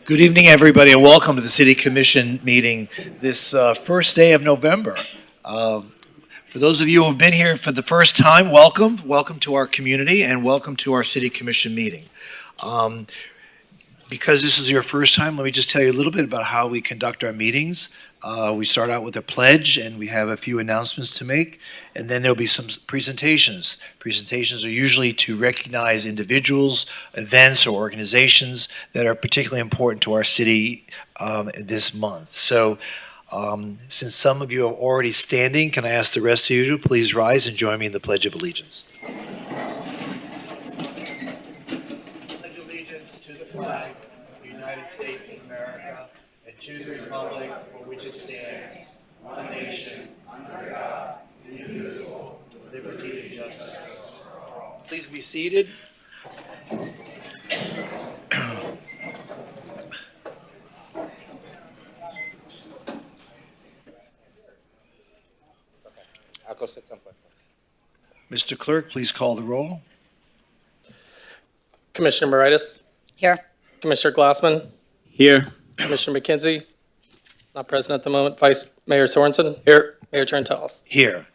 Good evening, everybody, and welcome to the City Commission meeting this first day of November. For those of you who have been here for the first time, welcome. Welcome to our community and welcome to our City Commission meeting. Because this is your first time, let me just tell you a little bit about how we conduct our meetings. We start out with a pledge, and we have a few announcements to make, and then there'll be some presentations. Presentations are usually to recognize individuals, events, or organizations that are particularly important to our city this month. So, since some of you are already standing, can I ask the rest of you to please rise and join me in the Pledge of Allegiance? Pledge allegiance to the flag of the United States of America and to the republic for which it stands, one nation, under God, indivisible, with liberty and justice for all. Please be seated. I'll go sit someplace else. Mr. Clerk, please call the roll. Commissioner Moritas? Here. Commissioner Glassman? Here. Commissioner McKenzie? Not present at the moment. Vice Mayor Sorensen? Here. Mayor Trentalis? Here.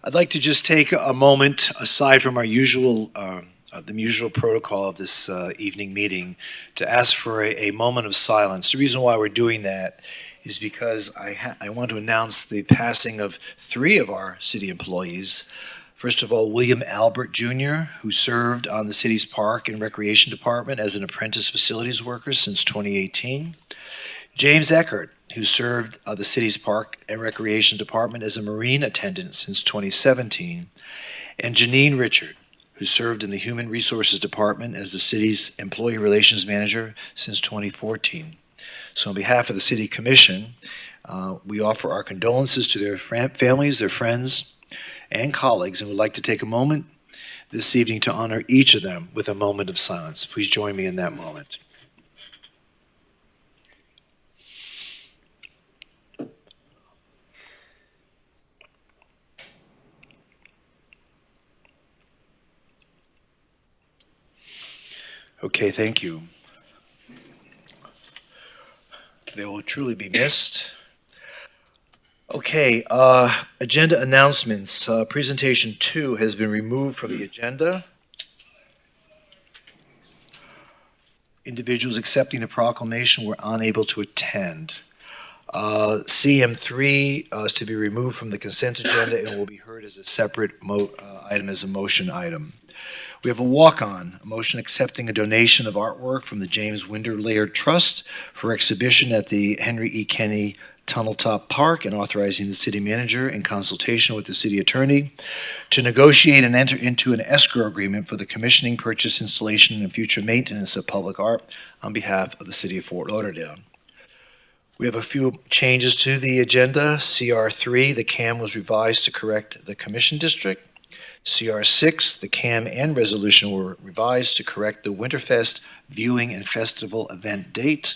I'd like to just take a moment, aside from our usual the usual protocol of this evening meeting, to ask for a moment of silence. The reason why we're doing that is because I want to announce the passing of three of our city employees. First of all, William Albert Jr., who served on the city's Park and Recreation Department as an apprentice facilities worker since 2018. James Eckert, who served the city's Park and Recreation Department as a Marine attendant since 2017. And Janine Richard, who served in the Human Resources Department as the city's Employee Relations Manager since 2014. So on behalf of the City Commission, we offer our condolences to their families, their friends, and colleagues, and would like to take a moment this evening to honor each of them with a moment of silence. Please join me in that moment. Okay, thank you. They will truly be missed. Okay, agenda announcements. Presentation 2 has been removed from the agenda. Individuals accepting the proclamation were unable to attend. CM3 is to be removed from the consent agenda and will be heard as a separate item, as a motion item. We have a walk-on, a motion accepting a donation of artwork from the James Winder Laird Trust for exhibition at the Henry E. Kenny Tunneltop Park, and authorizing the city manager in consultation with the city attorney to negotiate and enter into an escrow agreement for the commissioning, purchase, installation, and future maintenance of public art on behalf of the city of Fort Lauderdale. We have a few changes to the agenda. CR3, the CAM was revised to correct the commission district. CR6, the CAM and resolution were revised to correct the Winterfest viewing and festival event date.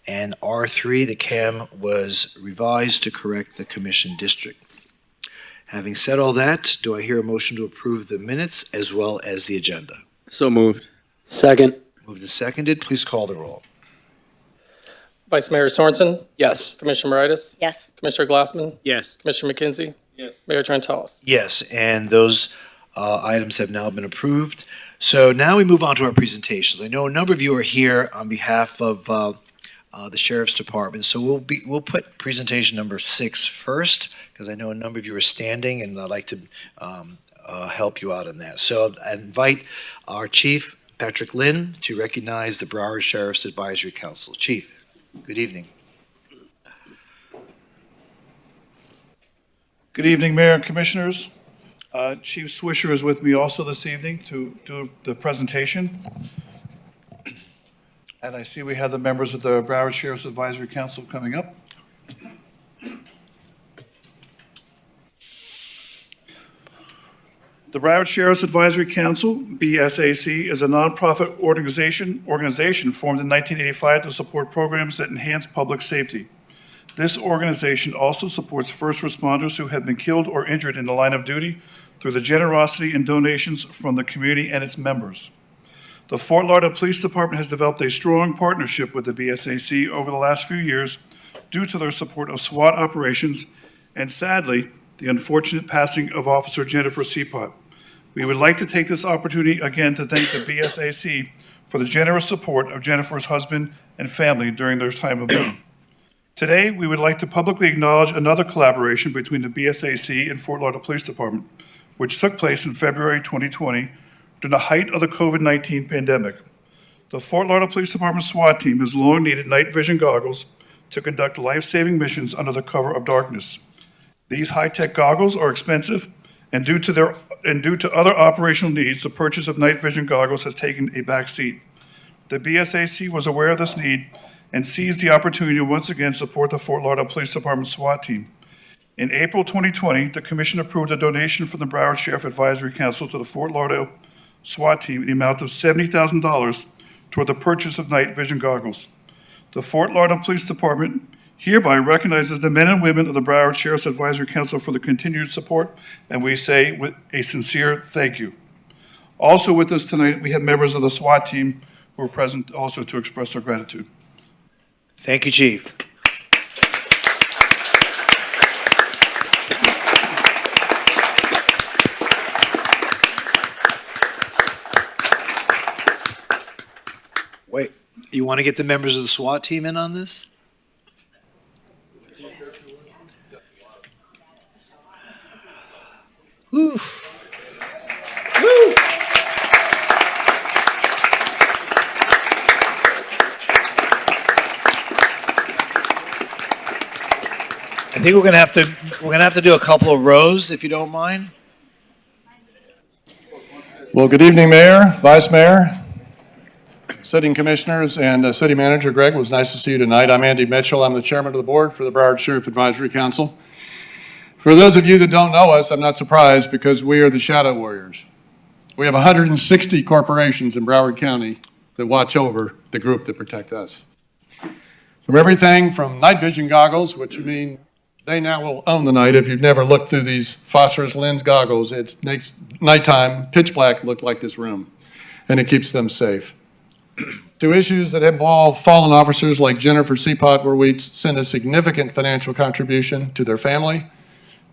And R3, the CAM was revised to correct the commission district. Having said all that, do I hear a motion to approve the minutes as well as the agenda? So moved. Second. Moved and seconded. Please call the roll. Vice Mayor Sorensen? Yes. Commissioner Moritas? Yes. Commissioner Glassman? Yes. Commissioner McKenzie? Yes. Mayor Trentalis? Yes, and those items have now been approved. So now we move on to our presentations. I know a number of you are here on behalf of the Sheriff's Department, so we'll put presentation number 6 first, because I know a number of you are standing, and I'd like to help you out on that. So I invite our Chief, Patrick Lynn, to recognize the Broward Sheriff's Advisory Council. Chief, good evening. Good evening, Mayor and Commissioners. Chief Swisher is with me also this evening to do the presentation. And I see we have the members of the Broward Sheriff's Advisory Council coming up. The Broward Sheriff's Advisory Council, BSAC, is a nonprofit organization formed in 1985 to support programs that enhance public safety. This organization also supports first responders who have been killed or injured in the line of duty through the generosity and donations from the community and its members. The Fort Lauderdale Police Department has developed a strong partnership with the BSAC over the last few years due to their support of SWAT operations and, sadly, the unfortunate passing of Officer Jennifer Seapot. We would like to take this opportunity again to thank the BSAC for the generous support of Jennifer's husband and family during their time of need. Today, we would like to publicly acknowledge another collaboration between the BSAC and Fort Lauderdale Police Department, which took place in February 2020 during the height of the COVID-19 pandemic. The Fort Lauderdale Police Department SWAT team has long needed night vision goggles to conduct life-saving missions under the cover of darkness. These high-tech goggles are expensive, and due to other operational needs, the purchase of night vision goggles has taken a back seat. The BSAC was aware of this need and seized the opportunity to once again support the Fort Lauderdale Police Department SWAT team. In April 2020, the Commission approved a donation from the Broward Sheriff Advisory Council to the Fort Lauderdale SWAT team in the amount of $70,000 toward the purchase of night vision goggles. The Fort Lauderdale Police Department hereby recognizes the men and women of the Broward Sheriff's Advisory Council for the continued support, and we say with a sincere thank you. Also with us tonight, we have members of the SWAT team who are present also to express their gratitude. Thank you, Chief. Wait, you want to get the members of the SWAT team in on this? Whew. Woo. I think we're gonna have to do a couple of rows, if you don't mind. Well, good evening, Mayor, Vice Mayor, Sitting Commissioners, and City Manager Greg. It was nice to see you tonight. I'm Andy Mitchell. I'm the Chairman of the Board for the Broward Sheriff Advisory Council. For those of you that don't know us, I'm not surprised because we are the Shadow Warriors. We have 160 corporations in Broward County that watch over the group that protect us. From everything from night vision goggles, which mean they now will own the night. If you've never looked through these phosphorus lens goggles, it makes nighttime pitch black look like this room, and it keeps them safe. To issues that involve fallen officers like Jennifer Seapot, where we send a significant financial contribution to their family.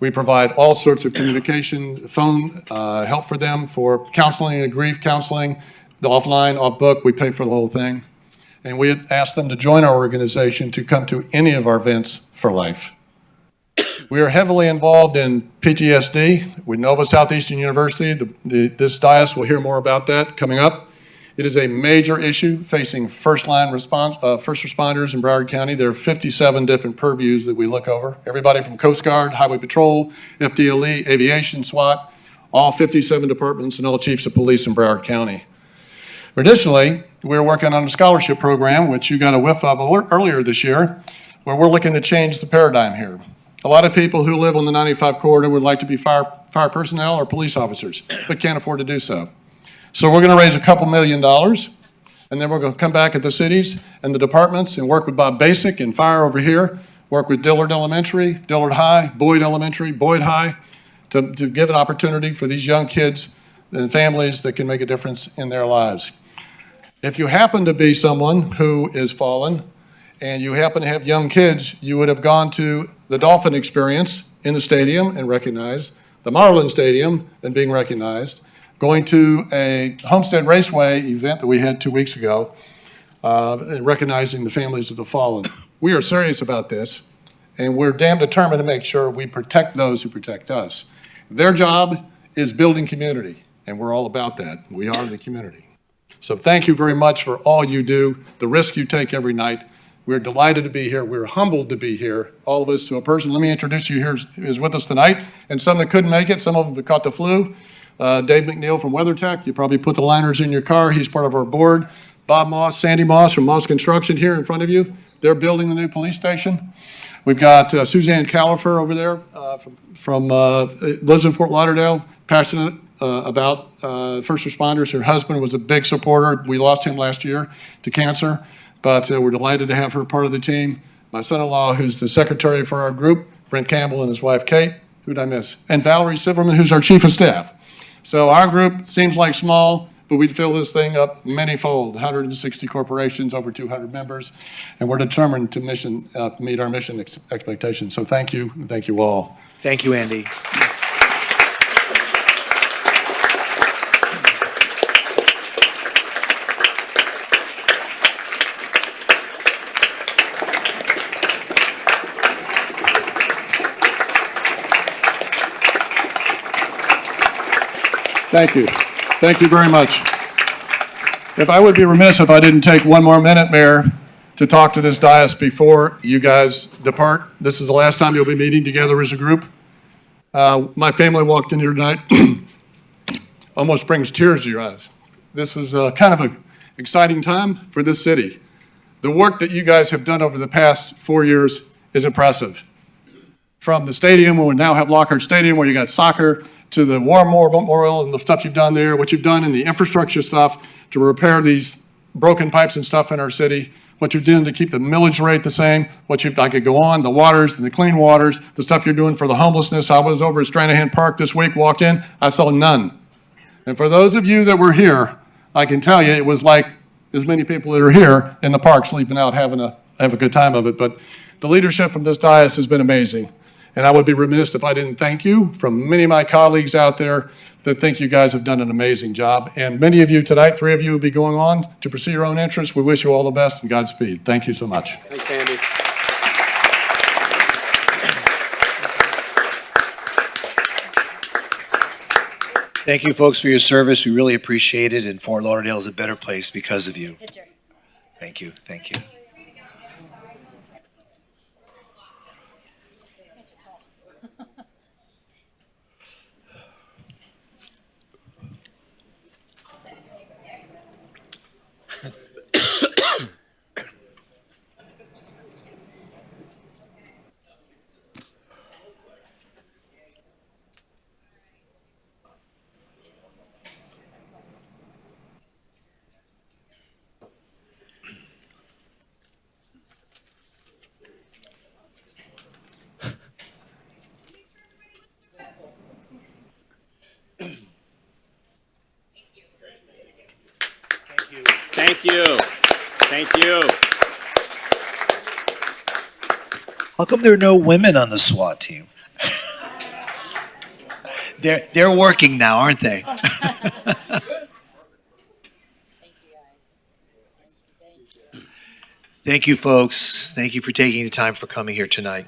We provide all sorts of communication, phone help for them for counseling and grief counseling, the offline, off book, we pay for the whole thing. And we ask them to join our organization to come to any of our events for life. We are heavily involved in PTSD with Nova Southeastern University. This dais will hear more about that coming up. It is a major issue facing first responders in Broward County. There are 57 different purviews that we look over. Everybody from Coast Guard, Highway Patrol, FDLE, Aviation, SWAT, all 57 departments and all chiefs of police in Broward County. Additionally, we're working on a scholarship program, which you got a whiff of earlier this year, where we're looking to change the paradigm here. A lot of people who live on the 95 corridor would like to be fire personnel or police officers, but can't afford to do so. So we're going to raise a couple $1 million, and then we're going to come back at the cities and the departments and work with Bob Basic and Fire over here, work with Dillard Elementary, Dillard High, Boyd Elementary, Boyd High, to give an opportunity for these young kids and families that can make a difference in their lives. If you happen to be someone who is fallen and you happen to have young kids, you would have gone to the Dolphin Experience in the stadium and recognized, the Marlin Stadium and being recognized, going to a Homestead Raceway event that we had 2 weeks ago, recognizing the families of the fallen. We are serious about this, and we're damn determined to make sure we protect those who protect us. Their job is building community, and we're all about that. We are the community. So thank you very much for all you do, the risk you take every night. We're delighted to be here. We're humbled to be here, all of us, to a person. Let me introduce you here who's with us tonight, and some that couldn't make it. Some of them have caught the flu. Dave McNeil from WeatherTech. You probably put the liners in your car. He's part of our board. Bob Moss, Sandy Moss from Moss Construction here in front of you. They're building the new police station. We've got Suzanne Califer over there from lives in Fort Lauderdale, passionate about first responders. Her husband was a big supporter. We lost him last year to cancer, but we're delighted to have her part of the team. My son-in-law, who's the secretary for our group, Brent Campbell, and his wife, Kate. Who'd I miss? And Valerie Silverman, who's our chief of staff. So our group seems like small, but we'd fill this thing up many-fold, 160 corporations, over 200 members, and we're determined to meet our mission expectations. So thank you, and thank you all. Thank you, Andy. Thank you. Thank you very much. If I would be remiss if I didn't take one more minute, Mayor, to talk to this dais before you guys depart. This is the last time you'll be meeting together as a group. My family walked in here tonight, almost brings tears to your eyes. This was kind of an exciting time for this city. The work that you guys have done over the past 4 years is impressive. From the stadium, where we now have Lockhart Stadium, where you got soccer, to the War Memorial and the stuff you've done there, what you've done in the infrastructure stuff to repair these broken pipes and stuff in our city, what you're doing to keep the millage rate the same, I could go on, the waters and the clean waters, the stuff you're doing for the homelessness. I was over at Stranahan Park this week, walked in, I saw none. And for those of you that were here, I can tell you it was like as many people that are here in the park sleeping out, having a good time of it. But the leadership from this dais has been amazing. And I would be remiss if I didn't thank you from many of my colleagues out there that think you guys have done an amazing job. And many of you tonight, 3 of you will be going on to pursue your own interests. We wish you all the best and Godspeed. Thank you so much. Thanks, Andy. Thank you, folks, for your service. We really appreciate it, and Fort Lauderdale is a better place because of you. Thank you. Thank you. Thank you. Thank you. How come there are no women on the SWAT team? They're working now, aren't they? Thank you, folks. Thank you for taking the time for coming here tonight.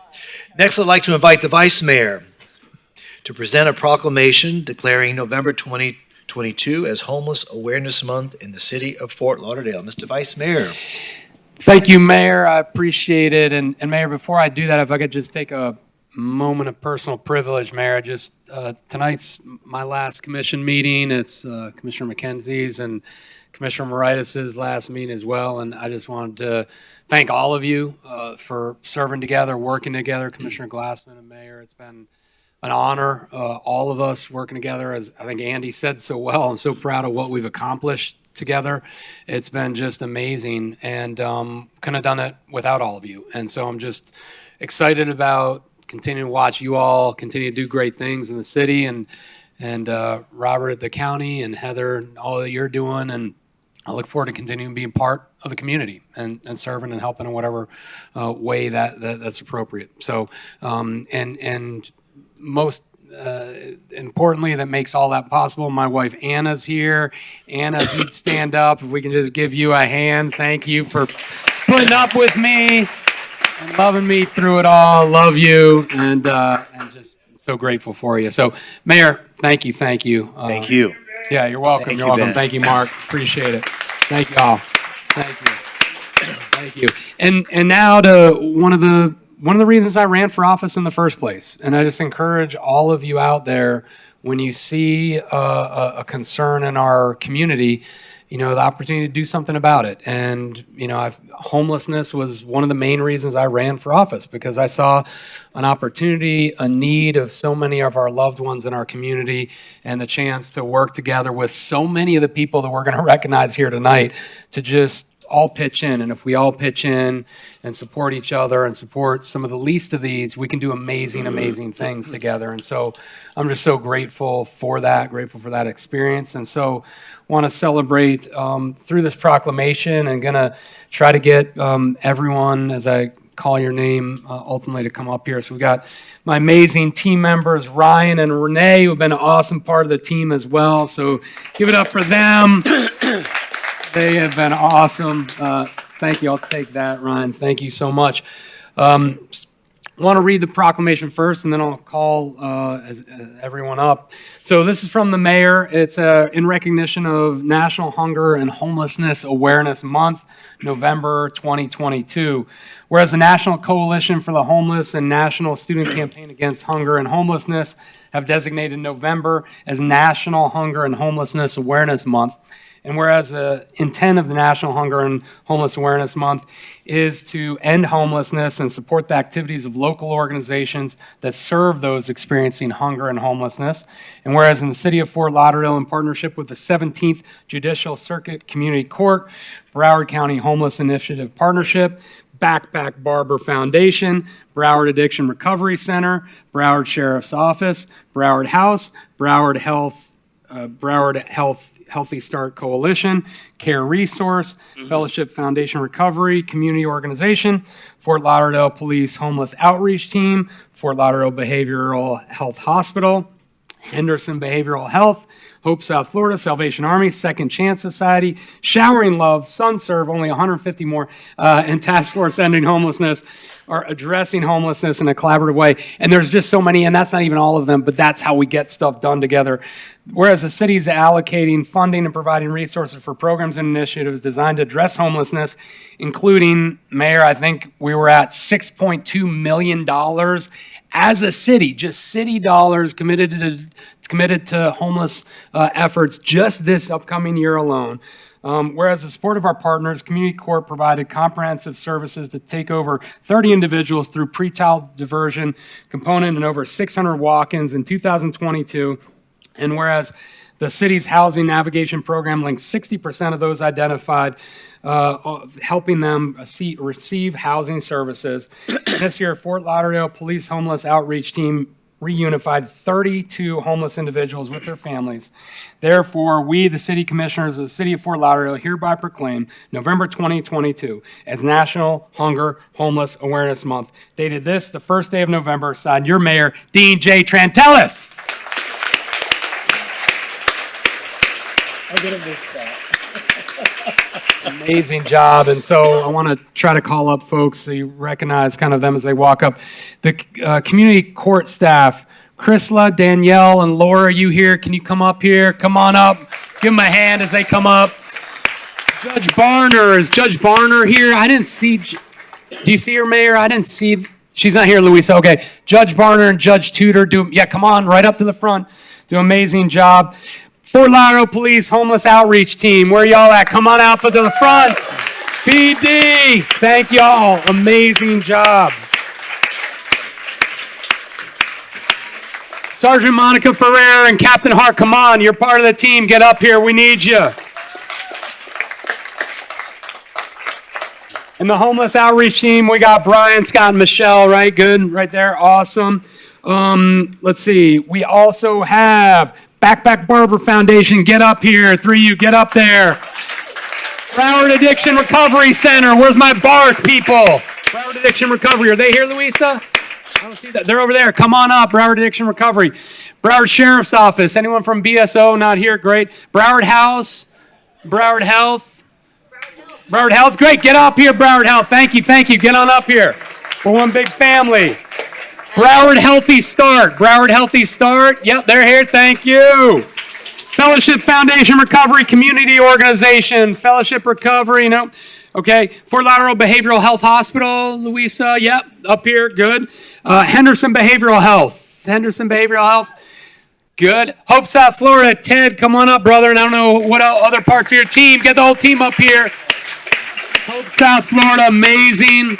Next, I'd like to invite the Vice Mayor to present a proclamation declaring November 2022 as Homeless Awareness Month in the city of Fort Lauderdale. Mr. Vice Mayor. Thank you, Mayor. I appreciate it. And Mayor, before I do that, if I could just take a moment of personal privilege, Mayor. Tonight's my last commission meeting. It's Commissioner McKenzie's and Commissioner Moritas' last meeting as well. And I just wanted to thank all of you for serving together, working together, Commissioner Glassman and Mayor. It's been an honor, all of us working together. As I think Andy said so well, I'm so proud of what we've accomplished together. It's been just amazing, and couldn't have done it without all of you. And so I'm just excited about continuing to watch you all continue to do great things in the city, and Robert at the county, and Heather, all that you're doing. And I look forward to continuing being part of the community and serving and helping in whatever way that's appropriate. So, and most importantly, that makes all that possible, my wife Anna's here. Anna, if you'd stand up, if we can just give you a hand. Thank you for putting up with me and loving me through it all. Love you, and just so grateful for you. So, Mayor, thank you. Thank you. Yeah, you're welcome. Thank You're you, welcome. Ben. Thank you, Mark. Appreciate it. Thank you all. Thank you. Thank you. And now to one of the reasons I ran for office in the first place. And I just encourage all of you out there, when you see a concern in our community, the opportunity to do something about it. And, homelessness was one of the main reasons I ran for office, because I saw an opportunity, a need of so many of our loved ones in our community, and the chance to work together with so many of the people that we're going to recognize here tonight to just all pitch in. And if we all pitch in and support each other and support some of the least of these, we can do amazing, amazing things together. And so I'm just so grateful for that experience. And so want to celebrate through this proclamation and going to try to get everyone, as I call your name, ultimately to come up here. So we've got my amazing team members, Ryan and Renee, who have been an awesome part of the team as well. So give it up for them. They have been awesome. Thank you. I'll take that, Ryan. Thank you so much. Want to read the proclamation first, and then I'll call everyone up. So this is from the mayor. It's in recognition of National Hunger and Homelessness Awareness Month, November 2022. Whereas the National Coalition for the Homeless and National Student Campaign Against Hunger and Homelessness have designated November as National Hunger and Homelessness Awareness Month. And whereas the intent of the National Hunger and Homeless Awareness Month is to end homelessness and support the activities of local organizations that serve those experiencing hunger and homelessness. And whereas in the city of Fort Lauderdale, in partnership with the 17th Judicial Circuit Community Court, Broward County Homeless Initiative Partnership, Backpack Barber Foundation, Broward Addiction Recovery Center, Broward Sheriff's Office, Broward House, Broward Healthy Start Coalition, Care Resource, Fellowship Foundation Recovery, Community Organization, Fort Lauderdale Police Homeless Outreach Team, Fort Lauderdale Behavioral Health Hospital, Henderson Behavioral Health, Hope South Florida, Salvation Army, Second Chance Society, Showering Love, SunServe, only 150 more, and Task Force Ending Homelessness are addressing homelessness in a collaborative way. And there's just so many, and that's not even all of them, but that's how we get stuff done together. Whereas the city is allocating funding and providing resources for programs and initiatives designed to address homelessness, including, Mayor, I think we were at $6.2 million as a city, just city dollars committed to homeless efforts just this upcoming year alone. Whereas the support of our partners, Community Court provided comprehensive services to take over 30 individuals through pretrial diversion component and over 600 walk-ins in 2022. And whereas the city's housing navigation program links 60% of those identified, helping them receive housing services. This year, Fort Lauderdale Police Homeless Outreach Team reunified 32 homeless individuals with their families. Therefore, we, the city commissioners of the city of Fort Lauderdale, hereby proclaim November 2022 as National Hunger Homeless Awareness Month. Dated this, the first day of November, signed your mayor, Dean J. Trantellis. I'm going to miss that. Amazing job. And so I want to try to call up folks so you recognize kind of them as they walk up. The community court staff, Chrisla, Danielle, and Laura, you here? Can you come up here? Come on up. Give them a hand as they come up. Judge Barner. Is Judge Barner here? I didn't see. Do you see her, Mayor? I didn't see. She's not here, Louisa. Okay. Judge Barner and Judge Tudor. Come on, right up to the front. Do an amazing job. Fort Lauderdale Police Homeless Outreach Team, where y'all at? Come on out to the front. PD, thank y'all. Amazing job. Sergeant Monica Ferrer and Captain Hart, come on. You're part of the team. Get up here. We need you. And the Homeless Outreach Team, we got Brian, Scott, and Michelle, right? Good, right there. Awesome. Let's see. We also have Backpack Barber Foundation, get up here. 3 of you, get up there. Broward Addiction Recovery Center, where's my BARC people? Broward Addiction Recovery, are they here, Louisa? I don't see that. They're over there. Come on up, Broward Addiction Recovery. Broward Sheriff's Office, anyone from BSO not here? Great. Broward House, Broward Health. Broward Health, great. Get up here, Broward Health. Thank you. Get on up here. We're one big family. Broward Healthy Start. Broward Healthy Start. Yep, they're here. Thank you. Fellowship Foundation Recovery Community Organization. Fellowship Recovery. No. Okay. Fort Lauderdale Behavioral Health Hospital. Louisa. Yep. Up here. Good. Henderson Behavioral Health. Henderson Behavioral Health. Good. Hope South Florida. Ted, come on up, brother. And I don't know what other parts of your team. Get the whole team up here. Hope South Florida. Amazing.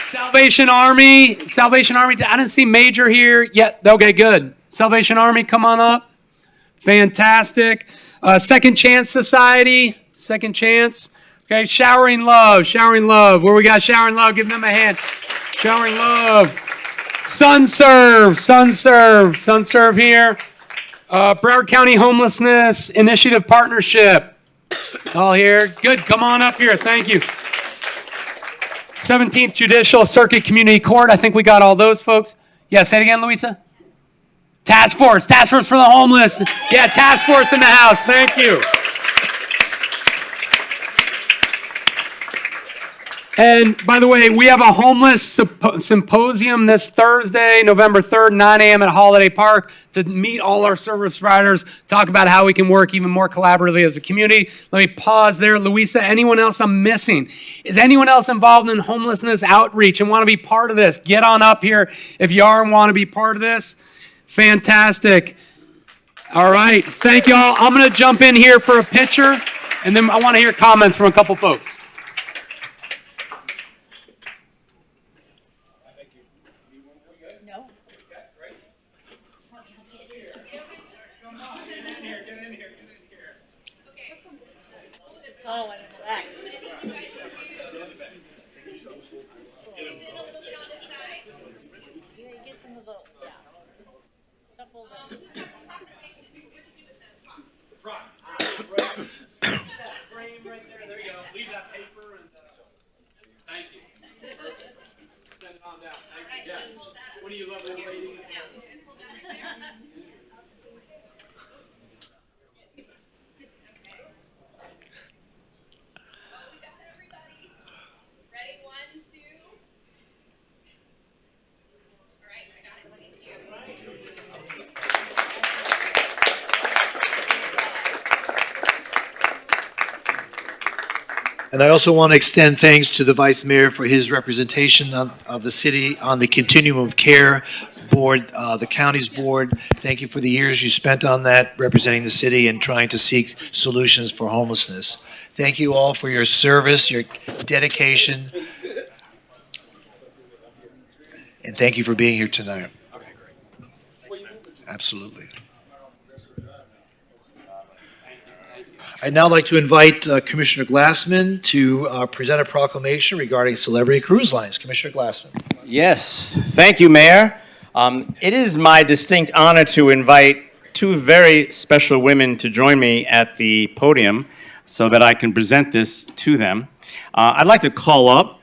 Salvation Army, I didn't see Major here yet. Okay, good. Salvation Army, come on up. Fantastic. Second Chance Society, Second Chance. Okay, showering love, showering love. Where we got showering love, give them a hand. Showering love. Sun Serve here. Broward County Homelessness Initiative Partnership. All here. Good, come on up here, thank you. 17th Judicial Circuit Community Court, I think we got all those folks. Yeah, say it again, Louisa. Task Force for the homeless. Yeah, Task Force in the house, thank you. And by the way, we have a homeless symposium this Thursday, November 3rd, 9 a.m. at Holiday Park to meet all our service providers, talk about how we can work even more collaboratively as a community. Let me pause there. Louisa, anyone else I'm missing? Is anyone else involved in homelessness outreach and want to be part of this? Get on up here if you are and want to be part of this. Fantastic. All right. Thank you all. I'm going to jump in here for a picture, and then I want to hear comments from a couple folks. Oh, and in the back. Get some of the, yeah. Shuffle them. Frame right there. There you go. Leave that paper and thank you. Send it on down. Thank you. Yeah. What do you lovely ladies? And I also want to extend thanks to the Vice Mayor for his representation of the city on the Continuum of Care Board, the county's board. Thank you for the years you spent on that, representing the city and trying to seek solutions for homelessness. Thank you all for your service, your dedication, and thank you for being here tonight. Absolutely. I'd now like to invite Commissioner Glassman to present a proclamation regarding Celebrity Cruise Lines. Commissioner Glassman. Yes, thank you, Mayor. It is my distinct honor to invite two very special women to join me at the podium so that I can present this to them. I'd like to call up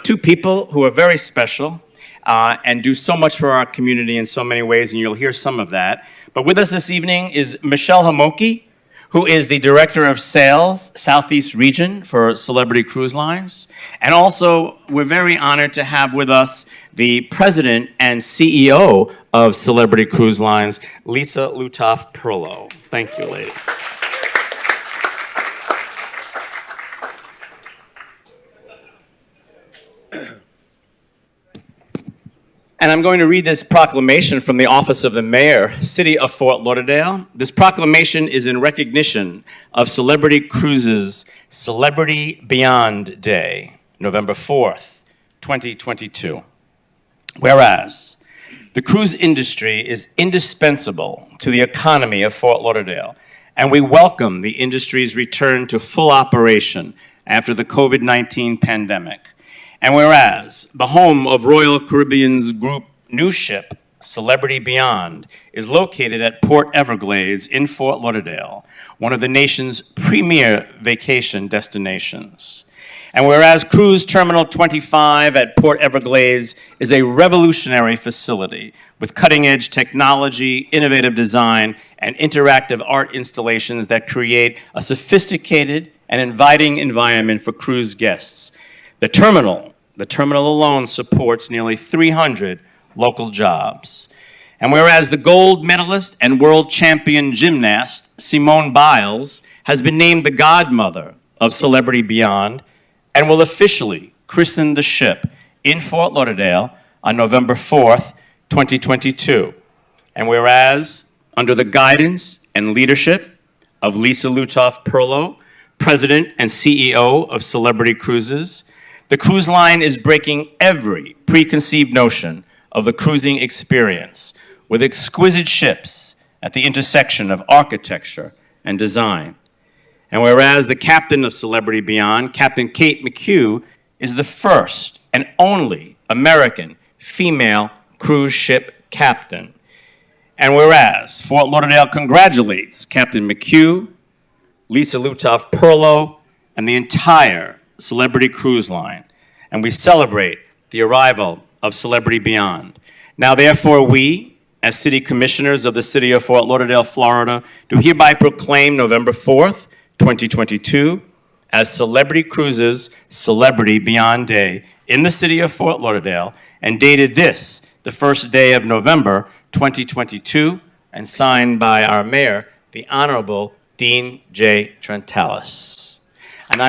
two people who are very special and do so much for our community in so many ways, and you'll hear some of that. But with us this evening is Michelle Hamoki, who is the Director of Sales, Southeast Region for Celebrity Cruise Lines. And also, we're very honored to have with us the President and CEO of Celebrity Cruise Lines, Lisa Lutoff-Perlo. Thank you, lady. And I'm going to read this proclamation from the Office of the Mayor, City of Fort Lauderdale. This proclamation is in recognition of Celebrity Cruises' Celebrity Beyond Day, November 4th, 2022. Whereas, the cruise industry is indispensable to the economy of Fort Lauderdale, and we welcome the industry's return to full operation after the COVID-19 pandemic. And whereas the home of Royal Caribbean's group new ship, Celebrity Beyond, is located at Port Everglades in Fort Lauderdale, one of the nation's premier vacation destinations. And whereas Cruise Terminal 25 at Port Everglades is a revolutionary facility with cutting-edge technology, innovative design, and interactive art installations that create a sophisticated and inviting environment for cruise guests. The terminal alone supports nearly 300 local jobs. And whereas the gold medalist and world champion gymnast, Simone Biles, has been named the godmother of Celebrity Beyond and will officially christen the ship in Fort Lauderdale on November 4th, 2022. And whereas, under the guidance and leadership of Lisa Lutoff-Perlo, President and CEO of Celebrity Cruises, the cruise line is breaking every preconceived notion of the cruising experience with exquisite ships at the intersection of architecture and design. And whereas the captain of Celebrity Beyond, Captain Kate McHugh, is the first and only American female cruise ship captain. And whereas Fort Lauderdale congratulates Captain McHugh, Lisa Lutoff Perlow, and the entire Celebrity Cruise Line, and we celebrate the arrival of Celebrity Beyond. Now, therefore, we, as City Commissioners of the City of Fort Lauderdale, Florida, do hereby proclaim November 4th, 2022, as Celebrity Cruises Celebrity Beyond Day in the City of Fort Lauderdale, and dated this, the first day of November 2022, and signed by our Mayor, the Honorable Dean J. Trentalis. And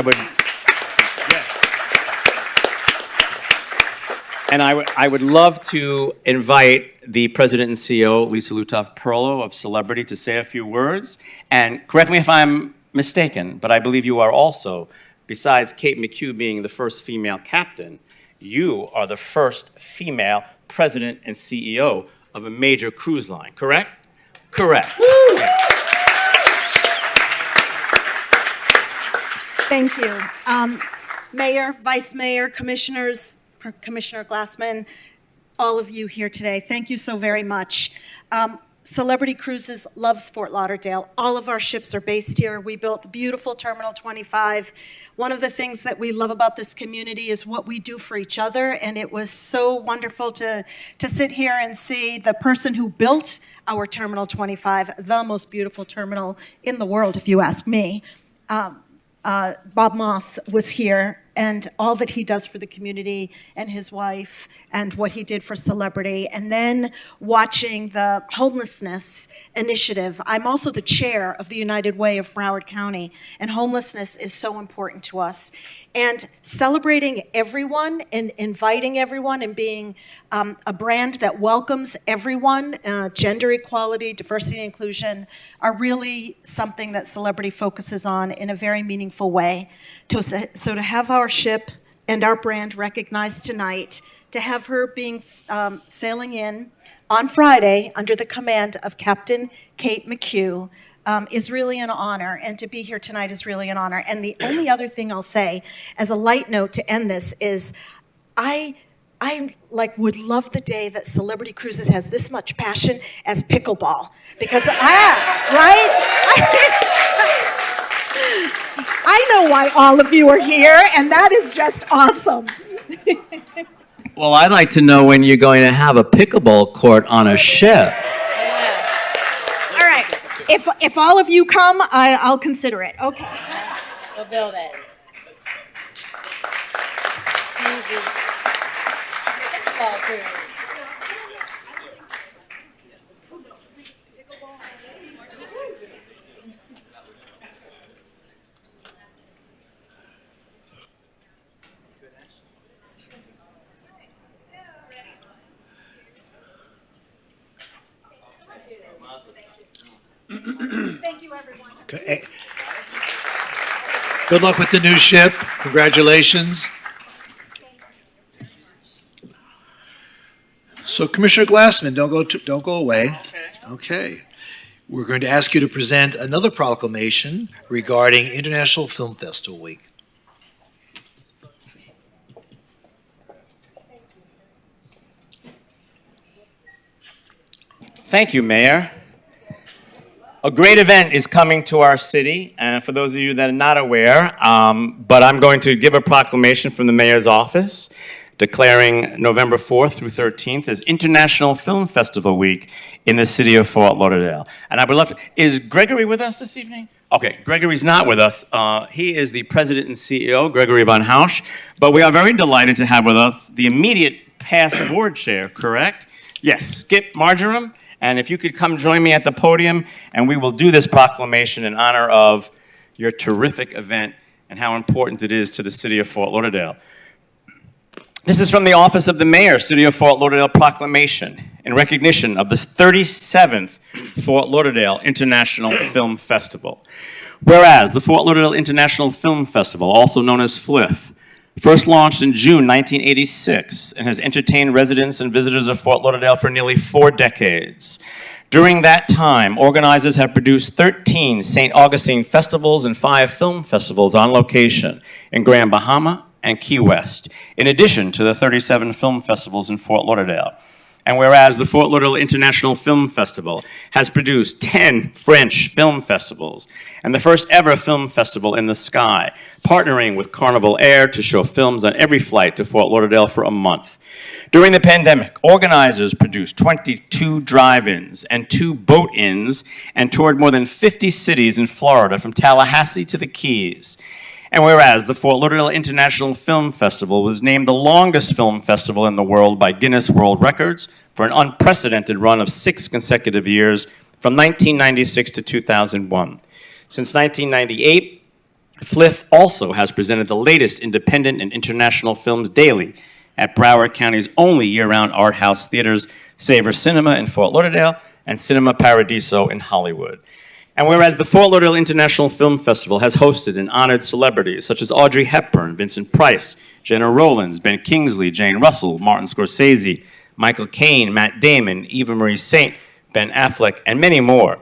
I would love to invite the President and CEO, Lisa Lutoff Perlow of Celebrity, to say a few words. And correct me if I'm mistaken, but I believe you are also, besides Kate McHugh being the first female captain, you are the first female president and CEO of a major cruise line, correct? Correct. Yes. Thank you. Mayor, Vice Mayor, Commissioners, Commissioner Glassman, all of you here today, thank you so very much. Celebrity Cruises loves Fort Lauderdale. All of our ships are based here. We built the beautiful Terminal 25. One of the things that we love about this community is what we do for each other, and it was so wonderful to sit here and see the person who built our Terminal 25, the most beautiful terminal in the world, if you ask me. Bob Moss was here, and all that he does for the community and his wife and what he did for Celebrity. And then watching the homelessness initiative. I'm also the chair of the United Way of Broward County, and homelessness is so important to us. And celebrating everyone and inviting everyone and being a brand that welcomes everyone, gender equality, diversity and inclusion, are really something that Celebrity focuses on in a very meaningful way. So to have our ship and our brand recognized tonight, to have her being sailing in on Friday under the command of Captain Kate McHugh, is really an honor, and to be here tonight is really an honor. And the only other thing I'll say, as a light note to end this, is I would love the day that Celebrity Cruises has this much passion as pickleball, because right? I know why all of you are here, and that is just awesome. Well, I'd like to know when you're going to have a pickleball court on a ship. All right. If all of you come, I'll consider it. Okay. We'll build it. Easy. Pickleball crew. Thank you, everyone. Okay. Good luck with the new ship. Congratulations. So Commissioner Glassman, don't go away. Okay. We're going to ask you to present another proclamation regarding International Film Festival Week. Thank you, Mayor. A great event is coming to our city, and for those of you that are not aware, but I'm going to give a proclamation from the Mayor's office declaring November 4th through 13th as International Film Festival Week in the city of Fort Lauderdale. And I would love to, is Gregory with us this evening? Okay, Gregory's not with us. He is the President and CEO, Gregory Von Hausch, but we are very delighted to have with us the immediate past board chair, correct? Yes, Skip Marjoram. And if you could come join me at the podium, and we will do this proclamation in honor of your terrific event and how important it is to the city of Fort Lauderdale. This is from the Office of the Mayor, City of Fort Lauderdale proclamation in recognition of the 37th Fort Lauderdale International Film Festival. Whereas the Fort Lauderdale International Film Festival, also known as FLIF, first launched in June 1986 and has entertained residents and visitors of Fort Lauderdale for nearly 4 decades. During that time, organizers have produced 13 St. Augustine festivals and 5 film festivals on location in Grand Bahama and Key West, in addition to the 37 film festivals in Fort Lauderdale. And whereas the Fort Lauderdale International Film Festival has produced 10 French film festivals and the first ever film festival in the sky, partnering with Carnival Air to show films on every flight to Fort Lauderdale for a month. During the pandemic, organizers produced 22 drive-ins and 2 boat-ins and toured more than 50 cities in Florida from Tallahassee to the Keys. And whereas the Fort Lauderdale International Film Festival was named the longest film festival in the world by Guinness World Records for an unprecedented run of 6 consecutive years from 1996 to 2001. Since 1998, FLIF also has presented the latest independent and international films daily at Broward County's only year-round art house theaters, Savor Cinema in Fort Lauderdale and Cinema Paradiso in Hollywood. And whereas the Fort Lauderdale International Film Festival has hosted and honored celebrities such as Audrey Hepburn, Vincent Price, Jenna Rollins, Ben Kingsley, Jane Russell, Martin Scorsese, Michael Caine, Matt Damon, Eva Marie Saint, Ben Affleck, and many more.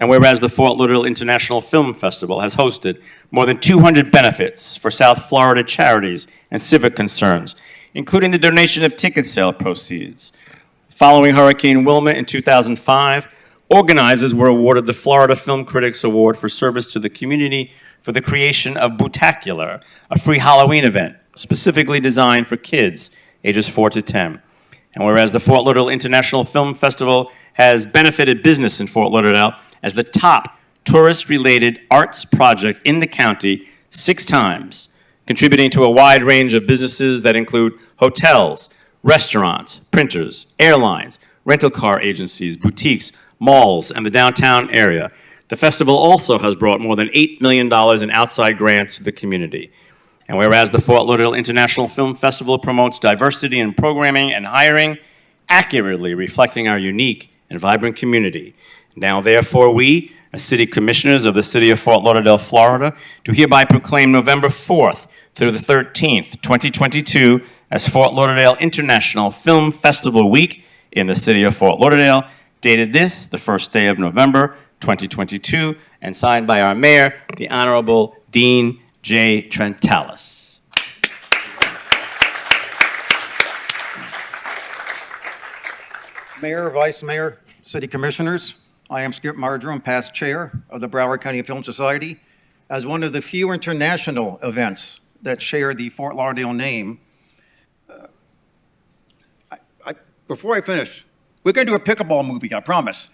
And whereas the Fort Lauderdale International Film Festival has hosted more than 200 benefits for South Florida charities and civic concerns, including the donation of ticket sale proceeds. Following Hurricane Wilma in 2005, organizers were awarded the Florida Film Critics Award for service to the community for the creation of Bootacular, a free Halloween event specifically designed for kids ages 4 to 10. And whereas the Fort Lauderdale International Film Festival has benefited business in Fort Lauderdale as the top tourist-related arts project in the county 6 times, contributing to a wide range of businesses that include hotels, restaurants, printers, airlines, rental car agencies, boutiques, malls, and the downtown area. The festival also has brought more than $8 million in outside grants to the community. And whereas the Fort Lauderdale International Film Festival promotes diversity in programming and hiring, accurately reflecting our unique and vibrant community. Now, therefore, we, as city commissioners of the city of Fort Lauderdale, Florida, do hereby proclaim November 4th through the 13th, 2022, as Fort Lauderdale International Film Festival Week in the city of Fort Lauderdale, dated this, the first day of November, 2022, and signed by our mayor, the Honorable Dean J. Trentalis. Mayor, Vice Mayor, City Commissioners, I am Skip Marjoram, past Chair of the Broward County Film Society. As one of the few international events that share the Fort Lauderdale name, before I finish, we're going to do a pickleball movie, I promise.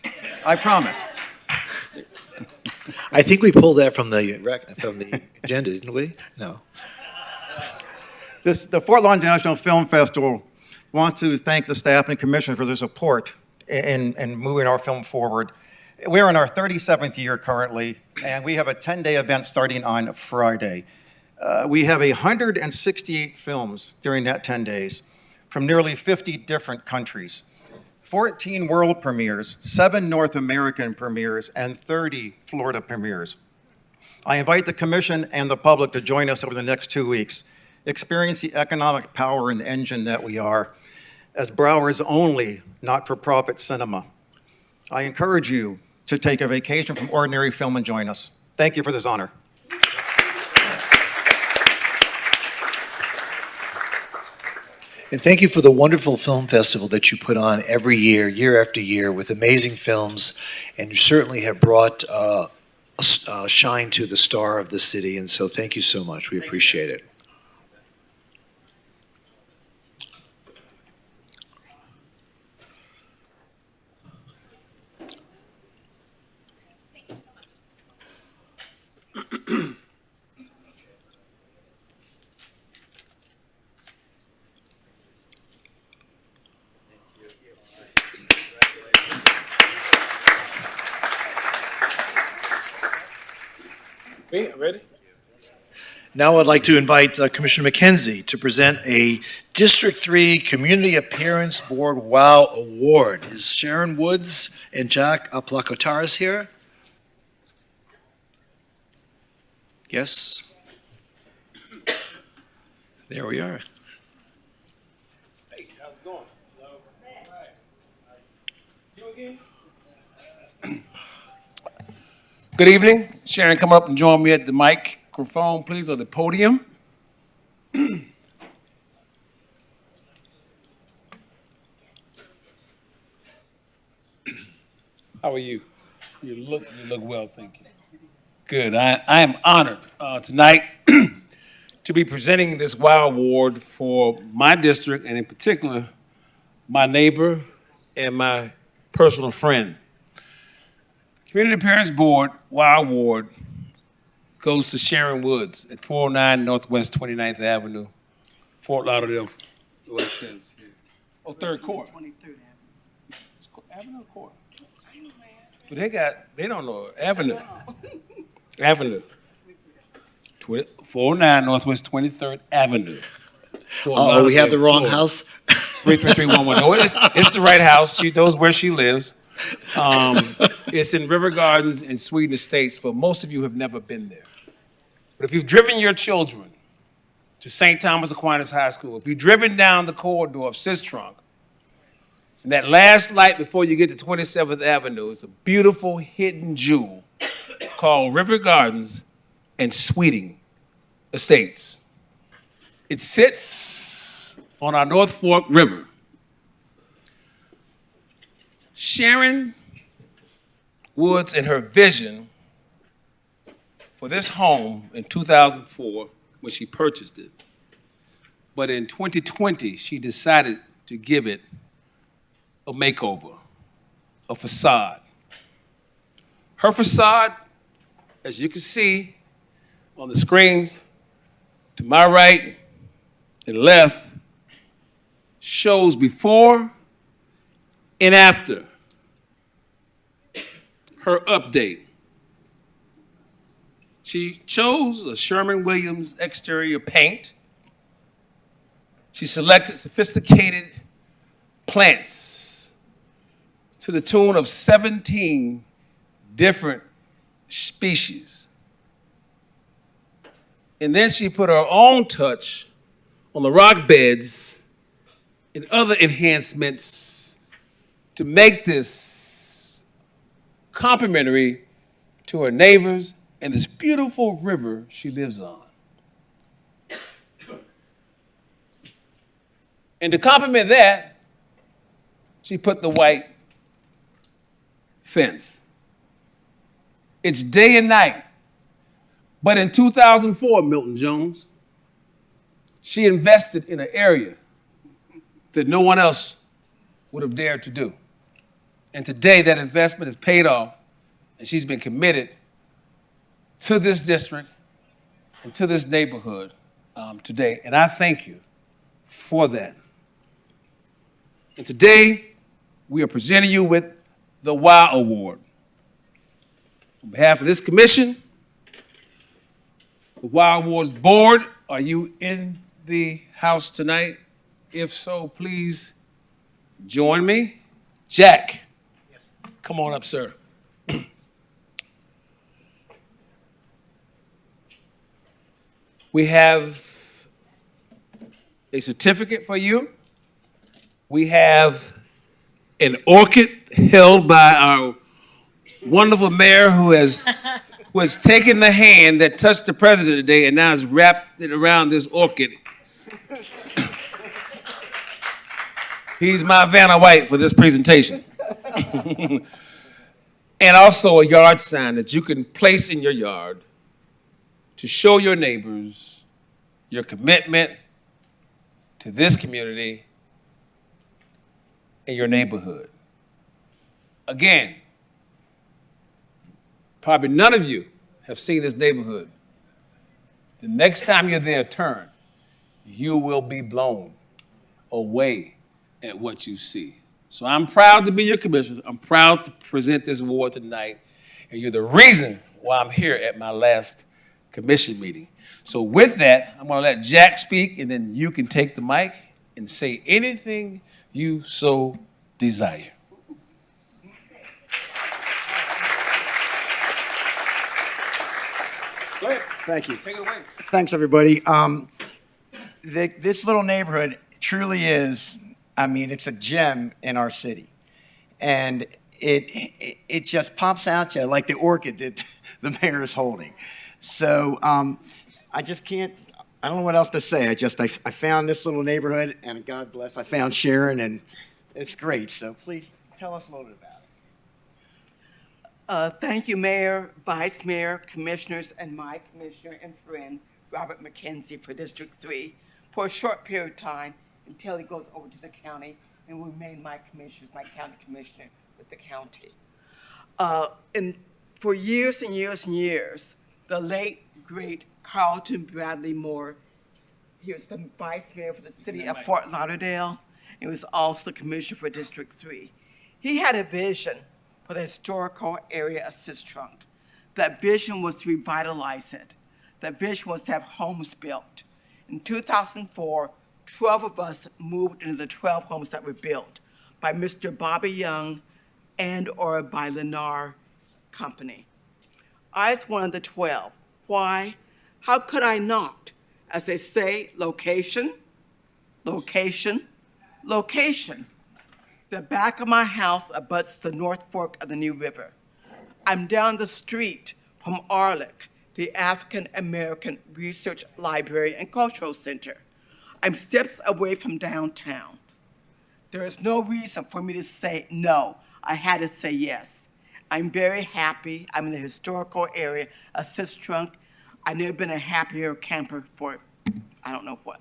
I promise. I think we pulled that from the agenda, didn't we? No. The Fort Lauderdale National Film Festival wants to thank the staff and commission for their support in moving our film forward. We're in our 37th year currently, and we have a 10-day event starting on Friday. We have 168 films during that 10 days from nearly 50 different countries. 14 world premieres, 7 North American premieres, and 30 Florida premieres. I invite the commission and the public to join us over the next 2 weeks, experience the economic power and engine that we are as Broward's only not-for-profit cinema. I encourage you to take a vacation from ordinary film and join us. Thank you for this honor. And thank you for the wonderful film festival that you put on every year, year after year, with amazing films, and you certainly have brought shine to the star of the city, and so thank you so much. We appreciate it. Ready? Now I'd like to invite Commissioner McKenzie to present a District 3 Community Appearance Board WOW Award. Is Sharon Woods and Jack Placotaris here? Yes? There we are. Hey, how's it going? Hello. You again? Good evening. Sharon, come up and join me at the microphone, please, or the podium. How are you? You look well, thank you. Good. I am honored tonight to be presenting this WOW Award for my district, and in particular, my neighbor and my personal friend. Community Appearance Board WOW Award goes to Sharon Woods at 409 Northwest 29th Avenue, Fort Lauderdale. What it says here. Oh, Third Court. 23rd Avenue or Court? But they don't know Avenue. Avenue. 409 Northwest 23rd Avenue. Oh, we have the wrong house? 33311. No, it's the right house. She knows where she lives. It's in River Gardens in Sweden Estates. For most of you who have never been there. But if you've driven your children to St. Thomas Aquinas High School, if you've driven down the corridor of Sistrunk, and that last light before you get to 27th Avenue is a beautiful hidden jewel called River Gardens and Sweeting Estates. It sits on our North Fork River. Sharon Woods and her vision for this home in 2004 when she purchased it. But in 2020, she decided to give it a makeover, a facade. Her facade, as you can see on the screens to my right and left, shows before and after her update. She chose a Sherwin-Williams exterior paint. She selected sophisticated plants to the tune of 17 different species. And then she put her own touch on the rock beds and other enhancements to make this complimentary to her neighbors and this beautiful river she lives on. And to complement that, she put the white fence. It's day and night. But in 2004, Milton Jones, she invested in an area that no one else would have dared to do. And today that investment is paid off, and she's been committed to this district and to this neighborhood today. And I thank you for that. And today, we are presenting you with the WOW Award. On behalf of this commission, the WOW Awards Board, are you in the house tonight? If so, please join me. Jack, come on up, sir. We have a certificate for you. We have an orchid held by our wonderful mayor who has taken the hand that touched the president today and now has wrapped it around this orchid. He's my Vanna White for this presentation. And also a yard sign that you can place in your yard to show your neighbors your commitment to this community and your neighborhood. Again, probably none of you have seen this neighborhood. The next time you're there, turn. You will be blown away at what you see. So I'm proud to be your commissioner. I'm proud to present this award tonight. And you're the reason why I'm here at my last commission meeting. So with that, I'm gonna let Jack speak, and then you can take the mic and say anything you so desire. Go ahead. Thank you. Take it away. Thanks, everybody. This little neighborhood truly is, I mean, it's a gem in our city. And it just pops out you like the orchid that the mayor is holding. So I just can't, I don't know what else to say. I found this little neighborhood, and God bless, I found Sharon, and it's great. So please tell us a little bit about it. Thank you, Mayor, Vice Mayor, Commissioners, and my Commissioner and friend, Robert McKenzie, for District 3, for a short period of time until he goes over to the county and will remain my commissioners, my county commissioner with the county. And for years and years and years, the late, great Carlton Bradley Moore, he was the Vice Mayor for the city of Fort Lauderdale, and was also Commissioner for District 3. He had a vision for the historical area of Sistrunk. That vision was to revitalize it. That vision was to have homes built. In 2004, 12 of us moved into the 12 homes that were built by Mr. Bobby Young and/or by Lennar Company. I was one of the 12. Why? How could I not? As they say, location, location, location. The back of my house abuts the North Fork of the New River. I'm down the street from ARLIC, the African American Research Library and Cultural Center. I'm steps away from downtown. There is no reason for me to say no. I had to say yes. I'm very happy. I'm in the historical area of Sistrunk. I've never been a happier camper for I don't know what.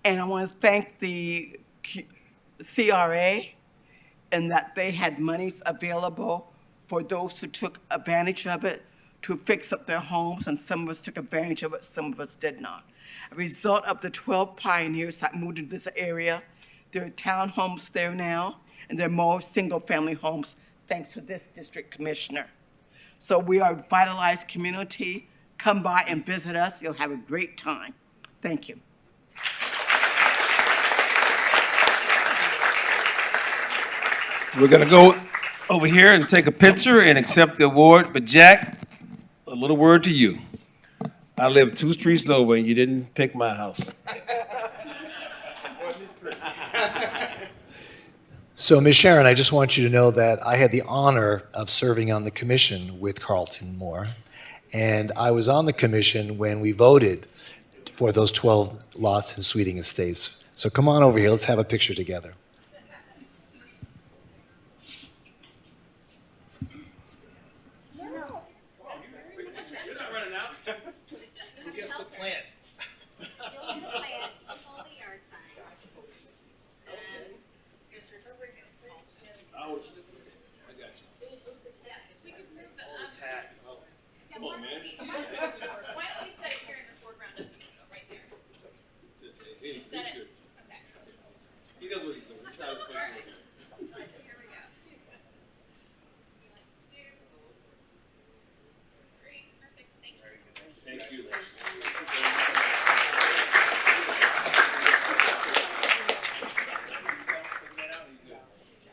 And I want to thank the CRA and that they had monies available for those who took advantage of it to fix up their homes, and some of us took advantage of it, some of us did not. A result of the 12 pioneers that moved into this area, there are townhomes there now, and there are more single-family homes thanks to this district commissioner. So we are a vitalized community. Come by and visit us. You'll have a great time. Thank you. We're going to go over here and take a picture and accept the award. But Jack, a little word to you. I live 2 streets over and you didn't pick my house. So, Ms. Sharon, I just want you to know that I had the honor of serving on the commission with Carlton Moore. And I was on the commission when we voted for those 12 lots in Sweeting Estates. So come on over here. Let's have a picture together. Come on, man. Why don't we set it here in the foreground of the photo, right there? Set it. Okay. He knows what he's doing. He's trying to Perfect. Here we go. 2. Great. Perfect. Thank you. Thank you.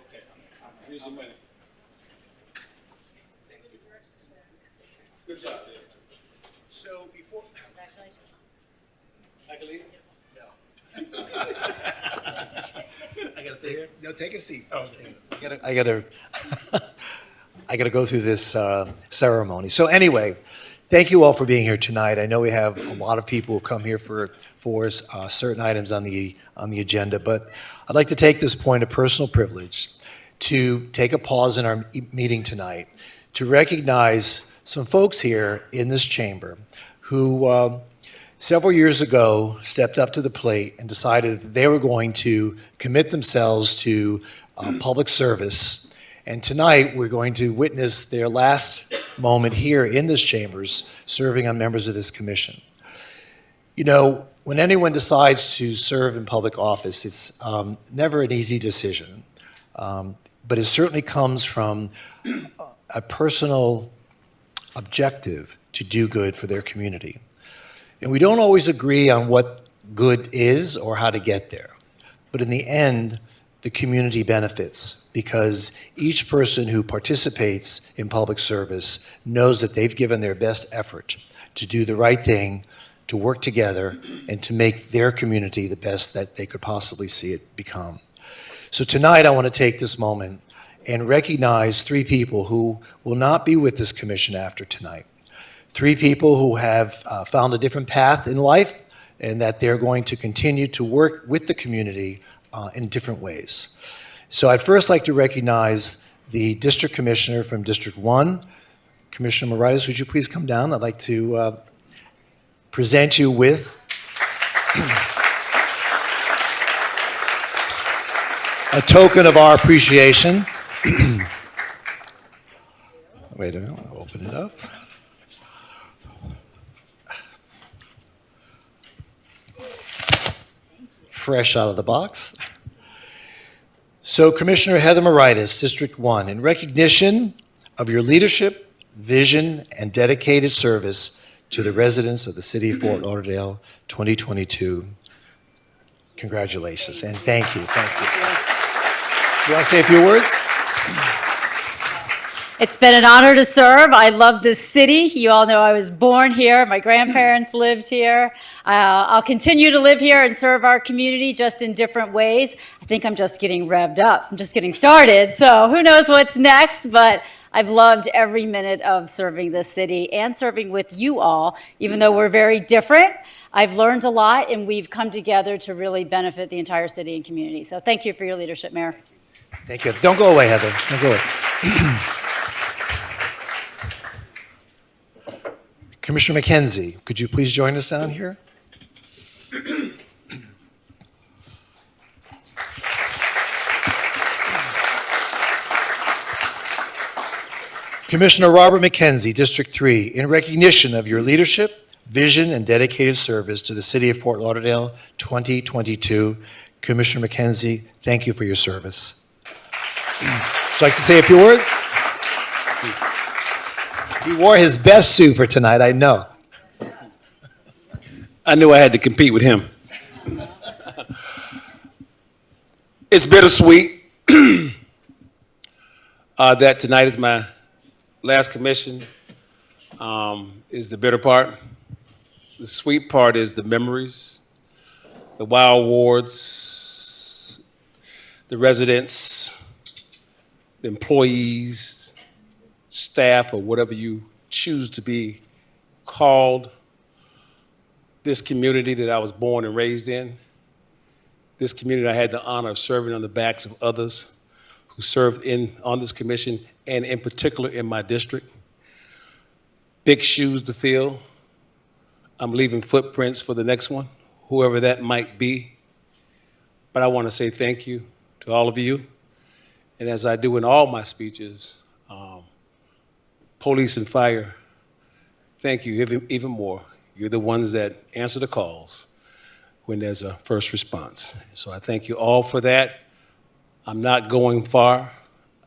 Okay. Here's your money. Good job, Dave. So before... Congratulations. I can leave? No. I gotta stay here? No, take a seat. Oh, I gotta go through this ceremony. So anyway, thank you all for being here tonight. I know we have a lot of people who come here for certain items on the agenda, but I'd like to take this point of personal privilege to take a pause in our meeting tonight to recognize some folks here in this chamber who several years ago stepped up to the plate and decided that they were going to commit themselves to public service. And tonight, we're going to witness their last moment here in this chambers, serving on members of this commission. You know, when anyone decides to serve in public office, it's never an easy decision, but it certainly comes from a personal objective to do good for their community. And we don't always agree on what good is or how to get there. But in the end, the community benefits because each person who participates in public service knows that they've given their best effort to do the right thing, to work together, and to make their community the best that they could possibly see it become. So tonight, I want to take this moment and recognize 3 people who will not be with this commission after tonight. 3 people who have found a different path in life and that they're going to continue to work with the community in different ways. So I'd first like to recognize the district commissioner from District 1. Commissioner Moritas, would you please come down? I'd like to present you with a token of our appreciation. Wait a minute, I'll open it up. Fresh out of the box. So, Commissioner Heather Moritas, District 1, in recognition of your leadership, vision, and dedicated service to the residents of the City of Fort Lauderdale 2022, congratulations and thank you. Thank you. You want to say a few words? It's been an honor to serve. I love this city. You all know I was born here. My grandparents lived here. I'll continue to live here and serve our community just in different ways. I think I'm just getting revved up. I'm just getting started. So who knows what's next, but I've loved every minute of serving this city and serving with you all, even though we're very different. I've learned a lot, and we've come together to really benefit the entire city and community. So thank you for your leadership, Mayor. Thank you. Don't go away, Heather. Don't go away. Commissioner McKenzie, could you please join us down here? Commissioner Robert McKenzie, District 3, in recognition of your leadership, vision, and dedicated service to the City of Fort Lauderdale 2022, Commissioner McKenzie, thank you for your service. Would you like to say a few words? He wore his best suit for tonight, I know. I knew I had to compete with him. It's bittersweet that tonight is my last commission. Is the bitter part. The sweet part is the memories, the WOW awards, the residents, the employees, staff, or whatever you choose to be called, this community that I was born and raised in, this community I had the honor of serving on the backs of others who served on this commission, and in particular in my district. Big shoes to fill. I'm leaving footprints for the next one, whoever that might be. But I want to say thank you to all of you. And as I do in all my speeches, police and fire, thank you even more. You're the ones that answer the calls when there's a first response. So I thank you all for that. I'm not going far.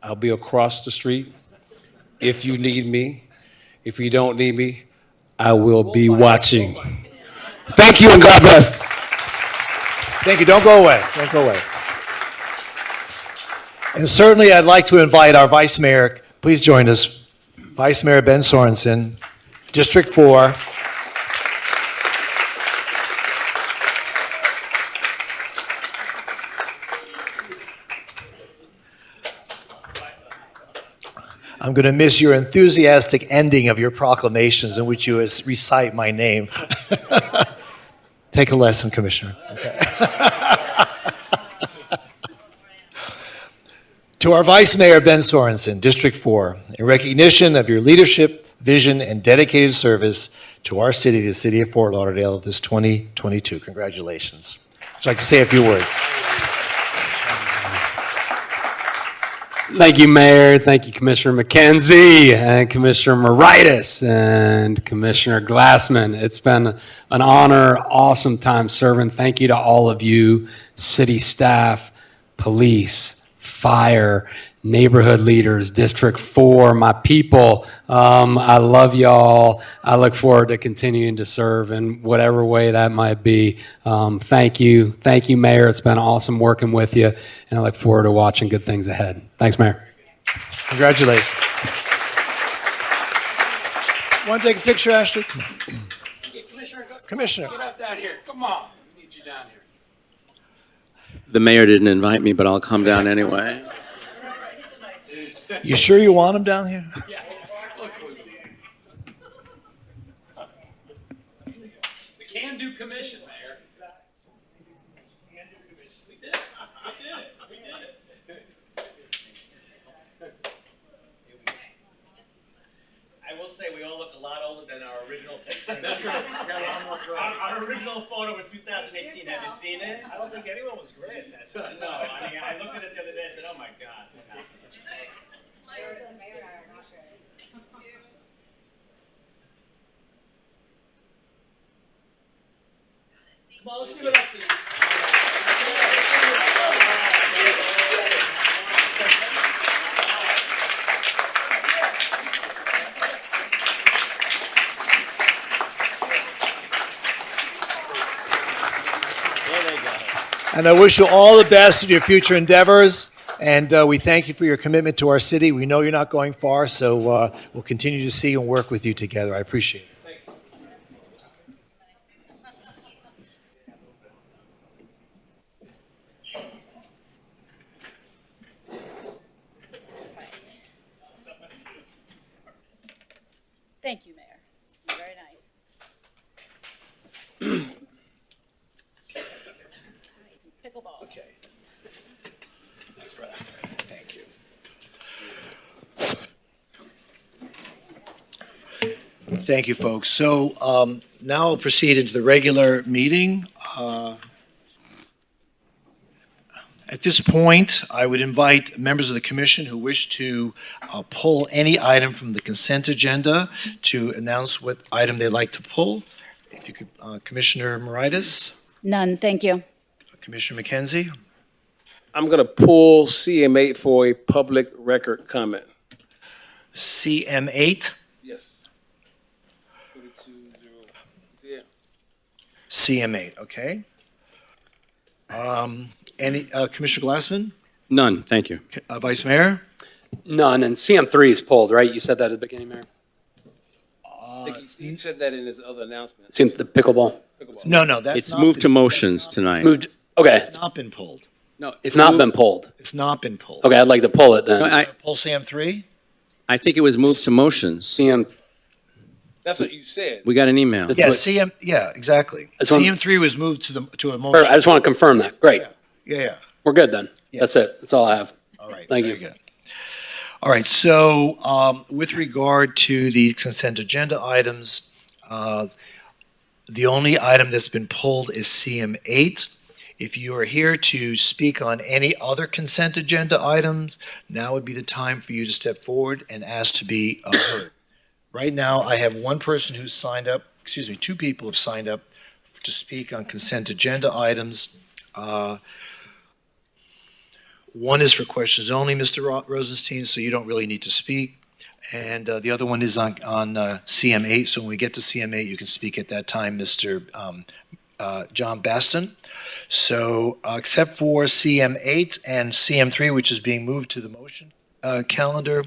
I'll be across the street if you need me. If you don't need me, I will be watching. Thank you and God bless. Thank you. Don't go away. Don't go away. And certainly I'd like to invite our Vice Mayor, please join us, Vice Mayor Ben Sorensen, District 4. I'm going to miss your enthusiastic ending of your proclamations in which you recite my name. Take a lesson, Commissioner. Okay. To our Vice Mayor, Ben Sorensen, District 4, in recognition of your leadership, vision, and dedicated service to our city, the City of Fort Lauderdale, this 2022. Congratulations. Would you like to say a few words? Thank you, Mayor. Thank you, Commissioner McKenzie and Commissioner Moritas and Commissioner Glassman. It's been an honor, awesome time serving. Thank you to all of you, city staff, police, fire, neighborhood leaders, District 4, my people. I love y'all. I look forward to continuing to serve in whatever way that might be. Thank you. Thank you, Mayor. It's been awesome working with you, and I look forward to watching good things ahead. Thanks, Mayor. Congratulations. Want to take a picture, Ashley? Commissioner. Get up down here. Come on. We need you down here. The mayor didn't invite me, but I'll come down anyway. You sure you want him down here? The can-do commission, Mayor. We did it. We did it. I will say we all look a lot older than our original picture. That's right. Our original photo in 2018, have you seen it? I don't think anyone was gray at that time. No, I mean, I looked at it the other day and said, oh my God. Come on, let's give it up to And I wish you all the best in your future endeavors. And we thank you for your commitment to our city. We know you're not going far, so we'll continue to see and work with you together. I appreciate it. Thank you, Mayor. Very nice. Pickleball. Okay. Thanks, brother. Thank you. Thank you, folks. So now I'll proceed into the regular meeting. At this point, I would invite members of the commission who wish to pull any item from the consent agenda to announce what item they'd like to pull. If you could, Commissioner Moritas, None, thank you. Commissioner McKenzie, I'm going to pull CM8 for a public record comment. CM8, Yes. 420. CM8, okay. Any, Commissioner Glassman, None, thank you. Vice Mayor? None, and CM3 is pulled, right? You said that at the beginning, Mayor? I think he said that in his other announcement. The pickleball. No, that's It's not moved to been- motions tonight. Moved, okay, It's not been pulled. No, it's not been pulled. It's not been pulled. Okay, I'd like to pull it then. Pull CM3? I think it was moved to motions. CM, That's what you said. We got an email. That's Yeah, what- CM, yeah, exactly. That's what- CM3 was moved to a I motion. just want to confirm that. Great. Yeah. We're good then. Yes. That's it. That's all I have. All right. Thank very you. good. All right, so with regard to the consent agenda items, the only item that's been pulled is CM8. If you are here to speak on any other consent agenda items, now would be the time for you to step forward and ask to be heard. Right now, I have one person who's signed up, two people have signed up to speak on consent agenda items. One is for questions only, Mr. Rosenstein, so you don't really need to speak. And the other one is on CM8, so when we get to CM8, you can speak at that time, Mr. John Baston. So except for CM8 and CM3, which is being moved to the motion calendar,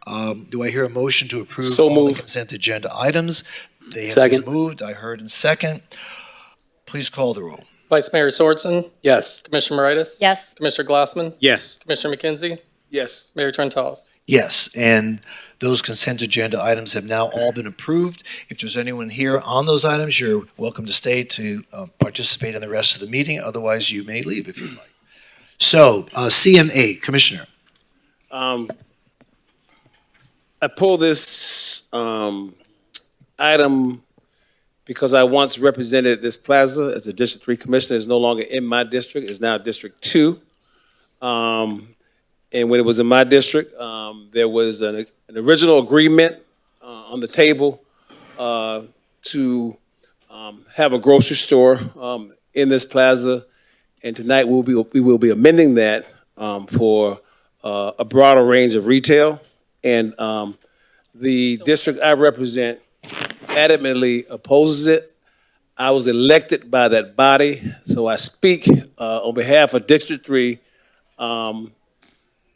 do I hear a motion to approve So all the moved. consent agenda items? They have Second. been moved, I heard in second. Please call the roll. Vice Mayor Sorensen, Yes. Commissioner Moritas? Yes. Commissioner Glassman? Yes. Commissioner McKenzie? Yes. Mayor Trentalis? Yes, and those consent agenda items have now all been approved. If there's anyone here on those items, you're welcome to stay to participate in the rest of the meeting. Otherwise, you may leave if you'd like. So, CM8, Commissioner. I pull this item because I once represented this plaza as a District 3 Commissioner. It's no longer in my district. It's now District 2. And when it was in my district, there was an original agreement on the table to have a grocery store in this plaza. And tonight we will be amending that for a broader range of retail. And the district I represent adamantly opposes it. I was elected by that body, so I speak on behalf of District 3.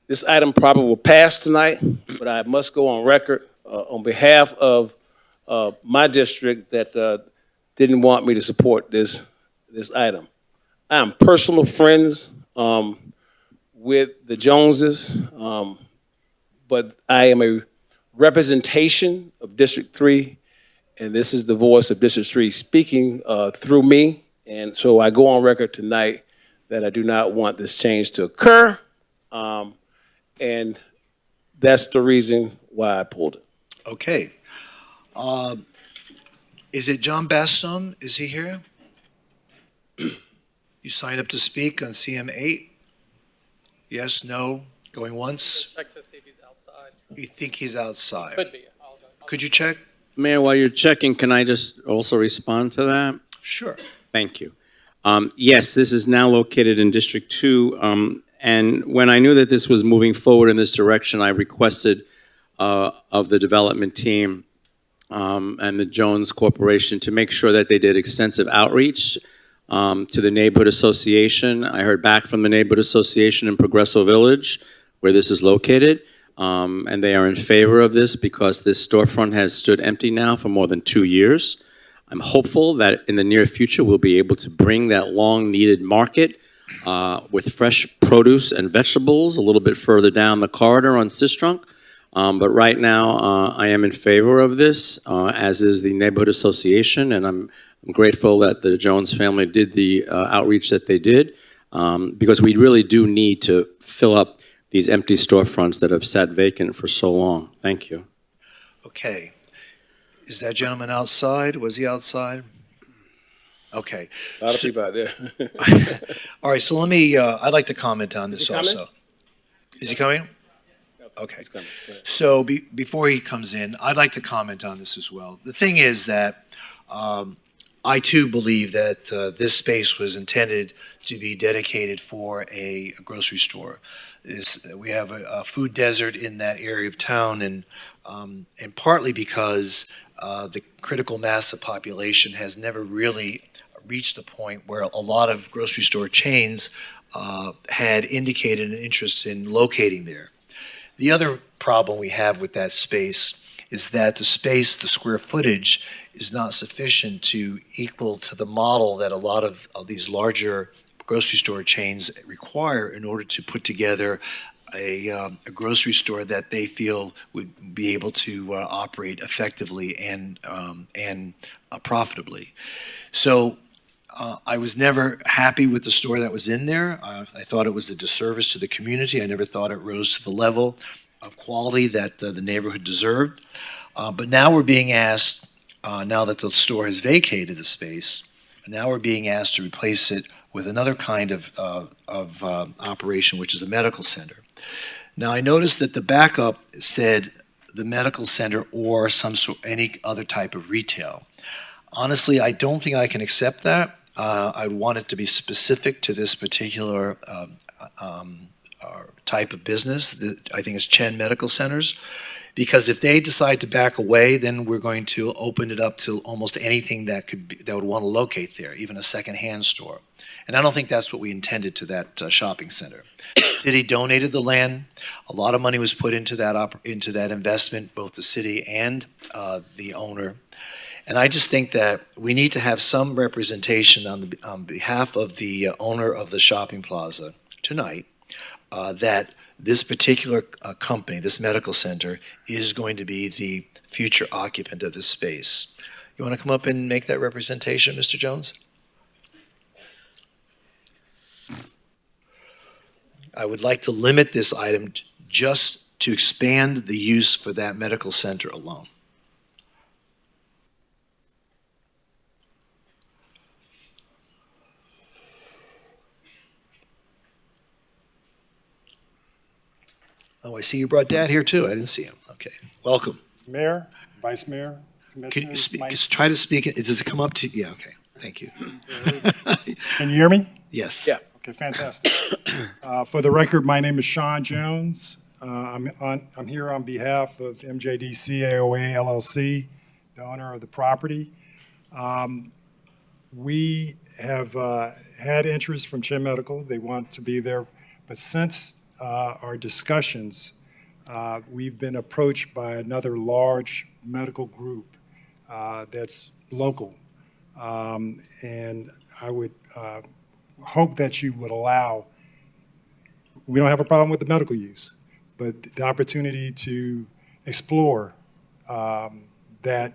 This item probably will pass tonight, but I must go on record on behalf of my district that didn't want me to support this item. I am personal friends with the Joneses, but I am a representation of District 3, and this is the voice of District 3 speaking through me. And so I go on record tonight that I do not want this change to occur, and that's the reason why I pulled it. Okay. Is it John Baston? Is he here? You signed up to speak on CM8? Yes, no, going once? Check to see if he's outside. You think he's outside? Could be. Could you check? Mayor, while you're checking, can I just also respond to that? Sure. Thank you. Yes, this is now located in District 2, and when I knew that this was moving forward in this direction, I requested of the development team and the Jones Corporation to make sure that they did extensive outreach to the neighborhood association. I heard back from the neighborhood association in Progresso Village, where this is located, and they are in favor of this because this storefront has stood empty now for more than 2 years. I'm hopeful that in the near future we'll be able to bring that long-needed market with fresh produce and vegetables a little bit further down the corridor on Sistrunk. But right now, I am in favor of this, as is the neighborhood association, and I'm grateful that the Jones family did the outreach that they did, because we really do need to fill up these empty storefronts that have sat vacant for so long. Thank you. Okay. Is that gentleman outside? Was he outside? Okay. A lot of people out there. All right, so let me, I'd like to comment on this he coming? also. Is he coming? Okay. He's coming. Go ahead. So before he comes in, I'd like to comment on this as well. The thing is that I too believe that this space was intended to be dedicated for a grocery store. We have a food desert in that area of town, and partly because the critical mass of population has never really reached a point where a lot of grocery store chains had indicated an interest in locating there. The other problem we have with that space is that the square footage, is not sufficient to equal to the model that a lot of these larger grocery store chains require in order to put together a grocery store that they feel would be able to operate effectively and profitably. So I was never happy with the store that was in there. I thought it was a disservice to the community. I never thought it rose to the level of quality that the neighborhood deserved. But now we're being asked, now that the store has vacated the space, now we're being asked to replace it with another kind of operation, which is a medical center. Now, I noticed that the backup said the medical center or any other type of retail. Honestly, I don't think I can accept that. I want it to be specific to this particular type of business that I think is Chen Medical Centers. Because if they decide to back away, then we're going to open it up to almost anything that would want to locate there, even a secondhand store. And I don't think that's what we intended to that shopping center. The city donated the land. A lot of money was put into that investment, both the city and the owner. And I just think that we need to have some representation on behalf of the owner of the shopping plaza tonight, that this particular company, this medical center, is going to be the future occupant of this space. You want to come up and make that representation, Mr. Jones? I would like to limit this item just to expand the use for that medical center alone. Oh, I see you brought Dad here too. I didn't see him. Okay, welcome. Mayor, Vice Mayor, Can you Commissioners. just try to speak? Does it come up to? Yeah. Okay. Thank you. Can you hear me? Yes. Yeah. Okay, fantastic. For the record, my name is Sean Jones. I'm here on behalf of MJDC AOA LLC, the owner of the property. We have had interest from Chin Medical. They want to be there, but since our discussions, we've been approached by another large medical group that's local. And I would hope that you would allow, we don't have a problem with the medical use, but the opportunity to explore that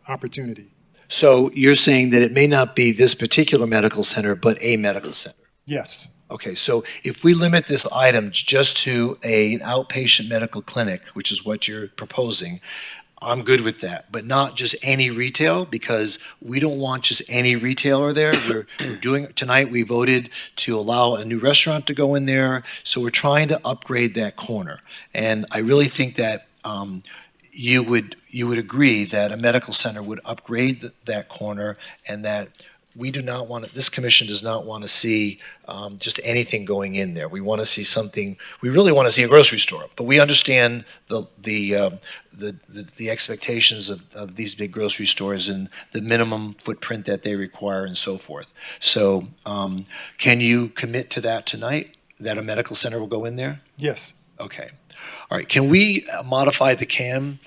opportunity. So you're saying that it may not be this particular medical center, but a medical center? Yes. Okay, so if we limit this item just to an outpatient medical clinic, which is what you're proposing, I'm good with that, but not just any retail, because we don't want just any retailer there. We're doing, tonight we voted to allow a new restaurant to go in there, so we're trying to upgrade that corner. And I really think that you would agree that a medical center would upgrade that corner, and that we do not want to, this commission does not want to see just anything going in there. We want to see something, we really want to see a grocery store, but we understand the expectations of these big grocery stores and the minimum footprint that they require and so forth. So can you commit to that tonight, that a medical center will go in there? Yes. Okay. All right. Can we modify the CAM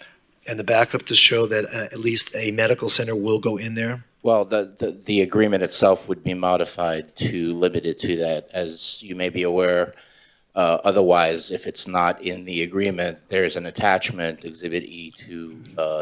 and the backup to show that at least a medical center will go in there? Well, the agreement itself would be modified to limit it to that. As you may be aware, otherwise, if it's not in the agreement, there's an attachment, Exhibit E, to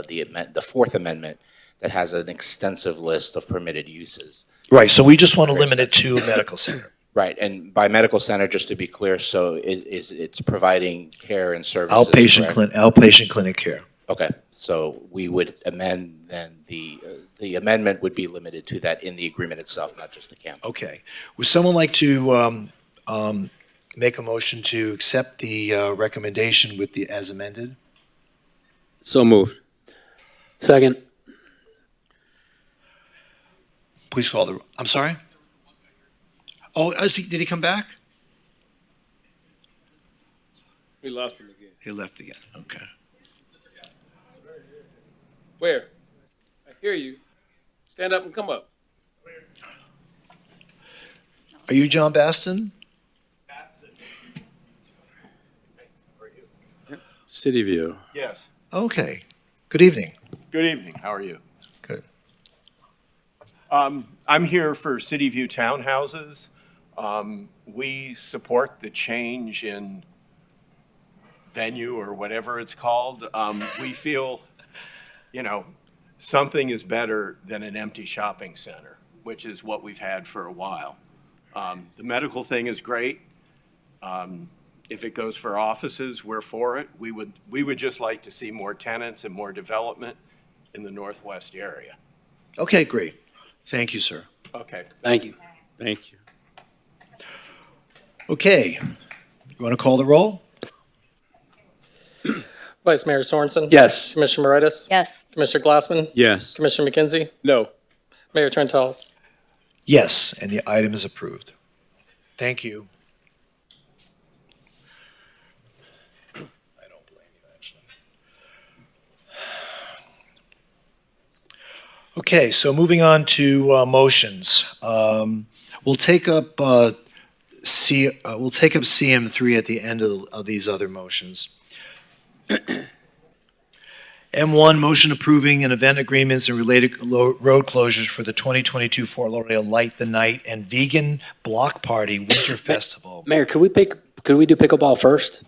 the Fourth Amendment that has an extensive list of permitted uses. Right. So we just want to limit it to a medical center. Right, and by medical center, just to be clear, so it's providing care and services. Outpatient clinic care. Okay, so we would amend, then the amendment would be limited to that in the agreement itself, not just the CAM. Okay. Would someone like to make a motion to accept the recommendation with the, as amended? So moved. Second. Please call the, I'm sorry? Oh, did he come back? We lost him again. He left again. Okay. Where? I hear you. Stand up and come up. Are you John Baston? City View. Yes. Okay. Good evening. Good evening. How are you? Good. I'm here for City View Townhouses. We support the change in venue or whatever it's called. We feel, something is better than an empty shopping center, which is what we've had for a while. The medical thing is great. If it goes for offices, we're for it. We would just like to see more tenants and more development in the Northwest area. Okay, great. Thank you, sir. Okay. Thank you. Thank you. Okay. You want to call the roll? Vice Mayor Sorensen? Yes. Commissioner Moritas? Yes. Commissioner Glassman? Yes. Commissioner McKenzie? No. Mayor Trentalis? Yes, and the item is approved. Thank you. I don't blame you, actually. Okay, so moving on to motions. We'll take up CM3 at the end of these other motions. M1, motion approving an event agreements and related road closures for the 2022 Fort Lauderdale Light the Night and Vegan Block Party Winter Festival. Mayor, could we do pickleball first?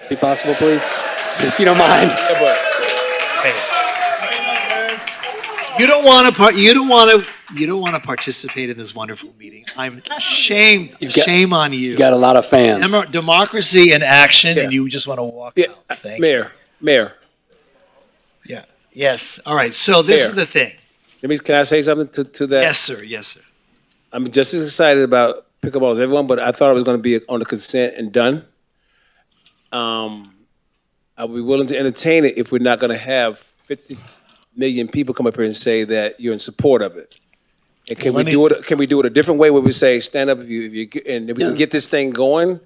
Be possible, please? If you don't mind. Yeah, but You don't want to participate in this wonderful meeting. I'm ashamed. Shame on you. You got a lot of fans. Democracy in action, Yeah. and you just want to walk yeah, out. Thank you. Mayor. Yeah. Yes. All right. So this Mayor. is the thing. Can I say something to that? Yes, sir. Yes, sir. I'm just as excited about pickleball as everyone, but I thought it was going to be on the consent and done. I would be willing to entertain it if we're not going to have 50 million people come up here and say that you're in support of it. And can we do it a different way where we say, stand up if you and we can get this thing going?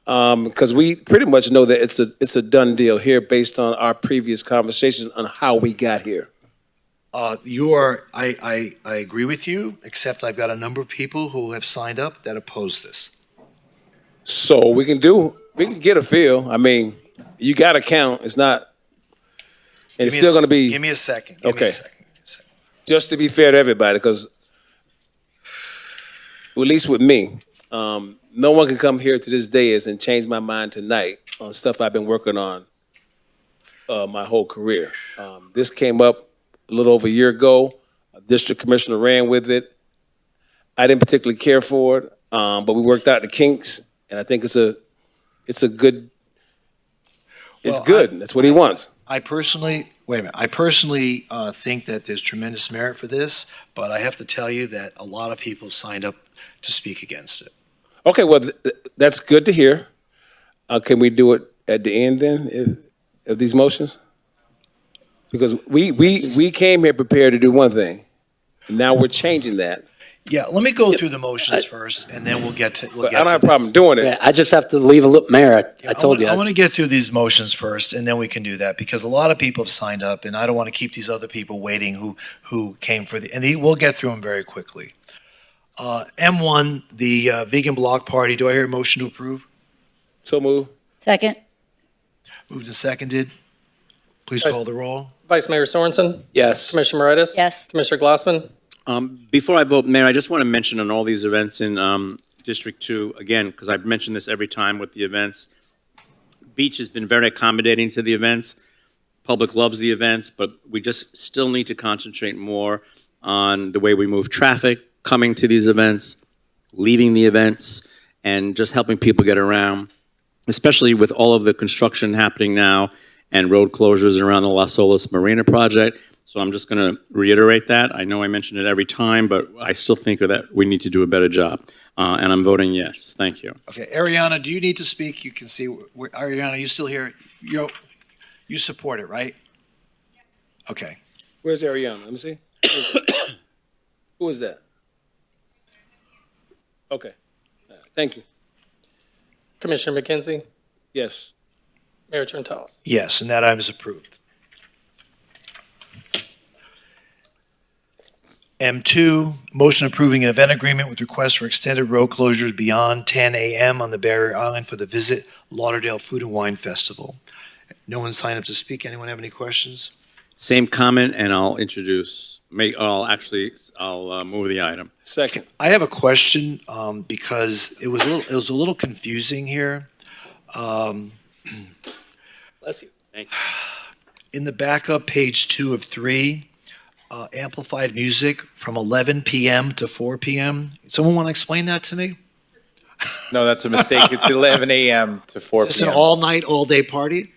Because we pretty much know that it's a done deal here based on our previous conversations on how we got here. I agree with you, except I've got a number of people who have signed up that oppose this. So we can get a feel. I mean, you got to count. It's not, and it's still going to be. Give me a second. Okay. Just to be fair to everybody, because at least with me, no one can come here to this day and change my mind tonight on stuff I've been working on my whole career. This came up a little over a year ago. A district commissioner ran with it. I didn't particularly care for it, but we worked out the kinks, and I think it's good. It's Well, good. That's what he wants. I personally think that there's tremendous merit for this, but I have to tell you that a lot of people signed up to speak against it. Okay, well, that's good to hear. Can we do it at the end then, of these motions? Because we came here prepared to do one thing, and now we're changing that. Yeah, let me go through the motions first, and then we'll get to. But I don't have a problem doing it. Yeah, I just have to leave a little, Mayor, I told you. I want to get through these motions first, and then we can do that, because a lot of people have signed up, and I don't want to keep these other people waiting who came for we'll get through them very quickly. M1, the Vegan Block Party, do I hear a motion to approve? So move. Second? Moved and seconded. Please Vice- call the roll. Vice Mayor Sorensen? Yes. Commissioner Moritas? Yes. Commissioner Glassman? Before I vote, Mayor, I just want to mention on all these events in District 2, again, because I've mentioned this every time with the events, Beach has been very accommodating to the events. Public loves the events, but we just still need to concentrate more on the way we move traffic, coming to these events, leaving the events, and just helping people get around, especially with all of the construction happening now and road closures around the Las Olas Marina project. So I'm just going to reiterate that. I know I mention it every time, but I still think that we need to do a better job. And I'm voting yes. Thank you. Okay, Ariana, do you need to speak? You can see, Ariana, you still here? You support it, right? Okay. Where's Ariana? Let me see. Who is that? Okay. Thank you. Commissioner McKenzie? Yes. Mayor Trentalis? Yes, and that item is approved. M2, motion approving an event agreement with request for extended road closures beyond 10 a.m. on the Barrier Island for the Visit Lauderdale Food and Wine Festival. No one signed up to speak. Anyone have any questions? Same comment, and I'll move the item. Second. I have a question because it was a little confusing here. Bless you. Thank you. In the backup, page 2 of 3, amplified music from 11 p.m. to 4 p.m. Someone want to explain that to me? No, that's a mistake. It's 11 a.m. to 4 Just p.m. an all-night, all-day party?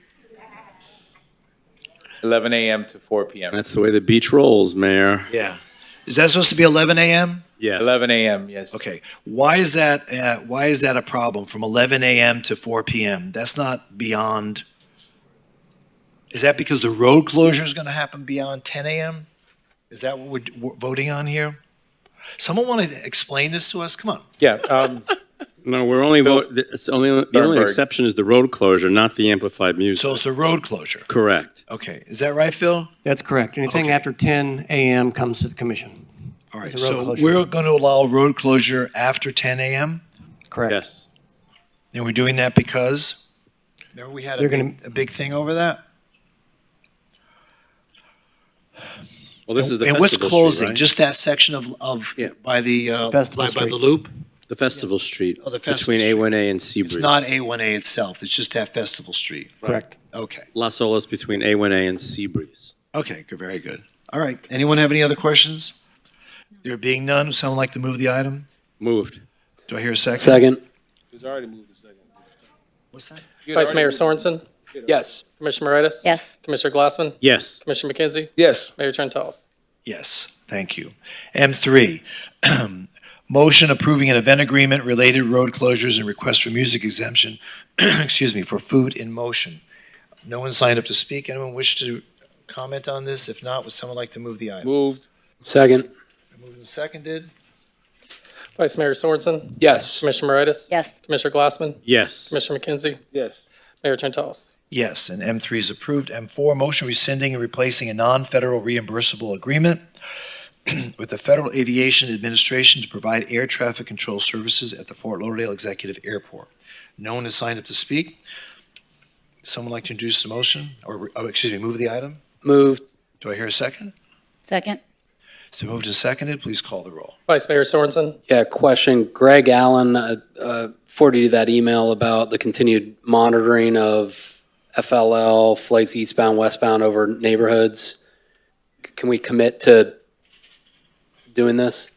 11 a.m. to 4 p.m. That's the way the beach rolls, Mayor. Yeah. Is that supposed to be 11 a.m.? Yes. 11 a.m., yes. Okay. Why is that a problem from 11 a.m. to 4 p.m.? That's not beyond. Is that because the road closure is going to happen beyond 10 a.m.? Is that what we're voting on here? Someone want to explain this to us? Come on. Yeah. No, we're only voting. The only Thornburg. exception is the road closure, not the amplified music. So it's the road closure. Correct. Okay. Is that right, Phil? That's correct. Anything Okay. after 10 a.m. comes to the commission. All right. It's a road So closure. we're going to allow road closure after 10 a.m.? Correct. Yes. And we're doing that because? Remember we had They're gonna- a big thing over that? Well, this is the And what's festival closing? street, right? Just that section of Yeah. by the Festival by Street. the loop? The festival street Oh, the festival between street. A1A and It's Seabreeze. not A1A itself. It's just that festival street. Correct. Okay. Las Olas between A1A and Seabreeze. Okay. Good. Very good. All right. Anyone have any other questions? There being none, would someone like to move the item? Moved. Do I hear a second? Second. He's already moved a second. What's that? Vice Mayor Sorensen? Yes. Commissioner Moritas? Yes. Commissioner Glassman? Yes. Commissioner McKenzie? Yes. Mayor Trentalis? Yes. Thank you. M3, motion approving an event agreement, related road closures, and request for music exemption, excuse me, for Food in Motion. No one signed up to speak. Anyone wish to comment on this? If not, would someone like to move the item? Moved. Second. Moved and seconded. Vice Mayor Sorensen? Yes. Commissioner Moritas? Yes. Commissioner Glassman? Yes. Commissioner McKenzie? Yes. Mayor Trentalis? Yes, and M3 is approved. M4, motion rescinding and replacing a non-federal reimbursable agreement with the Federal Aviation Administration to provide air traffic control services at the Fort Lauderdale Executive Airport. No one has signed up to speak. Someone like to introduce the motion, or, move the item? Moved. Do I hear a second? Second? So moved and seconded, please call the roll. Vice Mayor Sorensen. Yeah, question. Greg Allen forwarded you that email about the continued monitoring of FLL flights eastbound, westbound over neighborhoods. Can we commit to doing this?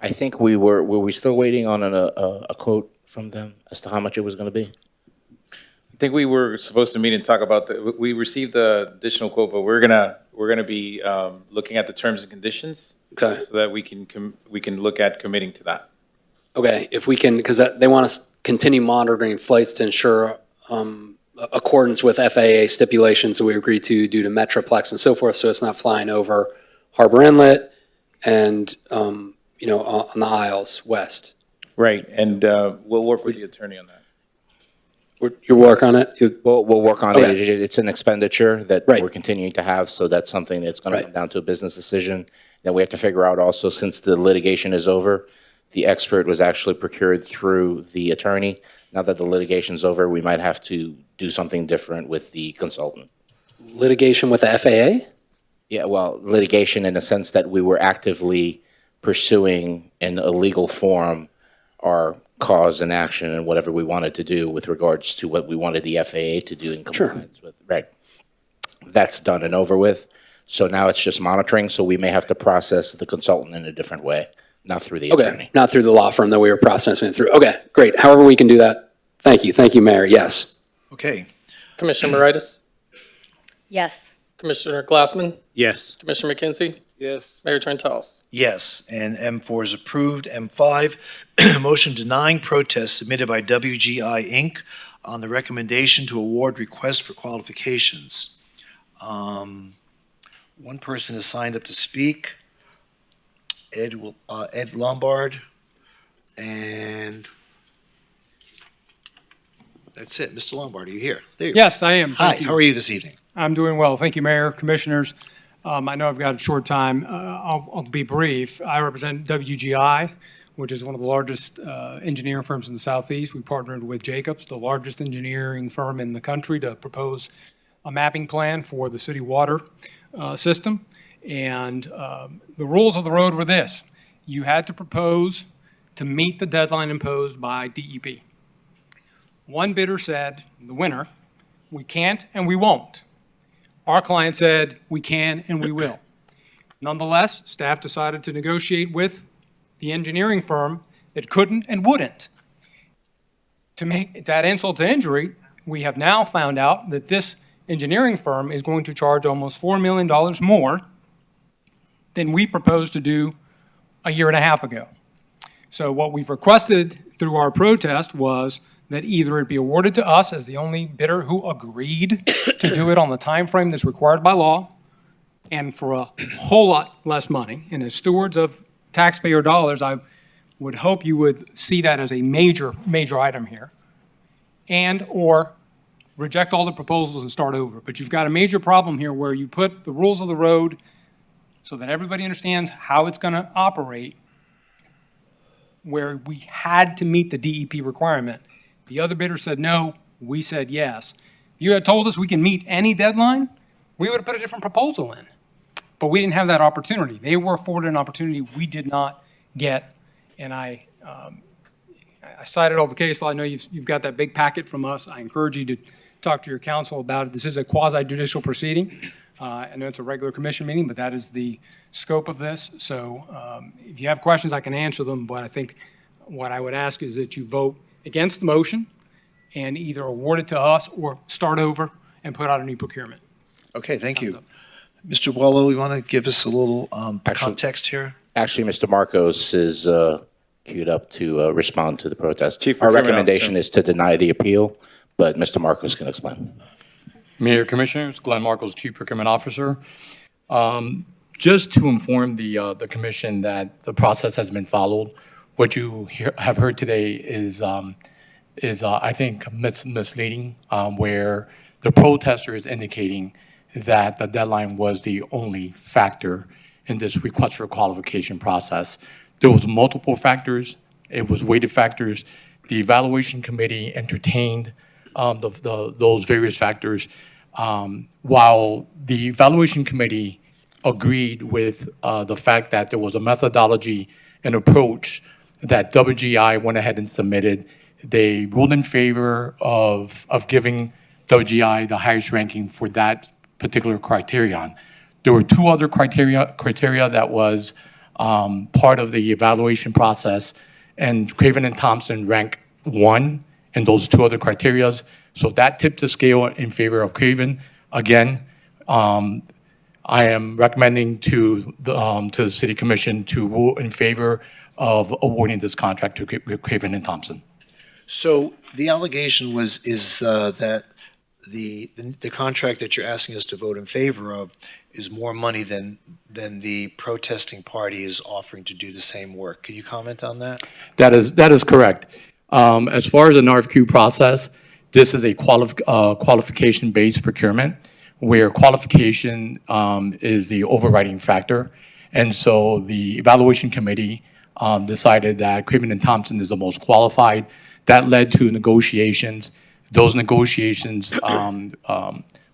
I think were we still waiting on a quote from them as to how much it was going to be? I think we were supposed to meet and talk about we received the additional quote, but we're gonna be looking at the terms and conditions. Okay. So that we can look at committing to that. Okay, if we can, because they want us to continue monitoring flights to ensure accordance with FAA stipulations that we agreed to due to Metroplex and so forth, so it's not flying over Harbor Inlet and, on the Isles West. Right, and we'll work with the attorney on that. Your work on it? We'll work on Okay. it. It's an expenditure that Right. we're continuing to have, so that's something that's going to Right. come down to a business decision. Then we have to figure out also, since the litigation is over, the expert was actually procured through the attorney. Now that the litigation's over, we might have to do something different with the consultant. Litigation with the FAA? Yeah, well, litigation in the sense that we were actively pursuing in a legal form our cause and action and whatever we wanted to do with regards to what we wanted the FAA to do in compliance with. Right. That's done and over with. So now it's just monitoring, so we may have to process the consultant in a different way, not through the Okay, attorney. not through the law firm that we were processing it through. Okay, great. However we can do that. Thank you, Mayor. Yes. Okay, Commissioner Moritas. Yes. Commissioner Glassman. Yes. Commissioner McKenzie. Yes. Mayor Trentalis. yes, and M4 is approved. M5, motion denying protest submitted by WGI Inc. on the recommendation to award request for qualifications. One person has signed up to speak. Ed Lombard, and that's it. Mr. Lombard, are you here? There you Yes, I am. Hi, Thank you. how are you this evening? I'm doing well. Thank you, Mayor, Commissioners. I know I've got a short time. I'll be brief. I represent WGI, which is one of the largest engineering firms in the Southeast. We partnered with Jacobs, the largest engineering firm in the country, to propose a mapping plan for the city water system. And the rules of the road were this. You had to propose to meet the deadline imposed by DEP. One bidder said, the winner, we can't and we won't. Our client said, we can and we will. Nonetheless, staff decided to negotiate with the engineering firm that couldn't and wouldn't. To make that insult to injury, we have now found out that this engineering firm is going to charge almost $4 million more than we proposed to do a year and a half ago. So what we've requested through our protest was that either it be awarded to us as the only bidder who agreed to do it on the time frame that's required by law and for a whole lot less money. And as stewards of taxpayer dollars, I would hope you would see that as a major item here. And or reject all the proposals and start over. But you've got a major problem here where you put the rules of the road so that everybody understands how it's going to operate, where we had to meet the DEP requirement. The other bidder said no, we said yes. If you had told us we can meet any deadline, we would have put a different proposal in. But we didn't have that opportunity. They were afforded an opportunity we did not get. And I cited all the case law. I know you've got that big packet from us. I encourage you to talk to your counsel about it. This is a quasi-judicial proceeding. I know it's a regular commission meeting, but that is the scope of this. So if you have questions, I can answer them. But I think what I would ask is that you vote against the motion and either award it to us or start over and put out a new procurement. Okay, thank you. Mr. Wallow, you want to give us a little context here? Actually, Mr. Marcos is queued up to respond to the protest. Chief Our Procurement recommendation Officer. is to deny the appeal, but Mr. Marcos can explain. Mayor, Commissioners, Glenn Marcos, Chief Procurement Officer. Just to inform the commission that the process has been followed, what you have heard today is I think misleading, where the protester is indicating that the deadline was the only factor in this request for qualification process. There was multiple factors. It was weighted factors. The evaluation committee entertained those various factors. While the evaluation committee agreed with the fact that there was a methodology and approach that WGI went ahead and submitted. They ruled in favor of giving WGI the highest ranking for that particular criterion. There were two other criteria that was part of the evaluation process, and Craven and Thompson ranked 1 in those two other criterias. So that tipped the scale in favor of Craven. Again, I am recommending to the City Commission to rule in favor of awarding this contract to Craven and Thompson. So the allegation is that the contract that you're asking us to vote in favor of is more money than the protesting party is offering to do the same work. Can you comment on that? That is correct. As far as an RFQ process, this is a qualification-based procurement where qualification is the overriding factor. And so the evaluation committee decided that Craven and Thompson is the most qualified. That led to negotiations. Those negotiations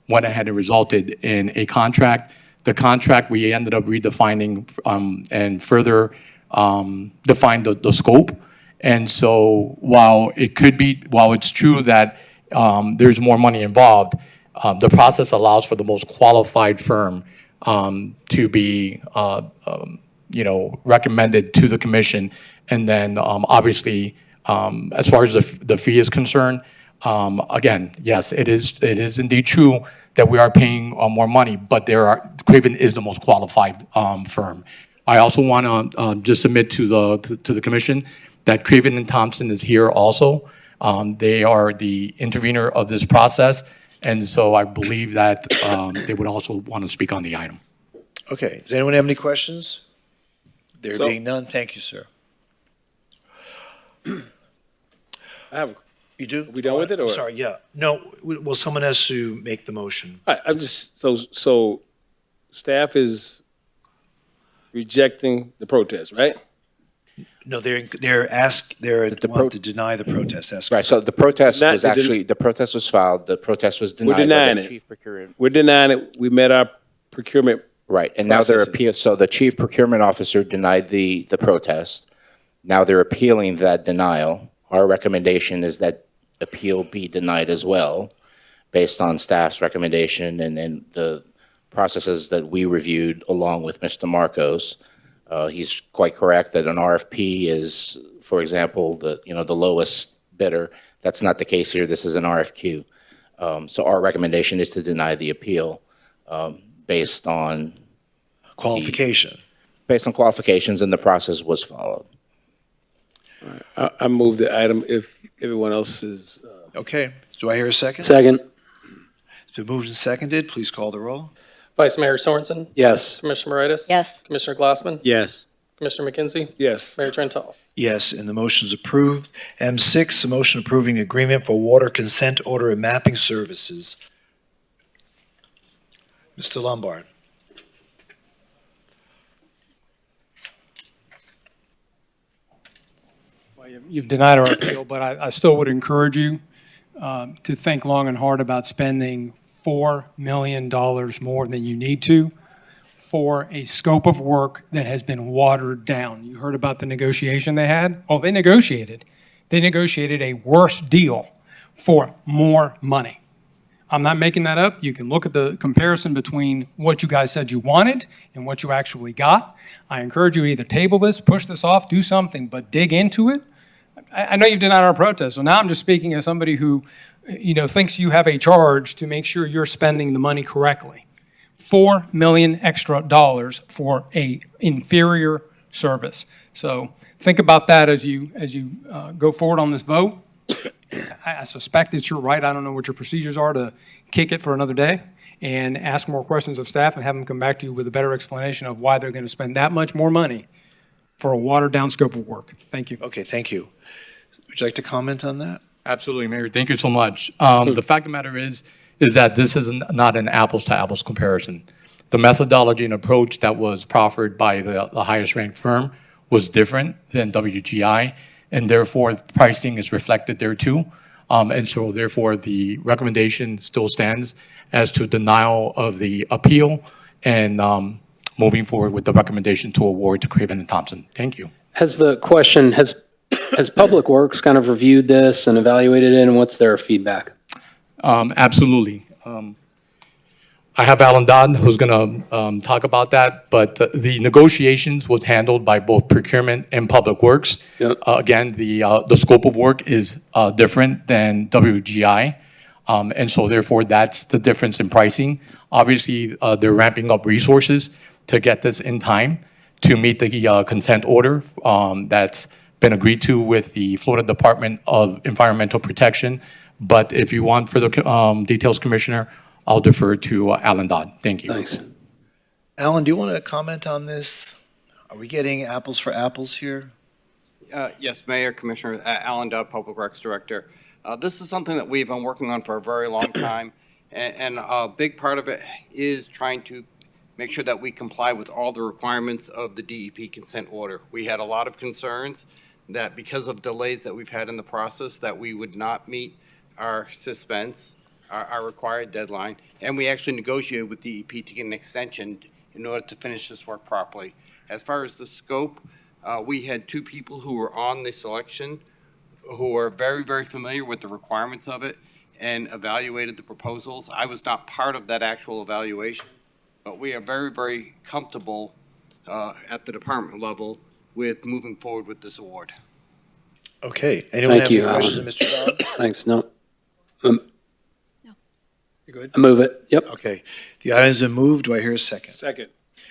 went ahead and resulted in a contract. The contract, we ended up redefining and further defined the scope. And so while it's true that there's more money involved, the process allows for the most qualified firm to be recommended to the commission. And then obviously, as far as the fee is concerned, again, yes, it is indeed true that we are paying more money, but Craven is the most qualified firm. I also want to just submit to the commission that Craven and Thompson is here also. They are the intervener of this process, and so I believe that they would also want to speak on the item. Okay, does anyone have any questions? There being none, thank you, sir. You do? Are we done with it, or? Sorry, yeah. No, well, someone has to make the motion. I'm just, so staff is rejecting the protest, right? No, they want to deny the protest. That's Right, so the protest was actually, the protest was filed, the protest was denied. We're denying by the it. chief procurement. We're denying it. We met our procurement. Right, and now they're processes. so the chief procurement officer denied the protest. Now they're appealing that denial. Our recommendation is that appeal be denied as well, based on staff's recommendation and the processes that we reviewed along with Mr. Marcos. He's quite correct that an RFP is, for example, the lowest bidder. That's not the case here. This is an RFQ. So our recommendation is to deny the appeal based on qualification. Based on qualifications, and the process was followed. I move the item if everyone else is. Okay, do I hear a second? Second. It's been moved and seconded. Please call the roll. Vice Mayor Sorensen? Yes. Commissioner Moritas? Yes. Commissioner Glassman? Yes. Commissioner McKenzie? Yes. Mayor Trentalles? Yes, and the motion is approved. M6, a motion approving agreement for water consent order and mapping services. Mr. Lombard. You've denied our appeal, but I still would encourage you to think long and hard about spending $4 million more than you need to for a scope of work that has been watered down. You heard about the negotiation they had? Oh, they negotiated. They negotiated a worse deal for more money. I'm not making that up. You can look at the comparison between what you guys said you wanted and what you actually got. I encourage you to either table this, push this off, do something, but dig into it. I know you've denied our protest, so now I'm just speaking as somebody who, thinks you have a charge to make sure you're spending the money correctly. $4 million extra for a inferior service. So think about that as you go forward on this vote. I suspect it's your right. I don't know what your procedures are to kick it for another day and ask more questions of staff and have them come back to you with a better explanation of why they're going to spend that much more money for a watered-down scope of work. Thank you. Okay, thank you. Would you like to comment on that? Absolutely, Mayor. Thank you so much. The fact of the matter is that this is not an apples-to-apples comparison. The methodology and approach that was proffered by the highest-ranked firm was different than WGI, and therefore pricing is reflected there too. And so therefore the recommendation still stands as to denial of the appeal, and moving forward with the recommendation to award to Craven and Thompson. Thank you. Has Public Works kind of reviewed this and evaluated it, and what's their feedback? Absolutely. I have Alan Dodd, who's going to talk about that, but the negotiations was handled by both procurement and Public Works. Yep. Again, the scope of work is different than WGI, and so therefore that's the difference in pricing. Obviously, they're ramping up resources to get this in time to meet the consent order that's been agreed to with the Florida Department of Environmental Protection. But if you want further details, Commissioner, I'll defer to Alan Dodd. Thank you. Thanks. Alan, do you want to comment on this? Are we getting apples for apples here? Yes, Mayor, Commissioner, Alan Dodd, Public Works Director. This is something that we've been working on for a very long time, and a big part of it is trying to make sure that we comply with all the requirements of the DEP consent order. We had a lot of concerns that because of delays that we've had in the process, that we would not meet our suspense, our required deadline, and we actually negotiated with DEP to get an extension in order to finish this work properly. As far as the scope, we had two people who were on the selection who are very, very familiar with the requirements of it and evaluated the proposals. I was not part of that actual evaluation, but we are very, very comfortable at the department level with moving forward with this award. Okay. Anyone Thank have you, any questions Alan. of Mr. Dodd? Thanks. No. You good? I move it. Yep. Okay. The item's been moved. Do I hear a second? Second.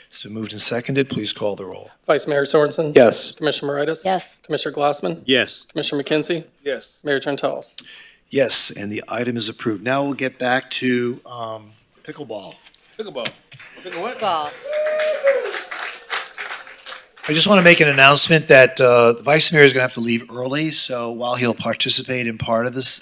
It's been moved and seconded. Please call the roll. Vice Mayor Sorensen? Yes. Commissioner Moritas? Yes. Commissioner Glassman? Yes. Commissioner McKenzie? Yes. Mayor Trentalis? Yes, and the item is approved. Now we'll get back to pickleball. Pickleball. Pickle what? Ball. I just want to make an announcement that the Vice Mayor is going to have to leave early, so while he'll participate in part of this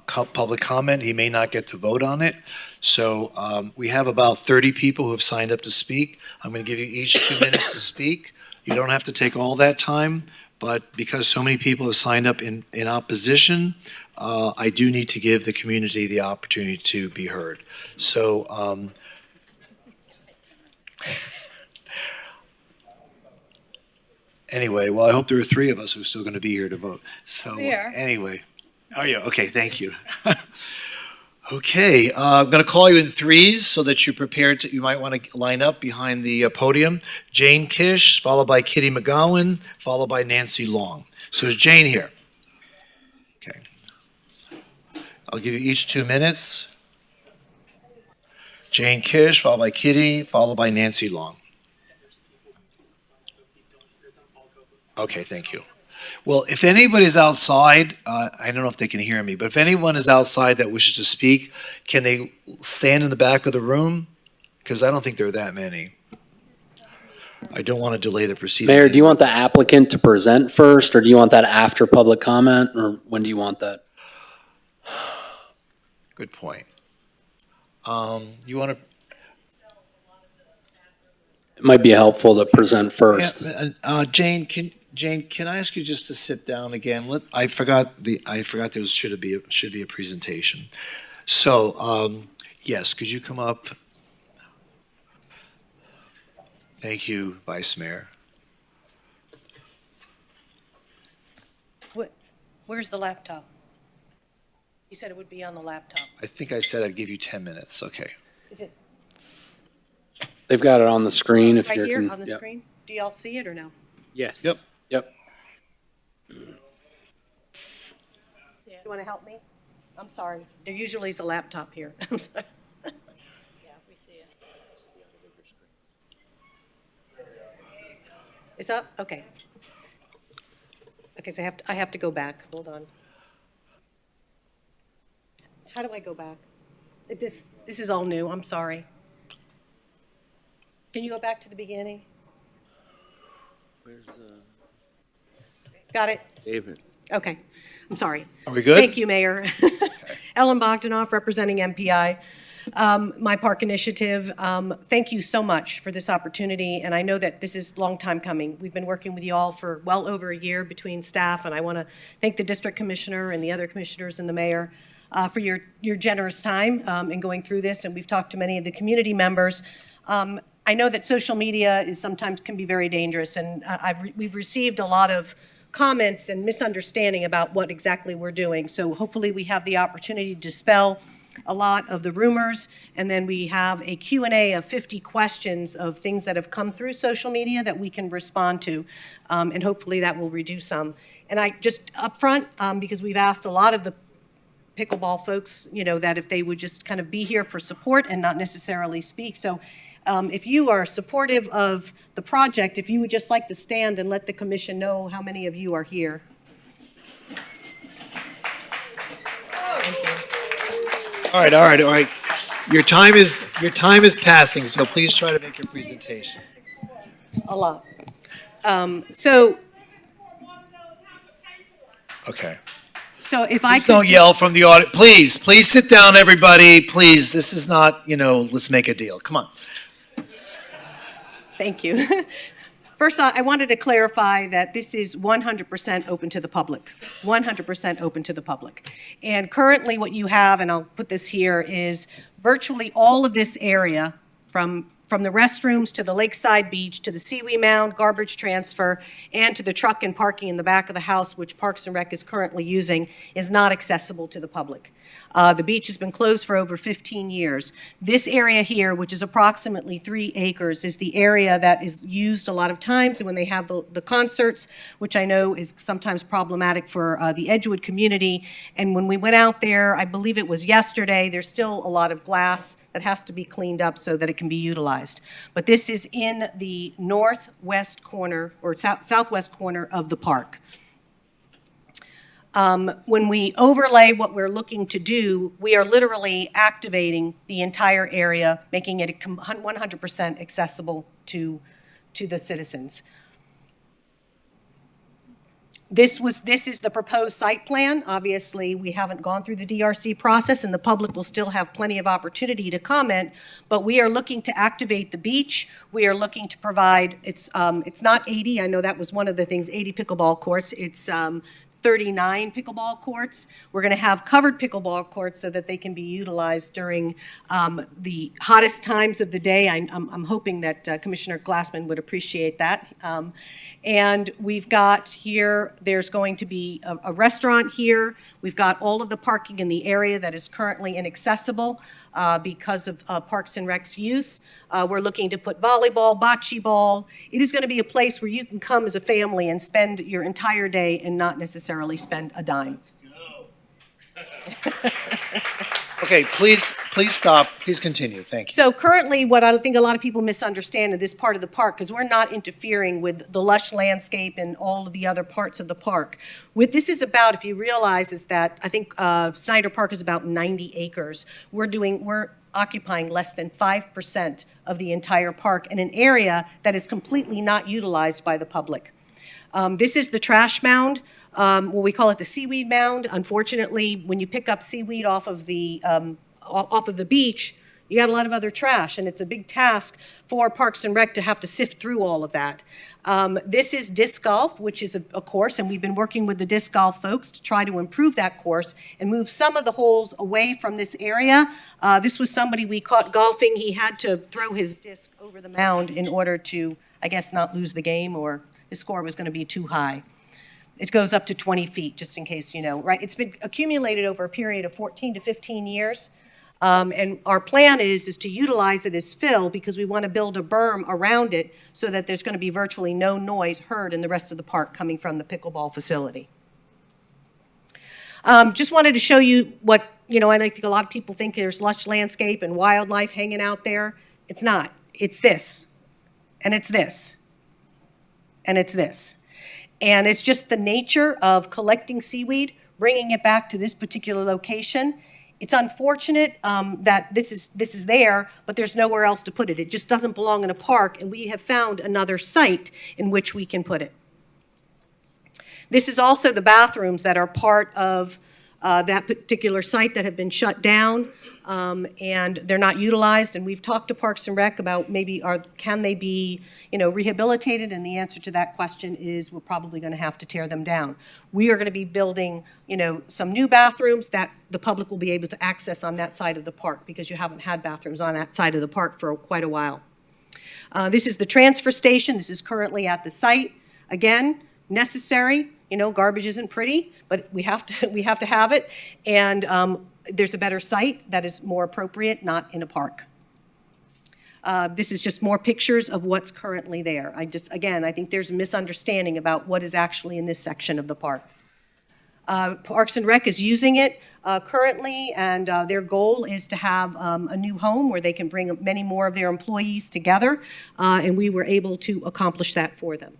public comment, he may not get to vote on it. So we have about 30 people who have signed up to speak. I'm going to give you each 2 minutes to speak. You don't have to take all that time, but because so many people have signed up in opposition, I do need to give the community the opportunity to be heard. So anyway, well, I hope there are 3 of us who are still going to be here to vote. So anyway, oh yeah, okay, thank you. Okay, I'm going to call you in threes so that you're prepared to, you might want to line up behind the podium. Jane Kish, followed by Kitty McGowan, followed by Nancy Long. So is Jane here? Okay. I'll give you each 2 minutes. Jane Kish, followed by Kitty, followed by Nancy Long. Okay, thank you. Well, if anybody's outside, I don't know if they can hear me, but if anyone is outside that wishes to speak, can they stand in the back of the room? Because I don't think there are that many. I don't want to delay the proceedings. Mayor, do you want the applicant to present first, or do you want that after public comment, or when do you want that? Good point. You want to? It might be helpful to present first. Yeah, Jane, can I ask you just to sit down again? I forgot there should be a presentation. So yes, could you come up? Thank you, Vice Mayor. Where's the laptop? You said it would be on the laptop. I think I said I'd give you 10 minutes. Okay. Is it They've got it on the screen. If right you're here on the yep. screen? Do y'all see it or no? Yes. Yep. Yep. You want to help me? I'm sorry. There usually is a laptop here. I'm sorry. It's up? Okay. Okay, so I have to go back. Hold on. How do I go back? This is all new. I'm sorry. Can you go back to the beginning? Where's Got it? David? Okay. I'm sorry. Are we good? Thank you, Mayor. Ellen Bogdanoff, representing MPI. My park initiative. Thank you so much for this opportunity, and I know that this is a long time coming. We've been working with you all for well over a year between staff, and I want to thank the district commissioner and the other commissioners and the mayor for your generous time in going through this, and we've talked to many of the community members. I know that social media is sometimes can be very dangerous, and we've received a lot of comments and misunderstanding about what exactly we're doing. So hopefully we have the opportunity to dispel a lot of the rumors, and then we have a Q&A of 50 questions of things that have come through social media that we can respond to, and hopefully that will reduce some. And I just up front, because we've asked a lot of the pickleball folks, that if they would just kind of be here for support and not necessarily speak. So if you are supportive of the project, if you would just like to stand and let the commission know how many of you are here. All right. Your time is passing, so please try to make your presentation. A lot. So Okay. So if I Please could. don't yell from the audience. Please sit down, everybody. Please, this is not, let's make a deal. Come on. Thank you. First, I wanted to clarify that this is 100% open to the public, 100% open to the public. And currently what you have, and I'll put this here, is virtually all of this area from the restrooms to the lakeside beach to the seaweed mound, garbage transfer, and to the truck and parking in the back of the house, which Parks and Rec is currently using, is not accessible to the public. The beach has been closed for over 15 years. This area here, which is approximately 3 acres, is the area that is used a lot of times when they have the concerts, which I know is sometimes problematic for the Edgewood community. And when we went out there, I believe it was yesterday, there's still a lot of glass that has to be cleaned up so that it can be utilized. But this is in the northwest corner, or southwest corner of the park. When we overlay what we're looking to do, we are literally activating the entire area, making it 100% accessible to the citizens. This is the proposed site plan. Obviously, we haven't gone through the DRC process, and the public will still have plenty of opportunity to comment, but we are looking to activate the beach. We are looking to provide, it's not 80, I know that was one of the things, 80 pickleball courts. It's 39 pickleball courts. We're going to have covered pickleball courts so that they can be utilized during the hottest times of the day. I'm hoping that Commissioner Glassman would appreciate that. And we've got here, there's going to be a restaurant here. We've got all of the parking in the area that is currently inaccessible because of Parks and Rec's use. We're looking to put volleyball, bocce ball. It is going to be a place where you can come as a family and spend your entire day and not necessarily spend a dime. Okay, please stop. Please continue. Thank you. So currently, what I think a lot of people misunderstand in this part of the park, because we're not interfering with the lush landscape and all of the other parts of the park. What this is about, if you realize, is that I think Snyder Park is about 90 acres. We're occupying less than 5% of the entire park in an area that is completely not utilized by the public. This is the trash mound. We call it the seaweed mound. Unfortunately, when you pick up seaweed off of the beach, you got a lot of other trash, and it's a big task for Parks and Rec to have to sift through all of that. This is disc golf, which is a course, and we've been working with the disc golf folks to try to improve that course and move some of the holes away from this area. This was somebody we caught golfing. He had to throw his disc over the mound in order to, I guess, not lose the game, or his score was going to be too high. It goes up to 20 feet, just in case you know, right? It's been accumulated over a period of 14 to 15 years. And our plan is to utilize it as fill, because we want to build a berm around it so that there's going to be virtually no noise heard in the rest of the park coming from the pickleball facility. Just wanted to show you what, and I think a lot of people think there's lush landscape and wildlife hanging out there. It's not. It's this, and it's this, and it's this. And it's just the nature of collecting seaweed, bringing it back to this particular location. It's unfortunate that this is there, but there's nowhere else to put it. It just doesn't belong in a park, and we have found another site in which we can put it. This is also the bathrooms that are part of that particular site that have been shut down, and they're not utilized. And we've talked to Parks and Rec about maybe can they be rehabilitated, and the answer to that question is we're probably going to have to tear them down. We are going to be building some new bathrooms that the public will be able to access on that side of the park, because you haven't had bathrooms on that side of the park for quite a while. This is the transfer station. This is currently at the site. Again, necessary. You know, garbage isn't pretty, but we have to have it. And there's a better site that is more appropriate, not in a park. This is just more pictures of what's currently there. Again, I think there's a misunderstanding about what is actually in this section of the park. Parks and Rec is using it currently, and their goal is to have a new home where they can bring many more of their employees together, and we were able to accomplish that for them.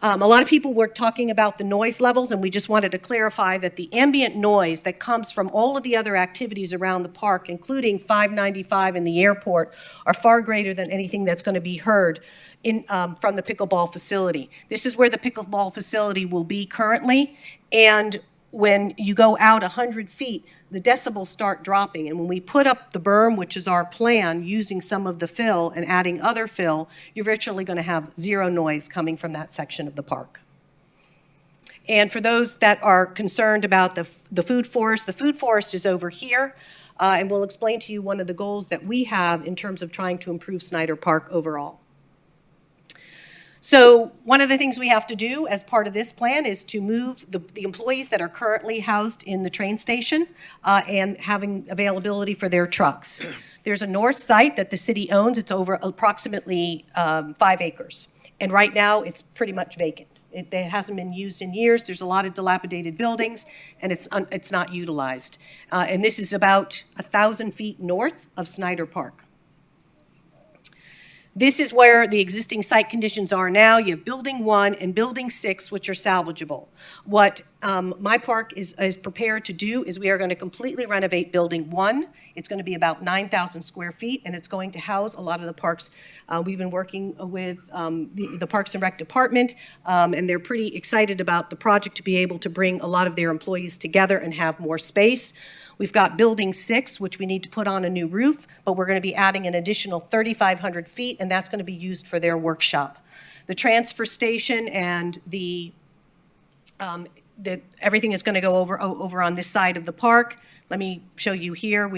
A lot of people were talking about the noise levels, and we just wanted to clarify that the ambient noise that comes from all of the other activities around the park, including 595 and the airport, are far greater than anything that's going to be heard from the pickleball facility. This is where the pickleball facility will be currently, and when you go out 100 feet, the decibels start dropping. And when we put up the berm, which is our plan, using some of the fill and adding other fill, you're virtually going to have zero noise coming from that section of the park. And for those that are concerned about the food forest is over here. And we'll explain to you one of the goals that we have in terms of trying to improve Snyder Park overall. So one of the things we have to do as part of this plan is to move the employees that are currently housed in the train station and having availability for their trucks. There's a north site that the city owns. It's over approximately 5 acres. And right now, it's pretty much vacant. It hasn't been used in years. There's a lot of dilapidated buildings, and it's not utilized. And this is about 1,000 feet north of Snyder Park. This is where the existing site conditions are now. You have Building 1 and Building 6, which are salvageable. What my park is prepared to do is we are going to completely renovate Building 1. It's going to be about 9,000 square feet, and it's going to house a lot of the parks. We've been working with the Parks and Rec Department, and they're pretty excited about the project to be able to bring a lot of their employees together and have more space. We've got Building 6, which we need to put on a new roof, but we're going to be adding an additional 3,500 feet, and that's going to be used for their workshop. The transfer station and everything is going to go over on this side of the park. Let me show you here.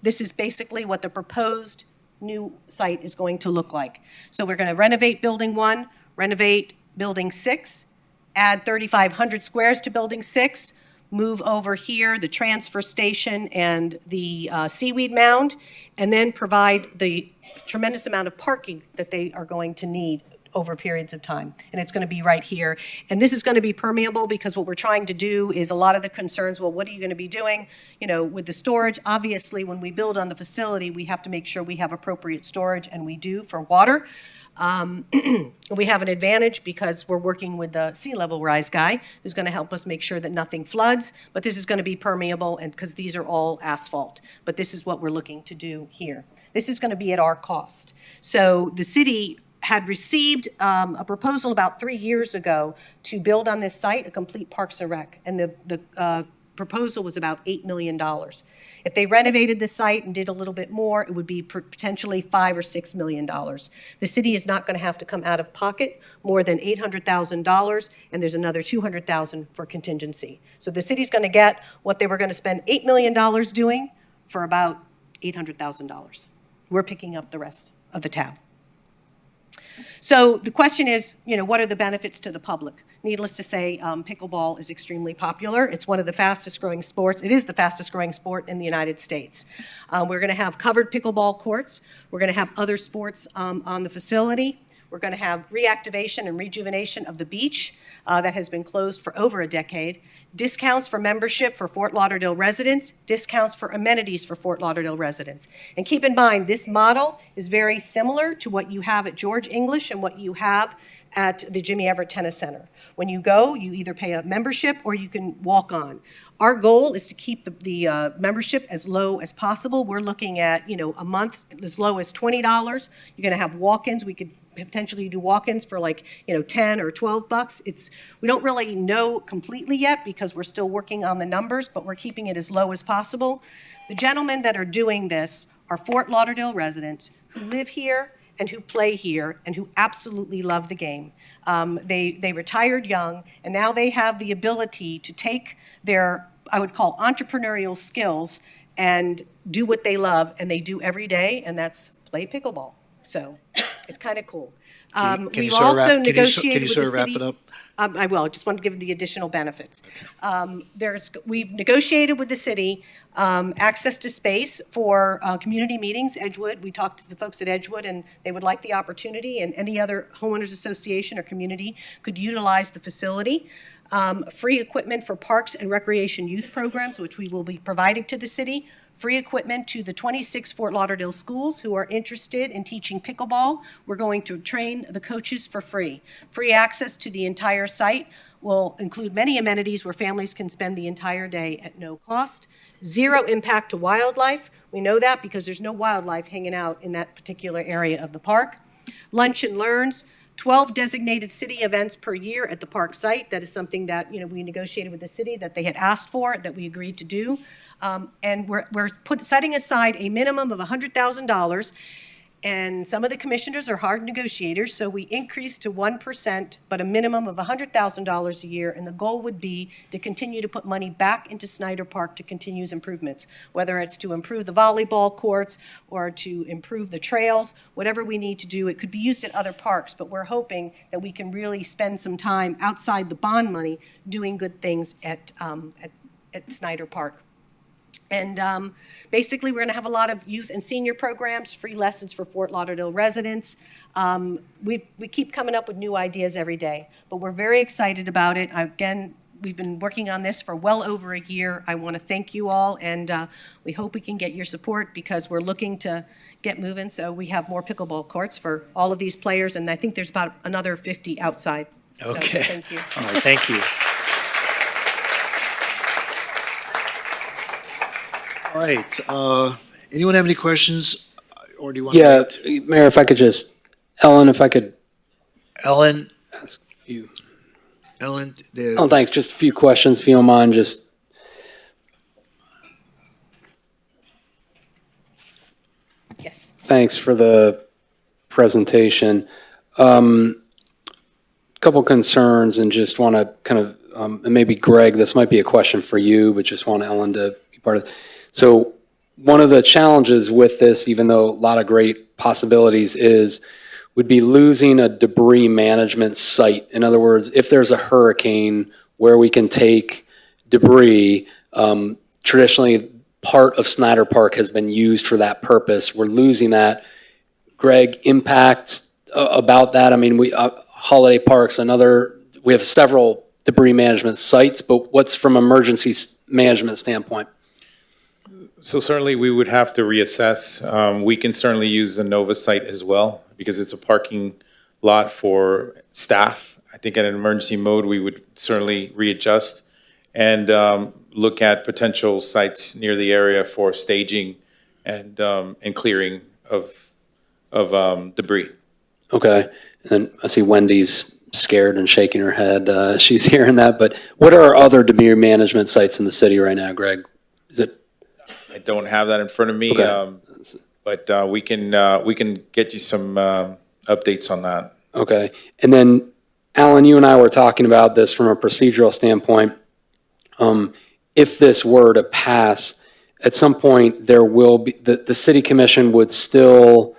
This is basically what the proposed new site is going to look like. So we're going to renovate Building 1, renovate Building 6, add 3,500 squares to Building 6, move over here, the transfer station and the seaweed mound, and then provide the tremendous amount of parking that they are going to need over periods of time. And it's going to be right here. And this is going to be permeable because what we're trying to do is a lot of the concerns, well, what are you going to be doing, with the storage? Obviously, when we build on the facility, we have to make sure we have appropriate storage, and we do for water. We have an advantage because we're working with the sea level rise guy who's going to help us make sure that nothing floods, but this is going to be permeable and because these are all asphalt. But this is what we're looking to do here. This is going to be at our cost. So the city had received a proposal about 3 years ago to build on this site a complete Parks and Rec, and the proposal was about $8 million. If they renovated the site and did a little bit more, it would be potentially $5 or $6 million. The city is not going to have to come out of pocket more than $800,000, and there's another $200,000 for contingency. So the city's going to get what they were going to spend $8 million doing for about $800,000. We're picking up the rest of the tab. So the question is, what are the benefits to the public? Needless to say, pickleball is extremely popular. It's one of the fastest growing sports. It is the fastest growing sport in the United States. We're going to have covered pickleball courts. We're going to have other sports on the facility. We're going to have reactivation and rejuvenation of the beach that has been closed for over a decade. Discounts for membership for Fort Lauderdale residents, discounts for amenities for Fort Lauderdale residents. And keep in mind, this model is very similar to what you have at George English and what you have at the Jimmy Everett Tennis Center. When you go, you either pay a membership or you can walk on. Our goal is to keep the membership as low as possible. We're looking at, a month as low as $20. You're going to have walk-ins. We could potentially do walk-ins for $10 or $12. We don't really know completely yet because we're still working on the numbers, but we're keeping it as low as possible. The gentlemen that are doing this are Fort Lauderdale residents who live here and who play here and who absolutely love the game. They retired young, and now they have the ability to take their, I would call, entrepreneurial skills and do what they love and they do every day, and that's play pickleball. So it's kind of cool. Can you We've sort of also wrap- can you so- negotiated can you with sort the of wrap city. it up? I will, just want to give the additional benefits. We've negotiated with the city access to space for community meetings, Edgewood. We talked to the folks at Edgewood, and they would like the opportunity, and any other homeowners association or community could utilize the facility. Free equipment for parks and recreation youth programs, which we will be providing to the city. Free equipment to the 26 Fort Lauderdale schools who are interested in teaching pickleball. We're going to train the coaches for free. Free access to the entire site will include many amenities where families can spend the entire day at no cost. Zero impact to wildlife. We know that because there's no wildlife hanging out in that particular area of the park. Lunch and learns. 12 designated city events per year at the park site. That is something that we negotiated with the city that they had asked for, that we agreed to do. And we're setting aside a minimum of $100,000. And some of the commissioners are hard negotiators, so we increased to 1%, but a minimum of $100,000 a year. And the goal would be to continue to put money back into Snyder Park to continue improvements, whether it's to improve the volleyball courts or to improve the trails, whatever we need to do. It could be used at other parks, but we're hoping that we can really spend some time outside the bond money doing good things at Snyder Park. And basically, we're going to have a lot of youth and senior programs, free lessons for Fort Lauderdale residents. We keep coming up with new ideas every day, but we're very excited about it. Again, we've been working on this for well over a year. I want to thank you all, and we hope we can get your support because we're looking to get moving so we have more pickleball courts for all of these players, and I think there's about another 50 outside. Okay. So, thank you. All right, thank you. All right. Anyone have any questions, or do you want Yeah, to wait? Mayor, if I could just, Ellen, if I could Ellen, ask a few. Ellen. Oh, thanks. Just a few questions, if you don't mind. Just Yes. thanks for the presentation. Couple concerns, and just want to kind of, and maybe Greg, this might be a question for you, but just want Ellen to be part of it. So one of the challenges with this, even though a lot of great possibilities would be losing a debris management site. In other words, if there's a hurricane where we can take debris, traditionally part of Snyder Park has been used for that purpose. We're losing that. Greg, impact about that? I mean, holiday parks, we have several debris management sites, but what's from emergency management standpoint? So certainly we would have to reassess. We can certainly use the Nova site as well because it's a parking lot for staff. I think in an emergency mode, we would certainly readjust and look at potential sites near the area for staging and clearing of debris. Okay, and then I see Wendy's scared and shaking her head. She's hearing that, but what are other debris management sites in the city right now, Greg? Is it? I don't have that in front of me, Okay. but we can get you some updates on that. Okay. And then, Alan, you and I were talking about this from a procedural standpoint. If this were to pass, at some point, there will be, the city commission would still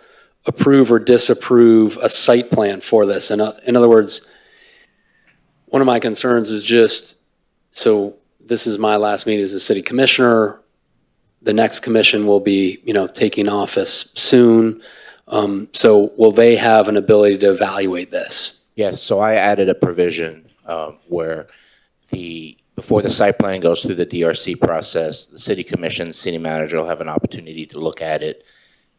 approve or disapprove a site plan for this. In other words, one of my concerns is just, so this is my last meeting as a city commissioner. The next commission will be, taking office soon. So will they have an ability to evaluate this? Yes, so I added a provision where before the site plan goes through the DRC process, the city commission, city manager will have an opportunity to look at it,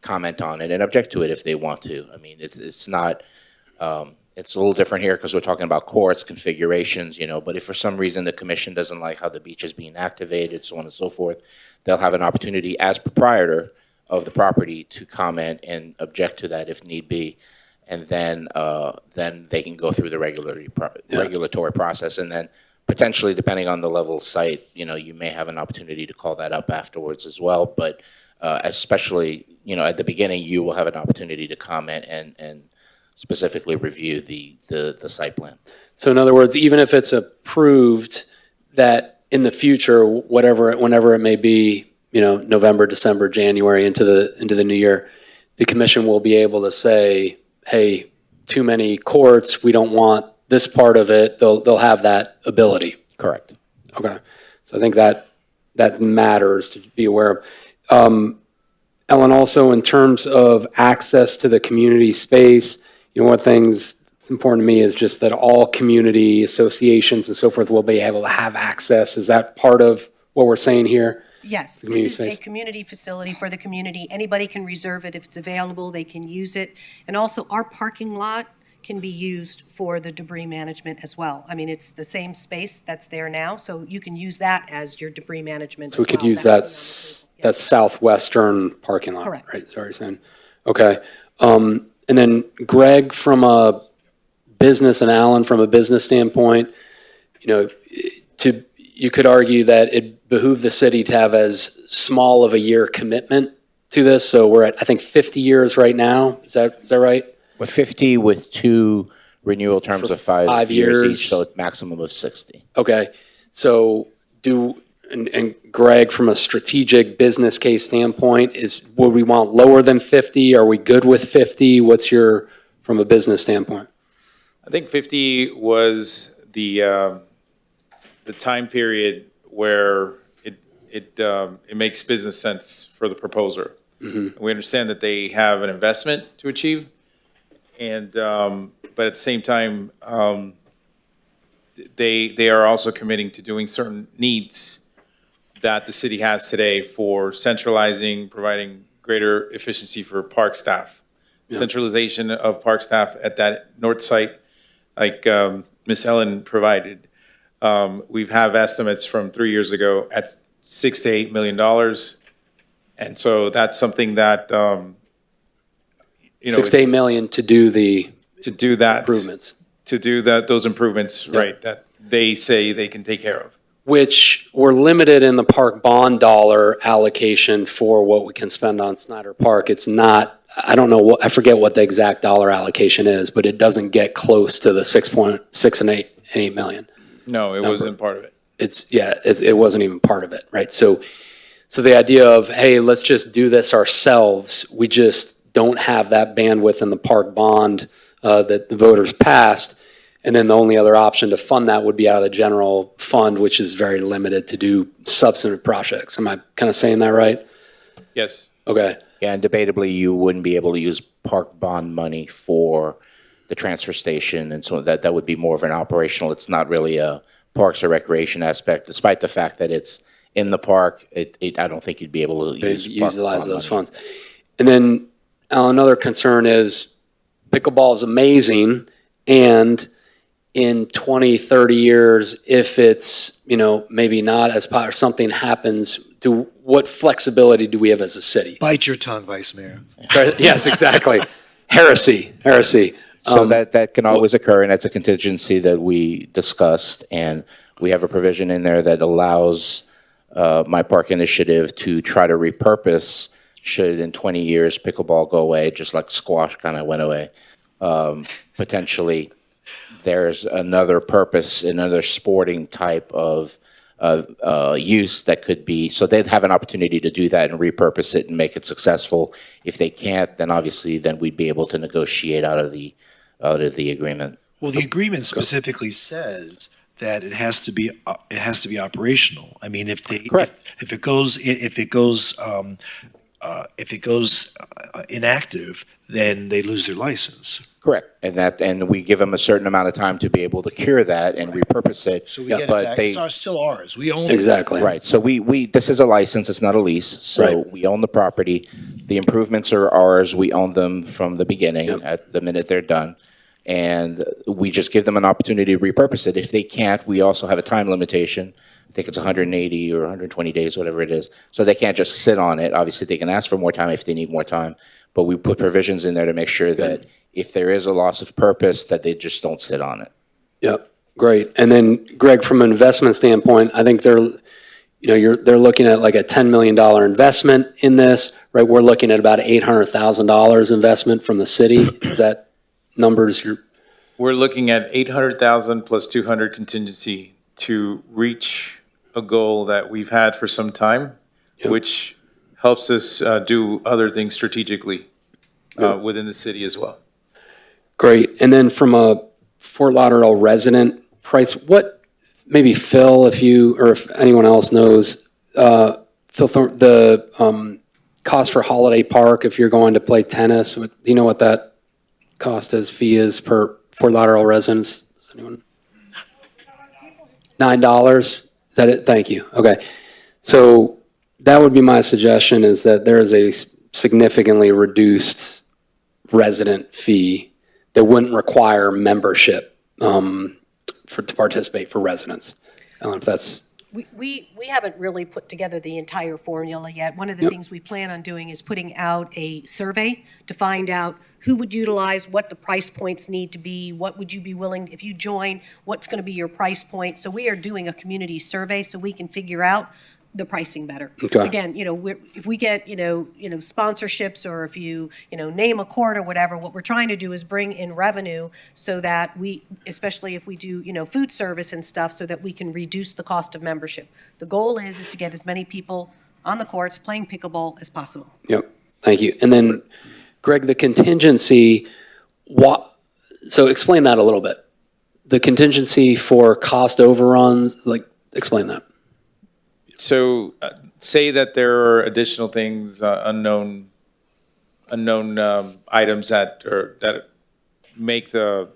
comment on it, and object to it if they want to. I mean, it's not, it's a little different here because we're talking about courts, configurations, but if for some reason the commission doesn't like how the beach is being activated, so on and so forth, they'll have an opportunity as proprietor of the property to comment and object to that if need be. And then they can go through the regulatory process. And then potentially, depending on the level of site, you may have an opportunity to call that up afterwards as well. But especially, at the beginning, you will have an opportunity to comment and specifically review the site plan. So in other words, even if it's approved, that in the future, whenever it may be, November, December, January, into the new year, the commission will be able to say, hey, too many courts, we don't want this part of it. They'll have that ability. Correct. Okay. So I think that matters to be aware of. Ellen, also in terms of access to the community space, one of the things that's important to me is just that all community associations and so forth will be able to have access. Is that part of what we're saying here? Yes, this Community is a space. community facility for the community. Anybody can reserve it if it's available, they can use it. And also, our parking lot can be used for the debris management as well. I mean, it's the same space that's there now, so you can use that as your debris management So we as could well. use That would that, be on the table. that southwestern parking lot, Correct. right? Sorry, saying. Okay. And then Greg, from a business, and Alan, from a business standpoint, you could argue that it behooved the city to have as small of a year commitment to this. So we're at, I think, 50 years right now. Is that right? With 50 with 2 renewal terms For of 5 5 years years. each, so a maximum of 60. Okay. So and Greg, from a strategic business case standpoint, would we want lower than 50? Are we good with 50? What's from a business standpoint? I think 50 was the time period where it makes business sense for the proposer. Mm-hmm. We understand that they have an investment to achieve, and but at the same time, they are also committing to doing certain needs that the city has today for centralizing, providing greater efficiency for park staff. Yeah. Centralization of park staff at that north site, like Ms. Ellen provided. We have estimates from 3 years ago at $6 to $8 million. And so that's something that, 6 to 8 million to do that improvements. To do those improvements, right, that they say they can take care of. Which we're limited in the park bond dollar allocation for what we can spend on Snyder Park. It's not, I don't know, I forget what the exact dollar allocation is, but it doesn't get close to the 6.6 and 8 million. No, it wasn't part of it. It wasn't even part of it, right? So the idea of, hey, let's just do this ourselves, we just don't have that bandwidth in the park bond that the voters passed. And then the only other option to fund that would be out of the general fund, which is very limited to do substantive projects. Am I kind of saying that right? Yes. Okay. Yeah, and debatably, you wouldn't be able to use park bond money for the transfer station, and so that would be more of an operational. It's not really a parks or recreation aspect, despite the fact that it's in the park. I don't think you'd be able to Utilize bond those money. funds. And then, Alan, another concern is pickleball is amazing, and in 20, 30 years, if it's, maybe not as popular, something happens, what flexibility do we have as a city? Bite your tongue, Vice Mayor. Yes, exactly. Heresy. So that can always occur, and that's a contingency that we discussed, and we have a provision in there that allows my park initiative to try to repurpose, should in 20 years pickleball go away, just like squash kind of went away. Potentially, there's another purpose, another sporting type of use that could be, so they'd have an opportunity to do that and repurpose it and make it successful. If they can't, then obviously then we'd be able to negotiate out of the agreement. Well, the agreement specifically says that it has to be operational. I mean, if it goes inactive, then they lose their license. Correct, and we give them a certain amount of time to be able to cure that and repurpose it. So we get it back. It's still ours. We own it. Exactly. Right, so we this is a license, it's not a lease, so Right. we own the property. The improvements are ours, we own them from the beginning, at the minute they're done. And we just give them an opportunity to repurpose it. If they can't, we also have a time limitation. I think it's 180 or 120 days, whatever it is. So they can't just sit on it. Obviously, they can ask for more time if they need more time. But we put provisions in there to make sure that if there is a loss of purpose, that they just don't sit on it. Yep, great. And then, Greg, from an investment standpoint, I think they're looking at like a $10 million investment in this, right? We're looking at about $800,000 investment from the city. Is that numbers We're looking at 800,000 plus 200 contingency to reach a goal that we've had for some time, which helps us do other things strategically. within the city as well. Great. And then from a Fort Lauderdale resident price, what, maybe Phil, if you, or if anyone else knows, Phil, the cost for Holiday Park, if you're going to play tennis, do you know what that fee is per Fort Lauderdale residents? Does anyone? $9? Is that it? Thank you. Okay. So that would be my suggestion, is that there is a significantly reduced resident fee that wouldn't require membership to participate for residents. I don't know if that's. We haven't really put together the entire formula yet. One of the things we plan on doing is putting out a survey to find out who would utilize, what the price points need to be, what would you be willing, if you join, what's going to be your price point. So we are doing a community survey so we can figure out the pricing better. Okay. Again, if we get, sponsorships, or if you, name a court or whatever, what we're trying to do is bring in revenue so that we, especially if we do, food service and stuff, so that we can reduce the cost of membership. The goal is to get as many people on the courts playing pickleball as possible. Yep. Thank you. And then, Greg, the contingency, so explain that a little bit. The contingency for cost overruns, explain that. So say that there are additional things, unknown items that make the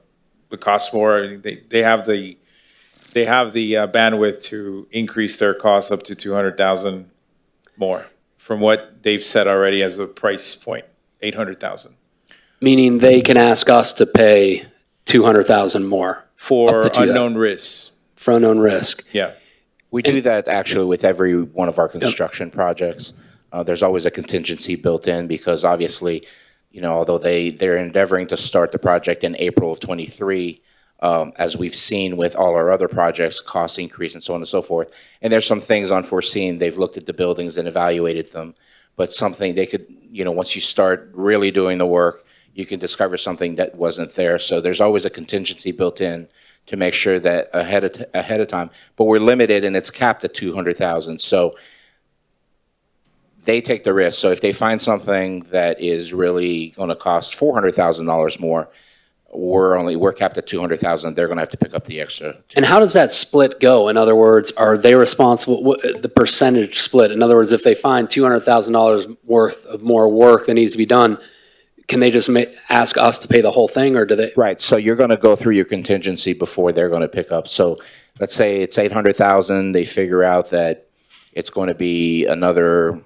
cost more. I mean, they have the bandwidth to increase their costs up to 200,000 more from what they've set already as a price point, 800,000. Meaning they can ask us to pay 200,000 more for unknown risks. For unknown risk. Yeah. We do that actually with every one of our construction projects. There's always a contingency built in because obviously, although they're endeavoring to start the project in April of '23, as we've seen with all our other projects, costs increase and so on and so forth. And there's some things unforeseen. They've looked at the buildings and evaluated them, but something they could, once you start really doing the work, you can discover something that wasn't there. So there's always a contingency built in to make sure that ahead of time, but we're limited and it's capped at 200,000. So they take the risk. So if they find something that is really going to cost $400,000 more, we're capped at 200,000. They're going to have to pick up the extra. And how does that split go? In other words, are they responsible, the percentage split? In other words, if they find $200,000 worth of more work that needs to be done, can they just ask us to pay the whole thing, or do they? Right. So you're going to go through your contingency before they're going to pick up. So let's say it's 800,000. They figure out that it's going to be another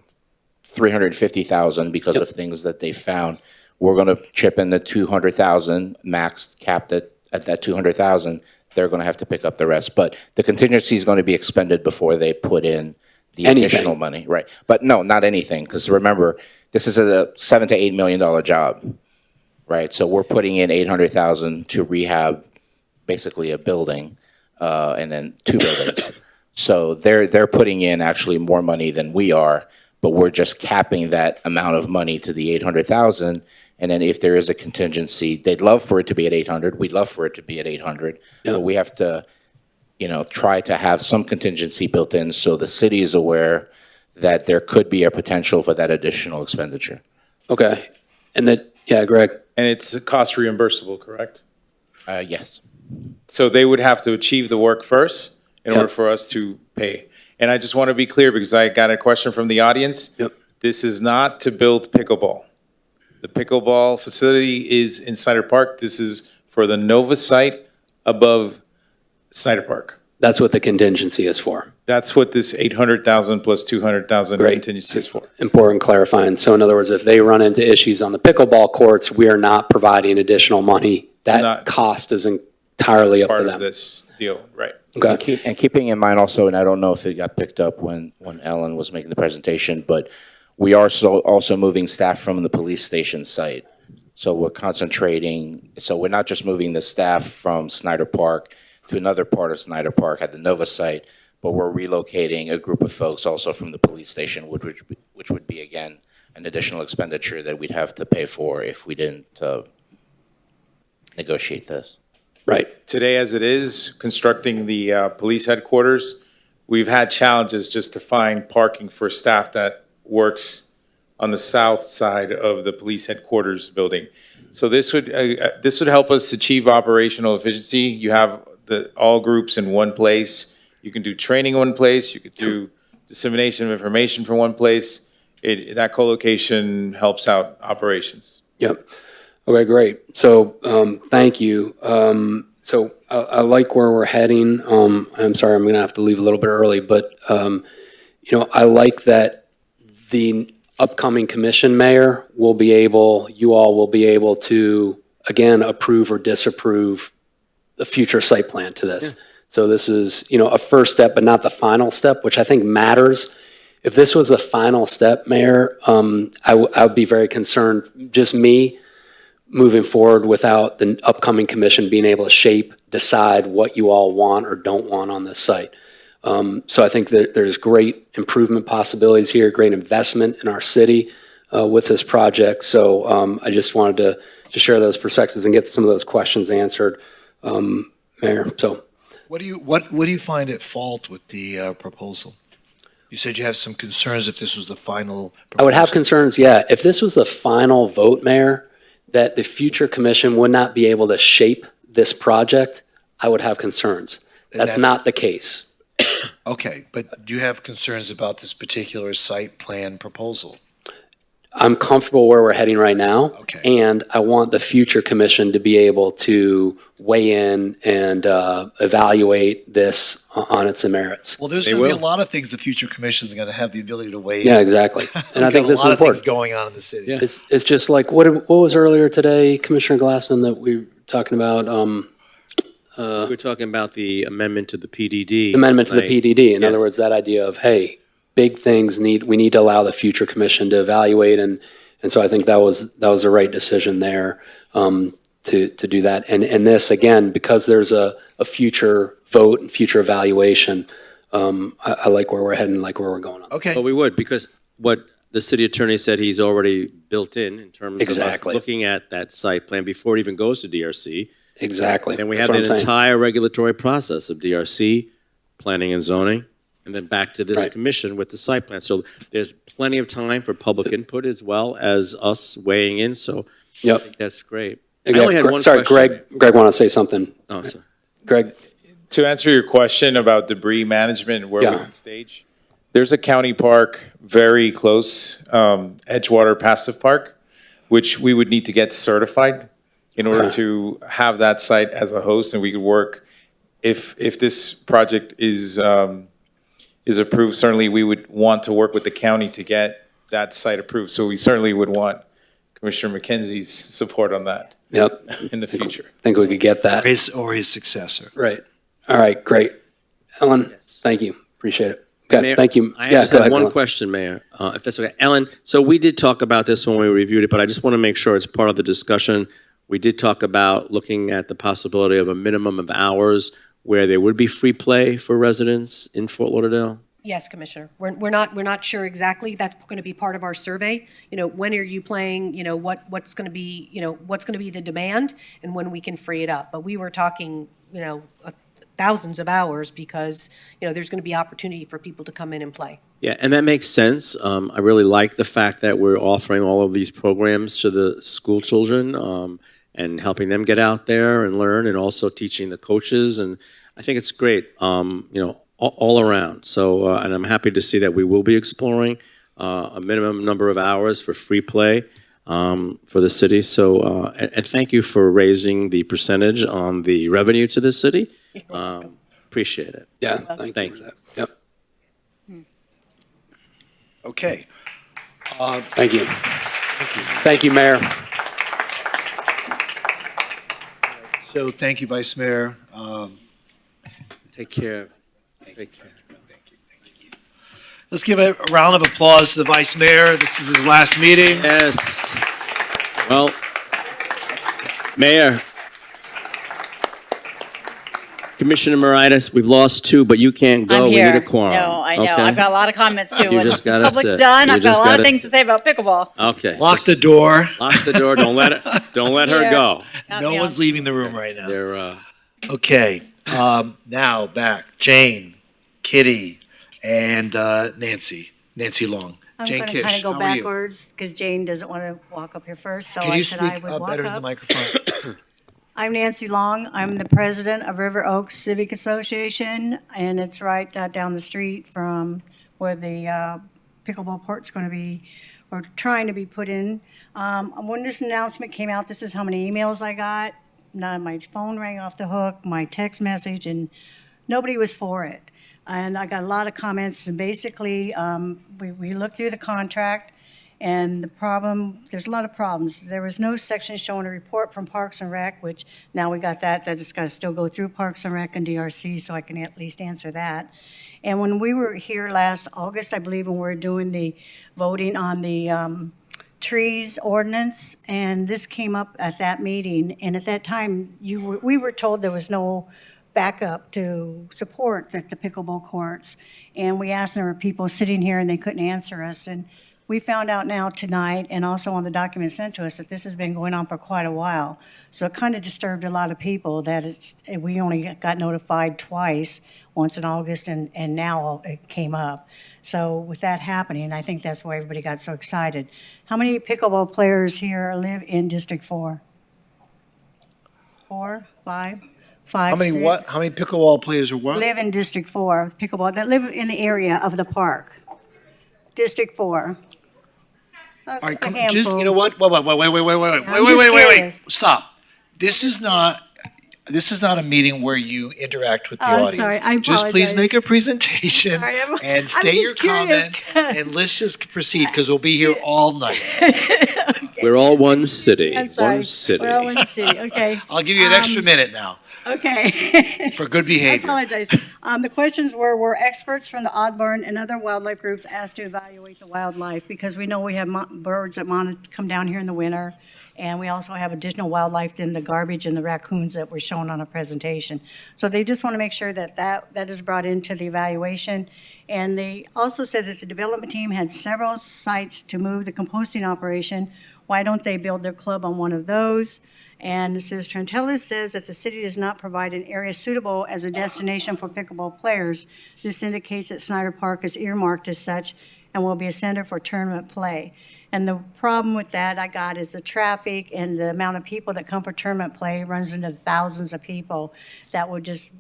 350,000 because of things that they found. We're going to chip in the 200,000, max capped at that 200,000. They're going to have to pick up the rest. But the contingency is going to be expended before they put in the additional money. Right. But no, not anything. Because remember, this is a $7 to $8 million job, right? So we're putting in 800,000 to rehab basically a building and then 2 buildings. So they're putting in actually more money than we are, but we're just capping that amount of money to the 800,000. And then if there is a contingency, they'd love for it to be at 800. We'd love for it to be at 800. But we have to, try to have some contingency built in so the city is aware that there could be a potential for that additional expenditure. Okay. And that, Greg. And it's cost reimbursable, correct? Yes. So they would have to achieve the work first in order for us to pay. And I just want to be clear because I got a question from the audience. Yep. This is not to build pickleball. The pickleball facility is in Snyder Park. This is for the Nova site above Snyder Park. That's what the contingency is for. That's what this 800,000 plus 200,000 contingency is for. Important clarifying. So in other words, if they run into issues on the pickleball courts, we are not providing additional money. That cost is entirely up to them. Part of this deal, right. Okay. And keeping in mind also, and I don't know if it got picked up when Ellen was making the presentation, but we are also moving staff from the police station site. So we're concentrating, so we're not just moving the staff from Snyder Park to another part of Snyder Park at the Nova site, but we're relocating a group of folks also from the police station, which would be, again, an additional expenditure that we'd have to pay for if we didn't negotiate this. Right. Today, as it is, constructing the police headquarters, we've had challenges just to find parking for staff that works on the south side of the police headquarters building. So this would help us achieve operational efficiency. You have all groups in one place. You can do training in one place. You could do dissemination of information from one place. That co-location helps out operations. Yep. Okay, great. So, thank you. So I like where we're heading. I'm sorry, I'm going to have to leave a little bit early, but, I like that the upcoming commission, Mayor, you all will be able to, again, approve or disapprove the future site plan to this. Yeah. So this is, a first step, but not the final step, which I think matters. If this was the final step, Mayor, I would be very concerned, just me, moving forward without the upcoming commission being able to decide what you all want or don't want on this site. So I think that there's great improvement possibilities here, great investment in our city with this project. So I just wanted to share those perspectives and get some of those questions answered, Mayor. So What do you find at fault with the proposal? You said you have some concerns if this was the final proposal. I would have concerns, yeah. If this was the final vote, Mayor, that the future commission would not be able to shape this project, I would have concerns. That's not the case. Okay, but do you have concerns about this particular site plan proposal? I'm comfortable where we're heading right now. Okay. And I want the future commission to be able to weigh in and evaluate this on its merits. Well, there's going to be a lot of things the future commission is going to have the ability to weigh in. Yeah, exactly. And I think this is a lot of things important. going on in the city. Yeah. It's just like, what was earlier today, Commissioner Glassman, that we were talking about? We're talking about the amendment to the PDD. Amendment to the tonight. PDD. In Yes. other words, that idea of, hey, big things we need to allow the future commission to evaluate. And so I think that was the right decision there to do that. And this, again, because there's a future vote and future evaluation, I like where we're heading, like where we're going on. Okay. But we would, because what the city attorney said he's already built in terms of us Exactly. looking at that site plan before it even goes to DRC. Exactly. And we That's have what I'm the saying. entire regulatory process of DRC, planning and zoning, and then back to this Right. commission with the site plan. So there's plenty of time for public input as well as us weighing in. So I think that's great. I only had one Sorry, question. Greg wanted to say something. Oh, sorry. Greg, To answer your question about debris management and where we Yeah. can stage, there's a county park very close, Edgewater Passive Park, which we would need to get certified in order to have that site as a host, and we could work, if this project is approved, certainly we would want to work with the county to get that site approved. So we certainly would want Commissioner McKenzie's support on that. Yep. In the future. I think we could get that. Or his successor. Right. All right, great. Ellen, thank you. Appreciate it. Okay, Mayor, thank you. I Yeah, just go have ahead, one Ellen. question, Mayor, if that's okay. Ellen, so we did talk about this when we reviewed it, but I just want to make sure it's part of the discussion. We did talk about looking at the possibility of a minimum of hours where there would be free play for residents in Fort Lauderdale. Yes, Commissioner. We're not sure exactly. That's going to be part of our survey. When are you playing, what's going to be, what's going to be the demand and when we can free it up. But we were talking, thousands of hours because, there's going to be opportunity for people to come in and play. Yeah, and that makes sense. I really like the fact that we're offering all of these programs to the school children and helping them get out there and learn, and also teaching the coaches. And I think it's great, all around. So, and I'm happy to see that we will be exploring a minimum number of hours for free play for the city. So, and thank you for raising the percentage on the revenue to the city. Appreciate it. Yeah, thank you. Yep. Okay. Thank you. Thank you, Mayor. So thank you, Vice Mayor. Take care. Take care. Let's give a round of applause to the Vice Mayor. This is his last meeting. Yes. Well, Mayor, Commissioner Moritas, we've lost two, but you can't go. I'm We here. need a quorum. No, I know. Okay? I've got a lot of comments too. You When just the gotta public's sit. done, You I've got just a lot of gotta things to say about pickleball. Okay. Lock the Just door. Lock the door. Don't let her Here. go. No one's leaving the room right now. They're, Okay, now back. Jane, Kitty, and Nancy Long. I'm Jane going to Kish, kind of go how are you? backwards because Jane doesn't want to walk up here first, so Can I you said I speak would walk better in the up. microphone? I'm Nancy Long. I'm the president of River Oaks Civic Association, and it's right down the street from where the pickleball court's going to be, or trying to be put in. When this announcement came out, this is how many emails I got. My phone rang off the hook, my text message, and nobody was for it. And I got a lot of comments, and basically, we looked through the contract, and the problem, there's a lot of problems. There was no section showing a report from Parks and Rec, which now we got that it's got to still go through Parks and Rec and DRC, so I can at least answer that. And when we were here last August, I believe, when we were doing the voting on the trees ordinance, and this came up at that meeting, and at that time, we were told there was no backup to support the pickleball courts. And we asked, there were people sitting here and they couldn't answer us. And we found out now tonight, and also on the document sent to us, that this has been going on for quite a while. So it kind of disturbed a lot of people that we only got notified twice, once in August and now it came up. So with that happening, I think that's why everybody got so excited. How many pickleball players here live in District 4? 4, 5? How many 6? what? How many pickleball players are what? Live in District 4, pickleball, that live in the area of the park. District 4. All right, come, handful. just, you know what? Wait, I'm just curious. Stop. This is not a meeting where you interact with the Oh, I'm audience. sorry, I Just please apologize. make a presentation Sorry, and state your just curious, comments, 'cause- and let's just proceed, because we'll be here all night. We're all one city. I'm sorry. One city. We're all in the city, okay. I'll give you an extra minute now Okay. for good I behavior. apologize. The questions were experts from the Audubon and other wildlife groups asked to evaluate the wildlife? Because we know we have birds that come down here in the winter, and we also have additional wildlife than the garbage and the raccoons that were shown on a presentation. So they just want to make sure that is brought into the evaluation. And they also said that the development team had several sites to move the composting operation. Why don't they build their club on one of those? And it says, Trentella says that the city does not provide an area suitable as a destination for pickleball players. This indicates that Snyder Park is earmarked as such and will be a center for tournament play. And the problem with that I got is the traffic and the amount of people that come for tournament play runs into thousands of people that would just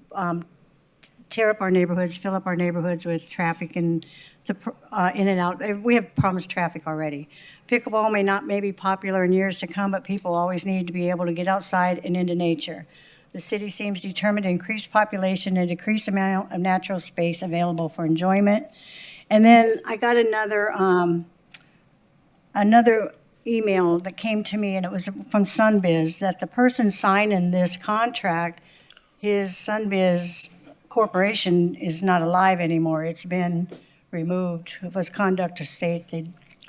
tear up our neighborhoods, fill up our neighborhoods with traffic and in and out. We have problems with traffic already. Pickleball may be popular in years to come, but people always need to be able to get outside and into nature. The city seems determined to increase population and decrease amount of natural space available for enjoyment. And then I got another email that came to me, and it was from Sunbiz, that the person signing this contract, his Sunbiz corporation is not alive anymore. It's been removed. It was conduct to state.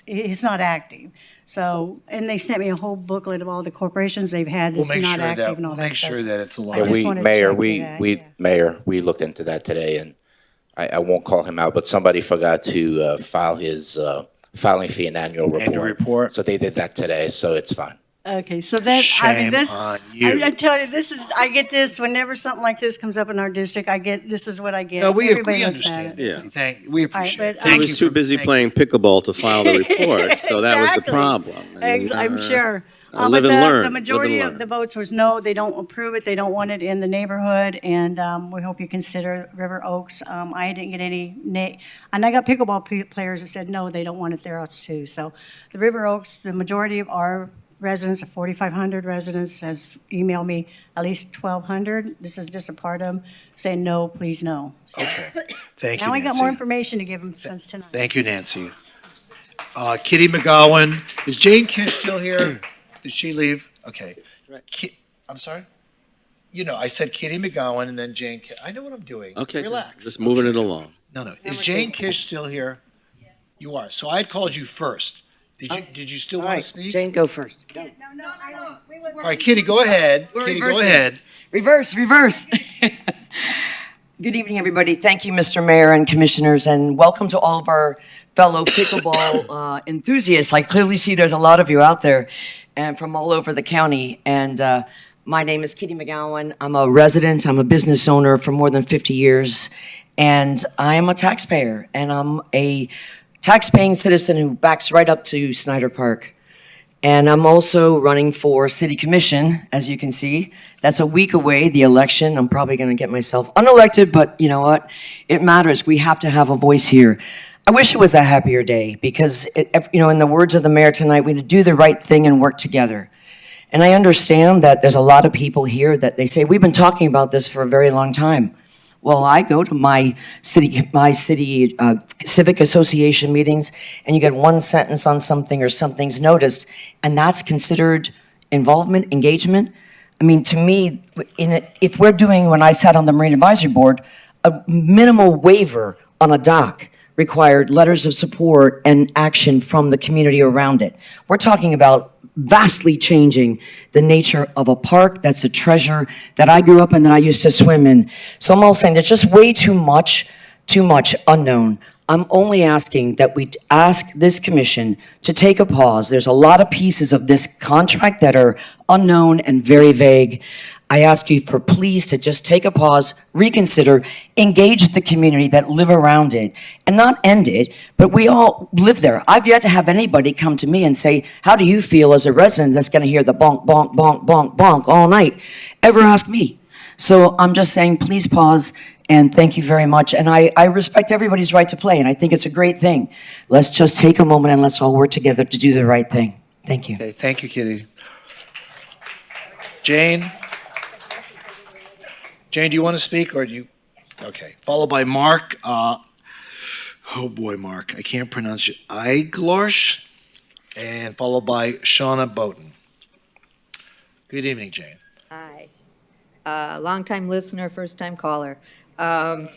He's not active. So, and they sent me a whole booklet of all the corporations they've had that's not active and all that stuff. We'll make sure that it's I alive. just wanted to Mayor, check we, that, we, yeah. Mayor, we looked into that today, and I won't call him out, but somebody forgot to file his filing fee and annual report. Annual report. So they did that today, so it's fine. Okay, so that, Shame this, on you. I tell you, I get this, whenever something like this comes up in our district, this is what I get. No, we Everybody looks at understand. it. Yeah. We appreciate it. but, Thank He was you too for- busy thank playing pickleball to file the report, so that was the Exactly. problem. I'm sure. Live But and learn. The majority Live of and the learn. votes was no, they don't approve it, they don't want it in the neighborhood, and we hope you consider River Oaks. I didn't get any, and I got pickleball players that said, no, they don't want it there else too. So the River Oaks, the majority of our residents, the 4,500 residents, has emailed me at least 1,200. This is just a part of them, saying, no, please, no. So Okay. Thank you, now I got Nancy. more information to give them since tonight. Thank you, Nancy. Kitty McGowan. Is Jane Kish still here? Did she leave? Okay. I'm sorry? I said Kitty McGowan and then Jane Kish. I know what I'm doing. Okay, good. Relax. Just moving it along. No. Is Jane Kish still here? You are. So I had called you first. Did you still want to speak? Jane, go first. All right, Kitty, go ahead. We're Kitty, go reversing. ahead. Reverse. Good evening, everybody. Thank you, Mr. Mayor and Commissioners, and welcome to all of our fellow pickleball enthusiasts. I clearly see there's a lot of you out there and from all over the county. And my name is Kitty McGowan. I'm a resident. I'm a business owner for more than 50 years. And I am a taxpayer. And I'm a tax-paying citizen who backs right up to Snyder Park. And I'm also running for city commission, as you can see. That's a week away, the election. I'm probably going to get myself unelected, but you know what? It matters. We have to have a voice here. I wish it was a happier day because, in the words of the mayor tonight, we need to do the right thing and work together. And I understand that there's a lot of people here that they say, we've been talking about this for a very long time. Well, I go to my city civic association meetings, and you get one sentence on something or something's noticed, and that's considered involvement, engagement. I mean, to me, if we're doing, when I sat on the Marine Advisory Board, a minimal waiver on a dock required letters of support and action from the community around it. We're talking about vastly changing the nature of a park that's a treasure that I grew up in, that I used to swim in. So I'm all saying there's just way too much unknown. I'm only asking that we ask this commission to take a pause. There's a lot of pieces of this contract that are unknown and very vague. I ask you for please to just take a pause, reconsider, engage the community that live around it, and not end it, but we all live there. I've yet to have anybody come to me and say, how do you feel as a resident that's gonna hear the bonk, bonk, bonk, bonk, bonk all night? Ever ask me? So I'm just saying, please pause, and thank you very much. And I respect everybody's right to play, and I think it's a great thing. Let's just take a moment and let's all work together to do the right thing. Thank you. Okay, thank you, Kitty. Jane? Jane, do you want to speak, or do you? Okay, followed by Mark. Oh boy, Mark, I can't pronounce it. Iglarsh, and followed by Shauna Bowden. Good evening, Jane. Hi. Long-time listener, first-time caller. I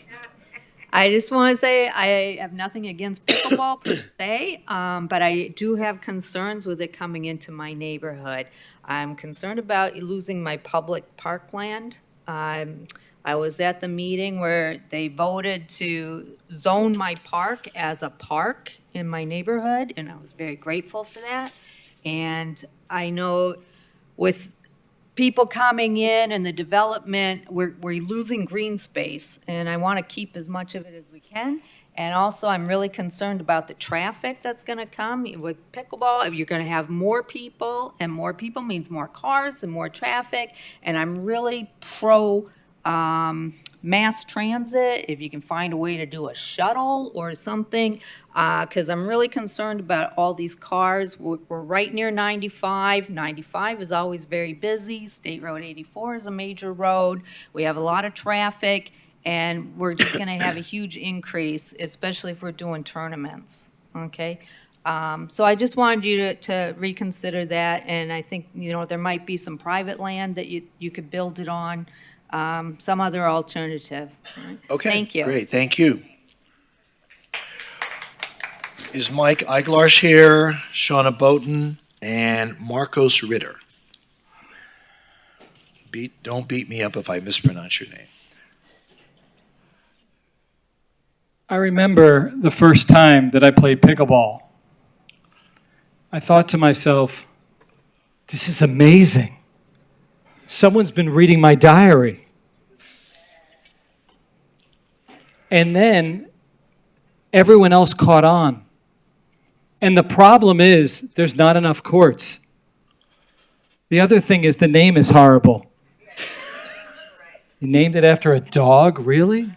just want to say I have nothing against pickleball per se, but I do have concerns with it coming into my neighborhood. I'm concerned about losing my public parkland. I was at the meeting where they voted to zone my park as a park in my neighborhood, and I was very grateful for that. And I know with people coming in and the development, we're losing green space, and I want to keep as much of it as we can. And also, I'm really concerned about the traffic that's going to come with pickleball. You're going to have more people, and more people means more cars and more traffic. And I'm really pro mass transit, if you can find a way to do a shuttle or something, because I'm really concerned about all these cars. We're right near 95. 95 is always very busy. State Road 84 is a major road. We have a lot of traffic, and we're just going to have a huge increase, especially if we're doing tournaments, okay? So I just wanted you to reconsider that, and I think, there might be some private land that you could build it on, some other alternative. Okay, Thank you. great, thank you. Is Mike Iglarsh here, Shauna Bowden, and Marcos Ritter? Don't beat me up if I mispronounce your name. I remember the first time that I played pickleball. I thought to myself, this is amazing. Someone's been reading my diary. And then everyone else caught on. And the problem is there's not enough courts. The other thing is the name is horrible. You named it after a dog, really?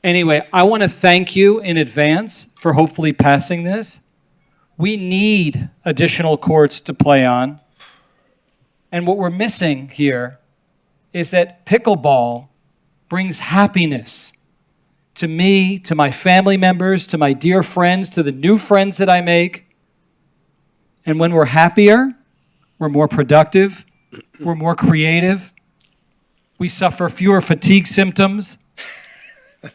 Anyway, I want to thank you in advance for hopefully passing this. We need additional courts to play on. And what we're missing here is that pickleball brings happiness to me, to my family members, to my dear friends, to the new friends that I make. And when we're happier, we're more productive, we're more creative, we suffer fewer fatigue symptoms.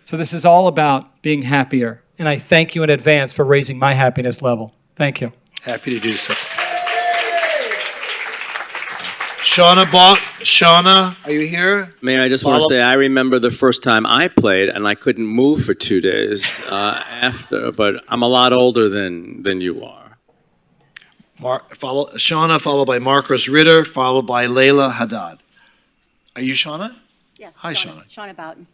So this is all about being happier. And I thank you in advance for raising my happiness level. Thank you. Happy to do so. Shauna, are you here? Mayor, I just want to say, I remember the first time I played, and I couldn't move for 2 days after, but I'm a lot older than you are. Shauna, followed by Marcos Ritter, followed by Layla Haddad. Are you Shauna? Yes. Hi, Shauna. Shauna Boughton.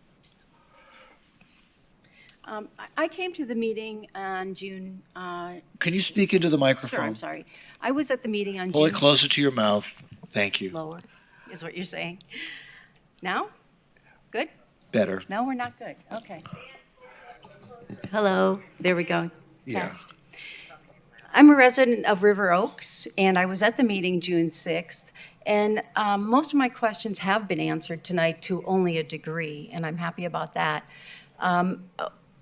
I came to the meeting on June. Can you speak into the Sure, microphone? I'm sorry. I was at the meeting on Pull June. it closer to your mouth. Thank you. Lower, is what you're saying. Now? Good? Better. No, we're not good. Okay. Hello, there we go. Yeah. Test. I'm a resident of River Oaks, and I was at the meeting June 6th. And most of my questions have been answered tonight to only a degree, and I'm happy about that.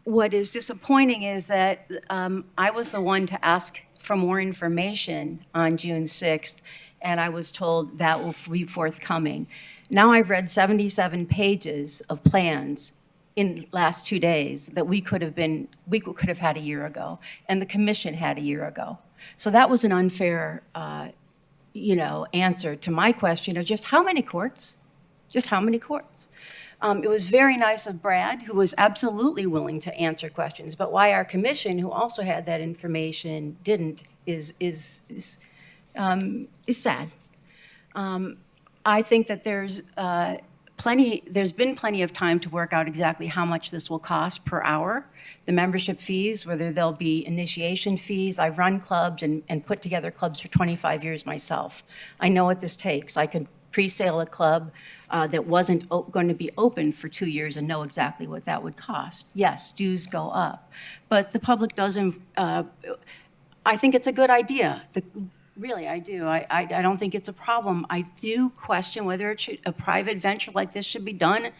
What is disappointing is that I was the one to ask for more information on June 6th, and I was told that will be forthcoming. Now I've read 77 pages of plans in the last 2 days that we could have had a year ago, and the commission had a year ago. So that was an unfair, answer to my question of just how many courts? Just how many courts? It was very nice of Brad, who was absolutely willing to answer questions, but why our commission, who also had that information, didn't is sad. I think that there's been plenty of time to work out exactly how much this will cost per hour, the membership fees, whether there'll be initiation fees. I've run clubs and put together clubs for 25 years myself. I know what this takes. I could pre-sale a club that wasn't going to be open for 2 years and know exactly what that would cost. Yes, dues go up, but the public doesn't, I think it's a good idea. Really, I do. I don't think it's a problem. I do question whether a private venture like this should be done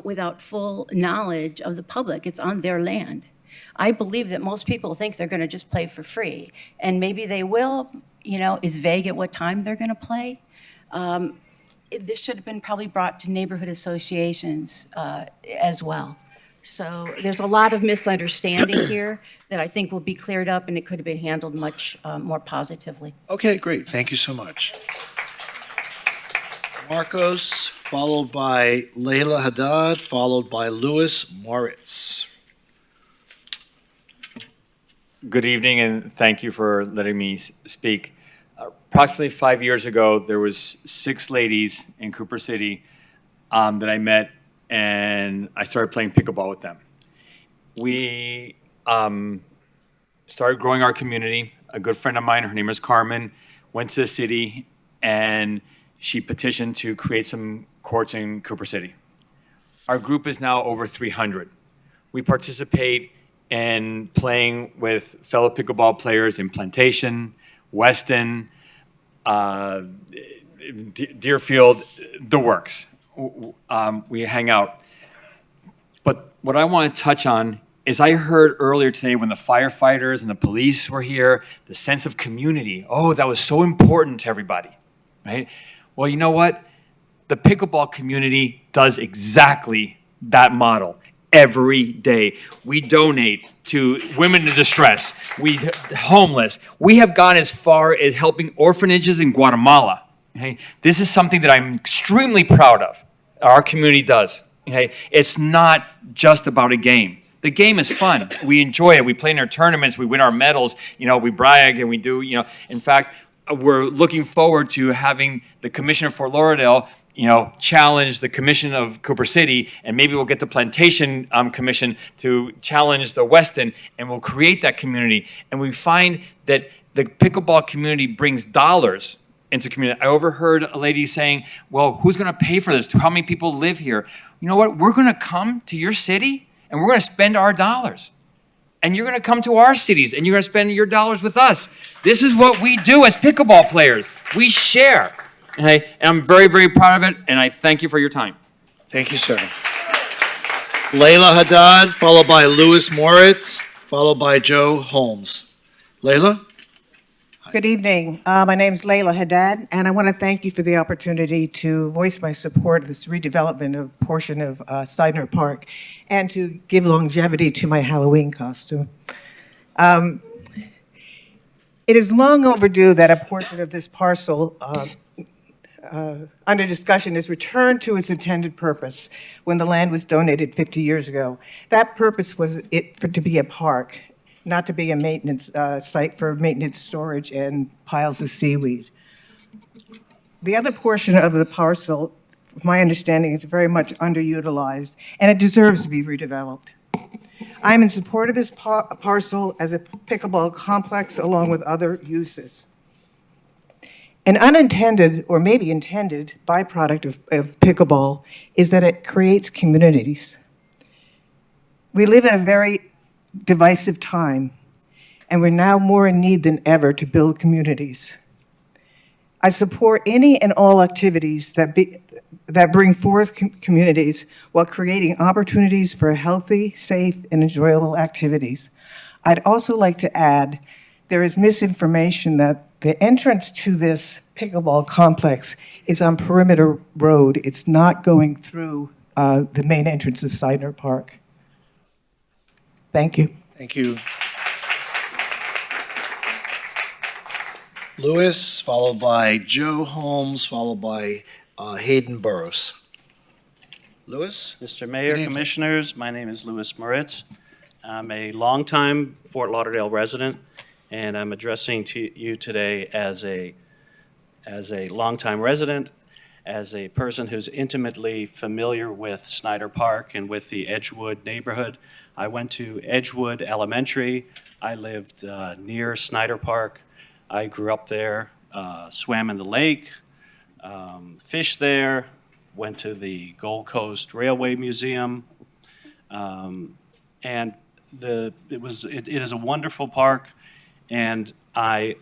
without full knowledge of the public. It's on their land. I believe that most people think they're going to just play for free, and maybe they will. It's vague at what time they're going to play. This should have been probably brought to neighborhood associations as well. So there's a lot of misunderstanding here that I think will be cleared up, and it could have been handled much more positively. Okay, great. Thank you so much. Marcos, followed by Layla Haddad, followed by Louis Moritz. Good evening, and thank you for letting me speak. Approximately 5 years ago, there was 6 ladies in Cooper City that I met, and I started playing pickleball with them. We started growing our community. A good friend of mine, her name is Carmen, went to the city, and she petitioned to create some courts in Cooper City. Our group is now over 300. We participate in playing with fellow pickleball players in Plantation, Weston, Deerfield, the works. We hang out. But what I want to touch on is I heard earlier today when the firefighters and the police were here, the sense of community. Oh, that was so important to everybody, right? Well, you know what? The pickleball community does exactly that model. Every day. We donate to women in distress, homeless. We have gone as far as helping orphanages in Guatemala. Okay? This is something that I'm extremely proud of. Our community does. Okay? It's not just about a game. The game is fun. We enjoy it. We play in our tournaments. We win our medals. We brag and we do, In fact, we're looking forward to having the commissioner for Lauderdale challenge the commission of Cooper City, and maybe we'll get the Plantation Commission to challenge the Weston, and we'll create that community. And we find that the pickleball community brings dollars into community. I overheard a lady saying, well, who's going to pay for this? How many people live here? You know what? We're going to come to your city, and we're going to spend our dollars. And you're going to come to our cities, and you're going to spend your dollars with us. This is what we do as pickleball players. We share. Okay? And I'm very, very proud of it, and I thank you for your time. Thank you, sir. Layla Haddad, followed by Louis Moritz, followed by Joe Holmes. Layla? Good evening. My name is Layla Haddad, and I want to thank you for the opportunity to voice my support of this redevelopment of portion of Steidner Park and to give longevity to my Halloween costume. It is long overdue that a portion of this parcel under discussion is returned to its intended purpose when the land was donated 50 years ago. That purpose was to be a park, not to be a maintenance site for maintenance storage and piles of seaweed. The other portion of the parcel, my understanding, is very much underutilized, and it deserves to be redeveloped. I am in support of this parcel as a pickleball complex along with other uses. An unintended, or maybe intended, byproduct of pickleball is that it creates communities. We live in a very divisive time, and we're now more in need than ever to build communities. I support any and all activities that bring forth communities while creating opportunities for healthy, safe, and enjoyable activities. I'd also like to add, there is misinformation that the entrance to this pickleball complex is on Perimeter Road. It's not going through the main entrance of Seidner Park. Thank you. Thank you. Lewis, followed by Joe Holmes, followed by Hayden Burrows. Lewis? Mr. Mayor, Good evening. Commissioners, my name is Louis Moritz. I'm a longtime Fort Lauderdale resident, and I'm addressing to you today as a longtime resident, as a person who's intimately familiar with Snyder Park and with the Edgewood neighborhood. I went to Edgewood Elementary. I lived near Snyder Park. I grew up there, swam in the lake, fished there, went to the Gold Coast Railway Museum, and it is a wonderful park, and I've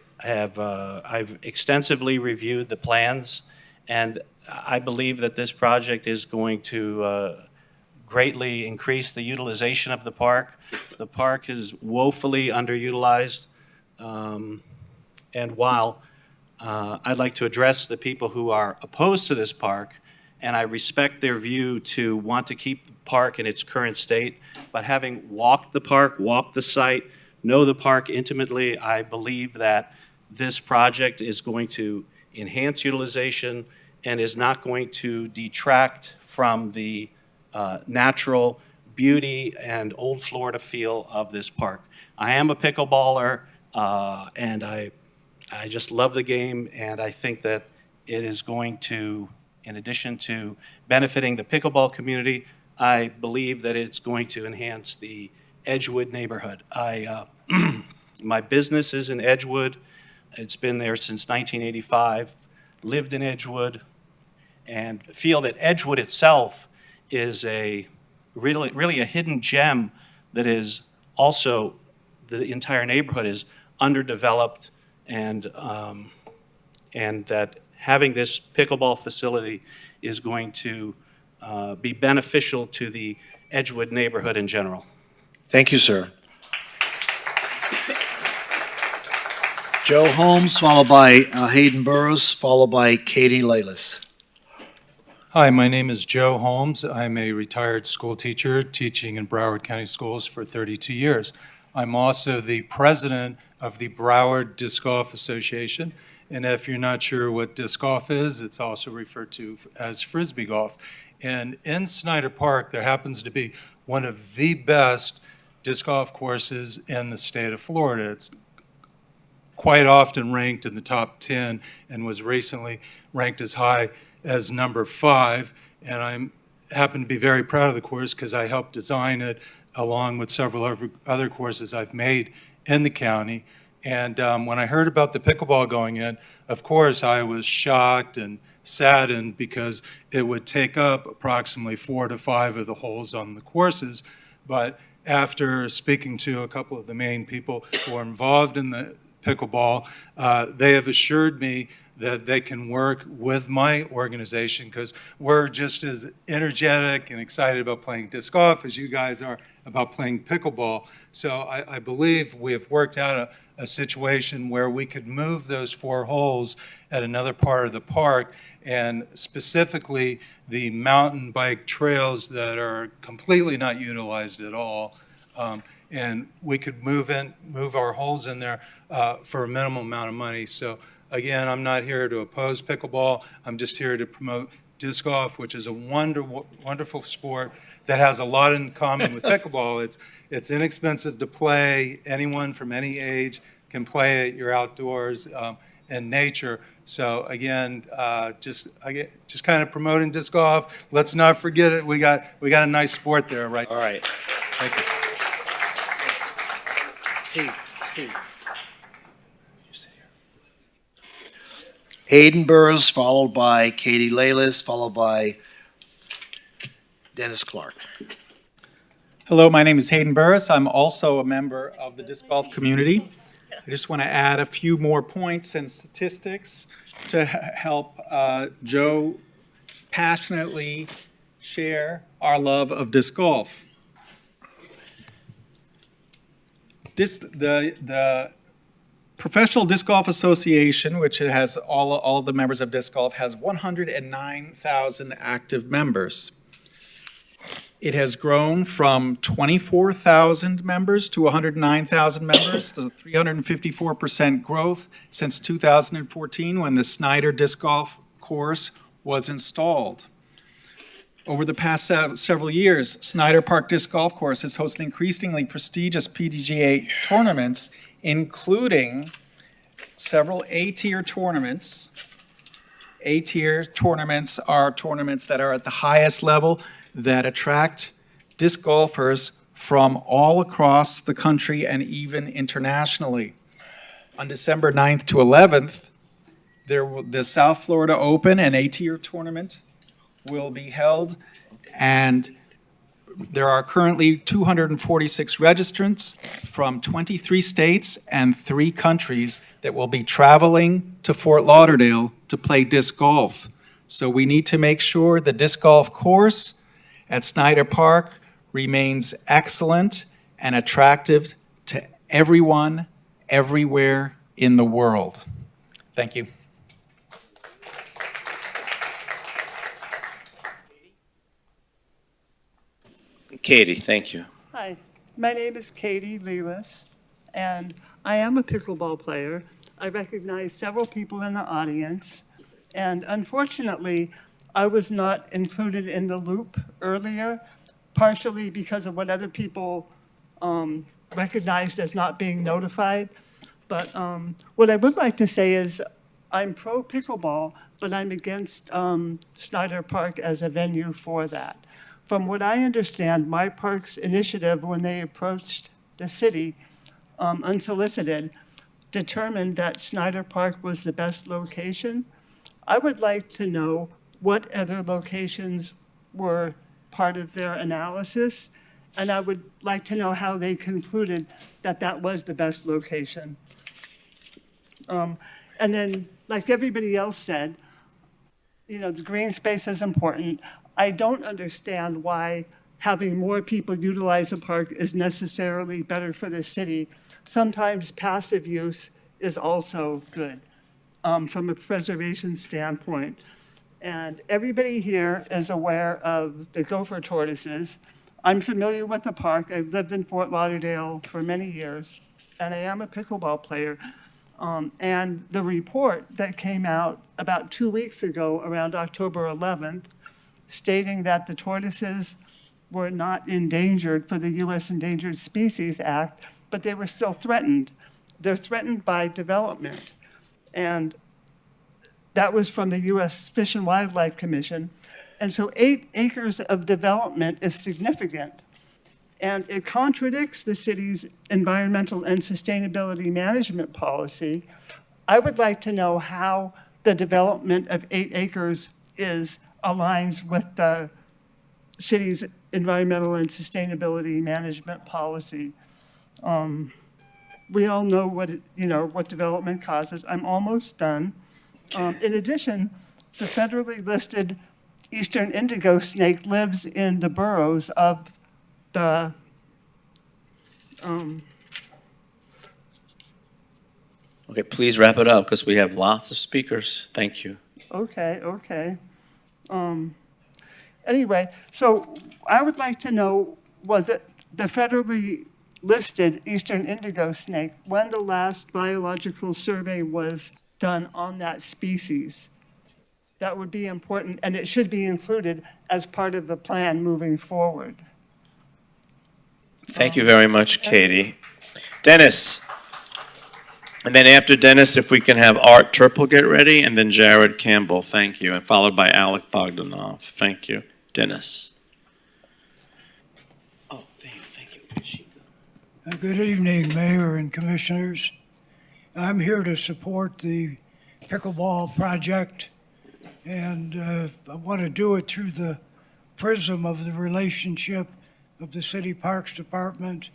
extensively reviewed the plans, and I believe that this project is going to greatly increase the utilization of the park. The park is woefully underutilized, and while I'd like to address the people who are opposed to this park, and I respect their view to want to keep the park in its current state, but having walked the park, walked the site, know the park intimately, I believe that this project is going to enhance utilization and is not going to detract from the natural beauty and old Florida feel of this park. I am a pickleballer, and I just love the game, and I think that it is going to, in addition to benefiting the pickleball community, I believe that it's going to enhance the Edgewood neighborhood. My business is in Edgewood. It's been there since 1985, lived in Edgewood, and feel that Edgewood itself is really a hidden gem that is also, the entire neighborhood is underdeveloped, and that having this pickleball facility is going to be beneficial to the Edgewood neighborhood in general. Thank you, sir. Joe Holmes, followed by Hayden Burrows, followed by Katie Lalis. Hi, my name is Joe Holmes. I'm a retired school teacher teaching in Broward County Schools for 32 years. I'm also the president of the Broward Disc Golf Association. And if you're not sure what disc golf is, it's also referred to as frisbee golf. And in Snyder Park, there happens to be one of the best disc golf courses in the state of Florida. It's quite often ranked in the top 10 and was recently ranked as high as number 5. And I happen to be very proud of the course because I helped design it along with several other courses I've made in the county. And when I heard about the pickleball going in, of course, I was shocked and saddened because it would take up approximately 4 to 5 of the holes on the courses. But after speaking to a couple of the main people who are involved in the pickleball, they have assured me that they can work with my organization because we're just as energetic and excited about playing disc golf as you guys are about playing pickleball. So I believe we have worked out a situation where we could move those 4 holes at another part of the park, and specifically the mountain bike trails that are completely not utilized at all. And we could move our holes in there for a minimum amount of money. So again, I'm not here to oppose pickleball. I'm just here to promote disc golf, which is a wonderful sport that has a lot in common with pickleball. It's inexpensive to play. Anyone from any age can play it. You're outdoors in nature. So again, just kind of promoting disc golf. Let's not forget it. We got a nice sport there, right? All right. Thank you. Steve. Hayden Burrs, followed by Katie Lalis, followed by Dennis Clark. Hello, my name is Hayden Burris. I'm also a member of the disc golf community. I just want to add a few more points and statistics to help Joe passionately share our love of disc golf. The Professional Disc Golf Association, which has all of the members of disc golf, has 109,000 active members. It has grown from 24,000 members to 109,000 members, the 354% growth since 2014 when the Snyder Disc Golf course was installed. Over the past several years, Snyder Park Disc Golf Course has hosted increasingly prestigious PDGA tournaments, including several A-tier tournaments. A-tier tournaments are tournaments that are at the highest level that attract disc golfers from all across the country and even internationally. On December 9th to 11th, the South Florida Open, an A-tier tournament, will be held, and there are currently 246 registrants from 23 states and 3 countries that will be traveling to Fort Lauderdale to play disc golf. So we need to make sure the disc golf course at Snyder Park remains excellent and attractive to everyone, everywhere in the world. Thank you. Katie, thank you. Hi, my name is Katie Lelis, and I am a pickleball player. I recognize several people in the audience, and unfortunately, I was not included in the loop earlier, partially because of what other people recognized as not being notified. But what I would like to say is I'm pro pickleball, but I'm against Snyder Park as a venue for that. From what I understand, my park's initiative, when they approached the city unsolicited, determined that Snyder Park was the best location. I would like to know what other locations were part of their analysis, and I would like to know how they concluded that that was the best location. And then, like everybody else said, you know, the green space is important. I don't understand why having more people utilize a park is necessarily better for the city. Sometimes passive use is also good from a preservation standpoint. And everybody here is aware of the gopher tortoises. I'm familiar with the park. I've lived in Fort Lauderdale for many years, and I am a pickleball player. And the report that came out about 2 weeks ago, around October 11th, stating that the tortoises were not endangered for the U.S. Endangered Species Act, but they were still threatened. They're threatened by development. And that was from the U.S. Fish and Wildlife Commission. And so 8 acres of development is significant. And it contradicts the city's environmental and sustainability management policy. I would like to know how the development of 8 acres aligns with the city's environmental and sustainability management policy. We all know what development causes. I'm almost done. In addition, the federally listed eastern indigo snake lives in the burrows of the Okay, please wrap it up because we have lots of speakers. Thank you. Okay. Anyway, so I would like to know, was it the federally listed eastern indigo snake, when the last biological survey was done on that species? That would be important, and it should be included as part of the plan moving forward. Thank you very much, Katie. Dennis. And then after Dennis, if we can have Art Turple get ready, and then Jared Campbell, thank you, and followed by Alec Bogdanov. Thank you. Dennis. Oh, thank you. Good evening, Mayor and Commissioners. I'm here to support the pickleball project, and I want to do it through the prism of the relationship of the City Parks Department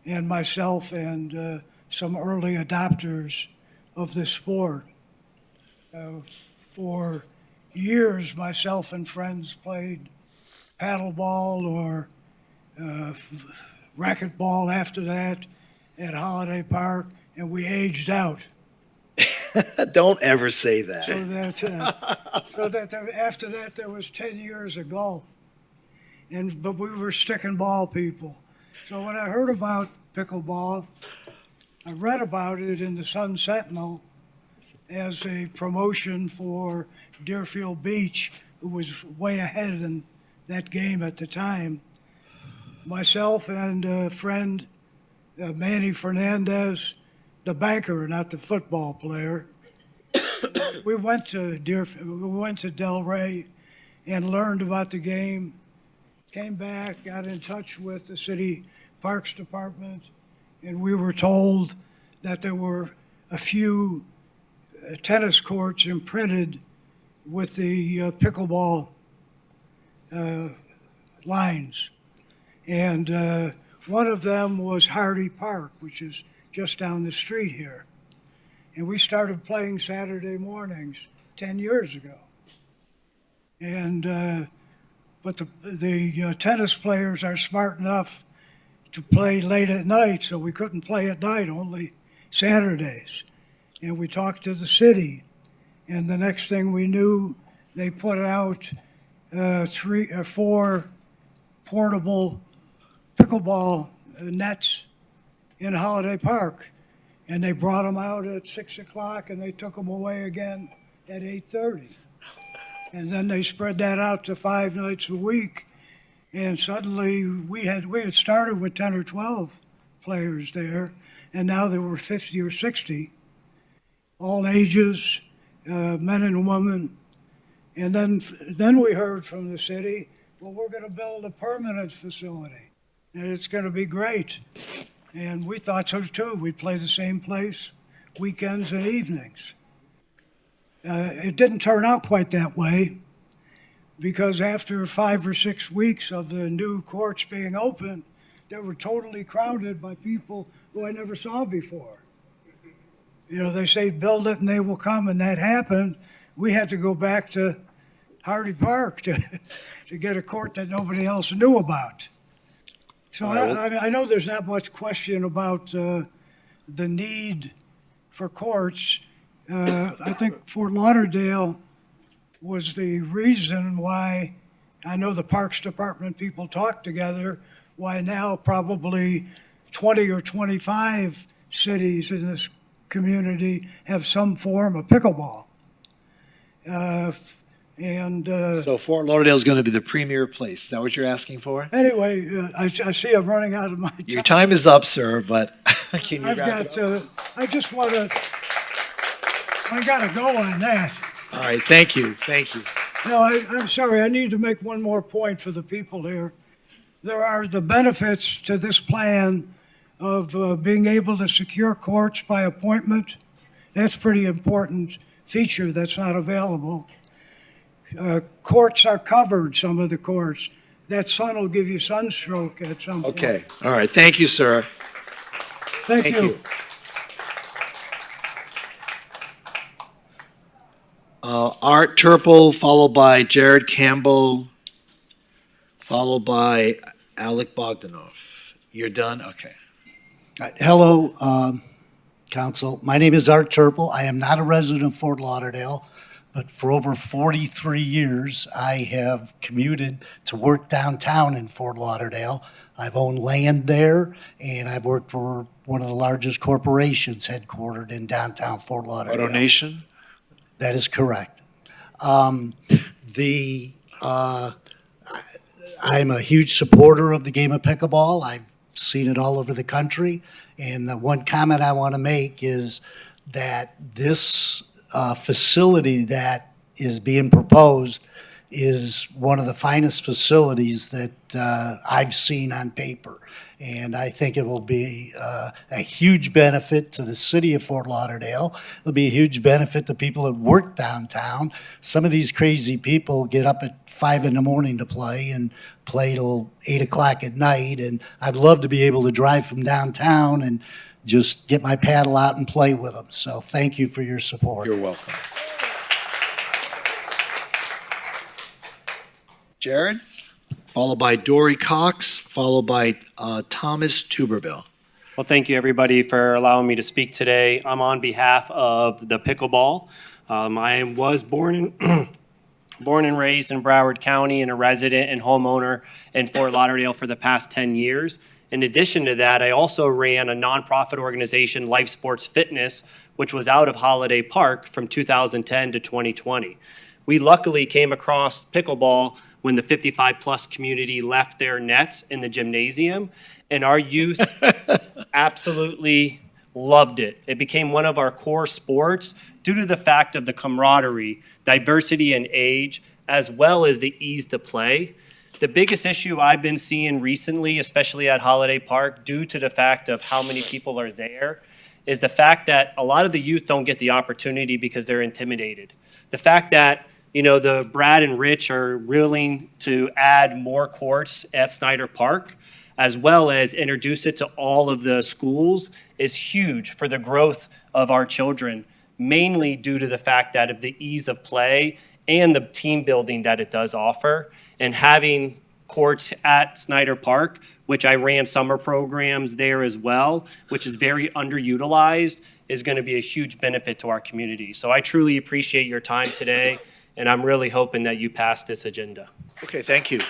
and myself and some early adopters of this sport. For years, myself and friends played paddleball or racquetball after that at Holiday Park, and we aged out. Don't ever say that. After that, there was 10 years of golf. But we were stick and ball people. So when I heard about pickleball, I read about it in the Sun Sentinel as a promotion for Deerfield Beach, who was way ahead in that game at the time. Myself and a friend, Manny Fernandez, the banker, not the football player, we went to Delray and learned about the game, came back, got in touch with the City Parks Department, and we were told that there were a few tennis courts imprinted with the pickleball lines. And one of them was Hardy Park, which is just down the street here. And we started playing Saturday mornings 10 years ago. And but the tennis players are smart enough to play late at night, so we couldn't play at night, only Saturdays. And we talked to the city, and the next thing we knew, they put out 3 or 4 portable pickleball nets in Holiday Park. And they brought them out at 6 o'clock, and they took them away again at 8:30. And then they spread that out to 5 nights a week. And suddenly we had started with 10 or 12 players there, and now there were 50 or 60, all ages, men and women. And then we heard from the city, well, we're going to build a permanent facility, and it's going to be great. And we thought so too. We'd play the same place weekends and evenings. It didn't turn out quite that way, because after 5 or 6 weeks of the new courts being open, they were totally crowded by people who I never saw before. You know, they say build it and they will come, and that happened. We had to go back to Hardy Park to get a court that nobody else knew about. So I know there's not much question about the need for courts. I think Fort Lauderdale was the reason why, I know the Parks Department people talked together, why now probably 20 or 25 cities in this community have some form of pickleball. So Fort Lauderdale is going to be the premier place. Is that what you're asking for? Anyway, I see I'm running out of my time. Your time is up, sir, but can you I've wrap got, it up? I just want to, I got to go on that. All right, thank you, thank you. No, I'm sorry, I need to make one more point for the people here. There are the benefits to this plan of being able to secure courts by appointment. That's a pretty important feature that's not available. Courts are covered, some of the courts. That sun will give you sunstroke at some point. Okay, all right, thank you, sir. Thank you. Art Turple, followed by Jared Campbell, followed by Alec Bogdanoff. You're done? Okay. Hello, Council. My name is Art Turple. I am not a resident of Fort Lauderdale, but for over 43 years, I have commuted to work downtown in Fort Lauderdale. I've owned land there, and I've worked for one of the largest corporations headquartered in downtown Fort Lauderdale. Auto Nation? That is correct. I'm a huge supporter of the game of pickleball. I've seen it all over the country. And the one comment I want to make is that this facility that is being proposed is one of the finest facilities that I've seen on paper. And I think it will be a huge benefit to the city of Fort Lauderdale. It'll be a huge benefit to people that work downtown. Some of these crazy people get up at 5 in the morning to play and play till 8 o'clock at night. And I'd love to be able to drive from downtown and just get my paddle out and play with them. So thank you for your support. You're welcome. Jared, followed by Dory Cox, followed by Thomas Tuberville. Well, thank you, everybody, for allowing me to speak today. I'm on behalf of the pickleball. I was born and raised in Broward County and a resident and homeowner in Fort Lauderdale for the past 10 years. In addition to that, I also ran a nonprofit organization, Life Sports Fitness, which was out of Holiday Park from 2010 to 2020. We luckily came across pickleball when the 55-plus community left their nets in the gymnasium, and our youth absolutely loved it. It became one of our core sports due to the fact of the camaraderie, diversity in age, as well as the ease to play. The biggest issue I've been seeing recently, especially at Holiday Park, due to the fact of how many people are there, is the fact that a lot of the youth don't get the opportunity because they're intimidated. The fact that the Brad and Rich are willing to add more courts at Snyder Park, as well as introduce it to all of the schools, is huge for the growth of our children, mainly due to the fact that of the ease of play and the team building that it does offer. And having courts at Snyder Park, which I ran summer programs there as well, which is very underutilized, is going to be a huge benefit to our community. So I truly appreciate your time today, and I'm really hoping that you pass this agenda. Okay, thank you.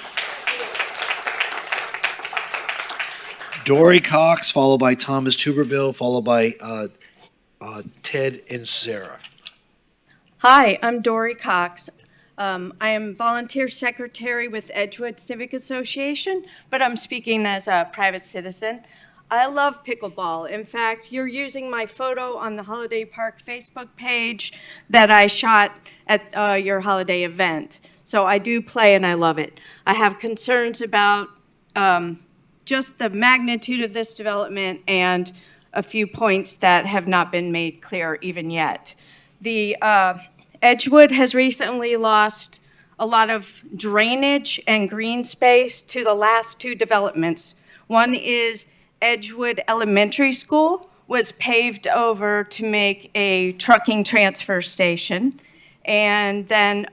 Dory Cox, followed by Thomas Tuberville, followed by Ted and Sarah. Hi, I'm Dory Cox. I am volunteer secretary with Edgewood Civic Association, but I'm speaking as a private citizen. I love pickleball. In fact, you're using my photo on the Holiday Park Facebook page that I shot at your holiday event. So I do play and I love it. I have concerns about just the magnitude of this development and a few points that have not been made clear even yet. The Edgewood has recently lost a lot of drainage and green space to the last two developments. One is Edgewood Elementary School was paved over to make a trucking transfer station. And then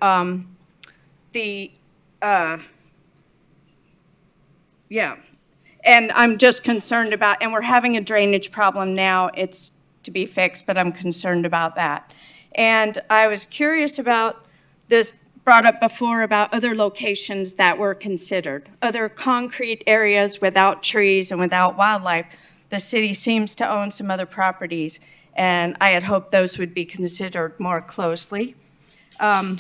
and I'm just concerned about, and we're having a drainage problem now. It's to be fixed, but I'm concerned about that. And I was curious about this, brought up before about other locations that were considered, other concrete areas without trees and without wildlife. The city seems to own some other properties, and I had hoped those would be considered more closely. I'm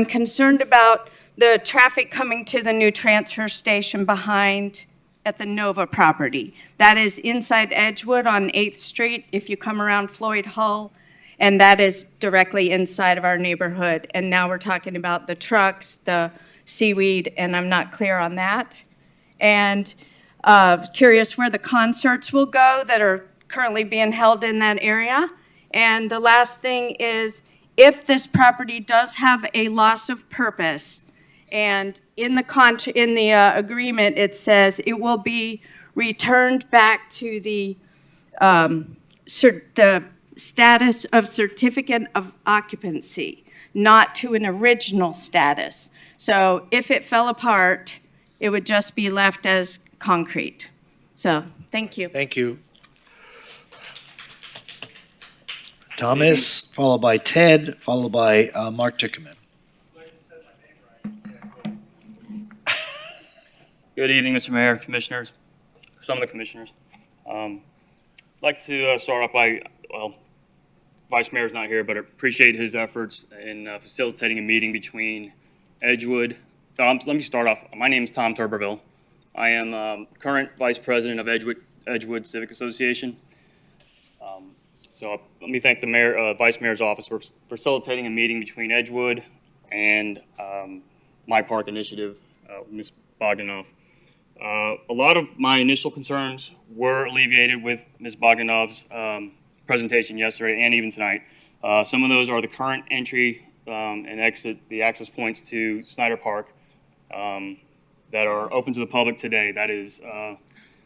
concerned about the traffic coming to the new transfer station behind at the Nova property. That is inside Edgewood on 8th Street if you come around Floyd Hull, and that is directly inside of our neighborhood. And now we're talking about the trucks, the seaweed, and I'm not clear on that. And curious where the concerts will go that are currently being held in that area. And the last thing is, if this property does have a loss of purpose, and in the agreement, it says it will be returned back to the status of certificate of occupancy, not to an original status. So if it fell apart, it would just be left as concrete. So, thank you. Thank you. Thomas, followed by Ted, followed by Mark Tickerman. Good evening, Mr. Mayor, commissioners, some of the commissioners. I'd like to start off by, well, Vice Mayor's not here, but I appreciate his efforts in facilitating a meeting between Edgewood. Let me start off. My name is Tom Tuberville. I am current Vice President of Edgewood Civic Association. So let me thank the Mayor, Vice Mayor's office for facilitating a meeting between Edgewood and my park initiative, Ms. Bogdanoff. A lot of my initial concerns were alleviated with Ms. Bogdanov's presentation yesterday and even tonight. Some of those are the current entry and exit, the access points to Snyder Park that are open to the public today. That is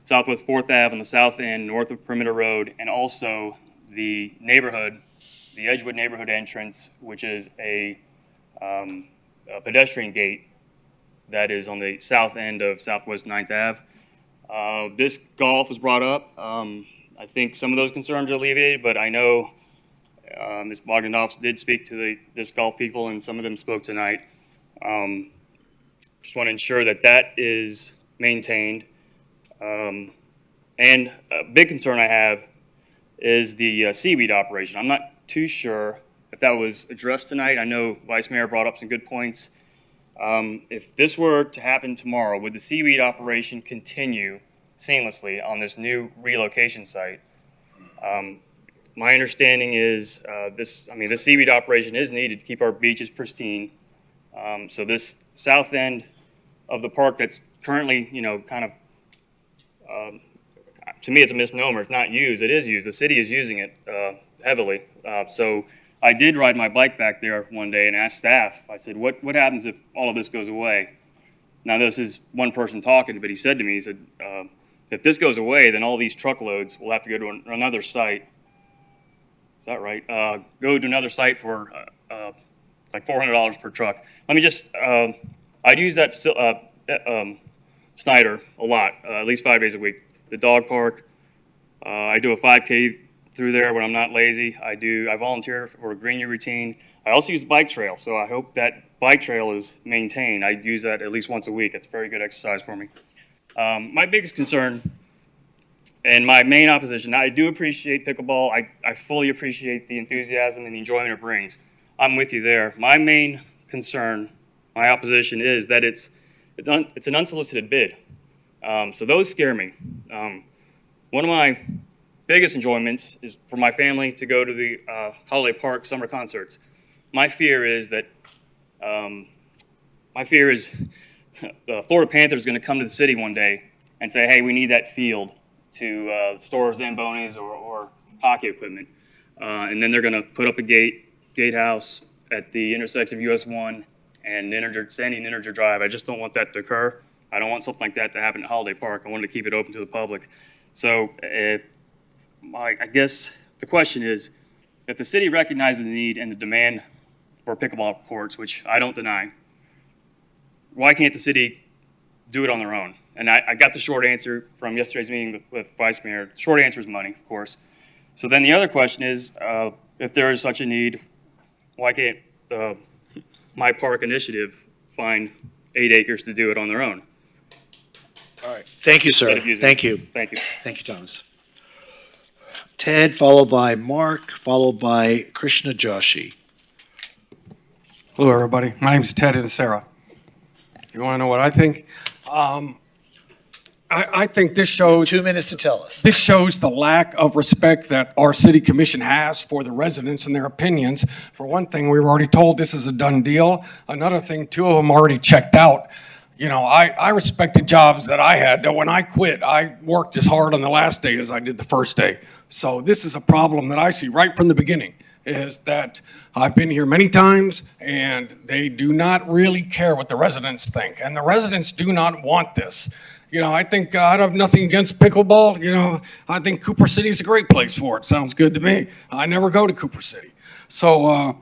Southwest 4th Ave on the south end, north of Perimeter Road, and also the neighborhood, the Edgewood neighborhood entrance, which is a pedestrian gate that is on the south end of Southwest 9th Ave. Disc golf was brought up. I think some of those concerns are alleviated, but I know Ms. Bogdanov did speak to the disc golf people, and some of them spoke tonight. Just want to ensure that that is maintained. And a big concern I have is the seaweed operation. I'm not too sure if that was addressed tonight. I know Vice Mayor brought up some good points. If this were to happen tomorrow, would the seaweed operation continue seamlessly on this new relocation site? My understanding is this seaweed operation is needed to keep our beaches pristine. So this south end of the park that's currently, to me it's a misnomer. It's not used. It is used. The city is using it heavily. So I did ride my bike back there one day and asked staff, I said, what happens if all of this goes away? Now, this is one person talking, but he said to me, he said, if this goes away, then all these truckloads will have to go to another site. Is that right? Go to another site for like $400 per truck. Let me just, I'd use that Snyder a lot, at least 5 days a week. The dog park, I do a 5K through there when I'm not lazy. I volunteer for a green year routine. I also use the bike trail, so I hope that bike trail is maintained. I use that at least once a week. It's very good exercise for me. My biggest concern and my main opposition, I do appreciate pickleball. I fully appreciate the enthusiasm and the enjoyment it brings. I'm with you there. My main concern, my opposition is that it's an unsolicited bid. So those scare me. One of my biggest enjoyments is for my family to go to the Holiday Park summer concerts. My fear is that the Florida Panthers is going to come to the city one day and say, hey, we need that field to store Zambonis or hockey equipment. And then they're going to put up a gatehouse at the intersection of US 1 and Sandy and Integer Drive. I just don't want that to occur. I don't want something like that to happen at Holiday Park. I wanted to keep it open to the public. So I guess the question is, if the city recognizes the need and the demand for pickleball courts, which I don't deny, why can't the city do it on their own? And I got the short answer from yesterday's meeting with Vice Mayor. The short answer is money, of course. So then the other question is, if there is such a need, why can't My Park Initiative find 8 acres to do it on their own? All right. Thank you, sir. Thank you. Thank you. Thank you, Thomas. Ted, followed by Mark, followed by Krishna Joshi. Hello, everybody. My name is Ted and Sarah. You want to know what I think? I think this shows 2 minutes to tell us. This shows the lack of respect that our city commission has for the residents and their opinions. For one thing, we were already told this is a done deal. Another thing, 2 of them already checked out. You know, I respected jobs that I had. That when I quit, I worked as hard on the last day as I did the first day. So this is a problem that I see right from the beginning, is that I've been here many times and they do not really care what the residents think. And the residents do not want this. You know, I think I have nothing against pickleball. You know, I think Cooper City is a great place for it. Sounds good to me. I never go to Cooper City. So,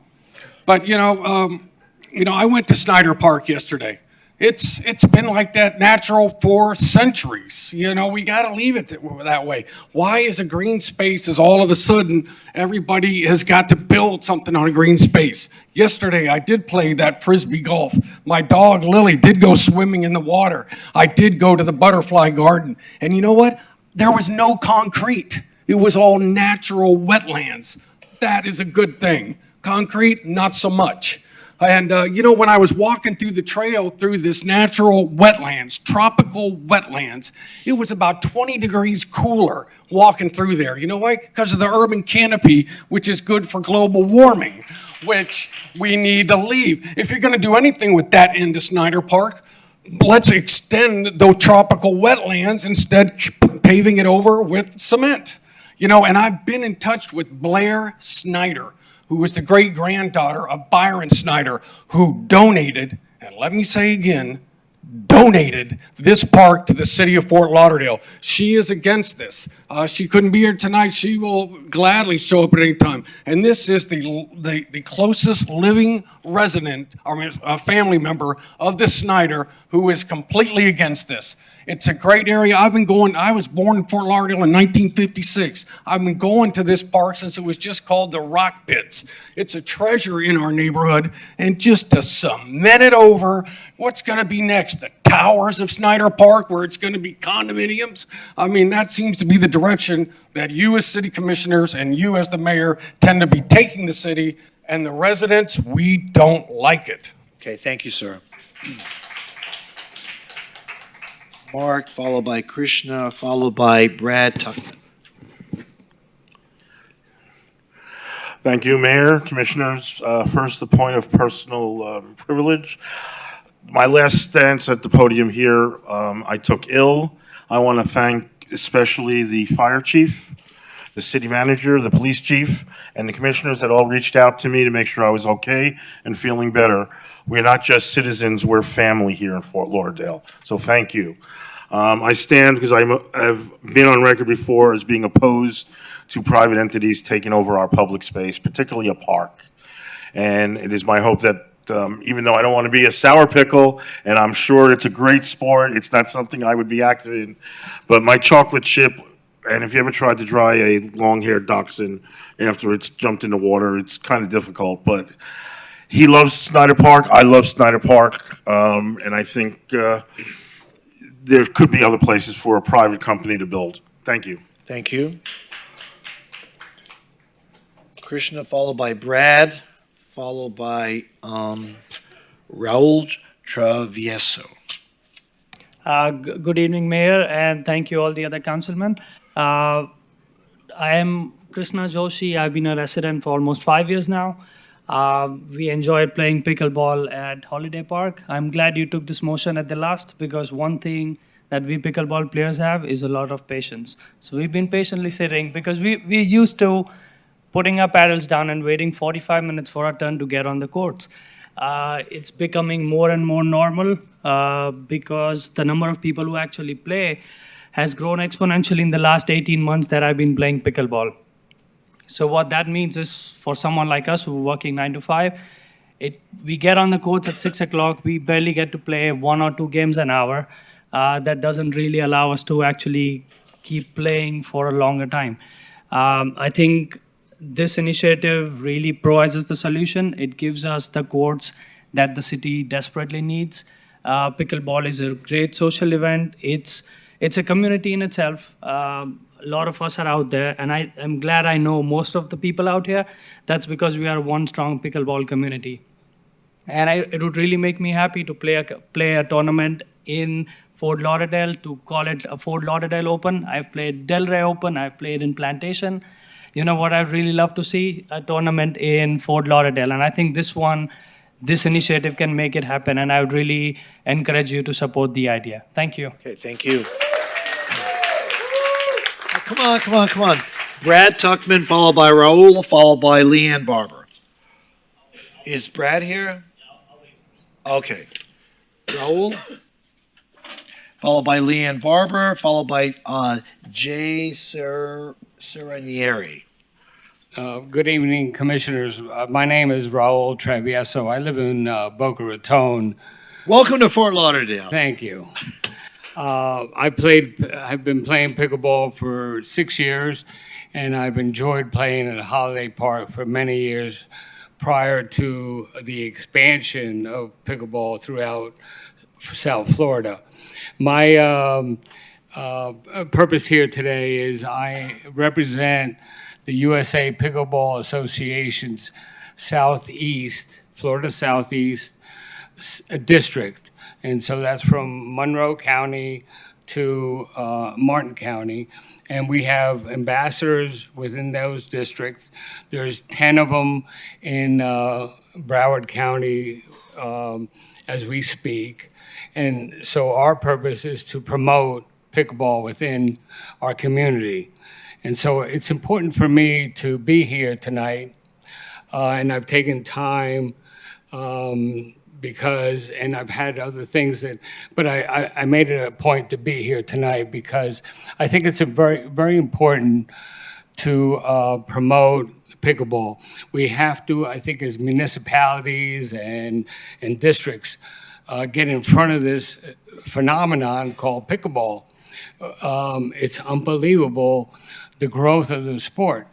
but I went to Snyder Park yesterday. It's been like that natural for centuries. You know, we got to leave it that way. Why is a green space is all of a sudden everybody has got to build something on a green space? Yesterday, I did play that Frisbee golf. My dog, Lily, did go swimming in the water. I did go to the butterfly garden. And you know what? There was no concrete. It was all natural wetlands. That is a good thing. Concrete, not so much. And, when I was walking through the trail through this natural wetlands, tropical wetlands, it was about 20 degrees cooler walking through there. You know why? Because of the urban canopy, which is good for global warming, which we need to leave. If you're going to do anything with that end of Snyder Park, let's extend those tropical wetlands instead paving it over with cement. You know, and I've been in touch with Blair Snyder, who was the great granddaughter of Byron Snyder, who donated, and let me say again, donated this park to the city of Fort Lauderdale. She is against this. She couldn't be here tonight. She will gladly show up at any time. And this is the closest living resident, or a family member of the Snyder, who is completely against this. It's a great area. I was born in Fort Lauderdale in 1956. I've been going to this park since it was just called the Rock Pits. It's a treasure in our neighborhood, and just to cement it over, what's going to be next? The towers of Snyder Park, where it's going to be condominiums? I mean, that seems to be the direction that you as city commissioners and you as the mayor tend to be taking the city, and the residents, we don't like it. Okay, thank you, sir. Mark, followed by Krishna, followed by Brad Tuckman. Thank you, Mayor, Commissioners. First, the point of personal privilege. My last stance at the podium here, I took ill. I want to thank especially the fire chief, the city manager, the police chief, and the commissioners that all reached out to me to make sure I was okay and feeling better. We're not just citizens, we're family here in Fort Lauderdale. So thank you. I stand because I've been on record before as being opposed to private entities taking over our public space, particularly a park. And it is my hope that even though I don't want to be a sour pickle, and I'm sure it's a great sport, it's not something I would be active in, but my chocolate chip, and if you ever tried to dry a long-haired dachshund after it's jumped in the water, it's kind of difficult, but he loves Snyder Park, I love Snyder Park, and I think there could be other places for a private company to build. Thank you. Thank you. Krishna, followed by Brad, followed by Raul Travieso. Good evening, Mayor, and thank you all the other councilmen. I am Krishna Joshi. I've been a resident for almost 5 years now. We enjoyed playing pickleball at Holiday Park. I'm glad you took this motion at the last, because one thing that we pickleball players have is a lot of patience. So we've been patiently sitting, because we're used to putting our paddles down and waiting 45 minutes for our turn to get on the courts. It's becoming more and more normal because the number of people who actually play has grown exponentially in the last 18 months that I've been playing pickleball. So what that means is, for someone like us who are working 9 to 5, we get on the courts at 6 o'clock, we barely get to play 1 or 2 games an hour. That doesn't really allow us to actually keep playing for a longer time. I think this initiative really provides us the solution. It gives us the courts that the city desperately needs. Pickleball is a great social event. It's a community in itself. A lot of us are out there, and I'm glad I know most of the people out here. That's because we are one strong pickleball community. And it would really make me happy to play a tournament in Fort Lauderdale, to call it a Fort Lauderdale Open. I've played Delray Open, I've played in Plantation. You know what I'd really love to see? A tournament in Fort Lauderdale. And I think this initiative can make it happen, and I would really encourage you to support the idea. Thank you. Okay, thank you. Come on. Brad Tuckman, followed by Raul, followed by Leanne Barber. Is Brad here? Okay. Raul, followed by Leanne Barber, followed by Jay Serenieri. Good evening, Commissioners. My name is Raul Travieso. I live in Boca Raton. Welcome to Fort Lauderdale. Thank you. I've been playing pickleball for 6 years, and I've enjoyed playing at Holiday Park for many years prior to the expansion of pickleball throughout South Florida. My purpose here today is I represent the USA Pickleball Association's Southeast, Florida Southeast district. And so that's from Monroe County to Martin County. And we have ambassadors within those districts. There's 10 of them in Broward County as we speak. And so our purpose is to promote pickleball within our community. And so it's important for me to be here tonight. And I've taken time because, and I've had other things that, but I made it a point to be here tonight because I think it's a very, very important to promote pickleball. We have to, I think, as municipalities and districts, get in front of this phenomenon called pickleball. It's unbelievable, the growth of the sport.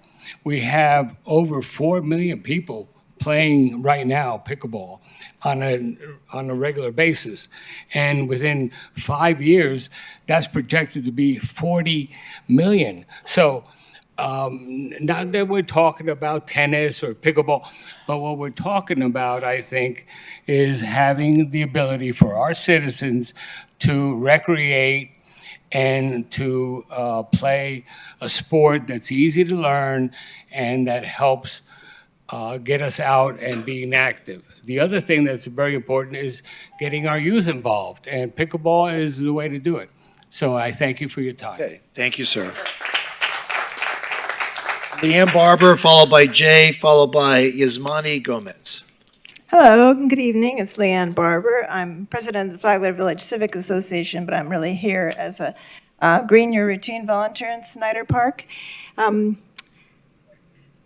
We have over 4 million people playing right now pickleball on a regular basis. And within 5 years, that's projected to be 40 million. So not that we're talking about tennis or pickleball, but what we're talking about, I think, is having the ability for our citizens to recreate and to play a sport that's easy to learn and that helps get us out and being active. The other thing that's very important is getting our youth involved, and pickleball is the way to do it. So I thank you for your time. Okay, thank you, sir. Leanne Barber, followed by Jay, followed by Yasmani Gomez. Hello, good evening. It's Leanne Barber. I'm president of the Flagler Village Civic Association, but I'm really here as a Green Your Routine volunteer in Snyder Park.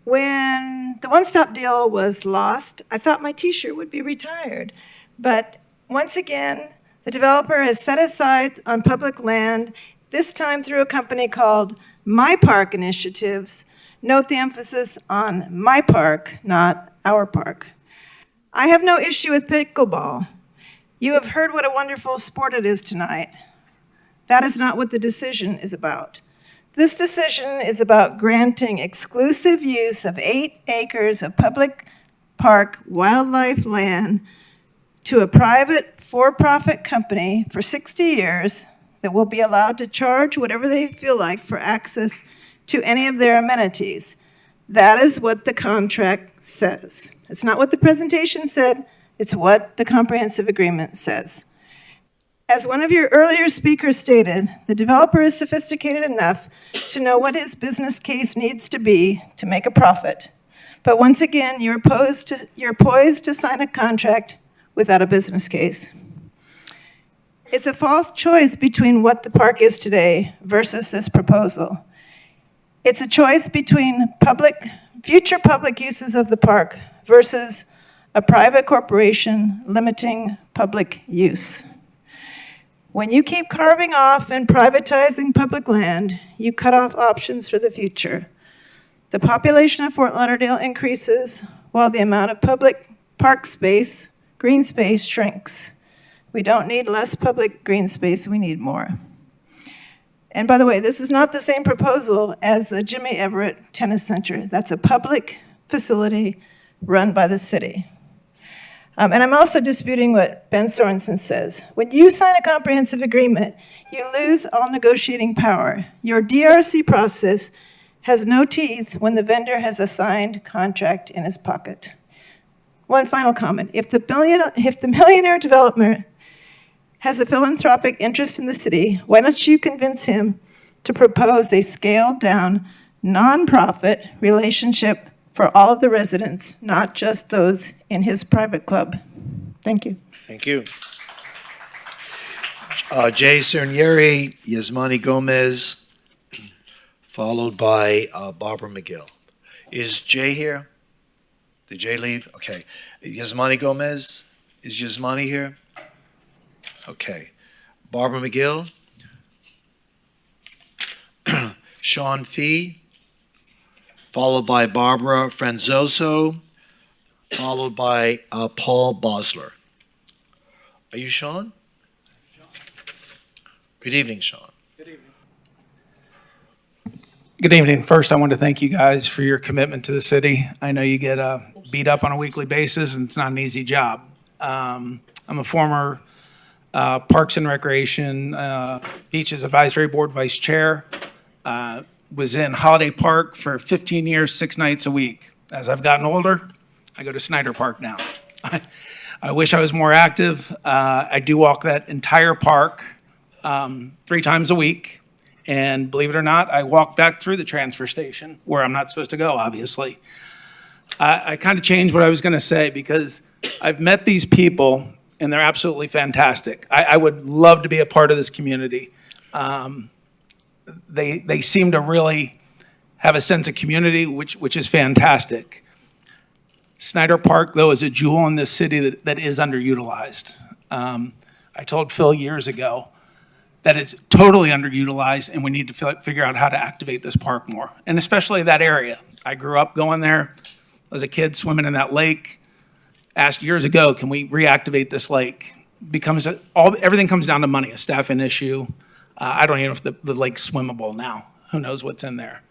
When the one-stop deal was lost, I thought my T-shirt would be retired. But once again, the developer has set aside on public land, this time through a company called My Park Initiatives. Note the emphasis on my park, not our park. I have no issue with pickleball. You have heard what a wonderful sport it is tonight. That is not what the decision is about. This decision is about granting exclusive use of 8 acres of public park wildlife land to a private for-profit company for 60 years that will be allowed to charge whatever they feel like for access to any of their amenities. That is what the contract says. It's not what the presentation said, it's what the comprehensive agreement says. As one of your earlier speakers stated, the developer is sophisticated enough to know what his business case needs to be to make a profit. But once again, you're poised to sign a contract without a business case. It's a false choice between what the park is today versus this proposal. It's a choice between future public uses of the park versus a private corporation limiting public use. When you keep carving off and privatizing public land, you cut off options for the future. The population of Fort Lauderdale increases while the amount of public park space, green space, shrinks. We don't need less public green space, we need more. And by the way, this is not the same proposal as the Jimmy Everett Tennis Center. That's a public facility run by the city. And I'm also disputing what Ben Sorensen says. When you sign a comprehensive agreement, you lose all negotiating power. Your DRC process has no teeth when the vendor has a signed contract in his pocket. One final comment. If the millionaire developer has a philanthropic interest in the city, why don't you convince him to propose a scaled-down, nonprofit relationship for all of the residents, not just those in his private club? Thank you. Thank you. Jay Cernieri, Yasmani Gomez, followed by Barbara McGill. Is Jay here? Did Jay leave? Okay. Yasmani Gomez, is Yasmani here? Okay. Barbara McGill. Sean Fee, followed by Barbara Franzoso, followed by Paul Bosler. Are you Sean? Good evening, Sean. Good evening. First, I want to thank you guys for your commitment to the city. I know you get beat up on a weekly basis, and it's not an easy job. I'm a former Parks and Recreation Beaches Advisory Board Vice Chair. Was in Holiday Park for 15 years, 6 nights a week. As I've gotten older, I go to Snyder Park now. I wish I was more active. I do walk that entire park 3 times a week. And believe it or not, I walk back through the transfer station where I'm not supposed to go, obviously. I kind of changed what I was going to say because I've met these people and they're absolutely fantastic. I would love to be a part of this community. They seem to really have a sense of community, which is fantastic. Snyder Park, though, is a jewel in this city that is underutilized. I told Phil years ago that it's totally underutilized and we need to figure out how to activate this park more, and especially that area. I grew up going there as a kid, swimming in that lake. Asked years ago, can we reactivate this lake? Everything comes down to money, a staffing issue. I don't even know if the lake's swimmable now. Who knows what's in there?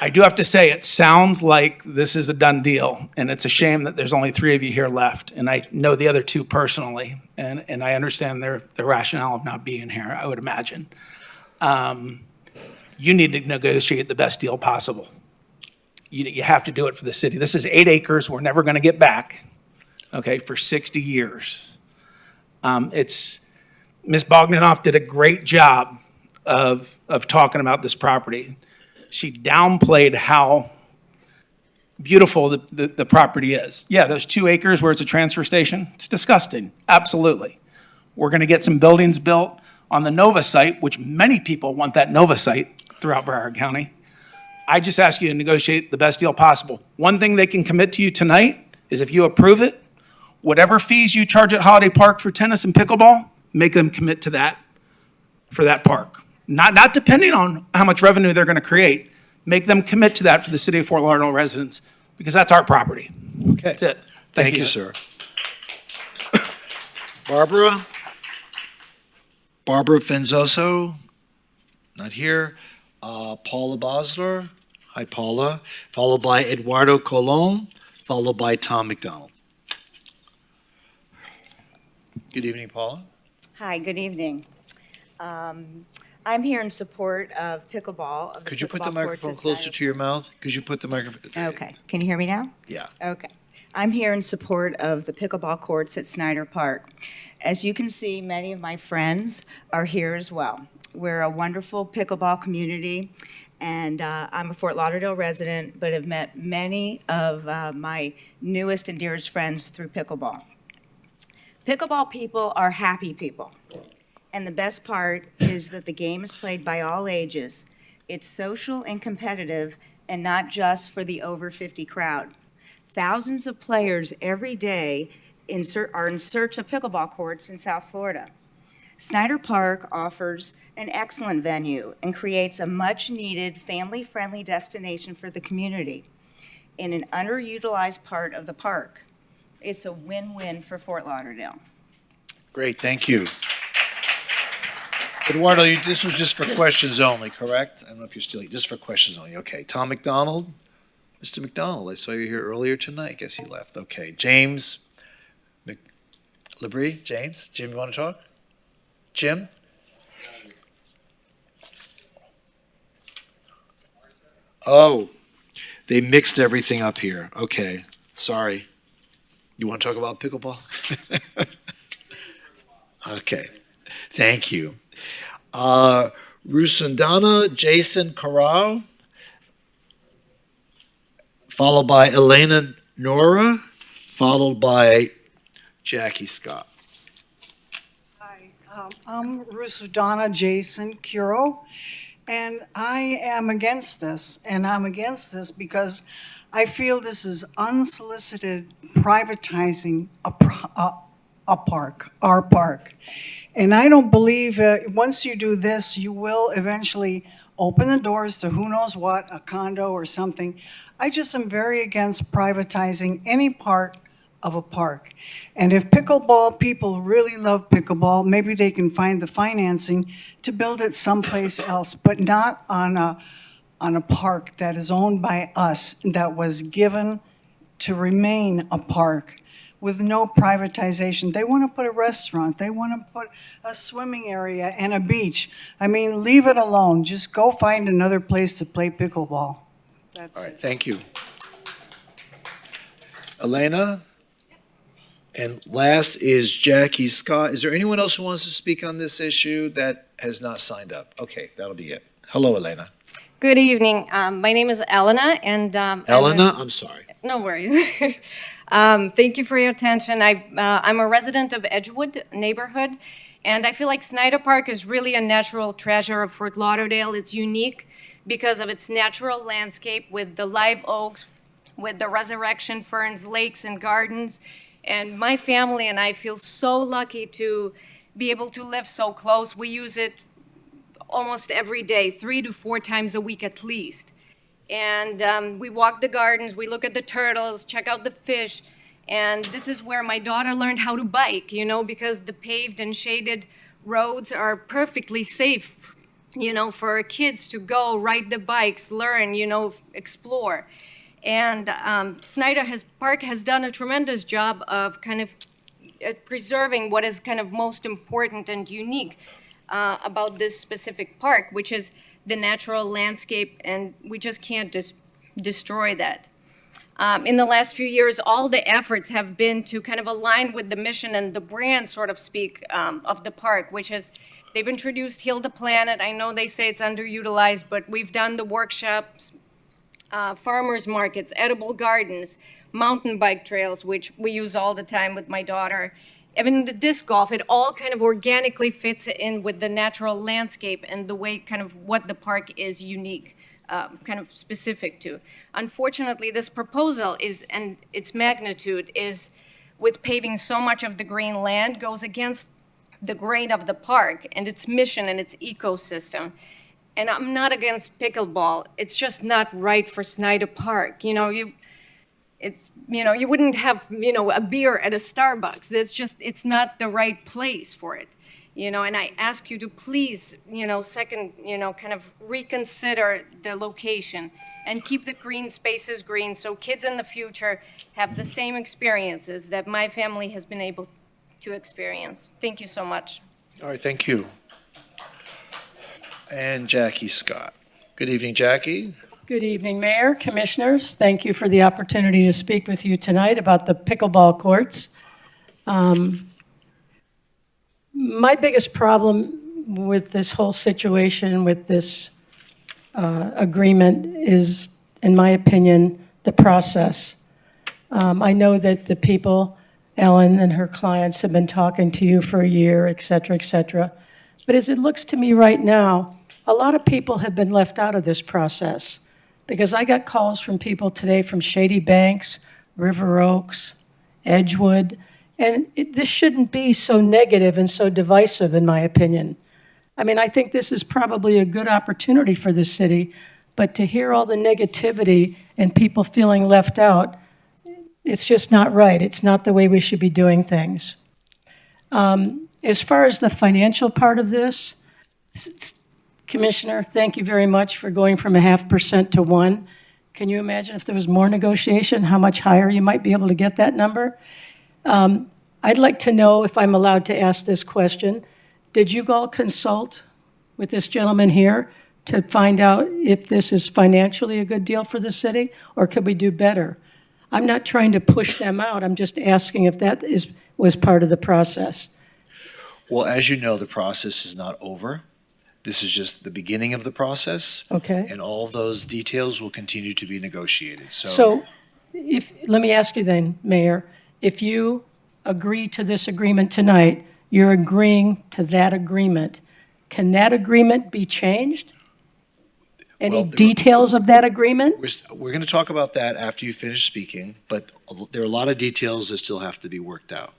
I do have to say, it sounds like this is a done deal, and it's a shame that there's only 3 of you here left, and I know the other 2 personally, and I understand their rationale of not being here, I would imagine. You need to negotiate the best deal possible. You have to do it for the city. This is 8 acres we're never going to get back, okay, for 60 years. Ms. Bogdanoff did a great job of talking about this property. She downplayed how beautiful the property is. Yeah, those 2 acres where it's a transfer station, it's disgusting, absolutely. We're going to get some buildings built on the Nova site, which many people want that Nova site throughout Broward County. I just ask you to negotiate the best deal possible. One thing they can commit to you tonight is if you approve it, whatever fees you charge at Holiday Park for tennis and pickleball, make them commit to that for that park. Not depending on how much revenue they're going to create. Make them commit to that for the city of Fort Lauderdale residents, because that's our property. Okay. That's it. Thank you, sir. Barbara Fenzoso, not here. Paula Bosler, hi Paula, followed by Eduardo Colon, followed by Tom McDonald. Good evening, Paula. Hi, good evening. I'm here in support of pickleball. Could you put the microphone closer to your mouth? Could you put the microphone? Okay, can you hear me now? Yeah. Okay. I'm here in support of the pickleball courts at Snyder Park. As you can see, many of my friends are here as well. We're a wonderful pickleball community, and I'm a Fort Lauderdale resident, but have met many of my newest and dearest friends through pickleball. Pickleball people are happy people. And the best part is that the game is played by all ages. It's social and competitive, and not just for the over 50 crowd. Thousands of players every day are in search of pickleball courts in South Florida. Snyder Park offers an excellent venue and creates a much-needed family-friendly destination for the community in an underutilized part of the park. It's a win-win for Fort Lauderdale. Great, thank you. Eduardo, this was just for questions only, correct? I don't know if you're still, just for questions only. Okay, Tom McDonald? Mr. McDonald, I saw you here earlier tonight. Guess he left. Okay, James LeBrie? James? Jim, you want to talk? Jim? Oh, they mixed everything up here. Okay, sorry. You want to talk about pickleball? Okay, thank you. Rusundana Jason Corral, followed by Elena Nora, followed by Jackie Scott. I'm Rusudana Jason Curo, and I am against this. And I'm against this because I feel this is unsolicited privatizing a park, our park. And I don't believe once you do this, you will eventually open the doors to who knows what, a condo or something. I just am very against privatizing any part of a park. And if pickleball people really love pickleball, maybe they can find the financing to build it someplace else, but not on a park that is owned by us, that was given to remain a park with no privatization. They want to put a restaurant, they want to put a swimming area and a beach. I mean, leave it alone. Just go find another place to play pickleball. That's All right, it. thank you. Elena? And last is Jackie Scott. Is there anyone else who wants to speak on this issue that has not signed up? Okay, that'll be it. Hello, Elena. Good evening. My name is Elena, and Elena, I'm sorry. no worries. Thank you for your attention. I'm a resident of Edgewood neighborhood, and I feel like Snyder Park is really a natural treasure of Fort Lauderdale. It's unique because of its natural landscape with the live oaks, with the resurrection ferns, lakes, and gardens. And my family and I feel so lucky to be able to live so close. We use it almost every day, 3 to 4 times a week at least. And we walk the gardens, we look at the turtles, check out the fish. And this is where my daughter learned how to bike, because the paved and shaded roads are perfectly safe, for kids to go ride the bikes, learn, explore. And Snyder Park has done a tremendous job of kind of preserving what is kind of most important and unique about this specific park, which is the natural landscape, and we just can't destroy that. In the last few years, all the efforts have been to kind of align with the mission and the brand, sort of speak, of the park, which is they've introduced Heal the Planet. I know they say it's underutilized, but we've done the workshops, farmers markets, edible gardens, mountain bike trails, which we use all the time with my daughter. Even the disc golf, it all kind of organically fits in with the natural landscape and the way kind of what the park is unique, kind of specific to. Unfortunately, this proposal is, and its magnitude is, with paving so much of the green land, goes against the grain of the park and its mission and its ecosystem. And I'm not against pickleball. It's just not right for Snyder Park. You wouldn't have, a beer at a Starbucks. It's not the right place for it. And I ask you to please, kind of reconsider the location and keep the green spaces green so kids in the future have the same experiences that my family has been able to experience. Thank you so much. All right, thank you. And Jackie Scott. Good evening, Jackie. Good evening, Mayor, Commissioners. Thank you for the opportunity to speak with you tonight about the pickleball courts. My biggest problem with this whole situation, with this agreement, is, in my opinion, the process. I know that the people, Ellen and her clients, have been talking to you for a year, et cetera, et cetera. But as it looks to me right now, a lot of people have been left out of this process, because I got calls from people today from Shady Banks, River Oaks, Edgewood, and this shouldn't be so negative and so divisive, in my opinion. I mean, I think this is probably a good opportunity for the city, but to hear all the negativity and people feeling left out, it's just not right. It's not the way we should be doing things. As far as the financial part of this, Commissioner, thank you very much for going from 0.5% to 1%. Can you imagine if there was more negotiation, how much higher you might be able to get that number? I'd like to know, if I'm allowed to ask this question, did you all consult with this gentleman here to find out if this is financially a good deal for the city, or could we do better? I'm not trying to push them out. I'm just asking if that was part of the process. Well, as you know, the process is not over. This is just the beginning of the process. Okay. And all of those details will continue to be negotiated. So let me ask you then, Mayor, if you agree to this agreement tonight, you're agreeing to that agreement. Can that agreement be changed? Any details of that agreement? We're going to talk about that after you finish speaking, but there are a lot of details that still have to be worked out.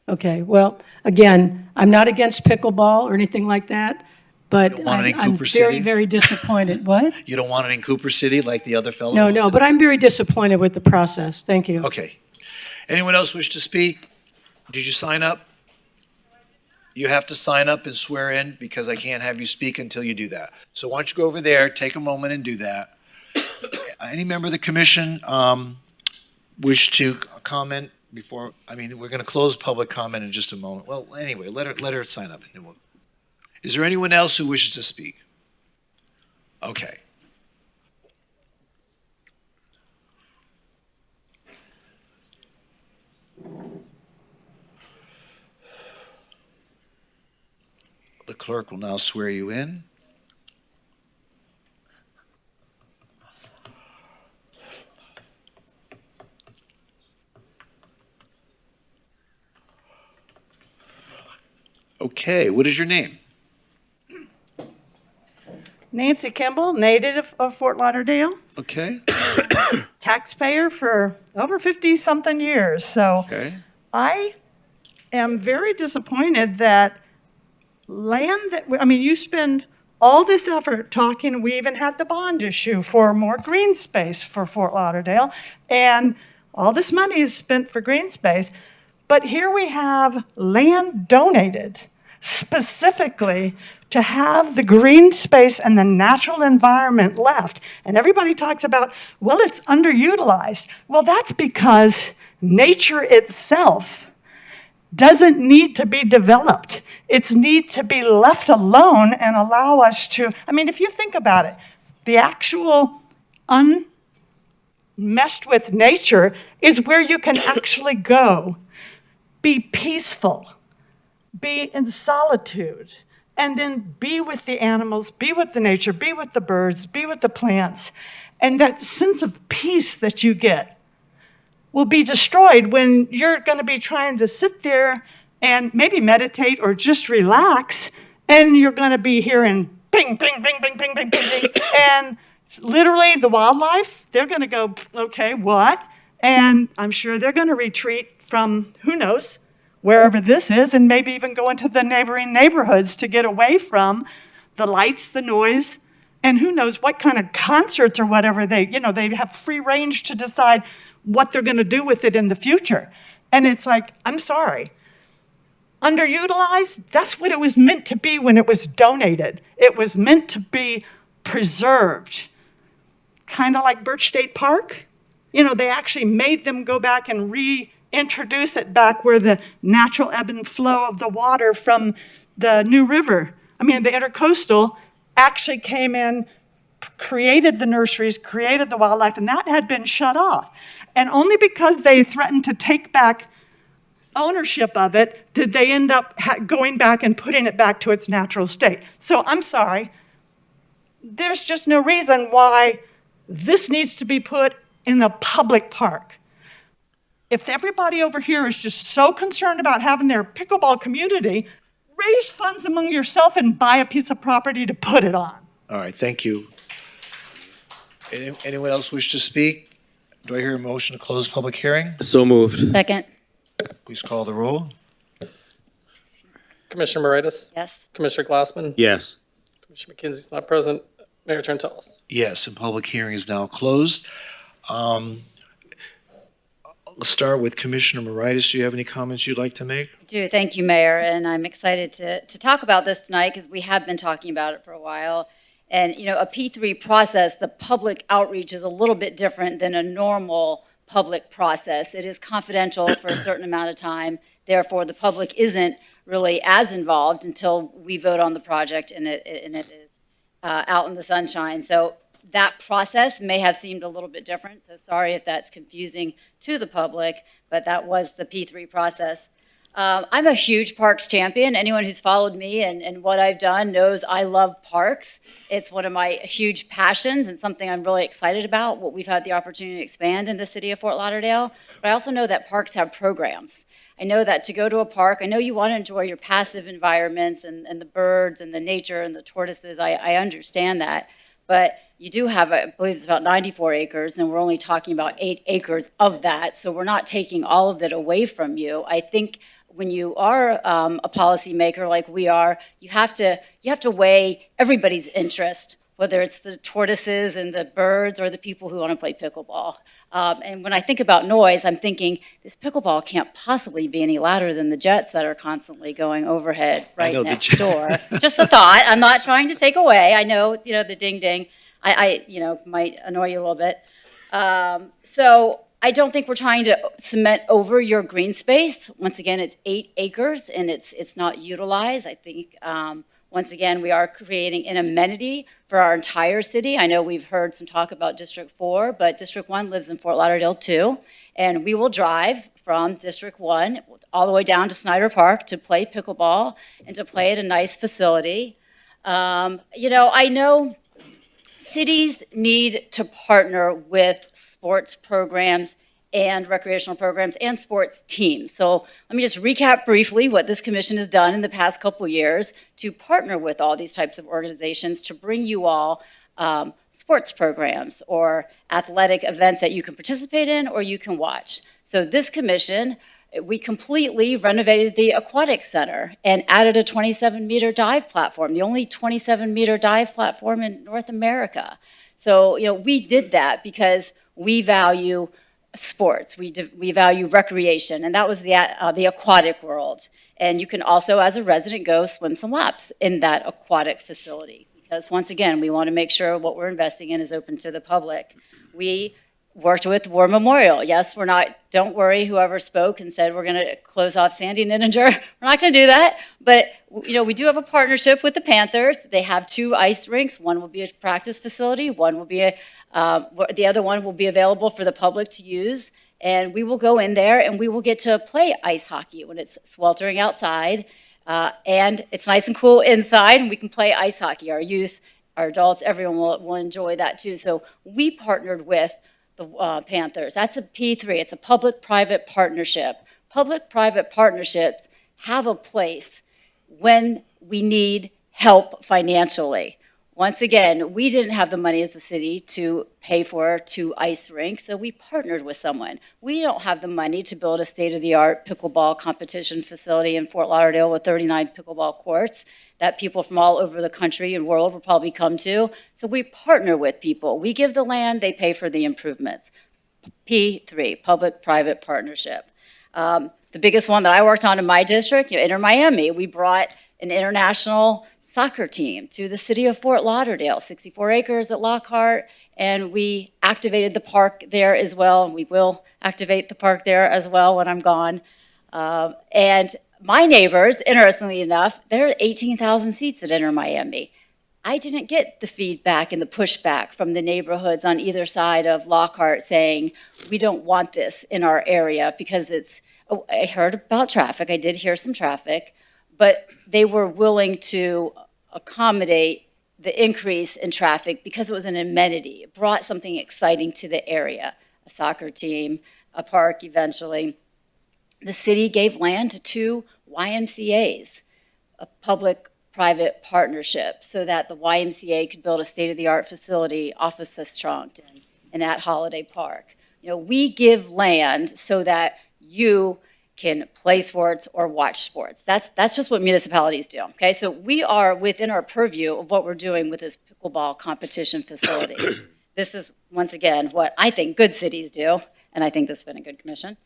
Okay, well, again, I'm not against pickleball or anything like that, but I'm very, very disappointed. What? You don't want it in Cooper City like the other fellow? No, but I'm very disappointed with the process. Thank you. Okay. Anyone else wish to speak? Did you sign up? You have to sign up and swear in, because I can't have you speak until you do that. So why don't you go over there, take a moment and do that. Any member of the commission wish to comment before? I mean, we're going to close public comment in just a moment. Well, anyway, let her sign up. Is there anyone else who wishes to speak? Okay. clerk will now swear you in. Okay, what is your name? Nancy Kimball, native of Fort Lauderdale, Okay, taxpayer for over 50-something years. So okay. I am very disappointed that land that, I mean, you spend all this effort talking, we even had the bond issue for more green space for Fort Lauderdale, and all this money is spent for green space. But here we have land donated specifically to have the green space and the natural environment left. And everybody talks about, well, it's underutilized. Well, that's because nature itself doesn't need to be developed. It needs to be left alone and allow us to, I mean, if you think about it, the actual unmessed with nature is where you can actually go, be peaceful, be in solitude, and then be with the animals, be with the nature, be with the birds, be with the plants. And that sense of peace that you get will be destroyed when you're going to be trying to sit there and maybe meditate or just relax, and you're going to be hearing ping, ping, ping, ping, ping, ping, ping, ping. And literally the wildlife, they're going to go, okay, what? And I'm sure they're going to retreat from, who knows, wherever this is, and maybe even go into the neighboring neighborhoods to get away from the lights, the noise, and who knows what kind of concerts or whatever they have free range to decide what they're going to do with it in the future. And it's like, I'm sorry, underutilized, that's what it was meant to be when it was donated. It was meant to be preserved. Kind of like Birch State Park. They actually made them go back and reintroduce it back where the natural ebb and flow of the water from the New River, the intercoastal, actually came in, created the nurseries, created the wildlife, and that had been shut off. And only because they threatened to take back ownership of it did they end up going back and putting it back to its natural state. So I'm sorry, there's just no reason why this needs to be put in a public park. If everybody over here is just so concerned about having their pickleball community, raise funds among yourself and buy a piece of property to put it on. All right, thank you. Anyone else wish to speak? Do I hear a motion to close public hearing? So moved. Second. Please call the roll. Commissioner Moritas? Yes. Commissioner Glassman? Yes. Commissioner McKenzie's not present. Mayor Trentalis? Yes, and public hearing is now closed. Let's start with Commissioner Moritas. Do you have any comments you'd like to make? I do. Thank you, Mayor. And I'm excited to talk about this tonight because we have been talking about it for a while. And, a P3 process, the public outreach is a little bit different than a normal public process. It is confidential for a certain amount of time. Therefore, the public isn't really as involved until we vote on the project and it is out in the sunshine. So that process may have seemed a little bit different. So sorry if that's confusing to the public, but that was the P3 process. I'm a huge parks champion. Anyone who's followed me and what I've done knows I love parks. It's one of my huge passions and something I'm really excited about, what we've had the opportunity to expand in the city of Fort Lauderdale. But I also know that parks have programs. I know that to go to a park, I know you want to enjoy your passive environments and the birds and the nature and the tortoises. I understand that. But you do have, I believe it's about 94 acres, and we're only talking about 8 acres of that. So we're not taking all of it away from you. I think when you are a policymaker like we are, you have to weigh everybody's interest, whether it's the tortoises and the birds or the people who want to play pickleball. And when I think about noise, I'm thinking this pickleball can't possibly be any louder than the jets that are constantly going overhead right next door. Just a thought. I'm not trying to take away. I know, the ding ding. I might annoy you a little bit. So I don't think we're trying to cement over your green space. Once again, it's 8 acres and it's not utilized. I think, once again, we are creating an amenity for our entire city. I know we've heard some talk about District 4, but District 1 lives in Fort Lauderdale too. And we will drive from District 1 all the way down to Snyder Park to play pickleball and to play at a nice facility. I know cities need to partner with sports programs and recreational programs and sports teams. So let me just recap briefly what this commission has done in the past couple years to partner with all these types of organizations to bring you all sports programs or athletic events that you can participate in or you can watch. So this commission, we completely renovated the aquatic center and added a 27-meter dive platform, the only 27-meter dive platform in North America. So, we did that because we value sports, we value recreation, and that was the aquatic world. And you can also, as a resident, go swim some laps in that aquatic facility. Because once again, we want to make sure what we're investing in is open to the public. We worked with War Memorial. Yes, don't worry, whoever spoke and said we're going to close off Sandy Ninninger, we're not going to do that. But, we do have a partnership with the Panthers. They have 2 ice rinks. One will be a practice facility. One will be the other one will be available for the public to use. And we will go in there and we will get to play ice hockey when it's sweltering outside. And it's nice and cool inside, and we can play ice hockey. Our youth, our adults, everyone will enjoy that too. So we partnered with the Panthers. That's a P3. It's a public-private partnership. Public-private partnerships have a place when we need help financially. Once again, we didn't have the money as a city to pay for 2 ice rinks, so we partnered with someone. We don't have the money to build a state-of-the-art pickleball competition facility in Fort Lauderdale with 39 pickleball courts that people from all over the country and world will probably come to. So we partner with people. We give the land, they pay for the improvements. P3, public-private partnership. The biggest one that I worked on in my district, Inter Miami, we brought an international soccer team to the city of Fort Lauderdale, 64 acres at Lockhart, and we activated the park there as well, and we will activate the park there as well when I'm gone. And my neighbors, interestingly enough, there are 18,000 seats at Inter Miami. I didn't get the feedback and the pushback from the neighborhoods on either side of Lockhart saying, we don't want this in our area because I heard about traffic, I did hear some traffic, but they were willing to accommodate the increase in traffic because it was an amenity. It brought something exciting to the area, a soccer team, a park eventually. The city gave land to 2 YMCAs, a public-private partnership, so that the YMCA could build a state-of-the-art facility off of Sistrunk and at Holiday Park. We give land so that you can play sports or watch sports. That's just what municipalities do, okay? So we are within our purview of what we're doing with this pickleball competition facility. This is, once again, what I think good cities do, and I think this has been a good commission.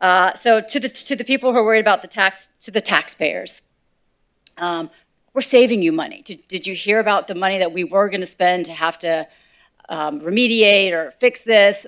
So to the people who are worried about to the taxpayers, we're saving you money. Did you hear about the money that we were going to spend to have to remediate or fix this?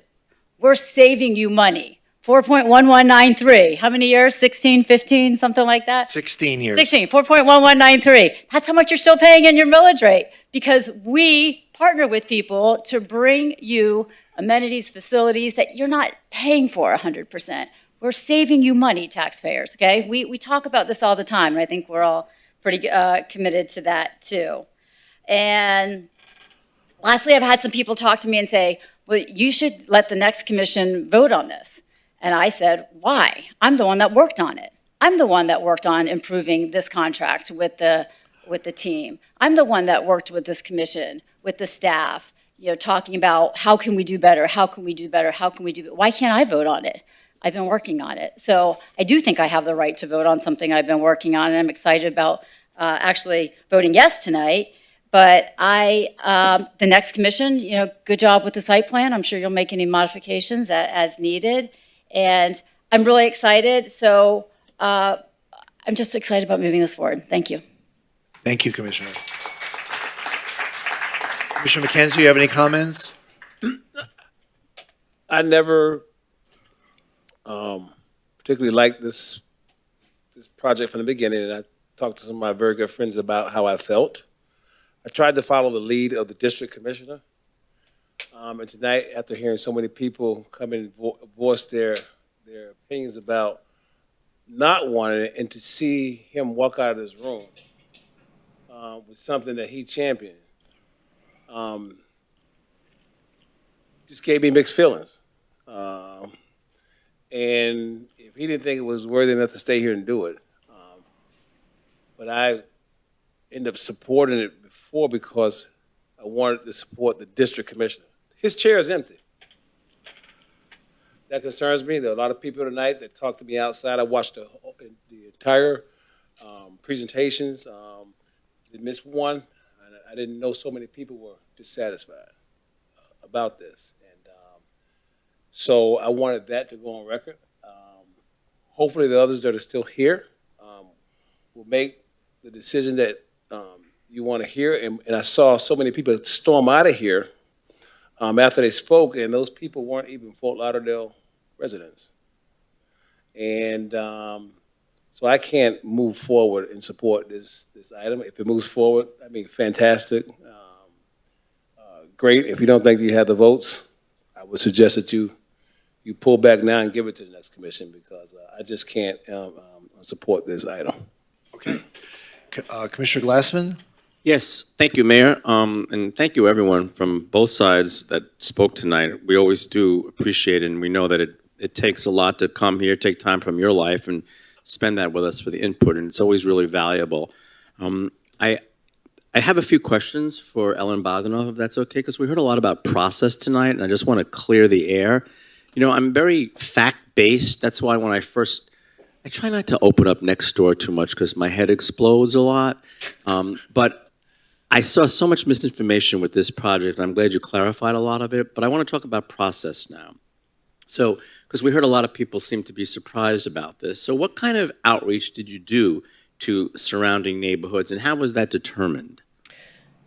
We're saving you money. 4.1193. How many years? 16, 15, something like that? 16 years. 16, 4.1193. That's how much you're still paying in your millage rate because we partner with people to bring you amenities, facilities that you're not paying for 100%. We're saving you money, taxpayers, okay? We talk about this all the time, and I think we're all pretty committed to that too. And lastly, I've had some people talk to me and say, well, you should let the next commission vote on this. And I said, why? I'm the one that worked on it. I'm the one that worked on improving this contract with the team. I'm the one that worked with this commission, with the staff, talking about how can we do better, how can we do better, how can we do better? Why can't I vote on it? I've been working on it. So I do think I have the right to vote on something I've been working on, and I'm excited about actually voting yes tonight. But the next commission, good job with the site plan. I'm sure you'll make any modifications as needed. And I'm really excited. So I'm just excited about moving this forward. Thank you. Thank you, Commissioner. Commissioner McKenzie, you have any comments? I never particularly liked this project from the beginning, and I talked to some of my very good friends about how I felt. I tried to follow the lead of the district commissioner, And tonight, after hearing so many people come and voice their opinions about not wanting it, and to see him walk out of this room with something that he championed, just gave me mixed feelings. And if he didn't think it was worthy enough to stay here and do it, but I ended up supporting it before because I wanted to support the district commissioner. His chair is empty. That concerns me. There are a lot of people tonight that talked to me outside. I watched the entire presentations. Did miss one. And I didn't know so many people were dissatisfied about this. And so I wanted that to go on record. Hopefully the others that are still here will make the decision that you want to hear. And I saw so many people storm out of here after they spoke, and those people weren't even Fort Lauderdale residents. And so I can't move forward and support this item. If it moves forward, I mean, fantastic. Great. If you don't think you have the votes, I would suggest that you pull back now and give it to the next commission, because I just can't support this item. Okay. Commissioner Glassman? Yes, thank you, Mayor, and thank you, everyone from both sides that spoke tonight. We always do appreciate it, and we know that it takes a lot to come here, take time from your life, and spend that with us for the input, and it's always really valuable. I have a few questions for Ellen Bogdanov, if that's okay, because we heard a lot about process tonight, and I just want to clear the air. You know, I'm very fact-based. That's why when I try not to open up next door too much because my head explodes a lot. But I saw so much misinformation with this project, and I'm glad you clarified a lot of it. But I want to talk about process now. So, because we heard a lot of people seem to be surprised about this. So what kind of outreach did you do to surrounding neighborhoods, and how was that determined?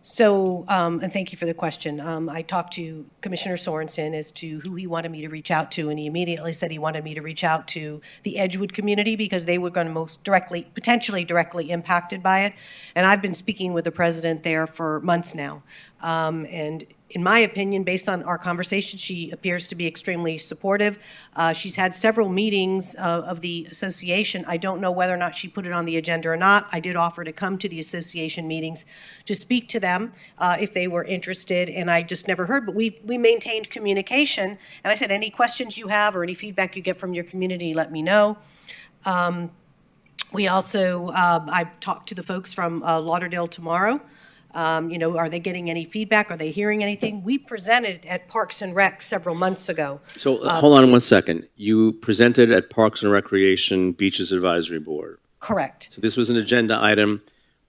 So, and thank you for the question. I talked to Commissioner Sorensen as to who he wanted me to reach out to, and he immediately said he wanted me to reach out to the Edgewood community because they were going to potentially directly impacted by it. And I've been speaking with the president there for months now. And in my opinion, based on our conversation, she appears to be extremely supportive. She's had several meetings of the association. I don't know whether or not she put it on the agenda or not. I did offer to come to the association meetings to speak to them if they were interested, and I just never heard. But we maintained communication, and I said, any questions you have or any feedback you get from your community, let me know. We also, I've talked to the folks from Lauderdale tomorrow. Are they getting any feedback? Are they hearing anything? We presented at Parks and Rec several months ago. So hold on one second. You presented at Parks and Recreation Beaches Advisory Board. Correct. So this was an agenda item.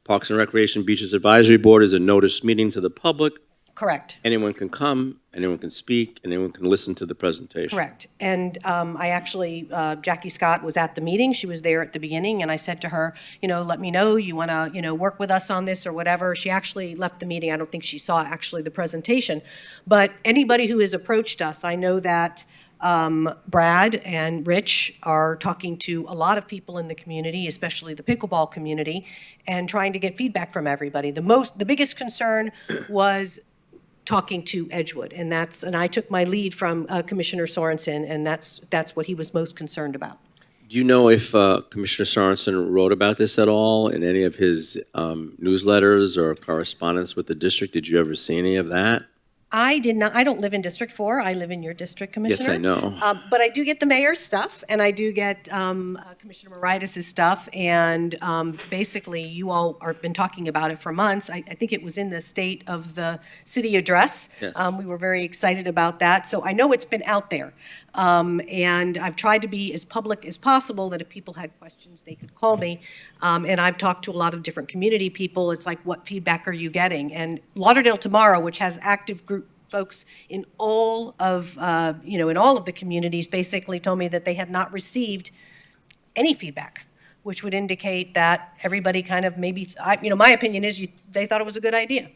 Parks and Recreation Beaches Advisory Board is a notice meeting to the public. Correct. Anyone can come, anyone can speak, and anyone can listen to the presentation. Correct. And I actually, Jackie Scott was at the meeting. She was there at the beginning, and I said to her, let me know you want to, work with us on this or whatever. She actually left the meeting. I don't think she saw actually the presentation. But anybody who has approached us, I know that Brad and Rich are talking to a lot of people in the community, especially the pickleball community, and trying to get feedback from everybody. The biggest concern was talking to Edgewood, and I took my lead from Commissioner Sorensen, and that's what he was most concerned about. Do you know if Commissioner Sorensen wrote about this at all in any of his newsletters or correspondence with the district? Did you ever see any of that? I did not. I don't live in District 4. I live in your district, Commissioner. Yes, I know. But I do get the mayor's stuff, and I do get Commissioner Moritas' stuff, and basically you all have been talking about it for months. I think it was in the State of the City address. Yes. We were very excited about that. So I know it's been out there. And I've tried to be as public as possible that if people had questions, they could call me. And I've talked to a lot of different community people. It's like, what feedback are you getting? And Lauderdale Tomorrow, which has active group folks in all of, in all of the communities, basically told me that they had not received any feedback, which would indicate that everybody kind of maybe, my opinion is they thought it was a good idea.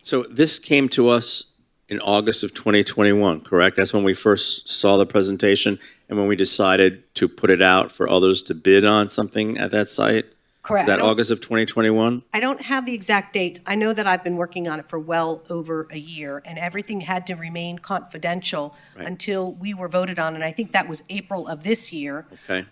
So this came to us in August of 2021, correct? That's when we first saw the presentation and when we decided to put it out for others to bid on something at that site? Correct. Is that August of 2021? I don't have the exact date. I know that I've been working on it for well over a year, and everything had to remain confidential Right. until we were voted on, and I think that was April of this year, Okay.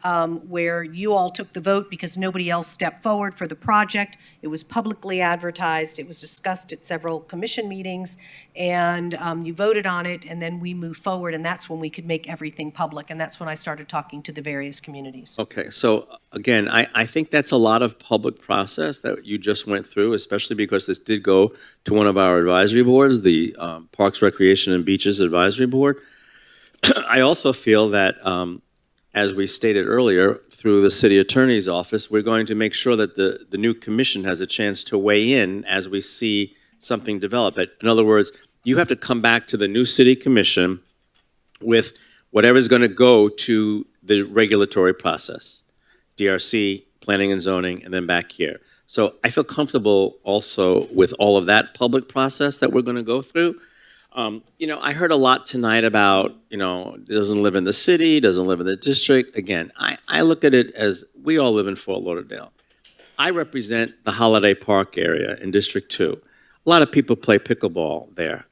where you all took the vote because nobody else stepped forward for the project. It was publicly advertised. It was discussed at several commission meetings, and you voted on it, and then we moved forward, and that's when we could make everything public, and that's when I started talking to the various communities. Okay, so again, I think that's a lot of public process that you just went through, especially because this did go to one of our advisory boards, the Parks, Recreation, and Beaches Advisory Board. I also feel that, as we stated earlier, through the city attorney's office, we're going to make sure that the new commission has a chance to weigh in as we see something develop. In other words, you have to come back to the new city commission with whatever's going to go to the regulatory process. DRC, planning and zoning, and then back here. So I feel comfortable also with all of that public process that we're going to go through. I heard a lot tonight about, doesn't live in the city, doesn't live in the district. Again, I look at it as we all live in Fort Lauderdale. I represent the Holiday Park area in District 2. A lot of people play pickleball there,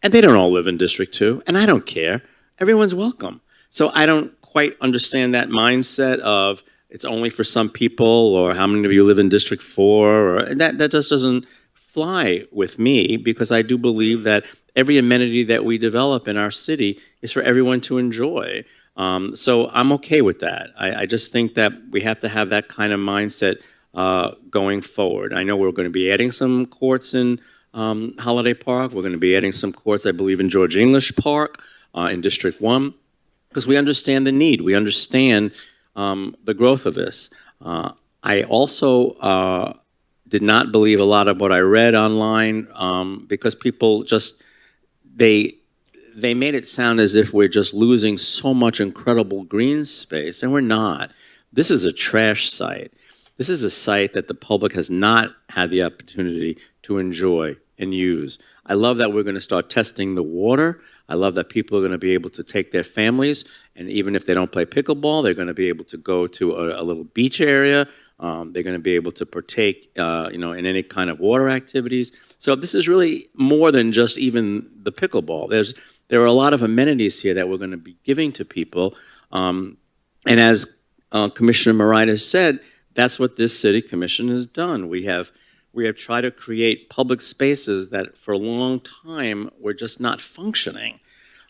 and they don't all live in District 2, and I don't care. Everyone's welcome. So I don't quite understand that mindset of it's only for some people, or how many of you live in District 4, or that just doesn't fly with me, because I do believe that every amenity that we develop in our city is for everyone to enjoy. So I'm okay with that. I just think that we have to have that kind of mindset going forward. I know we're going to be adding some courts in Holiday Park. We're going to be adding some courts, I believe, in George English Park in District 1, because we understand the need. We understand the growth of this. I also did not believe a lot of what I read online because people just, they made it sound as if we're just losing so much incredible green space, and we're not. This is a trash site. This is a site that the public has not had the opportunity to enjoy and use. I love that we're going to start testing the water. I love that people are going to be able to take their families, and even if they don't play pickleball, they're going to be able to go to a little beach area. They're going to be able to partake, in any kind of water activities. So this is really more than just even the pickleball. There are a lot of amenities here that we're going to be giving to people. And as Commissioner Moritas said, that's what this city commission has done. We have tried to create public spaces that for a long time were just not functioning.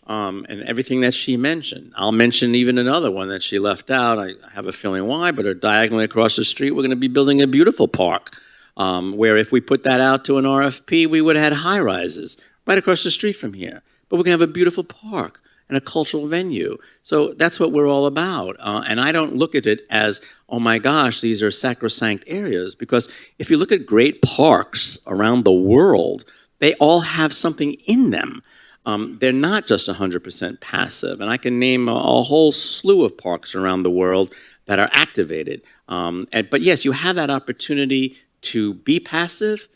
And everything that she mentioned. I'll mention even another one that she left out. I have a feeling why, but diagonally across the street, we're going to be building a beautiful park, where if we put that out to an RFP, we would have had high rises right across the street from here. But we're going to have a beautiful park and a cultural venue. So that's what we're all about. And I don't look at it as, oh my gosh, these are sacrosanct areas, because if you look at great parks around the world, they all have something in them. They're not just 100% passive. And I can name a whole slew of parks around the world that are activated. But yes, you have that opportunity to be passive,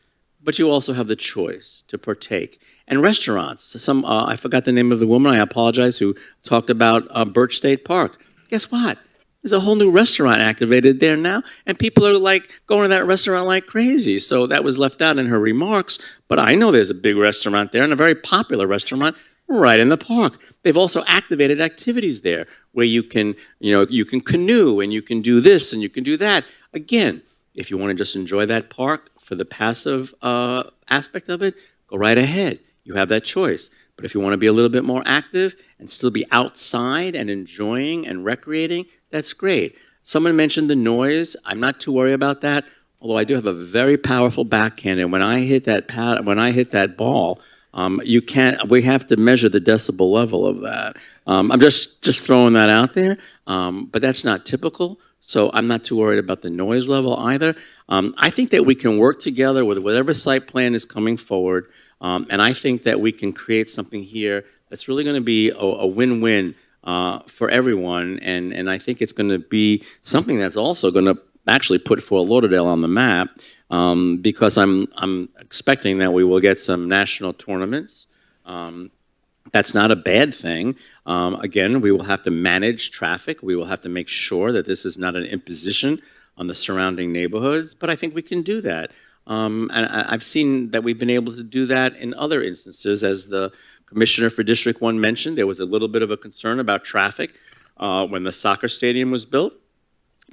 but you also have the choice to partake. And restaurants, I forgot the name of the woman, I apologize, who talked about Birch State Park. Guess what? There's a whole new restaurant activated there now, and people are like going to that restaurant like crazy. So that was left out in her remarks, but I know there's a big restaurant there, and a very popular restaurant right in the park. They've also activated activities there where you can canoe, and you can do this and you can do that. Again, if you want to just enjoy that park for the passive aspect of it, go right ahead. You have that choice. But if you want to be a little bit more active and still be outside and enjoying and recreating, that's great. Someone mentioned the noise. I'm not too worried about that, although I do have a very powerful backhand, and when I hit that ball, we have to measure the decibel level of that. I'm just throwing that out there, but that's not typical, so I'm not too worried about the noise level either. I think that we can work together with whatever site plan is coming forward, and I think that we can create something here that's really going to be a win-win for everyone, and I think it's going to be something that's also going to actually put Fort Lauderdale on the map, because I'm expecting that we will get some national tournaments. That's not a bad thing. Again, we will have to manage traffic. We will have to make sure that this is not an imposition on the surrounding neighborhoods, but I think we can do that. And I've seen that we've been able to do that in other instances. As the Commissioner for District 1 mentioned, there was a little bit of a concern about traffic when the soccer stadium was built.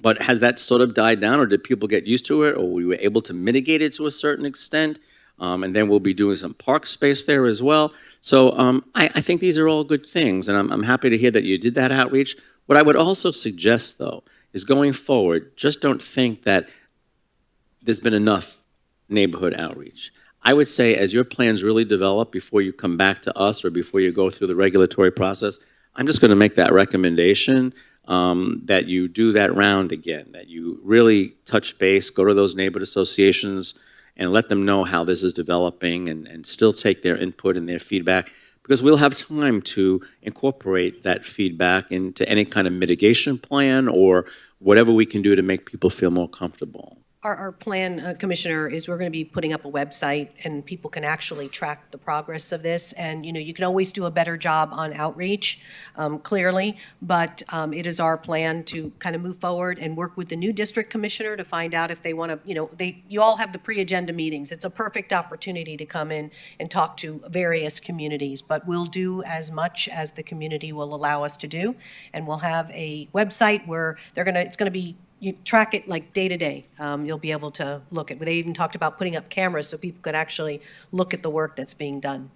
But has that sort of died down, or did people get used to it, or we were able to mitigate it to a certain extent? And then we'll be doing some park space there as well. So I think these are all good things, and I'm happy to hear that you did that outreach. What I would also suggest, though, is going forward, just don't think that there's been enough neighborhood outreach. I would say as your plans really develop before you come back to us or before you go through the regulatory process, I'm just going to make that recommendation that you do that round again, that you really touch base, go to those neighborhood associations and let them know how this is developing and still take their input and their feedback, because we'll have time to incorporate that feedback into any kind of mitigation plan or whatever we can do to make people feel more comfortable. Our plan, Commissioner, is we're going to be putting up a website, and people can actually track the progress of this. And, you can always do a better job on outreach, clearly, but it is our plan to kind of move forward and work with the new district commissioner to find out if they want to, you all have the pre-agenda meetings. It's a perfect opportunity to come in and talk to various communities, but we'll do as much as the community will allow us to do. And we'll have a website where it's going to be, you track it like day to day. You'll be able to look at. They even talked about putting up cameras so people could actually look at the work that's being done.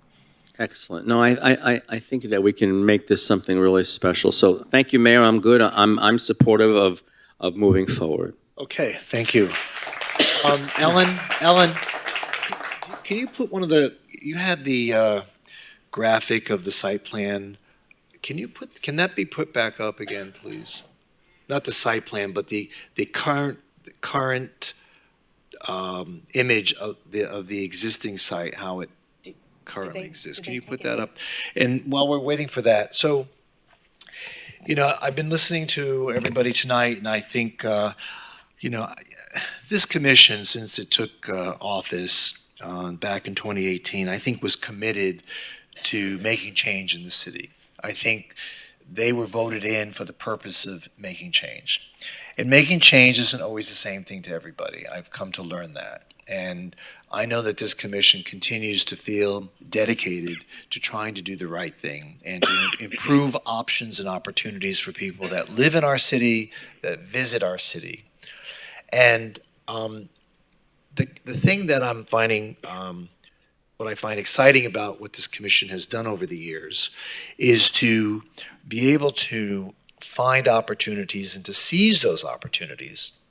Excellent. No, I think that we can make this something really special. So thank you, Mayor. I'm good. I'm supportive of moving forward. Okay, thank you. Ellen, can you put you had the graphic of the site plan. Can that be put back up again, please? Not the site plan, but the current image of the existing site, how it currently exists. Can you put that up? And while we're waiting for that, so, I've been listening to everybody tonight, and I think, this commission, since it took office back in 2018, I think was committed to making change in the city. I think they were voted in for the purpose of making change. And making change isn't always the same thing to everybody. I've come to learn that. And I know that this commission continues to feel dedicated to trying to do the right thing and to improve options and opportunities for people that live in our city, that visit our city. And the thing that I'm finding, what I find exciting about what this commission has done over the years is to be able to find opportunities and to seize those opportunities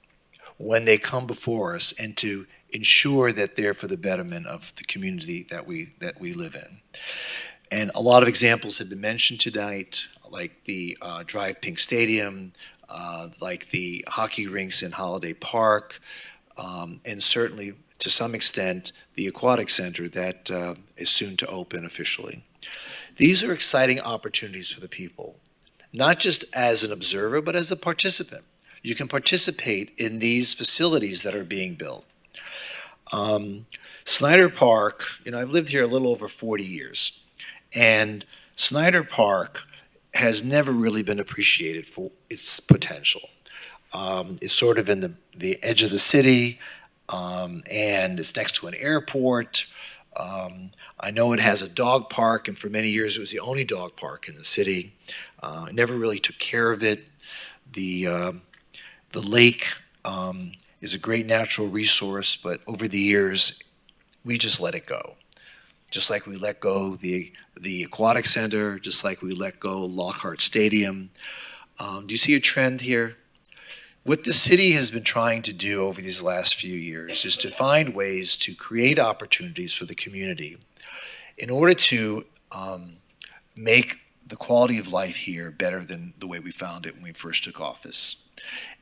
when they come before us, and to ensure that they're for the betterment of the community that we live in. And a lot of examples have been mentioned tonight, like the Drive Pink Stadium, like the hockey rinks in Holiday Park, and certainly to some extent the aquatic center that is soon to open officially. These are exciting opportunities for the people, not just as an observer, but as a participant. You can participate in these facilities that are being built. Snyder Park, I've lived here a little over 40 years, and Snyder Park has never really been appreciated for its potential. It's sort of in the edge of the city, and it's next to an airport. I know it has a dog park, and for many years it was the only dog park in the city. Never really took care of it. The lake is a great natural resource, but over the years we just let it go. Just like we let go the aquatic center, just like we let go Lockhart Stadium. Do you see a trend here? What the city has been trying to do over these last few years is to find ways to create opportunities for the community in order to make the quality of life here better than the way we found it when we first took office.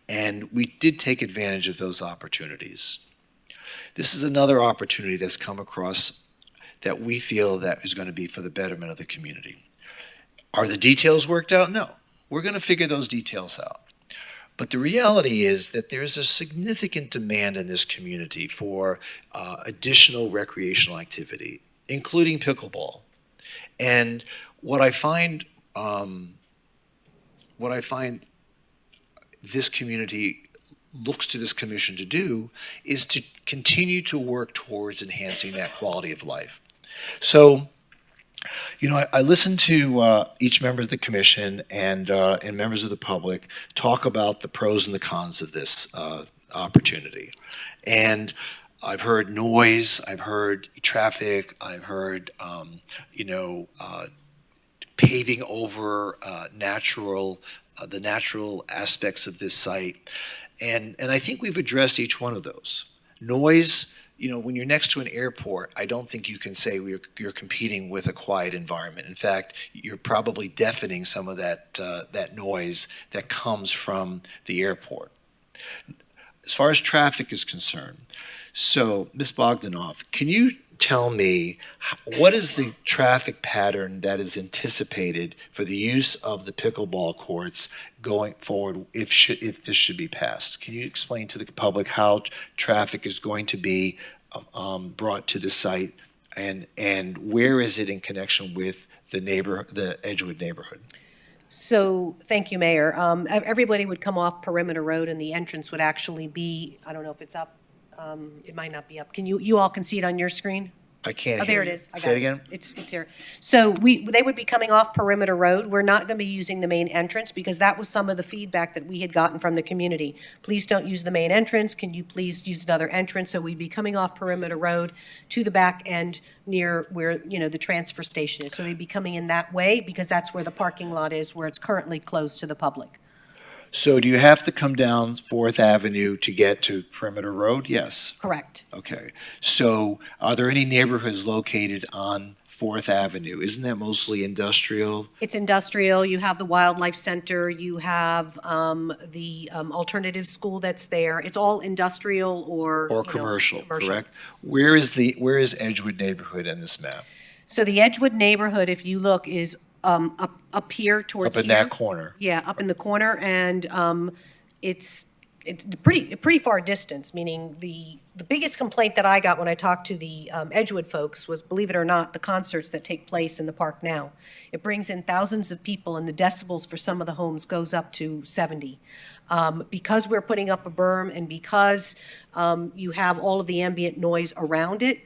And we did take advantage of those opportunities. This is another opportunity that's come across that we feel that is going to be for the betterment of the community. Are the details worked out? No. We're going to figure those details out. But the reality is that there's a significant demand in this community for additional recreational activity, including pickleball. And what I find this community looks to this commission to do is to continue to work towards enhancing that quality of life. So, you know, I listened to each member of the commission and members of the public talk about the pros and the cons of this opportunity. And I've heard noise, I've heard traffic, I've heard, paving over the natural aspects of this site. And I think we've addressed each one of those. Noise, when you're next to an airport, I don't think you can say you're competing with a quiet environment. In fact, you're probably deafening some of that noise that comes from the airport. As far as traffic is concerned, so Ms. Bogdanoff, can you tell me what is the traffic pattern that is anticipated for the use of the pickleball courts going forward if this should be passed? Can you explain to the public how traffic is going to be brought to the site and where is it in connection with the Edgewood neighborhood? So, thank you, Mayor. Everybody would come off Perimeter Road and the entrance would actually be, I don't know if it's up, it might not be up. You all can see it on your screen? I can't Oh, hear there it you. is. I Say got it again? It's here. So they would be coming off Perimeter Road. We're not going to be using the main entrance because that was some of the feedback that we had gotten from the community. Please don't use the main entrance. Can you please use another entrance? So we'd be coming off Perimeter Road to the back end near where, the transfer station is. So they'd be coming in that way because that's where the parking lot is, where it's currently closed to the public. So do you have to come down 4th Avenue to get to Perimeter Road? Yes. Correct. Okay. So are there any neighborhoods located on 4th Avenue? Isn't that mostly industrial? It's industrial. You have the Wildlife Center. You have the alternative school that's there. It's all industrial or Commercial, correct? Where is Edgewood neighborhood in this map? So the Edgewood neighborhood, if you look, is up here towards Up in here. that corner? Yeah, up in the corner, and it's pretty far distance, meaning the biggest complaint that I got when I talked to the Edgewood folks was, believe it or not, the concerts that take place in the park now. It brings in thousands of people, and the decibels for some of the homes goes up to 70. Because we're putting up a berm and because you have all of the ambient noise around it,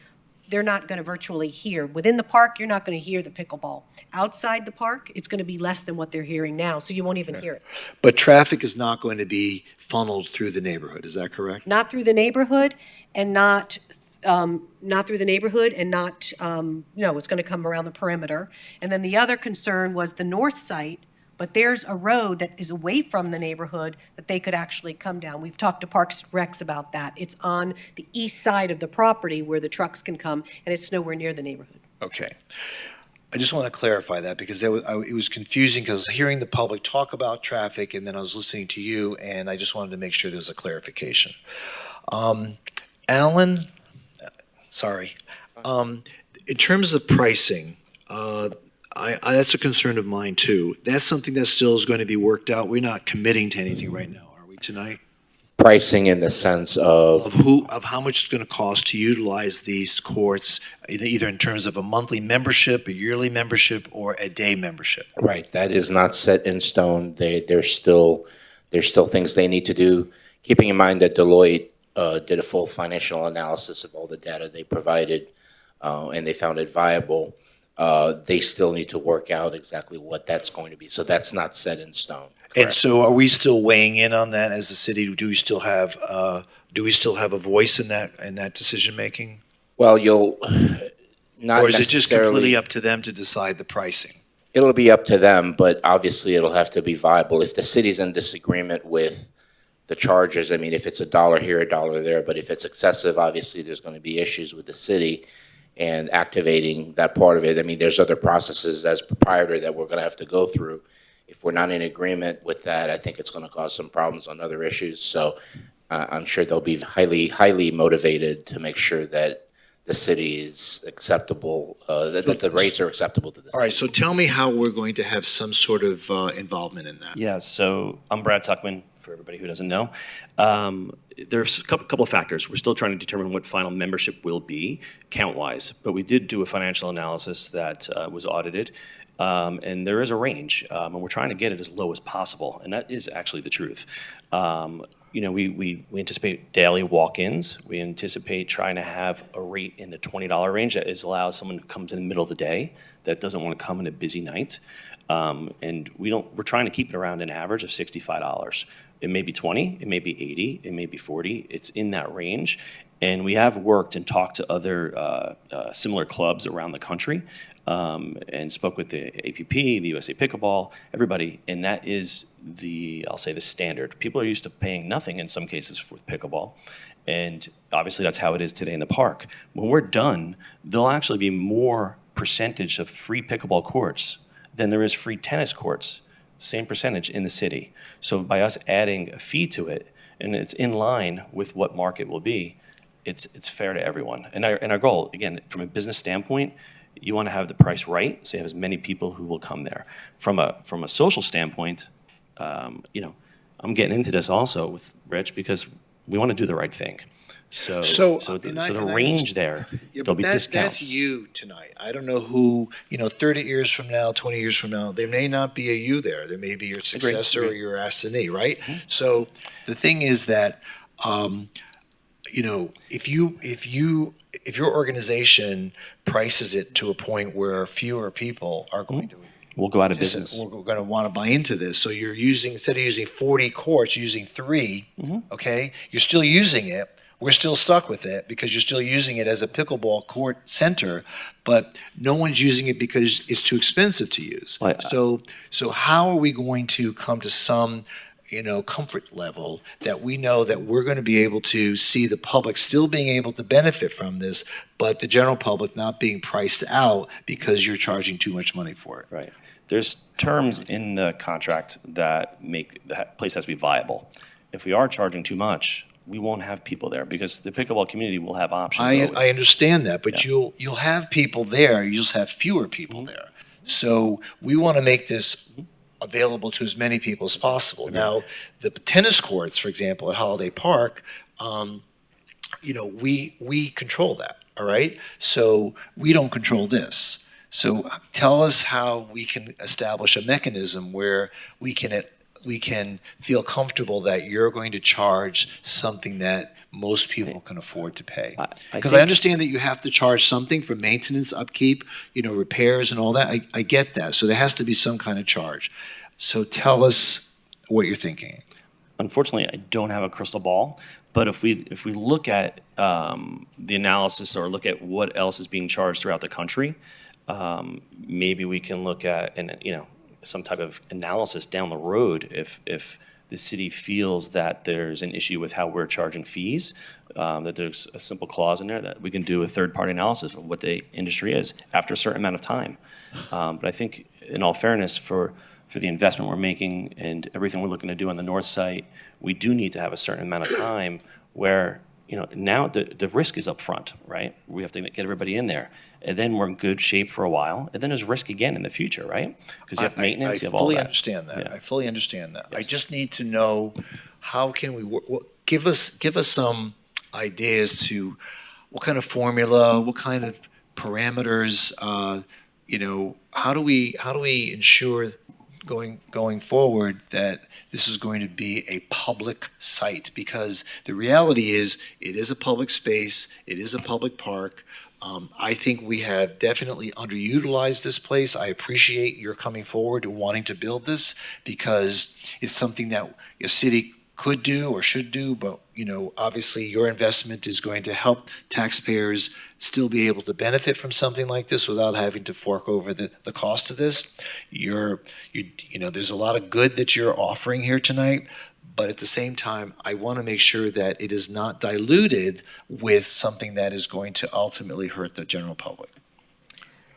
they're not going to virtually hear. Within the park, you're not going to hear the pickleball. Outside the park, it's going to be less than what they're hearing now, so you won't even hear it. But traffic is not going to be funneled through the neighborhood, is that correct? Not through the neighborhood and not through the neighborhood and not, it's going to come around the perimeter. And then the other concern was the north site, but there's a road that is away from the neighborhood that they could actually come down. We've talked to Parks and Recs about that. It's on the east side of the property where the trucks can come, and it's nowhere near the neighborhood. Okay. I just want to clarify that because it was confusing because hearing the public talk about traffic and then I was listening to you and I just wanted to make sure there's a clarification. Alan, sorry. In terms of pricing, that's a concern of mine too. That's something that still is going to be worked out. We're not committing to anything right now, are we tonight? Pricing in the sense of How much it's going to cost to utilize these courts, either in terms of a monthly membership, a yearly membership, or a day membership. right, that is not set in stone. There's still things they need to do. Keeping in mind that Deloitte did a full financial analysis of all the data they provided, and they found it viable. They still need to work out exactly what that's going to be. So that's not set in stone. And so are we still weighing in on that as a city? Do we still have a voice in that decision making? Well, you'll not Or is it just necessarily- completely up to them to decide the pricing? It'll be up to them, but obviously it'll have to be viable. If the city's in disagreement with the charges, I mean, if it's $1 here, $1 there, but if it's excessive, obviously there's going to be issues with the city and activating that part of it. I mean, there's other processes as proprietor that we're going to have to go through. If we're not in agreement with that, I think it's going to cause some problems on other issues. So I'm sure they'll be highly motivated to make sure that the city is acceptable, that the rates are acceptable to the city. All right, so tell me how we're going to have some sort of involvement in that. Yeah, so I'm Brad Tuckman, for everybody who doesn't know. There's a couple of factors. We're still trying to determine what final membership will be, count-wise, but we did do a financial analysis that was audited, and there is a range, and we're trying to get it as low as possible, and that is actually the truth. we anticipate daily walk-ins. We anticipate trying to have a rate in the $20 range that allows someone who comes in the middle of the day that doesn't want to come in a busy night. And we're trying to keep it around an average of $65. It may be 20, it may be 80, it may be 40. It's in that range. And we have worked and talked to other similar clubs around the country, and spoke with the APP, the USA Pickleball, everybody, and that is I'll say the standard. People are used to paying nothing in some cases with pickleball, and obviously that's how it is today in the park. When we're done, there'll actually be more percentage of free pickleball courts than there is free tennis courts, same percentage in the city. So by us adding a fee to it, and it's in line with what market will be, it's fair to everyone. And our goal, again, from a business standpoint, you want to have the price right, so you have as many people who will come there. From a social standpoint, I'm getting into this also with Rich because we want to do the right thing. So the range there, there'll be discounts. That's you tonight. I don't know who, 30 years from now, 20 years from now, there may not be a you there. There may be your successor or your assignee, right? Mm-hmm. So the thing is that, if your organization prices it to a point where fewer people are going to we'll go out of business. We're going to want to buy into this. So you're instead of using 40 courts, you're using 3, okay? You're still using it. We're still stuck with it because you're still using it as a pickleball court center, but no one's using it because it's too expensive to use. So how are we going to come to some comfort level that we know that we're going to be able to see the public still being able to benefit from this, but the general public not being priced out because you're charging too much money for it? Right. There's terms in the contract that make the place has to be viable. If we are charging too much, we won't have people there because the pickleball community will have options. I understand that, but you'll have people there. You just have fewer people there. So we want to make this available to as many people as possible. Now, the tennis courts, for example, at Holiday Park, we control that, all right? So we don't control this. So tell us how we can establish a mechanism where we can feel comfortable that you're going to charge something that most people can afford to pay. Because I understand that you have to charge something for maintenance, upkeep, repairs and all that. I get that. So there has to be some kind of charge. So tell us what you're thinking. Unfortunately, I don't have a crystal ball, but if we look at the analysis or look at what else is being charged throughout the country, maybe we can look at some type of analysis down the road if the city feels that there's an issue with how we're charging fees, that there's a simple clause in there that we can do a third-party analysis of what the industry is after a certain amount of time. But I think, in all fairness, for the investment we're making and everything we're looking to do on the north site, we do need to have a certain amount of time where now the risk is up front, right? We have to get everybody in there. And then we're in good shape for a while. And then there's risk again in the future, right? Because you have maintenance, you have all that. I fully understand that. Yeah. I fully understand that. Yes. I just need to know how can we work. Give us some ideas to what kind of formula, what kind of parameters, how do we ensure going forward that this is going to be a public site? Because the reality is it is a public space, it is a public park. I think we have definitely underutilized this place. I appreciate your coming forward and wanting to build this because it's something that a city could do or should do, but obviously your investment is going to help taxpayers still be able to benefit from something like this without having to fork over the cost of this. There's a lot of good that you're offering here tonight, but at the same time, I want to make sure that it is not diluted with something that is going to ultimately hurt the general public.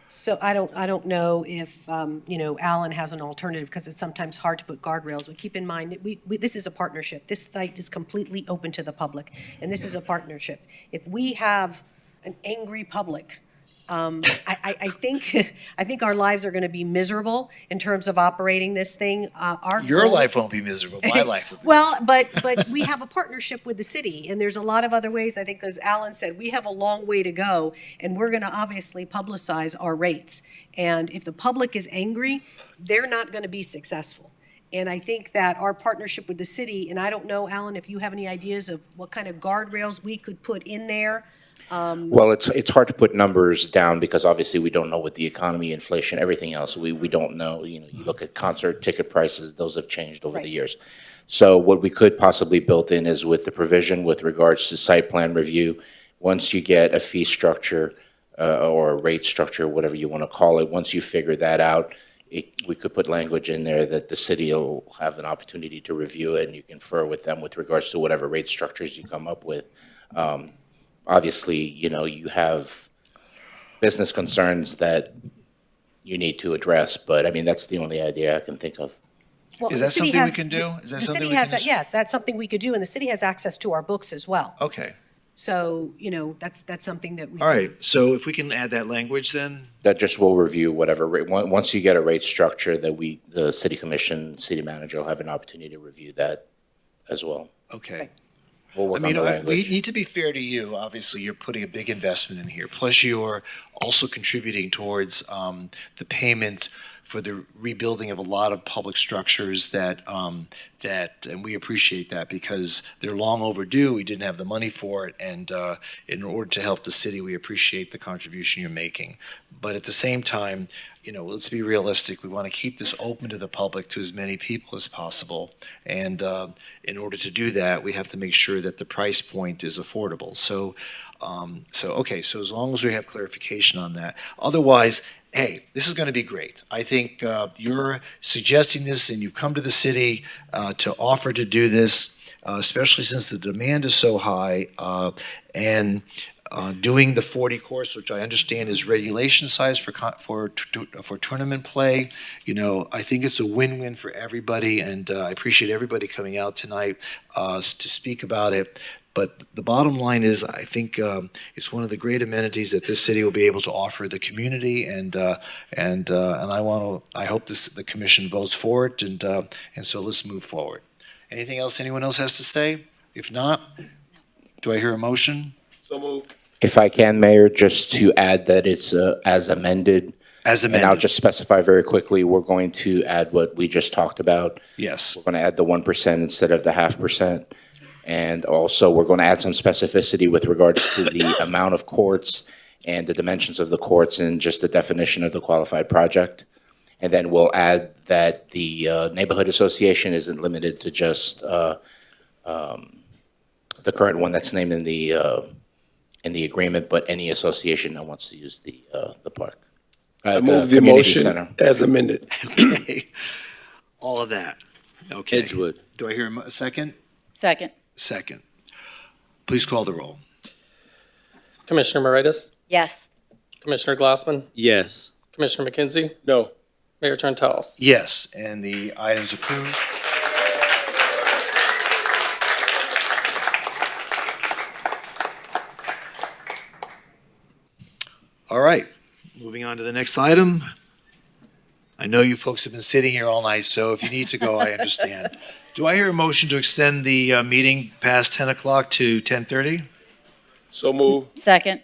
So I don't know if, Alan has an alternative because it's sometimes hard to put guardrails. But keep in mind that this is a partnership. This site is completely open to the public, and this is a partnership. If we have an angry public, I think our lives are going to be miserable in terms of operating this thing. Your life won't be miserable. My life will be. Well, but we have a partnership with the city, and there's a lot of other ways. I think, as Alan said, we have a long way to go, and we're going to obviously publicize our rates. And if the public is angry, they're not going to be successful. And I think that our partnership with the city, and I don't know, Alan, if you have any ideas of what kind of guardrails we could put in there. Well, it's hard to put numbers down because obviously we don't know what the economy, inflation, everything else, we don't know. You know, you look at concert ticket prices, those have changed over the years. So what we could possibly build in is with the provision with regards to site plan review, once you get a fee structure or a rate structure, whatever you want to call it, once you figure that out, we could put language in there that the city will have an opportunity to review it and you confer with them with regards to whatever rate structures you come up with. Obviously, you know, you have business concerns that you need to address, but I mean, that's the only idea I can think of. Well, Is the that city something we has- can do? Is that the something city we has can that- Yes, that's something we could do, and the city has access to our books as well. Okay. So, you know, that's something that we. All right. So if we can add that language then? That just will review whatever rate, once you get a rate structure that the city commission, city manager will have an opportunity to review that as well. Okay. We'll I work on mean, the we language. need to be fair to you. Obviously, you're putting a big investment in here. Plus, you're also contributing towards the payment for the rebuilding of a lot of public structures that, and we appreciate that because they're long overdue. We didn't have the money for it. And in order to help the city, we appreciate the contribution you're making. But at the same time, you know, let's be realistic. We want to keep this open to the public, to as many people as possible. And in order to do that, we have to make sure that the price point is affordable. So as long as we have clarification on that. Otherwise, hey, this is going to be great. I think you're suggesting this and you've come to the city to offer to do this, especially since the demand is so high. Doing the 40 course, which I understand is regulation size for tournament play, you know, I think it's a win-win for everybody, and I appreciate everybody coming out tonight to speak about it. But the bottom line is, I think it's one of the great amenities that this city will be able to offer the community, and I hope the commission votes for it, and so let's move forward. Anything else anyone else has to say? If not, do I hear a motion? So moved. If I can, Mayor, just to add that it's as amended. As amended. And I'll just specify very quickly, we're going to add what we just talked about. Yes. We're going to add the 1% instead of the 0.5%. And also, we're going to add some specificity with regards to the amount of courts and the dimensions of the courts and just the definition of the qualified project. And then we'll add that the neighborhood association isn't limited to just the current one that's named in the agreement, but any association that wants to use the park. I move the community motion center. as amended. Okay. All of that. Okay. Edgewood. Do I hear a second? Second. Second. Please call the roll. Commissioner Moritas? Yes. Commissioner Glassman? Yes. Commissioner McKenzie? No. Mayor Trentalis? Yes, and the item's approved. All right, moving on to the next item. I know you folks have been sitting here all night, so if you need to go, I understand. Do I hear a motion to extend the meeting past 10 o'clock to 10:30? So moved. Second.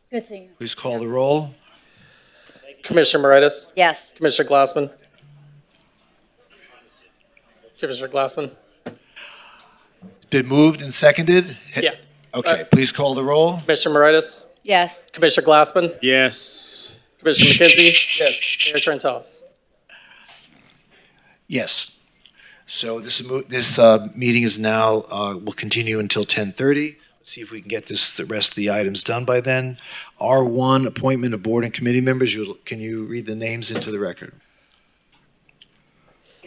Good seeing you. Please call the roll. Commissioner Moritas? Yes. Commissioner Glassman? Commissioner Glassman? Been moved and seconded? Yeah. Okay, please call the roll. Commissioner Moritas? Yes. Commissioner Glassman? Yes. Commissioner McKenzie? Yes. Mayor Trentalis? Yes. So this meeting is now, will continue until 10:30. Let's see if we can get the rest of the items done by then. R1, appointment of board and committee members. Can you read the names into the record?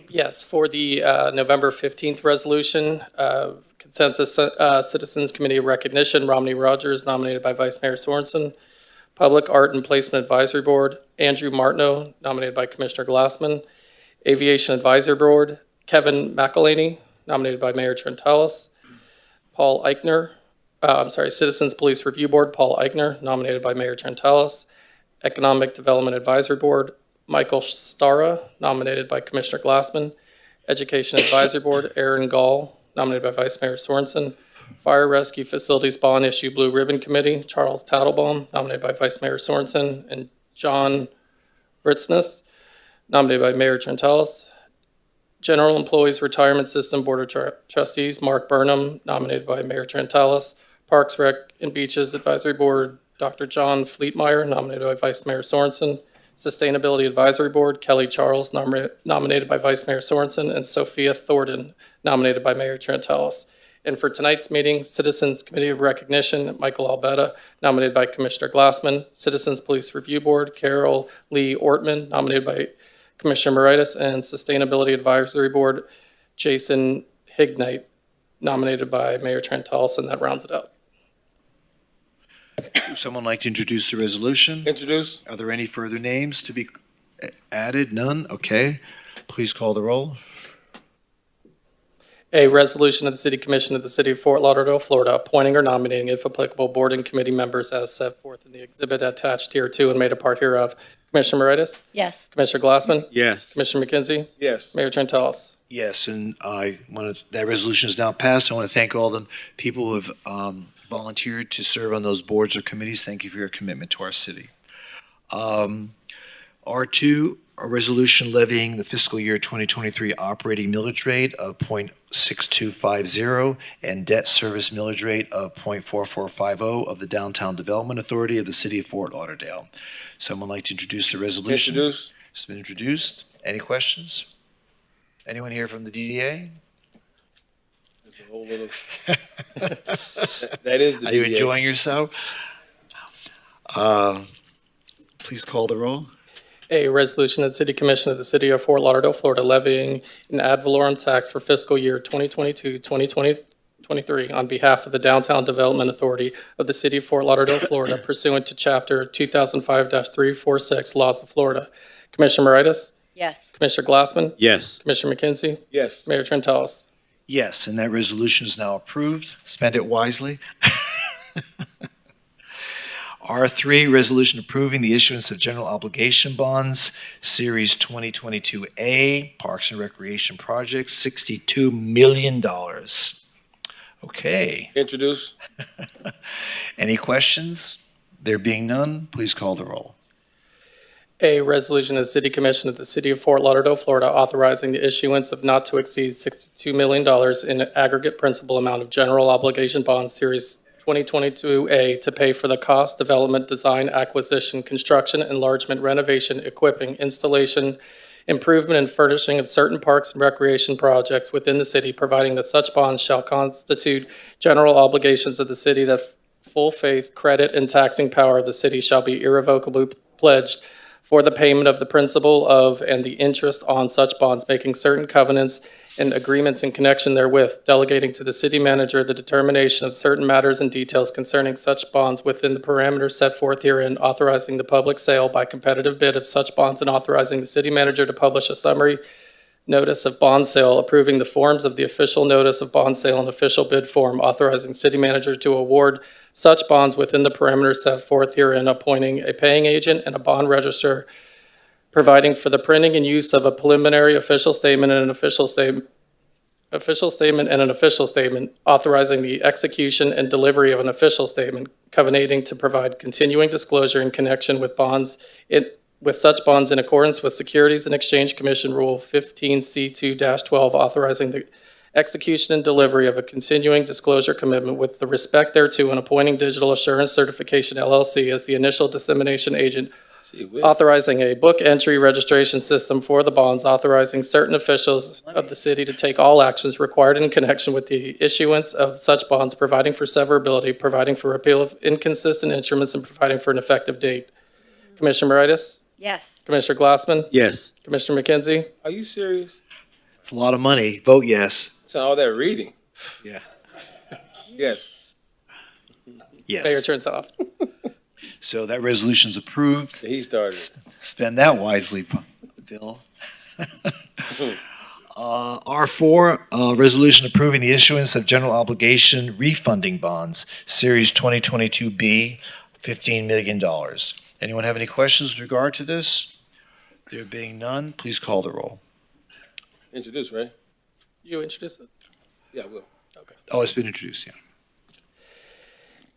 Yes, for the November 15th resolution, Consensus Citizens Committee of Recognition, Romney Rogers, nominated by Vice Mayor Sorensen. Public Art and Placement Advisory Board, Andrew Martineau, nominated by Commissioner Glassman. Aviation Advisory Board, Kevin McElhaney, nominated by Mayor Trentalis. Paul Eichner, Citizens Police Review Board, Paul Eichner, nominated by Mayor Trentalis. Economic Development Advisory Board, Michael Stara, nominated by Commissioner Glassman. Education Advisory Board, Aaron Gall, nominated by Vice Mayor Sorensen. Fire Rescue Facilities Bond Issue Blue Ribbon Committee, Charles Tattlebaum, nominated by Vice Mayor Sorensen, and John Ritzness, nominated by Mayor Trentalis. General Employees Retirement System Board of Trustees, Mark Burnham, nominated by Mayor Trentalis. Parks, Rec, and Beaches Advisory Board, Dr. John Fleetmeyer, nominated by Vice Mayor Sorensen. Sustainability Advisory Board, Kelly Charles, nominated by Vice Mayor Sorensen, and Sophia Thornton, nominated by Mayor Trentalis. And for tonight's meeting, Citizens Committee of Recognition, Michael Albetta, nominated by Commissioner Glassman. Citizens Police Review Board, Carol Lee Ortman, nominated by Commissioner Moritas, and Sustainability Advisory Board, Jason Hignite, nominated by Mayor Trentalis, and that rounds it out. Would someone like to introduce the resolution? Introduce. Are there any further names to be added? None? Okay. Please call the roll. A resolution of the City Commission of the City of Fort Lauderdale, Florida, appointing or nominating, if applicable, board and committee members as set forth in the exhibit attached here to and made a part hereof. Commissioner Moritas? Yes. Commissioner Glassman? Yes. Commissioner McKenzie? Yes. Mayor Trentalis? Yes, and that resolution is now passed. I want to thank all the people who have volunteered to serve on those boards or committees. Thank you for your commitment to our city. R2, a resolution levying the fiscal year 2023 operating millage rate of .6250 and debt service millage rate of .4450 of the Downtown Development Authority of the City of Fort Lauderdale. Someone like to introduce the resolution? Introduce. It's been introduced. Any questions? Anyone here from the DDA? There's a whole little. That is the Are you DDA. enjoying yourself? Please call the roll. A resolution of the City Commission of the City of Fort Lauderdale, Florida, levying an ad valorem tax for fiscal year 2022-2023 on behalf of the Downtown Development Authority of the City of Fort Lauderdale, Florida, pursuant to Chapter 2005-346 Laws of Florida. Commissioner Moritas? Yes. Commissioner Glassman? Yes. Commissioner McKenzie? Yes. Mayor Trentalis? Yes, and that resolution is now approved. Spend it wisely. R3, resolution approving the issuance of general obligation bonds, Series 2022A, Parks and Recreation Project, $62 million. Okay. Introduce. Any questions? There being none, please call the roll. A resolution of the City Commission of the City of Fort Lauderdale, Florida, authorizing the issuance of not to exceed $62 million in aggregate principal amount of general obligation bonds, Series 2022A, to pay for the cost, development, design, acquisition, construction, enlargement, renovation, equipping, installation, improvement, and furnishing of certain parks and recreation projects within the city, providing that such bonds shall constitute general obligations of the city, that full faith, credit, and taxing power of the city shall be irrevocably pledged for the payment of the principal of and the interest on such bonds, making certain covenants and agreements in connection therewith, delegating to the city manager the determination of certain matters and details concerning such bonds within the parameters set forth herein, authorizing the public sale by competitive bid of such bonds, and authorizing the city manager to publish a summary notice of bond sale, approving the forms of the official notice of bond sale and official bid form, authorizing city manager to award such bonds within the parameters set forth herein, appointing a paying agent and a bond register, providing for the printing and use of a preliminary official statement and an official statement, authorizing the execution and delivery of an official statement, covenanting to provide continuing disclosure in connection with bonds with such bonds in accordance with Securities and Exchange Commission Rule 15C2-12, authorizing the execution and delivery of a continuing disclosure commitment with the respect thereto, and appointing Digital Assurance Certification LLC as the initial dissemination agent, authorizing a book entry registration system for the bonds, authorizing certain officials of the city to take all actions required in connection with the issuance of such bonds, providing for severability, providing for repeal of inconsistent instruments, and providing for an effective date. Commissioner Moritas? Yes. Commissioner Glassman? Yes. Commissioner McKenzie? Are you serious? It's a lot of money. Vote yes. It's all that reading. Yeah. Yes. Yes. Mayor Trentalis? So that resolution's approved. He started. Spend that wisely, Bill. R4, resolution approving the issuance of general obligation refunding bonds, Series 2022B, $15 million. Anyone have any questions with regard to this? There being none, please call the roll. Introduce, right? You introduce it? Yeah, I will. Okay. Oh, it's been introduced, yeah.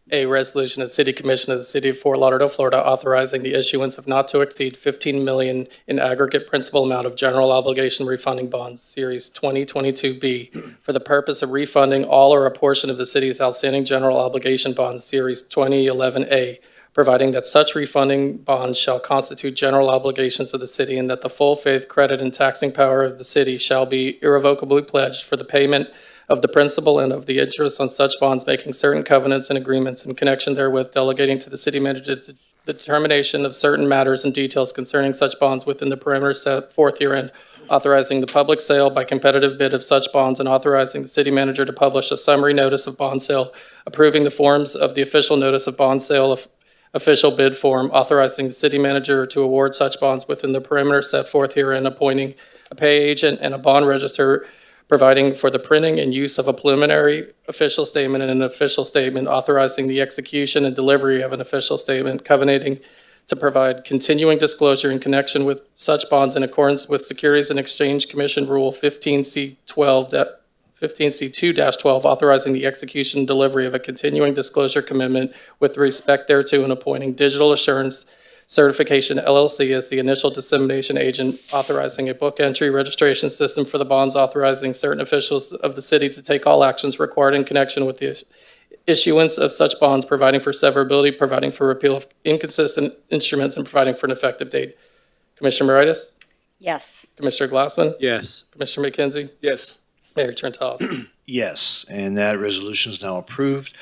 A resolution of the City Commission of the City of Fort Lauderdale, Florida, authorizing the issuance of not to exceed $15 million in aggregate principal amount of general obligation refunding bonds, Series 2022B, for the purpose of refunding all or a portion of the city's outstanding general obligation bonds, Series 2011A, providing that such refunding bonds shall constitute general obligations of the city and that the full faith, credit, and taxing power of the city shall be irrevocably pledged for the payment of the principal and of the interest on such bonds, making certain covenants and agreements in connection therewith, delegating to the city manager the determination of certain matters and details concerning such bonds within the parameters set forth herein, authorizing the public sale by competitive bid of such bonds, and authorizing the city manager to publish a summary notice of bond sale, approving the forms of the official notice of bond sale of official bid form, authorizing the city manager to award such bonds within the perimeter set forth herein, appointing a pay agent and a bond register, providing for the printing and use of a preliminary official statement and an official statement, authorizing the execution and delivery of an official statement, covenanting to provide continuing disclosure in connection with such bonds in accordance with Securities and Exchange Commission Rule 15C2-12, authorizing the execution and delivery of a continuing disclosure commitment with respect thereto, and appointing Digital Assurance Certification LLC as the initial dissemination agent, authorizing a book entry registration system for the bonds, authorizing certain officials of the city to take all actions required in connection with the issuance of such bonds, providing for severability, providing for repeal of inconsistent instruments, and providing for an effective date. Commissioner Moritas? Yes. Commissioner Glassman? Yes. Commissioner McKenzie? Yes. Mayor Trentalis? Yes, and that resolution is now approved.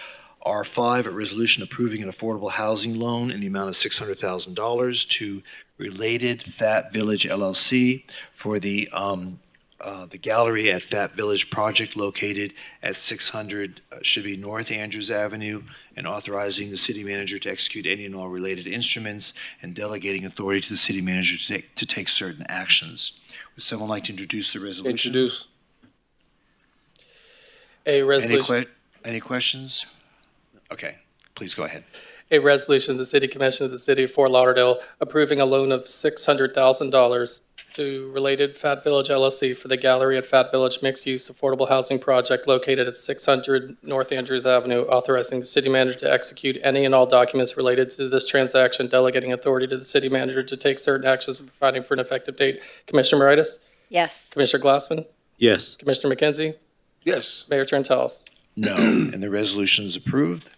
R5, a resolution approving an affordable housing loan in the amount of $600,000 to Related Fat Village LLC for the gallery at Fat Village project located at 600, should be North Andrews Avenue, and authorizing the city manager to execute any and all related instruments and delegating authority to the city manager to take certain actions. Would someone like to introduce the resolution? Introduce. A resolution. Any questions? Okay, please go ahead. A resolution of the City Commission of the City of Fort Lauderdale approving a loan of $600,000 to Related Fat Village LLC for the gallery at Fat Village mixed-use affordable housing project located at 600 North Andrews Avenue, authorizing the city manager to execute any and all documents related to this transaction, delegating authority to the city manager to take certain actions and providing for an effective date. Commissioner Moritas? Yes. Commissioner Glassman? Yes. Commissioner McKenzie? Yes. Mayor Trentalis? No, and the resolution is approved.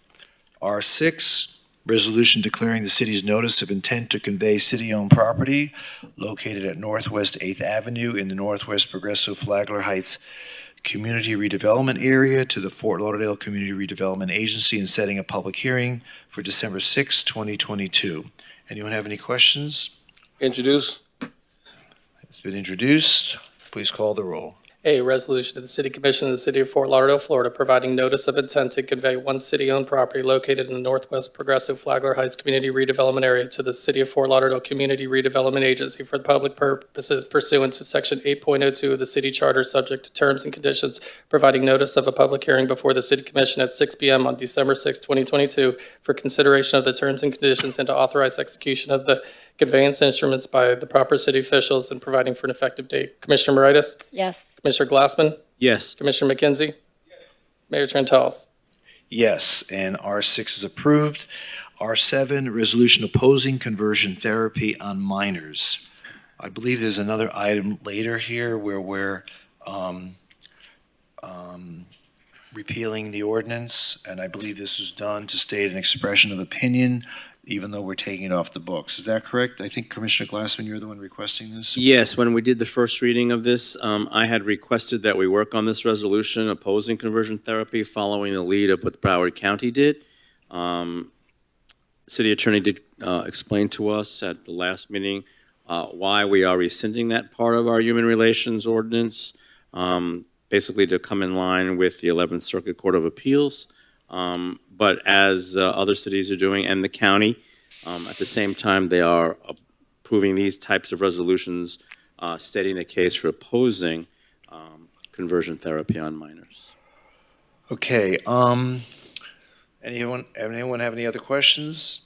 R6, resolution declaring the city's notice of intent to convey city-owned property located at Northwest 8th Avenue in the Northwest Progressive Flagler Heights Community Redevelopment Area to the Fort Lauderdale Community Redevelopment Agency and setting a public hearing for December 6, 2022. Anyone have any questions? Introduce. It's been introduced. Please call the roll. A resolution of the City Commission of the City of Fort Lauderdale, Florida, providing notice of intent to convey one city-owned property located in the Northwest Progressive Flagler Heights Community Redevelopment Area to the City of Fort Lauderdale Community Redevelopment Agency for the public purposes pursuant to Section 8.02 of the City Charter, subject to terms and conditions, providing notice of a public hearing before the City Commission at 6 p.m. on December 6, 2022, for consideration of the terms and conditions and to authorize execution of the conveyance instruments by the proper city officials and providing for an effective date. Commissioner Moritas? Yes. Commissioner Glassman? Yes. Commissioner McKenzie? Mayor Trentalis? Yes, and R6 is approved. R7, resolution opposing conversion therapy on minors. I believe there's another item later here where we're repealing the ordinance, and I believe this was done to state an expression of opinion, even though we're taking it off the books. Is that correct? I think Commissioner Glassman, you're the one requesting this? Yes, when we did the first reading of this, I had requested that we work on this resolution opposing conversion therapy following the lead of what Broward County did. City Attorney did explain to us at the last meeting why we are rescinding that part of our human relations ordinance, basically to come in line with the 11th Circuit Court of Appeals. But as other cities are doing, and the county, at the same time, they are approving these types of resolutions, stating the case for opposing conversion therapy on minors. Okay, anyone have any other questions?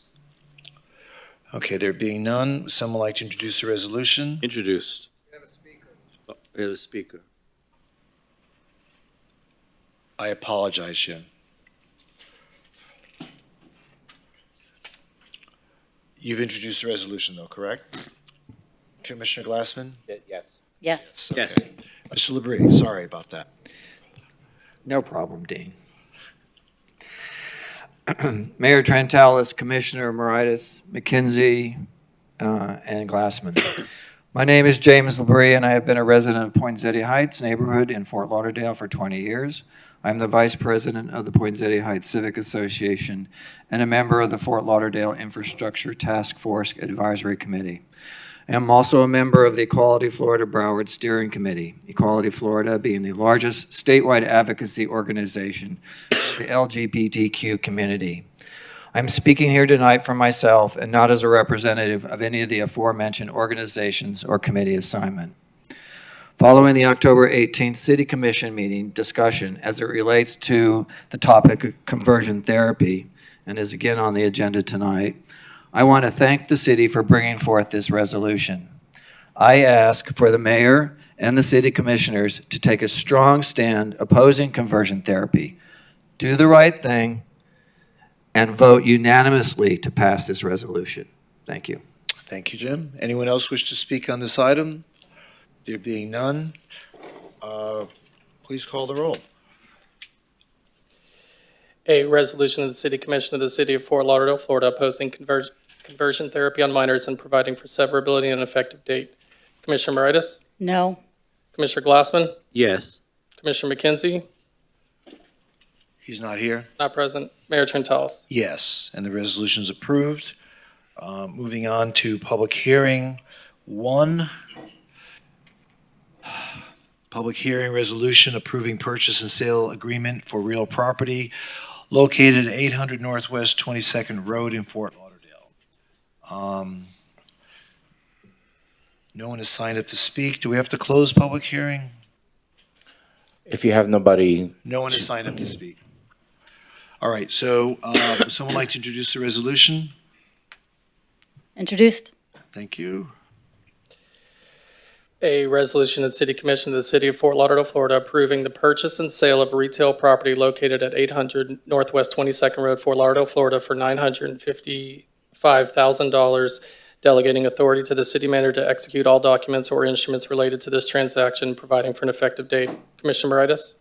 Okay, there being none, would someone like to introduce the resolution? Introduced. We have a speaker. Oh, we have a speaker. I apologize, Jim. You've introduced the resolution, though, correct? Commissioner Glassman? Yes. Yes. Okay. Yes. Mr. Labrie, sorry about that. No problem, Dean. Mayor Trentalis, Commissioner Moritas, McKenzie, and Glassman. My name is James Labrie, and I have been a resident of Poinsettia Heights neighborhood in Fort Lauderdale for 20 years. I'm the Vice President of the Poinsettia Heights Civic Association and a member of the Fort Lauderdale Infrastructure Task Force Advisory Committee. I am also a member of the Equality Florida Broward Steering Committee, Equality Florida being the largest statewide advocacy organization for the LGBTQ community. I'm speaking here tonight for myself and not as a representative of any of the aforementioned organizations or committee assignment. Following the October 18th City Commission meeting discussion as it relates to the topic of conversion therapy, and is again on the agenda tonight, I want to thank the city for bringing forth this resolution. I ask for the mayor and the city commissioners to take a strong stand opposing conversion therapy, do the right thing, and vote unanimously to pass this resolution. Thank you. Thank you, Jim. Anyone else wish to speak on this item? There being none, please call the roll. A resolution of the City Commission of the City of Fort Lauderdale, Florida, opposing conversion therapy on minors and providing for severability and an effective date. Commissioner Moritas? No. Commissioner Glassman? Yes. Commissioner McKenzie? He's not here? Not present. Mayor Trentalis? Yes, and the resolution is approved. Moving on to public hearing one. Public hearing resolution approving purchase and sale agreement for real property located at 800 Northwest 22nd Road in Fort Lauderdale. No one has signed up to speak. Do we have to close public hearing? If you have nobody, No one has signed up to speak. All right, so would someone like to introduce the resolution? Introduced. Thank you. A resolution of the City Commission of the City of Fort Lauderdale, Florida, approving the purchase and sale of retail property located at 800 Northwest 22nd Road, Fort Lauderdale, Florida, for $955,000, delegating authority to the city manager to execute all documents or instruments related to this transaction, providing for an effective date. Commissioner Moritas?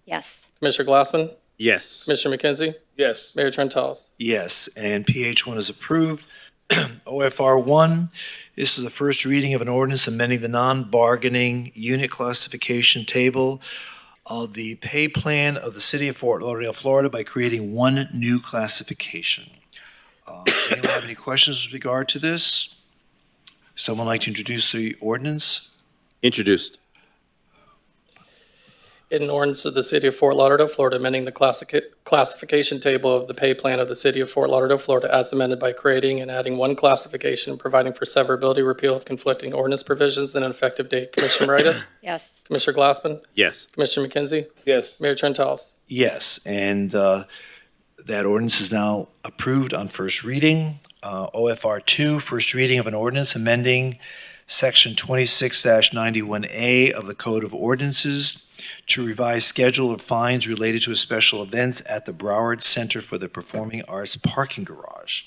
Yes. Commissioner Glassman? Yes. Commissioner McKenzie? Yes. Mayor Trentalis? Yes, and PH1 is approved. OFR 1, this is the first reading of an ordinance amending the non-bargaining unit classification table of the pay plan of the City of Fort Lauderdale, Florida by creating one new classification. Anyone have any questions with regard to this? Someone like to introduce the ordinance? Introduced. An ordinance of the City of Fort Lauderdale, Florida, amending the classification table of the pay plan of the City of Fort Lauderdale, Florida, as amended by creating and adding one classification and providing for severability, repeal of conflicting ordinance provisions, and an effective date. Commissioner Moritas? Yes. Commissioner Glassman? Yes. Commissioner McKenzie? Yes. Mayor Trentalis? Yes, and that ordinance is now approved on first reading. OFR 2, first reading of an ordinance amending Section 26-91A of the Code of Ordinances to revise schedule of fines related to special events at the Broward Center for the Performing Arts parking garage.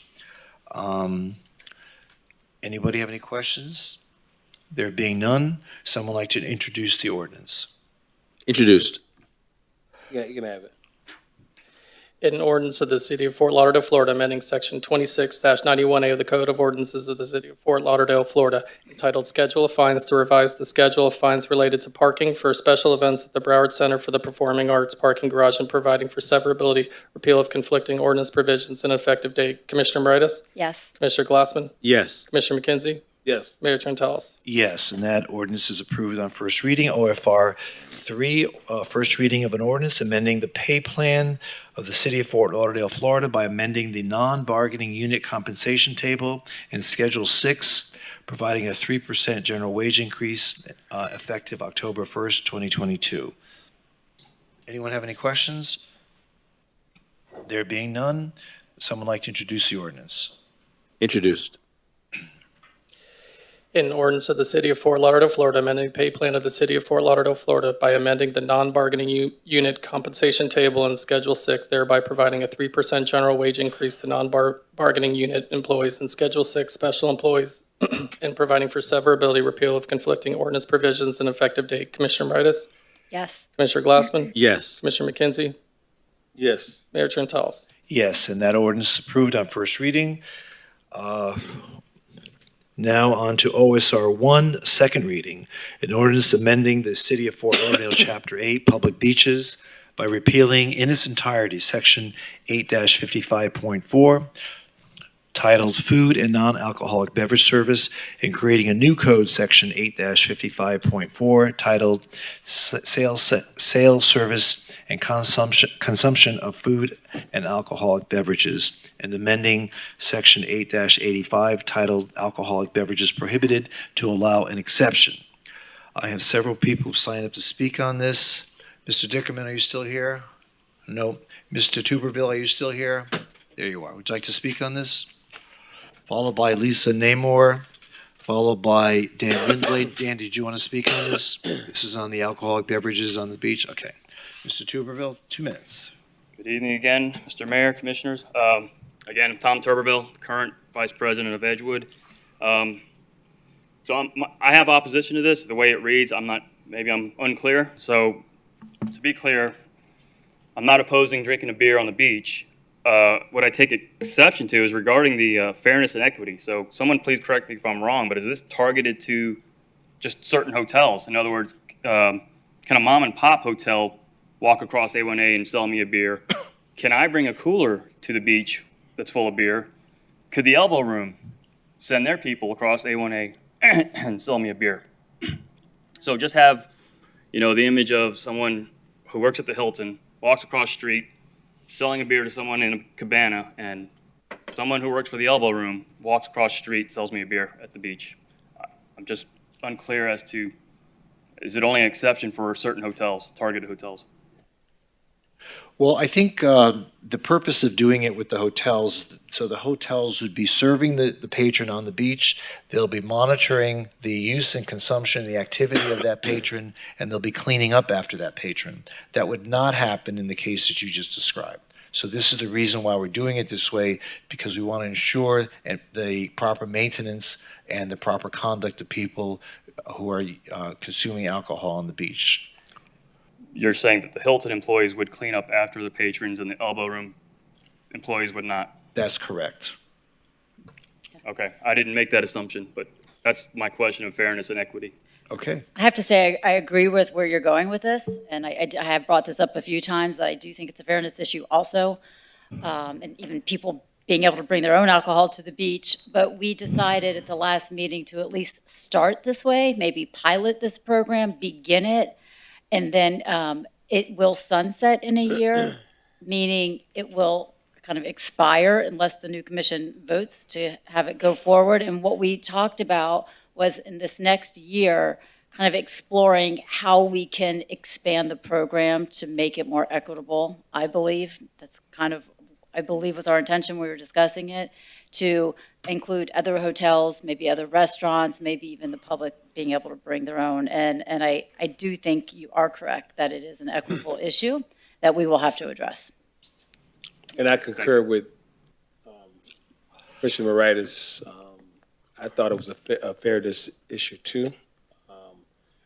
Anybody have any questions? There being none, someone like to introduce the ordinance? Introduced. Yeah, you can have it. An ordinance of the City of Fort Lauderdale, Florida, amending Section 26-91A of the Code of Ordinances of the City of Fort Lauderdale, Florida, entitled Schedule of Fines to revise the schedule of fines related to parking for special events at the Broward Center for the Performing Arts parking garage and providing for severability, repeal of conflicting ordinance provisions, and effective date. Commissioner Moritas? Yes. Commissioner Glassman? Yes. Commissioner McKenzie? Yes. Mayor Trentalis? Yes, and that ordinance is approved on first reading. OFR 3, first reading of an ordinance amending the pay plan of the City of Fort Lauderdale, Florida by amending the non-bargaining unit compensation table and Schedule 6, providing a 3% general wage increase effective October 1st, 2022. Anyone have any questions? There being none, someone like to introduce the ordinance? Introduced. in ordinance of the City of Fort Lauderdale, Florida, amending the pay plan of the City of Fort Lauderdale, Florida by amending the non-bargaining unit compensation table in Schedule 6, thereby providing a 3% general wage increase to non-bargaining unit employees in Schedule 6 special employees and providing for severability, repeal of conflicting ordinance provisions and effective date. Commissioner Moritas? Yes. Commissioner Glassman? Yes. Commissioner McKenzie? Yes. Mayor Trentalis? Yes, and that ordinance is approved on first reading. Now on to OSR 1, second reading. An ordinance amending the City of Fort Lauderdale Chapter 8, Public Beaches by repealing in its entirety Section 8-55.4, titled Food and Non-Alcoholic Beverage Service, and creating a new code, Section 8-55.4, titled Sale, Service, and Consumption of Food and Alcoholic Beverages, and amending Section 8-85 titled Alcoholic Beverages Prohibited to allow an exception. I have several people who signed up to speak on this. Mr. Dickerman, are you still here? No. Mr. Tuberville, are you still here? There you are. Would you like to speak on this? Followed by Lisa Namor, followed by Dan Lindblade. Dan, did you want to speak on this? This is on the alcoholic beverages on the beach. Okay. Mr. Tuberville, 2 minutes. Good evening again, Mr. Mayor, Commissioners. Again, I'm Tom Tuberville, current Vice President of Edgewood. I have opposition to this. The way it reads, maybe I'm unclear. So to be clear, I'm not opposing drinking a beer on the beach. What I take exception to is regarding the fairness and equity. So someone please correct me if I'm wrong, but is this targeted to just certain hotels? In other words, can a mom and pop hotel walk across A1A and sell me a beer? Can I bring a cooler to the beach that's full of beer? Could the Elbow Room send their people across A1A and sell me a beer? So just have, the image of someone who works at the Hilton, walks across the street, selling a beer to someone in a cabana, and someone who works for the Elbow Room walks across the street, sells me a beer at the beach. I'm just unclear as to, is it only an exception for certain hotels, targeted hotels? Well, I think the purpose of doing it with the hotels, so the hotels would be serving the patron on the beach. They'll be monitoring the use and consumption, the activity of that patron, and they'll be cleaning up after that patron. That would not happen in the case that you just described. So this is the reason why we're doing it this way, because we want to ensure the proper maintenance and the proper conduct of people who are consuming alcohol on the beach. You're saying that the Hilton employees would clean up after the patrons and the Elbow Room employees would not? That's correct. Okay, I didn't make that assumption, but that's my question of fairness and equity. Okay. I have to say, I agree with where you're going with this, and I have brought this up a few times, that I do think it's a fairness issue also, and even people being able to bring their own alcohol to the beach. But we decided at the last meeting to at least start this way, maybe pilot this program, begin it, and then it will sunset in a year, meaning it will kind of expire unless the new commission votes to have it go forward. And what we talked about was in this next year, kind of exploring how we can expand the program to make it more equitable, I believe. That's kind of, I believe, was our intention when we were discussing it, to include other hotels, maybe other restaurants, maybe even the public being able to bring their own. And I do think you are correct that it is an equitable issue that we will have to address. And I concur with Commissioner Moritas. I thought it was a fairness issue too.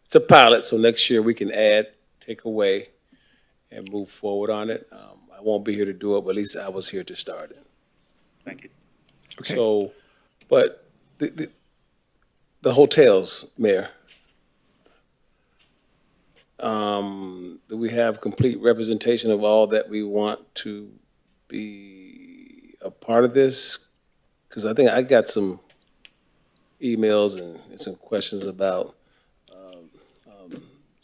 It's a pilot, so next year we can add, take away, and move forward on it. I won't be here to do it, but at least I was here to start it. Thank you. Okay. So, but the hotels, Mayor, do we have complete representation of all that we want to be a part of this? Because I think I got some emails and some questions about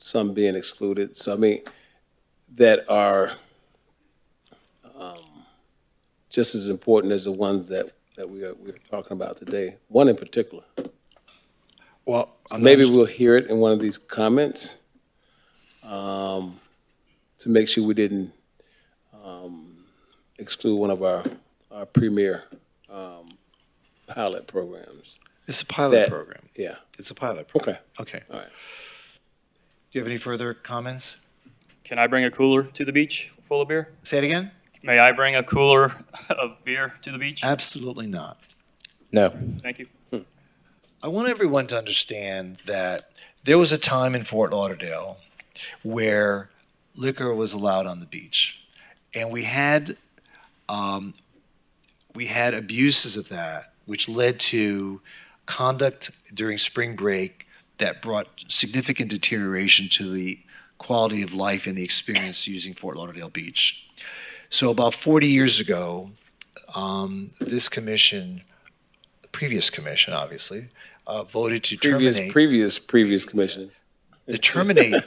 some being excluded. So, I mean, that are just as important as the ones that we are talking about today. One in particular. Well, so maybe we'll hear it in one of these comments to make sure we didn't exclude one of our premier pilot programs. It's a pilot that- program. Yeah. It's a pilot program. Okay. Okay. All right. Do you have any further comments? Can I bring a cooler to the beach full of beer? Say it again? May I bring a cooler of beer to the beach? Absolutely not. No. Thank you. I want everyone to understand that there was a time in Fort Lauderdale where liquor was allowed on the beach, and we had abuses of that, which led to conduct during spring break that brought significant deterioration to the quality of life and the experience using Fort Lauderdale Beach. So about 40 years ago, this commission, the previous commission, obviously, voted to terminate Previous commission. to terminate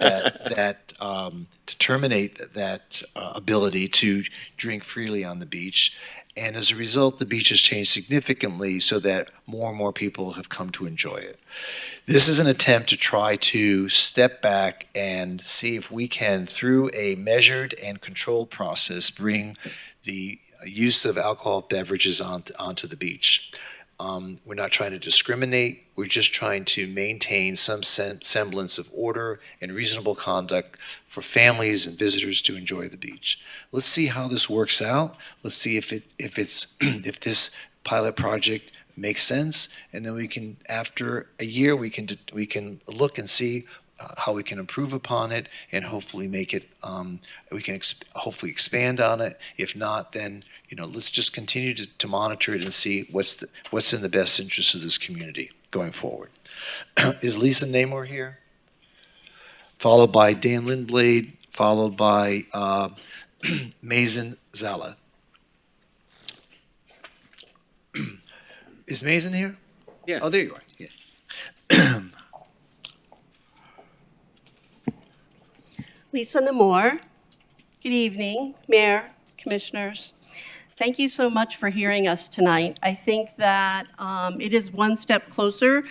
that ability to drink freely on the beach. And as a result, the beach has changed significantly so that more and more people have come to enjoy it. This is an attempt to try to step back and see if we can, through a measured and controlled process, bring the use of alcoholic beverages onto the beach. We're not trying to discriminate. We're just trying to maintain some semblance of order and reasonable conduct for families and visitors to enjoy the beach. Let's see how this works out. Let's see if this pilot project makes sense, and then we can, after a year, we can look and see how we can improve upon it and hopefully make it, we can hopefully expand on it. If not, then, let's just continue to monitor it and see what's in the best interest of this community going forward. Is Lisa Namor here? Followed by Dan Lindblade, followed by Mazen Zala. Is Mazen here? Yeah. Oh, there you are. Yeah. Lisa Namor. Good evening, Mayor, Commissioners. Thank you so much for hearing us tonight. I think that it is one step closer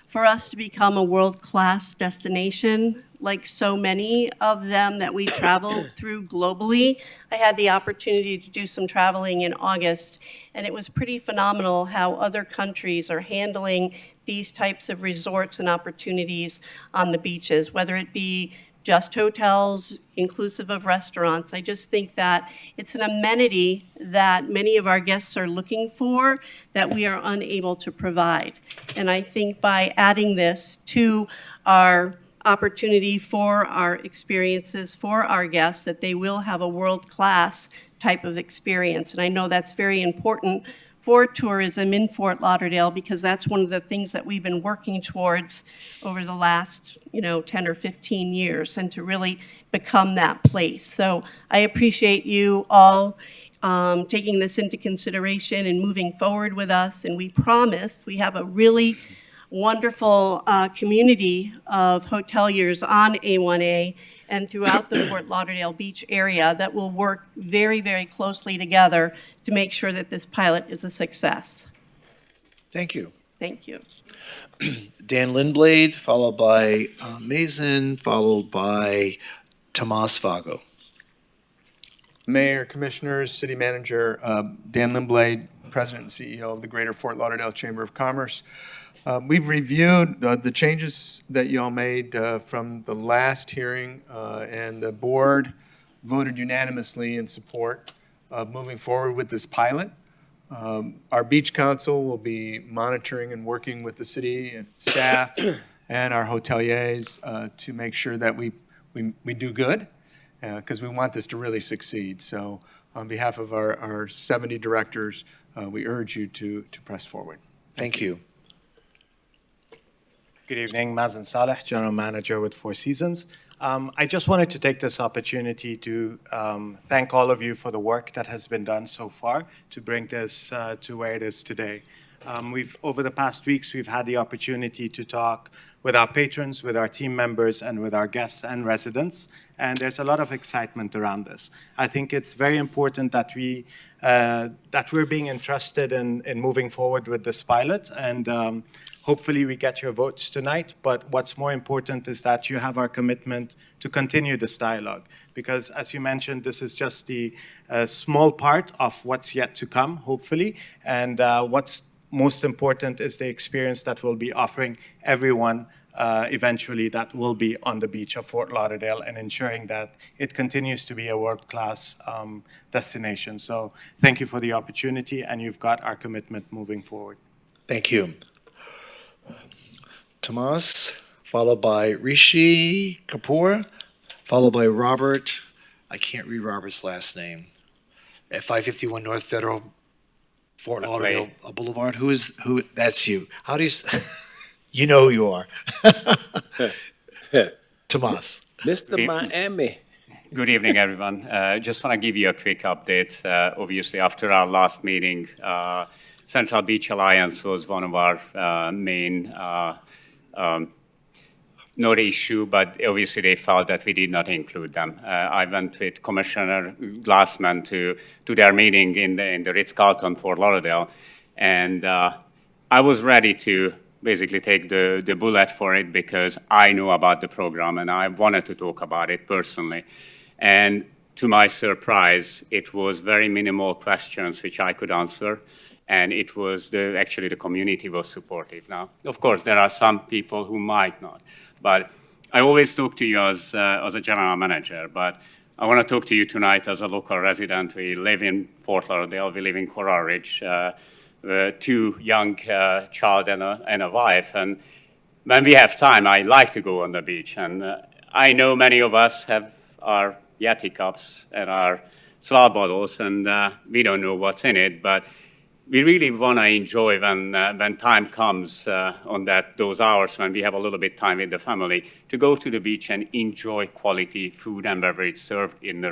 for us to become a world-class destination, like so many of them that we travel through globally. I had the opportunity to do some traveling in August, and it was pretty phenomenal how other countries are handling these types of resorts and opportunities on the beaches, whether it be just hotels, inclusive of restaurants. I just think that it's an amenity that many of our guests are looking for that we are unable to provide. And I think by adding this to our opportunity for our experiences for our guests, that they will have a world-class type of experience. And I know that's very important for tourism in Fort Lauderdale, because that's one of the things that we've been working towards over the last 10 or 15 years, and to really become that place. So I appreciate you all taking this into consideration and moving forward with us. And we promise, we have a really wonderful community of hoteliers on A1A and throughout the Fort Lauderdale Beach area that will work very, very closely together to make sure that this pilot is a success. Thank you. Thank you. Dan Lindblade, followed by Mason, followed by Tomas Vago. Mayor, Commissioners, City Manager, Dan Lindblade, President and CEO of the Greater Fort Lauderdale Chamber of Commerce. We've reviewed the changes that you all made from the last hearing, and the board voted unanimously in support of moving forward with this pilot. Our Beach Council will be monitoring and working with the city and staff and our hoteliers to make sure that we do good, because we want this to really succeed. So on behalf of our 70 directors, we urge you to press forward. Thank you. Good evening, Mazen Saleh, General Manager with Four Seasons. I just wanted to take this opportunity to thank all of you for the work that has been done so far to bring this to where it is today. Over the past weeks, we've had the opportunity to talk with our patrons, with our team members, and with our guests and residents, and there's a lot of excitement around this. I think it's very important that we're being entrusted in moving forward with this pilot, and hopefully we get your votes tonight, but what's more important is that you have our commitment to continue this dialogue, because as you mentioned, this is just the small part of what's yet to come, hopefully, and what's most important is the experience that we'll be offering everyone eventually that will be on the beach of Fort Lauderdale, and ensuring that it continues to be a world-class destination. So thank you for the opportunity, and you've got our commitment moving forward. Thank you. Tomas, followed by Rishi Kapoor, followed by Robert. I can't read Robert's last name. At 551 North Federal, Fort Lauderdale Boulevard. Who? That's you. How do you? You know who you are. Tomas. Mr. Miami. Good evening, everyone. Just want to give you a quick update. Obviously, after our last meeting, Central Beach Alliance was one of our main, not issue, but obviously they felt that we did not include them. I went with Commissioner Glassman to their meeting in the Ritz-Carlton, Fort Lauderdale, and I was ready to basically take the bullet for it because I know about the program and I wanted to talk about it personally. And to my surprise, it was very minimal questions which I could answer, and it was actually the community was supportive. Now, of course, there are some people who might not, but I always talk to you as a general manager, but I want to talk to you tonight as a local resident. We live in Fort Lauderdale, we live in Coral Ridge, 2 young child and a wife, and when we have time, I like to go on the beach, and I know many of us have our Yeti cups and our Sval bottles, and we don't know what's in it, but we really want to enjoy when time comes on those hours when we have a little bit time with the family to go to the beach and enjoy quality food and beverage served with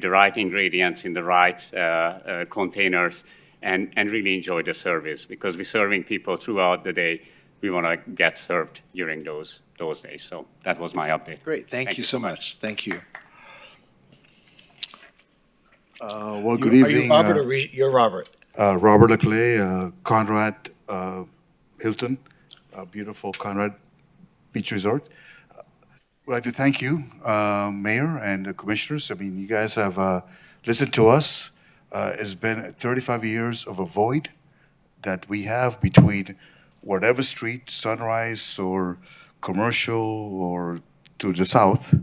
the right ingredients in the right containers, and really enjoy the service, because we're serving people throughout the day. We want to get served during those days. So that was my update. Great, thank you so much. Thank you. Well, good Are evening. you Robert or you're Robert? Robert Leclay, Conrad Hilton, beautiful Conrad Beach Resort. I'd like to thank you, Mayor and the Commissioners. I mean, you guys have listened to us. It's been 35 years of a void that we have between whatever street, Sunrise or Commercial or to the south,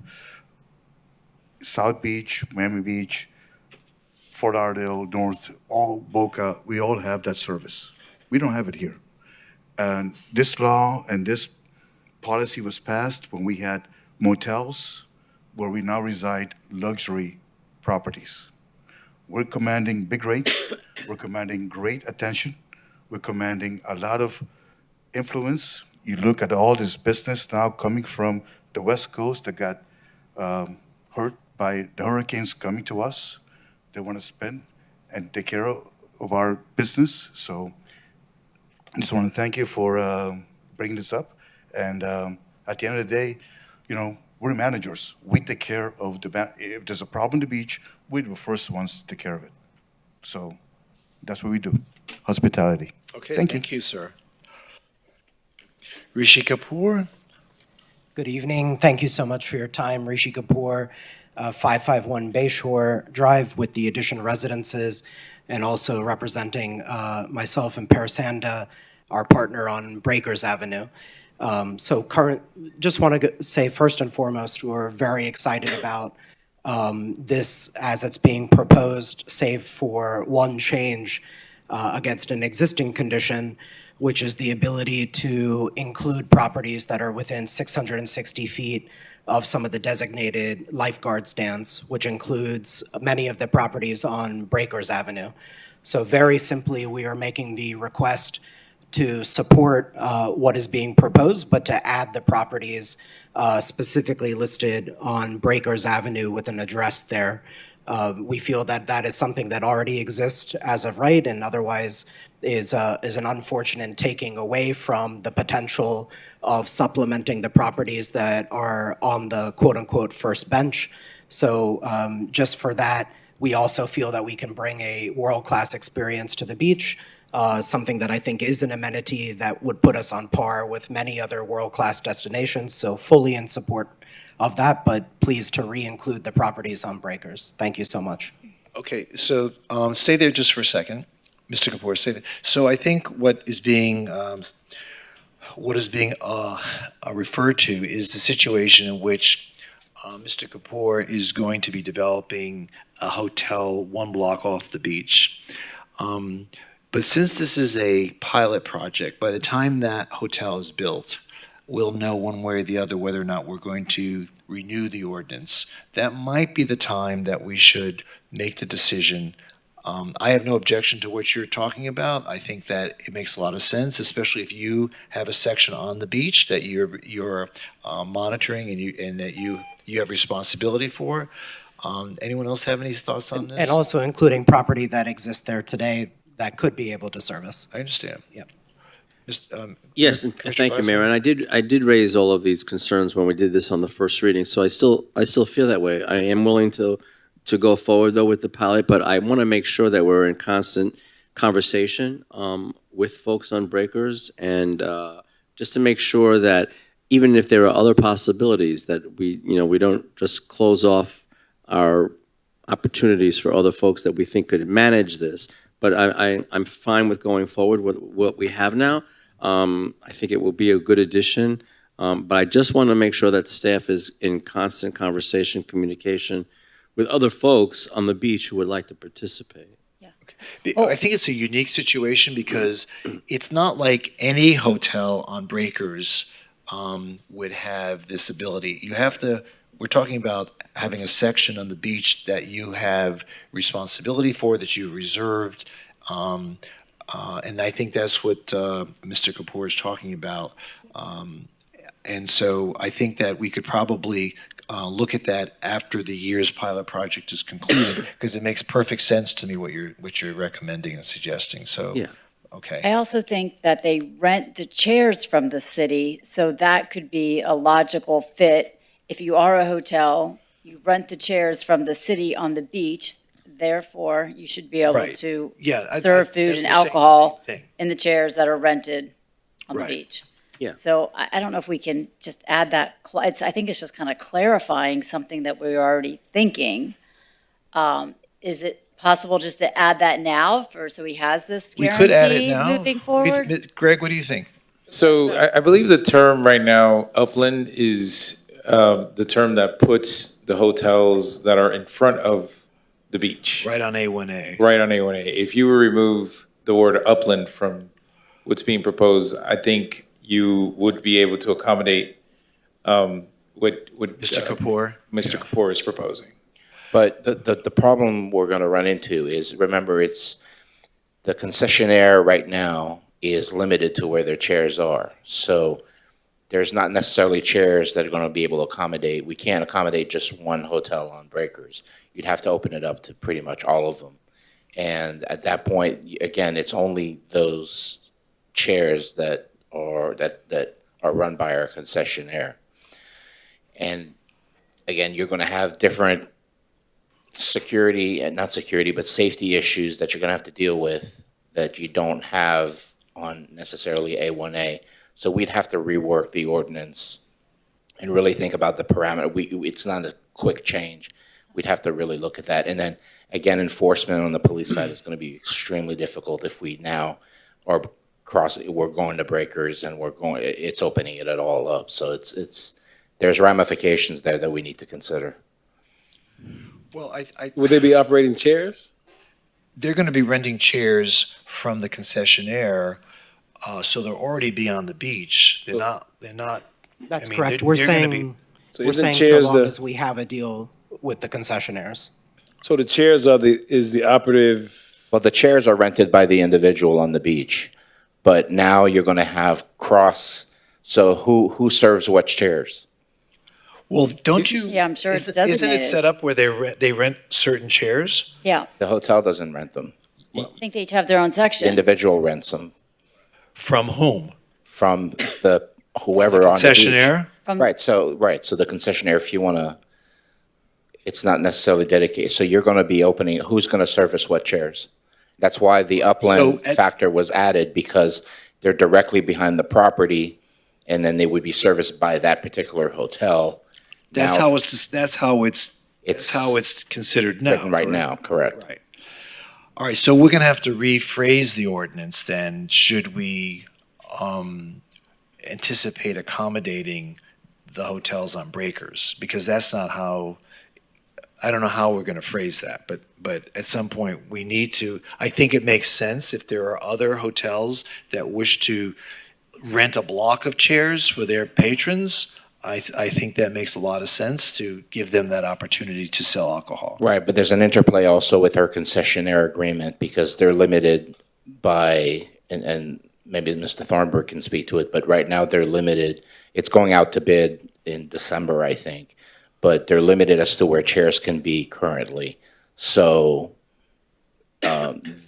South Beach, Miami Beach, Fort Lauderdale, North, all Boca, we all have that service. We don't have it here. And this law and this policy was passed when we had motels where we now reside luxury properties. We're commanding big rates, we're commanding great attention, we're commanding a lot of influence. You look at all this business now coming from the West Coast that got hurt by the hurricanes coming to us. They want to spend and take care of our business. So I just want to thank you for bringing this up. And at the end of the day, you know, we're managers. We take care of if there's a problem on the beach, we're the first ones to take care of it. So that's what we do, hospitality. Okay, Thank you, sir. Rishi Kapoor. Good evening. Thank you so much for your time. Rishi Kapoor, 551 Bayshore Drive with the Addition Residences, and also representing myself and Parisanda, our partner on Breakers Avenue. Just want to say first and foremost, we're very excited about this as it's being proposed, save for one change against an existing condition, which is the ability to include properties that are within 660 feet of some of the designated lifeguard stands, which includes many of the properties on Breakers Avenue. So very simply, we are making the request to support what is being proposed, but to add the properties specifically listed on Breakers Avenue with an address there. We feel that that is something that already exists as of right, and otherwise is an unfortunate taking away from the potential of supplementing the properties that are on the quote-unquote first bench. So just for that, we also feel that we can bring a world-class experience to the beach, something that I think is an amenity that would put us on par with many other world-class destinations. So fully in support of that, but pleased to re-include the properties on Breakers. Thank you so much. Okay, so stay there just for a second. Mr. Kapoor, say that. So I think what is being referred to is the situation in which Mr. Kapoor is going to be developing a hotel one block off the beach. But since this is a pilot project, by the time that hotel is built, we'll know one way or the other whether or not we're going to renew the ordinance. That might be the time that we should make the decision. I have no objection to what you're talking about. I think that it makes a lot of sense, especially if you have a section on the beach that you're monitoring and that you have responsibility for. Anyone else have any thoughts on this? And also including property that exists there today that could be able to service. I understand. Yep. Yes, and thank you, Mayor. And I did raise all of these concerns when we did this on the first reading, so I still feel that way. I am willing to go forward though with the pilot, but I want to make sure that we're in constant conversation with folks on breakers, and just to make sure that even if there are other possibilities, that we don't just close off our opportunities for other folks that we think could manage this. But I'm fine with going forward with what we have now. I think it will be a good addition, but I just want to make sure that staff is in constant conversation, communication with other folks on the beach who would like to participate. I think it's a unique situation because it's not like any hotel on breakers would have this ability. We're talking about having a section on the beach that you have responsibility for, that you've reserved. And I think that's what Mr. Kapoor is talking about. And so I think that we could probably look at that after the year's pilot project is concluded, because it makes perfect sense to me what you're recommending and suggesting. So, yeah. Okay. I also think that they rent the chairs from the city, so that could be a logical fit. If you are a hotel, you rent the chairs from the city on the beach, therefore you should be able Right. to Yeah, serve food we're and saying the alcohol same thing. in the chairs that are rented on Right. the beach. Yeah. So I don't know if we can just add that. I think it's just kind of clarifying something that we're already thinking. Is it possible just to add that now so he has this We could add it guarantee now. moving What do you forward? thi- Greg, what do you think? So I believe the term right now, upland, is the term that puts the hotels that are in front of the beach. Right on A1A. Right on A1A. If you were remove the word upland from what's being proposed, I think you would be able to accommodate what Mr. Kapoor? Mr. Kapoor is proposing. But the problem we're going to run into is, remember, it's the concessionaire right now is limited to where their chairs are. So there's not necessarily chairs that are going to be able to accommodate. We can't accommodate just one hotel on breakers. You'd have to open it up to pretty much all of them. And at that point, again, it's only those chairs that are run by our concessionaire. And again, you're going to have different security, and not security, but safety issues that you're going to have to deal with that you don't have on necessarily A1A. So we'd have to rework the ordinance and really think about the parameter. It's not a quick change. We'd have to really look at that. And then, again, enforcement on the police side is going to be extremely difficult if we now are we're going to breakers and it's opening it all up. So there's ramifications there that we need to consider. Well, Would they be operating chairs? They're going to be renting chairs from the concessionaire, so they'll already be on the beach. They're not. That's I mean, correct. they're We're gonna saying, be- we're saying so long as we have a deal with the concessionaires. So the chairs is the operative. Well, the chairs are rented by the individual on the beach, but now you're going to have so who serves what chairs? Well, don't you? Yeah, I'm sure it's Isn't it designated. set up where they rent certain chairs? Yeah, The hotel doesn't rent them. I think they each have their own The section. individual rents them From whom? from whoever on the beach. Concessionaire? Right, so the concessionaire, if you want to, it's not necessarily dedicated. So you're going to be opening, who's going to service what chairs? That's why the upland factor was added, because they're directly behind the property, and then they would be serviced by that particular hotel. That's Now, how it's considered now. written right correct? now, correct. Right. All right, so we're going to have to rephrase the ordinance then. Should we anticipate accommodating the hotels on breakers? Because that's not how, I don't know how we're going to phrase that, but at some point we need to, I think it makes sense if there are other hotels that wish to rent a block of chairs for their patrons. I think that makes a lot of sense to give them that opportunity to sell alcohol. Right, but there's an interplay also with our concessionaire agreement because they're limited by, and maybe Mr. Thornburg can speak to it, but right now they're limited. It's going out to bid in December, I think, but they're limited as to where chairs can be currently. So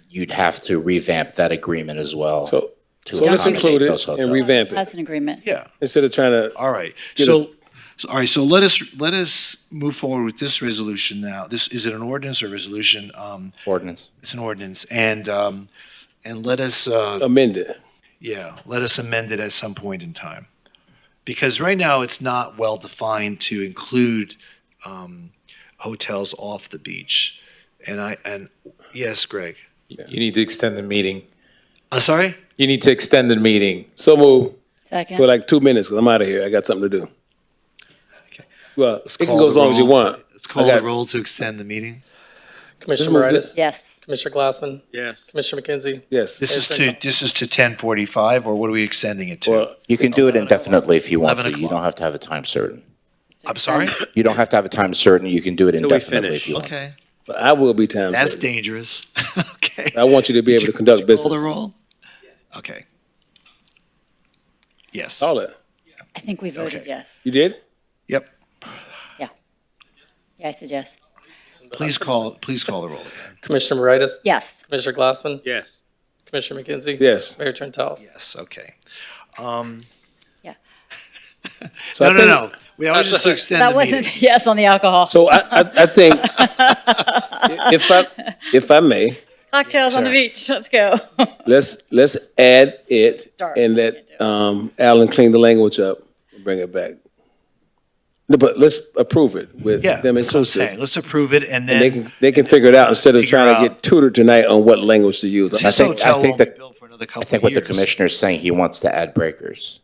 you'd have to revamp that agreement as well. So to let's accommodate include those it hotels. and revamp it That's an agreement. Yeah. instead of trying to. All right. Get So all right. So let us move forward with this resolution now. This is it an ordinance or resolution? Ordinance. It's an ordinance, and let us amend it. Yeah, let us amend it at some point in time, because right now it's not well defined to include hotels off the beach. And yes, Greg. You need to extend the meeting. I'm sorry. You need to extend the meeting. So move Second. for like 2 minutes because I'm out of here. I got something to do. Okay. Well, it can call go as the long as you roll. want. Let's call I got- the roll to extend the meeting. Commissioner move Moritas? Yes. Commissioner Glassman? Yes. Commissioner McKenzie? Yes. This is to 10:45, or what are we extending it to? Well, You can do it indefinitely if you want 11 to. You don't have to have a time certain. I'm sorry. You don't have to have a time certain. You can do it we indefinitely finish. if you want. Okay, but I will be time. that's certain. dangerous. Okay. I want you to be able to conduct Call business. the roll. Okay. Yes. All that. I think we voted Okay. yes. You did? Yep. Yeah, I said yes. Please call the roll again. Commissioner Moritas? Yes. Commissioner Glassman? Yes. Commissioner McKenzie? Yes. Mayor Trentalis? Yes. Okay. Yeah. So No, I think, no. We always just to extend That the meeting. wasn't yes on the alcohol. So I think if I may, Cocktails on the Sir. beach. Let's go. let's add it Dark. and let Alan clean the language up and bring it back. No, but let's approve it with Yeah, them that's what I'm inclusive. saying. Let's approve it, and And then they can figure it out instead of figure trying to out- get tutored tonight on what language to use. this I think- hotel I think won't be that- built for another I couple think of what the years. commissioner is saying, he wants to add breakers.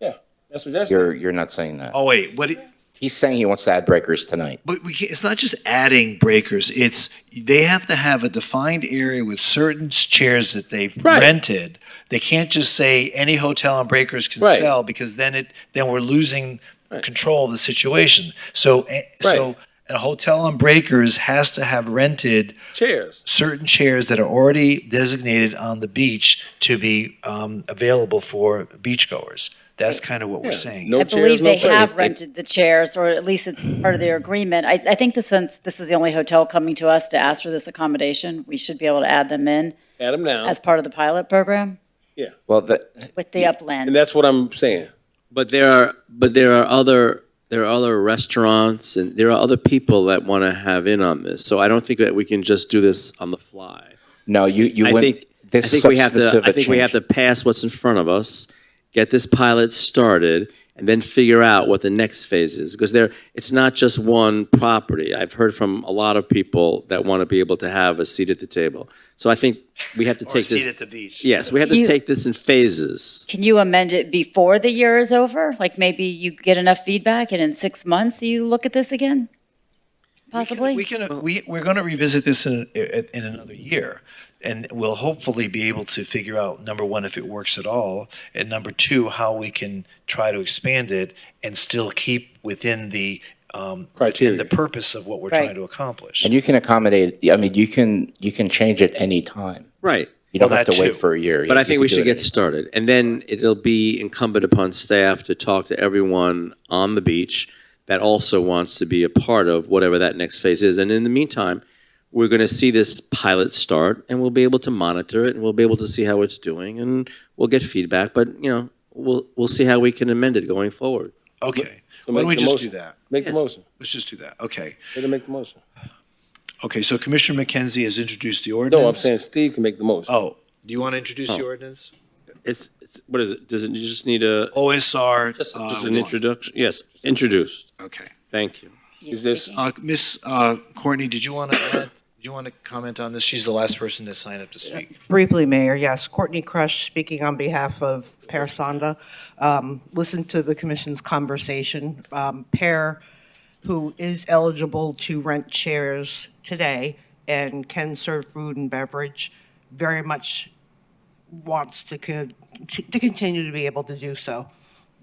Yeah, that's what they're saying. You're not saying that. Oh wait, what? He's saying he wants to add breakers tonight. But we can't, it's not just adding breakers. It's they have to have a defined area with certain chairs that they've Right. rented. They can't just say any hotel on breakers can Right. sell, because then we're losing control of the situation. So a hotel on breakers has to have rented Chairs. certain chairs that are already designated on the beach to be available for beachgoers. That's kind of what we're Yeah. saying. No I chairs, believe no they play. have rented the chairs, or at least it's part of their agreement. I think since this is the only hotel coming to us to ask for this accommodation, we should be able to add them in Add them now. as part of the pilot program Well, with the upland. And that's what I'm saying. But there are other restaurants and there are other people that want to have in on this. So I don't think that we can just do this on the fly. no, you I wouldn't. think This I think we have to. substantive I think we have change. to pass what's in front of us, get this pilot started, and then figure out what the next phase is. Because it's not just one property. I've heard from a lot of people that want to be able to have a seat at the table. So I think we have to Or a take seat this. at the beach. Yes, we have to You- take this in phases. Can you amend it before the year is over? Like maybe you get enough feedback and in 6 months you look at this again? Possibly? We're going to revisit this in another year, and we'll hopefully be able to figure out, number one, if it works at all, and number two, how we can try to expand it and still keep within the Criteria. within the purpose of what we're Right. trying to accomplish. And you can accommodate. I mean, you can change it any time. Right. You don't Well, have to that wait too. for a year. But You I think can we do should it get any- started. And then it'll be incumbent upon staff to talk to everyone on the beach that also wants to be a part of whatever that next phase is. And in the meantime, we're going to see this pilot start, and we'll be able to monitor it, and we'll be able to see how it's doing, and we'll get feedback. But, we'll see how we can amend it going forward. Okay. So Why don't we make the just motion. do that? Make the motion. Let's just do that. Okay. Let him make the motion. Okay, so Commissioner McKenzie has introduced the ordinance. No, I'm saying Steve can make the motion. Oh, do you want to introduce the Oh. ordinance? It's what is it? Does it, you just need a, OSR. just an one. introduction? Yes, introduced. Okay. Is Is this, Miss Courtney, did you want to add Do you want to comment on this? She's the last person to sign up to speak. Briefly, Mayor, yes. Courtney Crush, speaking on behalf of Per Sonda. Listened to the commission's conversation. Per, who is eligible to rent chairs today and can serve food and beverage, very much wants to continue to be able to do so.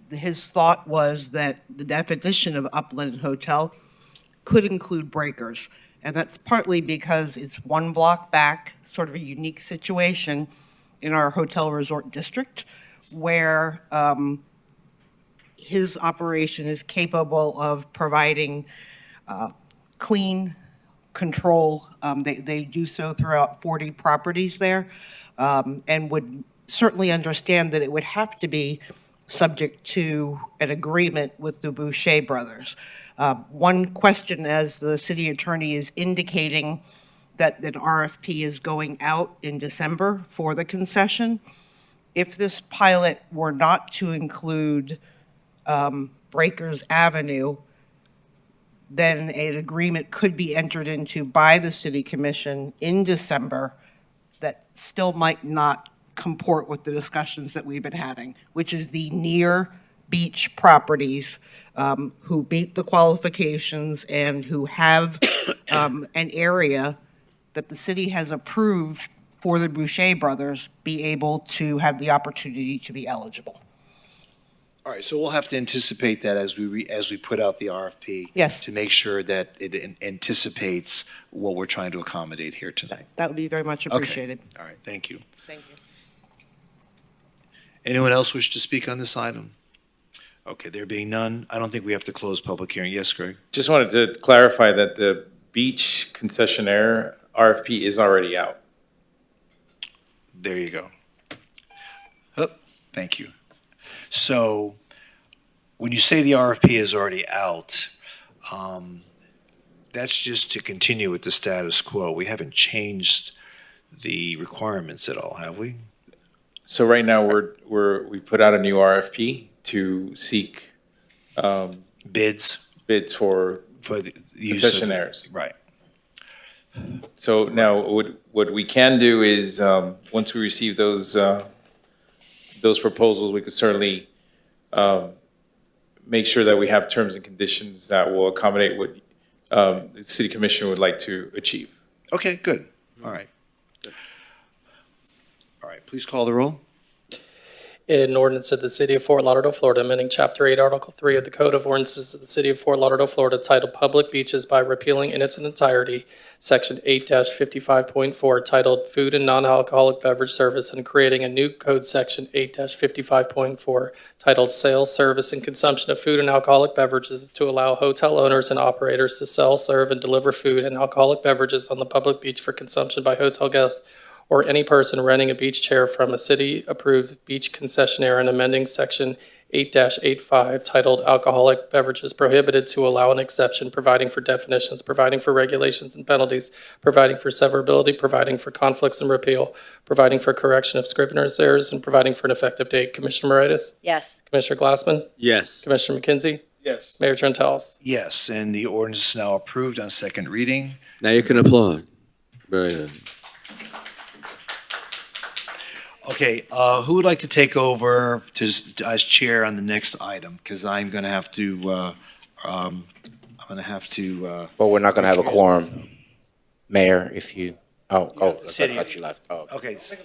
His thought was that the definition of upland hotel could include breakers. And that's partly because it's one block back, sort of a unique situation in our hotel resort district where his operation is capable of providing clean control. They do so throughout 40 properties there, and would certainly understand that it would have to be subject to an agreement with the Boucher brothers. One question, as the city attorney is indicating that an RFP is going out in December for the concession, if this pilot were not to include Breakers Avenue, then an agreement could be entered into by the city commission in December that still might not comport with the discussions that we've been having, which is the near beach properties who meet the qualifications and who have an area that the city has approved for the Boucher brothers be able to have the opportunity to be eligible. All right, so we'll have to anticipate that as we put out the RFP. Yes. To make sure that it anticipates what we're trying to accommodate here tonight. That would be very much Okay. appreciated. All right, thank you. Thank you. Anyone else wish to speak on this item? Okay, there being none, I don't think we have to close public hearing. Yes, Greg? Just wanted to clarify that the beach concessionaire RFP is already out. There you go. Oh, thank you. So when you say the RFP is already out, that's just to continue with the status quo. We haven't changed the requirements at all, have we? So right now, we put out a new RFP to seek Bids bids for the use of. concessionaires. Right. So now, what we can do is, once we receive those proposals, we could certainly make sure that we have terms and conditions that will accommodate what the city commission would like to achieve. Okay, good. All right. All right, please call the roll. An ordinance of the City of Fort Lauderdale, Florida, amending Chapter 8, Article 3 of the Code of Ordinances of the City of Fort Lauderdale, Florida, titled Public Beaches by repealing in its entirety Section 8-55.4 titled Food and Non-Alcoholic Beverage Service and creating a new code section 8-55.4 titled Sale, Service, and Consumption of Food and Alcoholic Beverages to allow hotel owners and operators to sell, serve, and deliver food and alcoholic beverages on the public beach for consumption by hotel guests or any person renting a beach chair from a city-approved beach concessionaire and amending Section 8-85 titled Alcoholic Beverages Prohibited to allow an exception, providing for definitions, providing for regulations and penalties, providing for severability, providing for conflicts and repeal, providing for correction of scrivener's errors, and providing for an effective date. Commissioner Moritas? Yes. Commissioner Glassman? Yes. Commissioner McKenzie? Yes. Mayor Trentalis? Yes, and the ordinance is now approved on second reading. Now you can applaud. Very good. Okay, who would like to take over as chair on the next item? Because I'm going to have to, Well, we're not going to have a quorum. Mayor, if you, I thought you left. Oh, okay. Okay.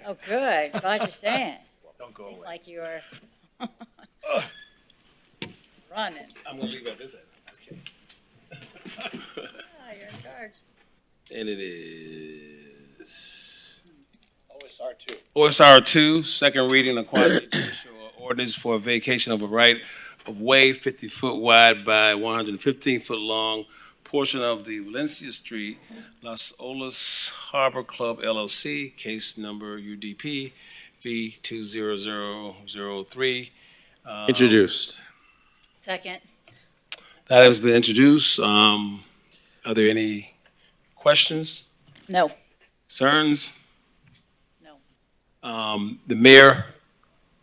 Oh, good. Glad you're staying. Don't go away. Like you were running. I'm going to leave at this end. Okay. You're in charge. And it is OSR 2. OSR 2, second reading of quasi-judicial ordinance for a vacation of a right of way 50-foot wide by 115-foot long portion of the Valencia Street, Las Olas Harbor Club LLC, case number UDP V20003. Introduced. Second. That has been introduced. Are there any questions, No. concerns? No. The mayor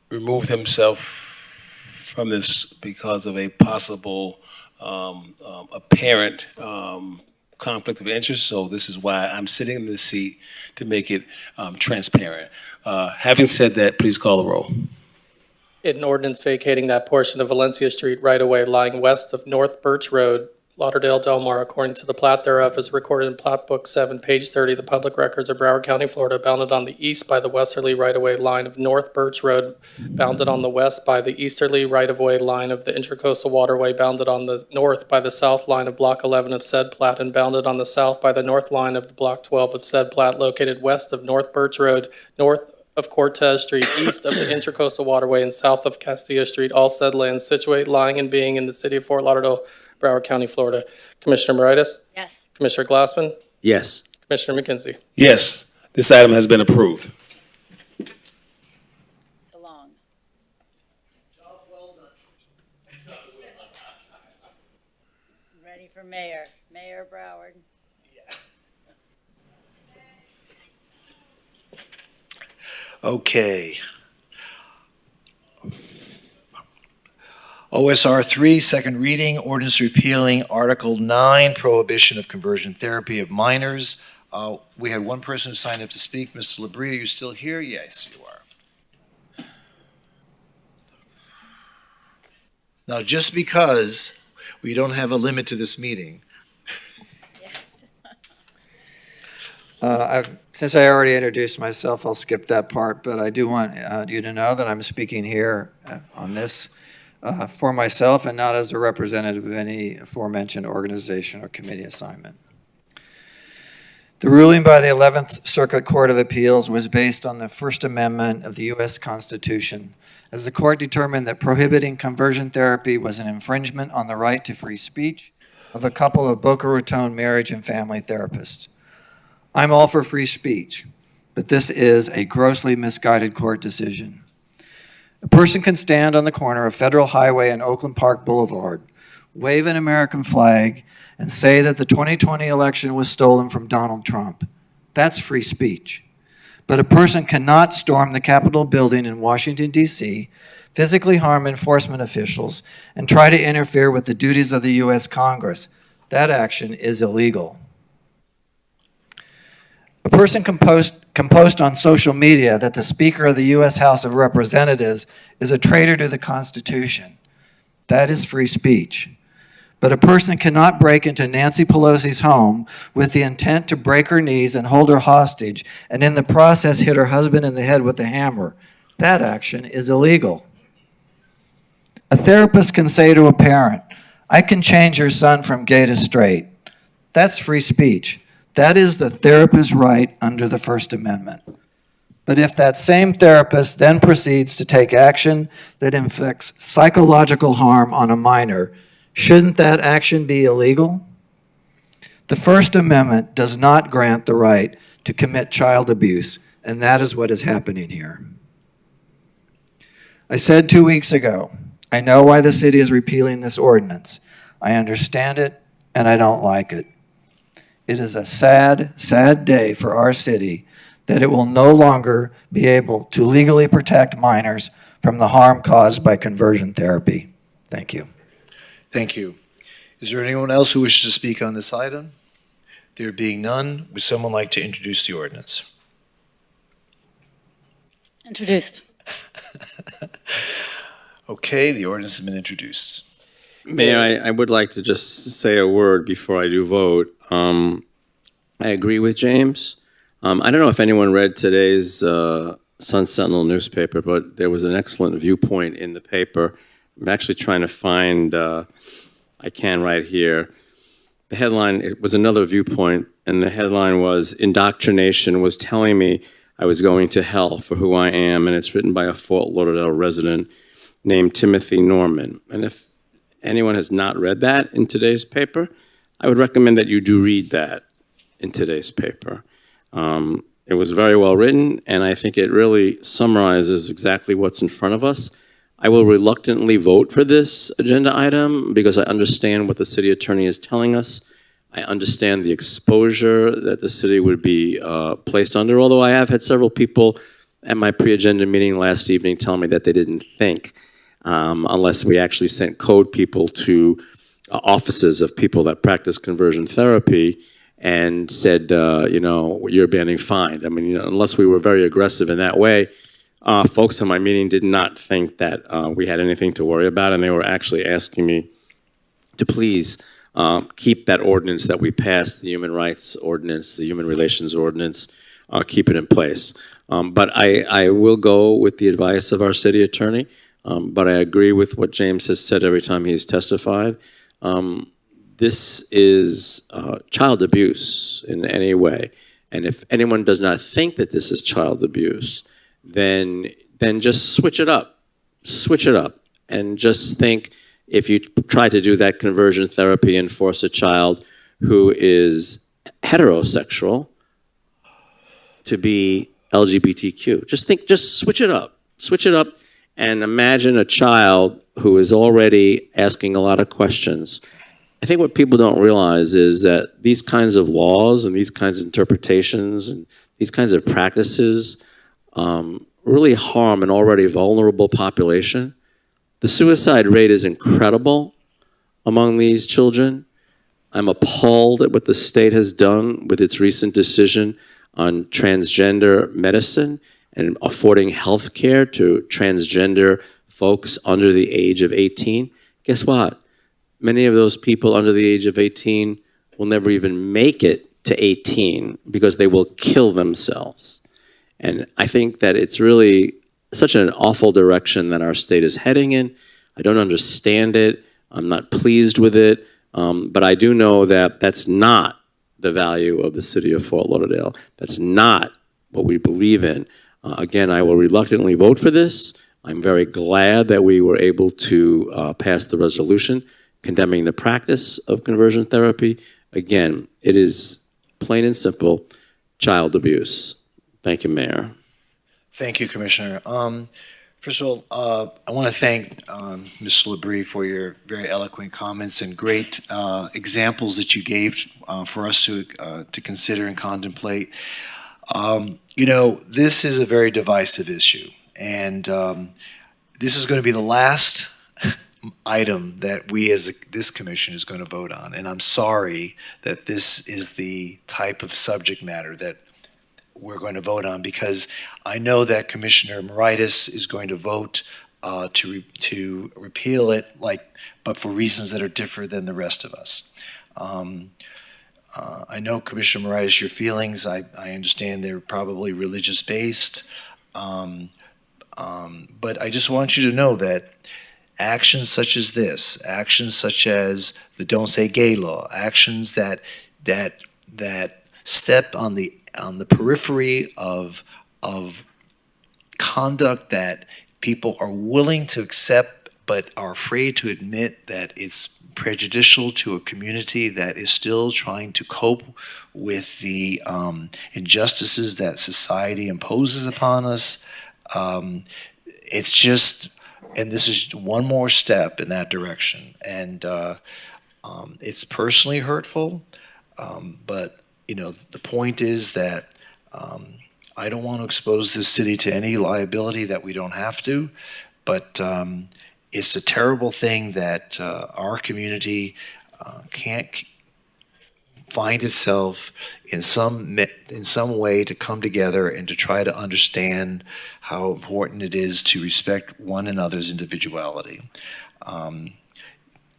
removed himself from this because of a possible apparent conflict of interest, so this is why I'm sitting in this seat to make it transparent. Having said that, please call the roll. An ordinance vacating that portion of Valencia Street right-of-way lying west of North Birch Road, Lauderdale, Del Mar, according to the plat thereof, is recorded in Plat Book 7, page 30, the public records of Broward County, Florida, bounded on the east by the westerly right-of-way line of North Birch Road, bounded on the west by the easterly right-of-way line of the Intracoastal Waterway, bounded on the north by the south line of Block 11 of said plat, and bounded on the south by the north line of Block 12 of said plat, located west of North Birch Road, north of Cortez Street, east of the Intracoastal Waterway, and south of Castillo Street, all said lands situate, lying, and being in the city of Fort Lauderdale, Broward County, Florida. Commissioner Moritas? Yes. Commissioner Glassman? Yes. Commissioner McKenzie? Yes, this item has been approved. So long. Ready for Mayor. Mayor Broward. Okay. OSR 3, second reading, ordinance repealing Article 9, prohibition of conversion therapy of minors. We had one person who signed up to speak. Mr. Labrie, are you still here? Yes, you are. Now, just because we don't have a limit to this meeting, Since I already introduced myself, I'll skip that part, but I do want you to know that I'm speaking here on this for myself and not as a representative of any aforementioned organization or committee assignment. The ruling by the 11th Circuit Court of Appeals was based on the First Amendment of the U.S. Constitution, as the court determined that prohibiting conversion therapy was an infringement on the right to free speech of a couple of Boca Raton marriage and family therapists. I'm all for free speech, but this is a grossly misguided court decision. A person can stand on the corner of Federal Highway and Oakland Park Boulevard, wave an American flag, and say that the 2020 election was stolen from Donald Trump. That's free speech. But a person cannot storm the Capitol building in Washington, D.C., physically harm enforcement officials, and try to interfere with the duties of the U.S. Congress. That action is illegal. A person can post on social media that the Speaker of the U.S. House of Representatives is a traitor to the Constitution. That is free speech. But a person cannot break into Nancy Pelosi's home with the intent to break her knees and hold her hostage, and in the process hit her husband in the head with a hammer. That action is illegal. A therapist can say to a parent, "I can change your son from gay to straight." That's free speech. That is the therapist's right under the First Amendment. But if that same therapist then proceeds to take action that inflicts psychological harm on a minor, shouldn't that action be illegal? The First Amendment does not grant the right to commit child abuse, and that is what is happening here. I said 2 weeks ago, I know why the city is repealing this ordinance. I understand it, and I don't like it. It is a sad, sad day for our city that it will no longer be able to legally protect minors from the harm caused by conversion therapy. Thank you. thank you. Is there anyone else who wishes to speak on this item? There being none, would someone like to introduce the ordinance? Introduced. Okay, the ordinance has been introduced. Mayor, I would like to just say a word before I do vote. I agree with James. I don't know if anyone read today's Sun Sentinel newspaper, but there was an excellent viewpoint in the paper. I'm actually trying to find, I can right here. The headline, it was another viewpoint, and the headline was, "Indoctrination was telling me I was going to hell for who I am," and it's written by a Fort Lauderdale resident named Timothy Norman. And if anyone has not read that in today's paper, I would recommend that you do read that in today's paper. It was very well written, and I think it really summarizes exactly what's in front of us. I will reluctantly vote for this agenda item because I understand what the city attorney is telling us. I understand the exposure that the city would be placed under, although I have had several people at my pre-agenda meeting last evening tell me that they didn't think, unless we actually sent code people to offices of people that practice conversion therapy and said, you're banning fine. I mean, unless we were very aggressive in that way, folks in my meeting did not think that we had anything to worry about, and they were actually asking me to please keep that ordinance that we passed, the human rights ordinance, the human relations ordinance, keep it in place. But I will go with the advice of our city attorney, but I agree with what James has said every time he's testified. This is child abuse in any way. And if anyone does not think that this is child abuse, then just switch it up. Switch it up. And just think, if you try to do that conversion therapy and force a child who is heterosexual to be LGBTQ, just switch it up. Switch it up and imagine a child who is already asking a lot of questions. I think what people don't realize is that these kinds of laws and these kinds of interpretations and these kinds of practices really harm an already vulnerable population. The suicide rate is incredible among these children. I'm appalled at what the state has done with its recent decision on transgender medicine and affording health care to transgender folks under the age of 18. Guess what? Many of those people under the age of 18 will never even make it to 18 because they will kill themselves. And I think that it's really such an awful direction that our state is heading in. I don't understand it. I'm not pleased with it. But I do know that that's not the value of the city of Fort Lauderdale. That's not what we believe in. Again, I will reluctantly vote for this. I'm very glad that we were able to pass the resolution condemning the practice of conversion therapy. Again, it is plain and simple child abuse. Thank you, Mayor. Thank you, Commissioner. First of all, I want to thank Mr. Labrie for your very eloquent comments and great examples that you gave for us to consider and contemplate. This is a very divisive issue, and this is going to be the last item that we as this commission is going to vote on. And I'm sorry that this is the type of subject matter that we're going to vote on, because I know that Commissioner Moritas is going to vote to repeal it, but for reasons that are different than the rest of us. I know, Commissioner Moritas, your feelings. I understand they're probably religious based, but I just want you to know that actions such as this, actions such as the Don't Say Gay law, actions that step on the periphery of conduct that people are willing to accept but are afraid to admit that it's prejudicial to a community that is still trying to cope with the injustices that society imposes upon us. It's just, and this is one more step in that direction. And it's personally hurtful, but the point is that I don't want to expose this city to any liability that we don't have to, but it's a terrible thing that our community can't find itself in some way to come together and to try to understand how important it is to respect one another's individuality.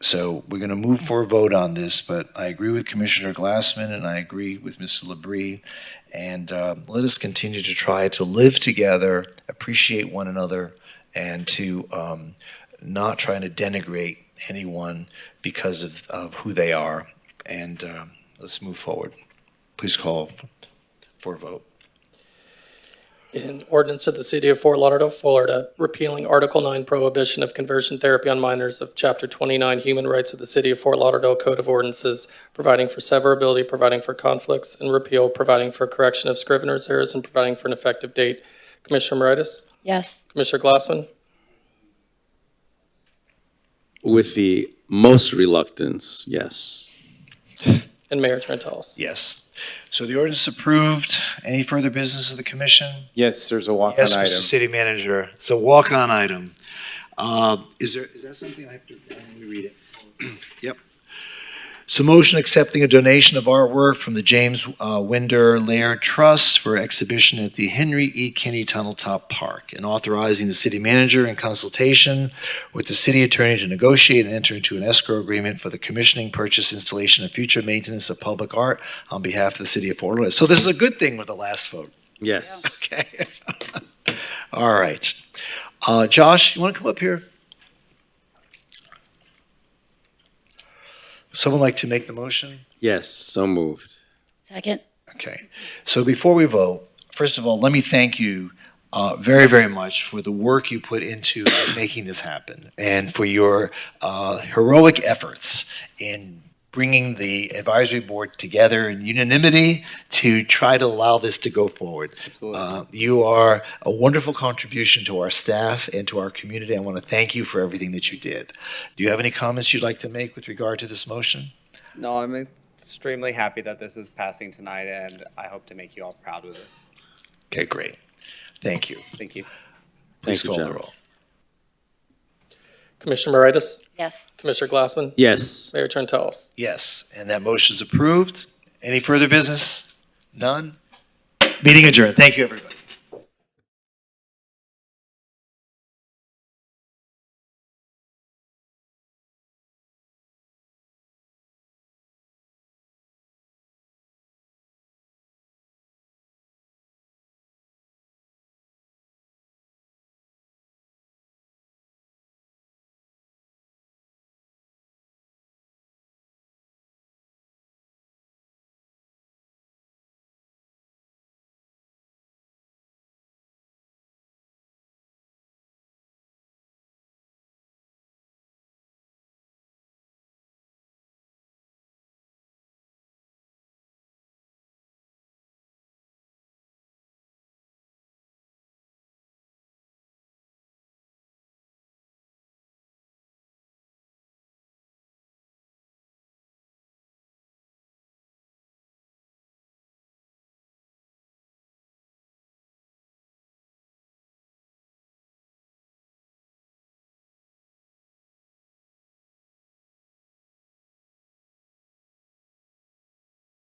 So we're going to move for a vote on this, but I agree with Commissioner Glassman and I agree with Mr. Labrie. And let us continue to try to live together, appreciate one another, and to not try to denigrate anyone because of who they are. And let's move forward. Please call for a vote. In ordinance of the City of Fort Lauderdale, Florida, repealing Article 9 Prohibition of Conversion Therapy on Minors of Chapter 29 Human Rights of the City of Fort Lauderdale Code of Ordinances, providing for severability, providing for conflicts, and repeal, providing for correction of scrivener's errors, and providing for an effective date. Commissioner Moritas? Yes. Commissioner Glassman? With the most reluctance, yes. And Mayor Trentalis? Yes. So the ordinance is approved. Any further business of the commission? Yes, there's a walk-on Yes, item. Mr. City Manager. It's a walk-on item. Is that something I have to read it? Yep. So motion accepting a donation of artwork from the James Winder Laird Trust for exhibition at the Henry E. Kinney Tunnel Top Park, and authorizing the city manager in consultation with the city attorney to negotiate and enter into an escrow agreement for the commissioning, purchase, installation, and future maintenance of public art on behalf of the city of Fort Lauderdale. So this is a good thing with the last vote. Yes. Okay. All right. Josh, you want to come up here? Someone like to make the motion? Yes, so moved. Second. Okay. So before we vote, first of all, let me thank you very, very much for the work you put into making this happen and for your heroic efforts in bringing the advisory board together in unanimity to try to allow this to go forward. Absolutely. You are a wonderful contribution to our staff and to our community. I want to thank you for everything that you did. Do you have any comments you'd like to make with regard to this motion? No, I'm extremely happy that this is passing tonight, and I hope to make you all proud with this. Okay, great. Thank you. Thank you. Please Thank you, call the John. roll. Commissioner Moritas? Yes. Commissioner Glassman? Yes. Mayor Trentalis? Yes, and that motion is approved. Any further business? None? Meeting adjourned. Thank you, everybody.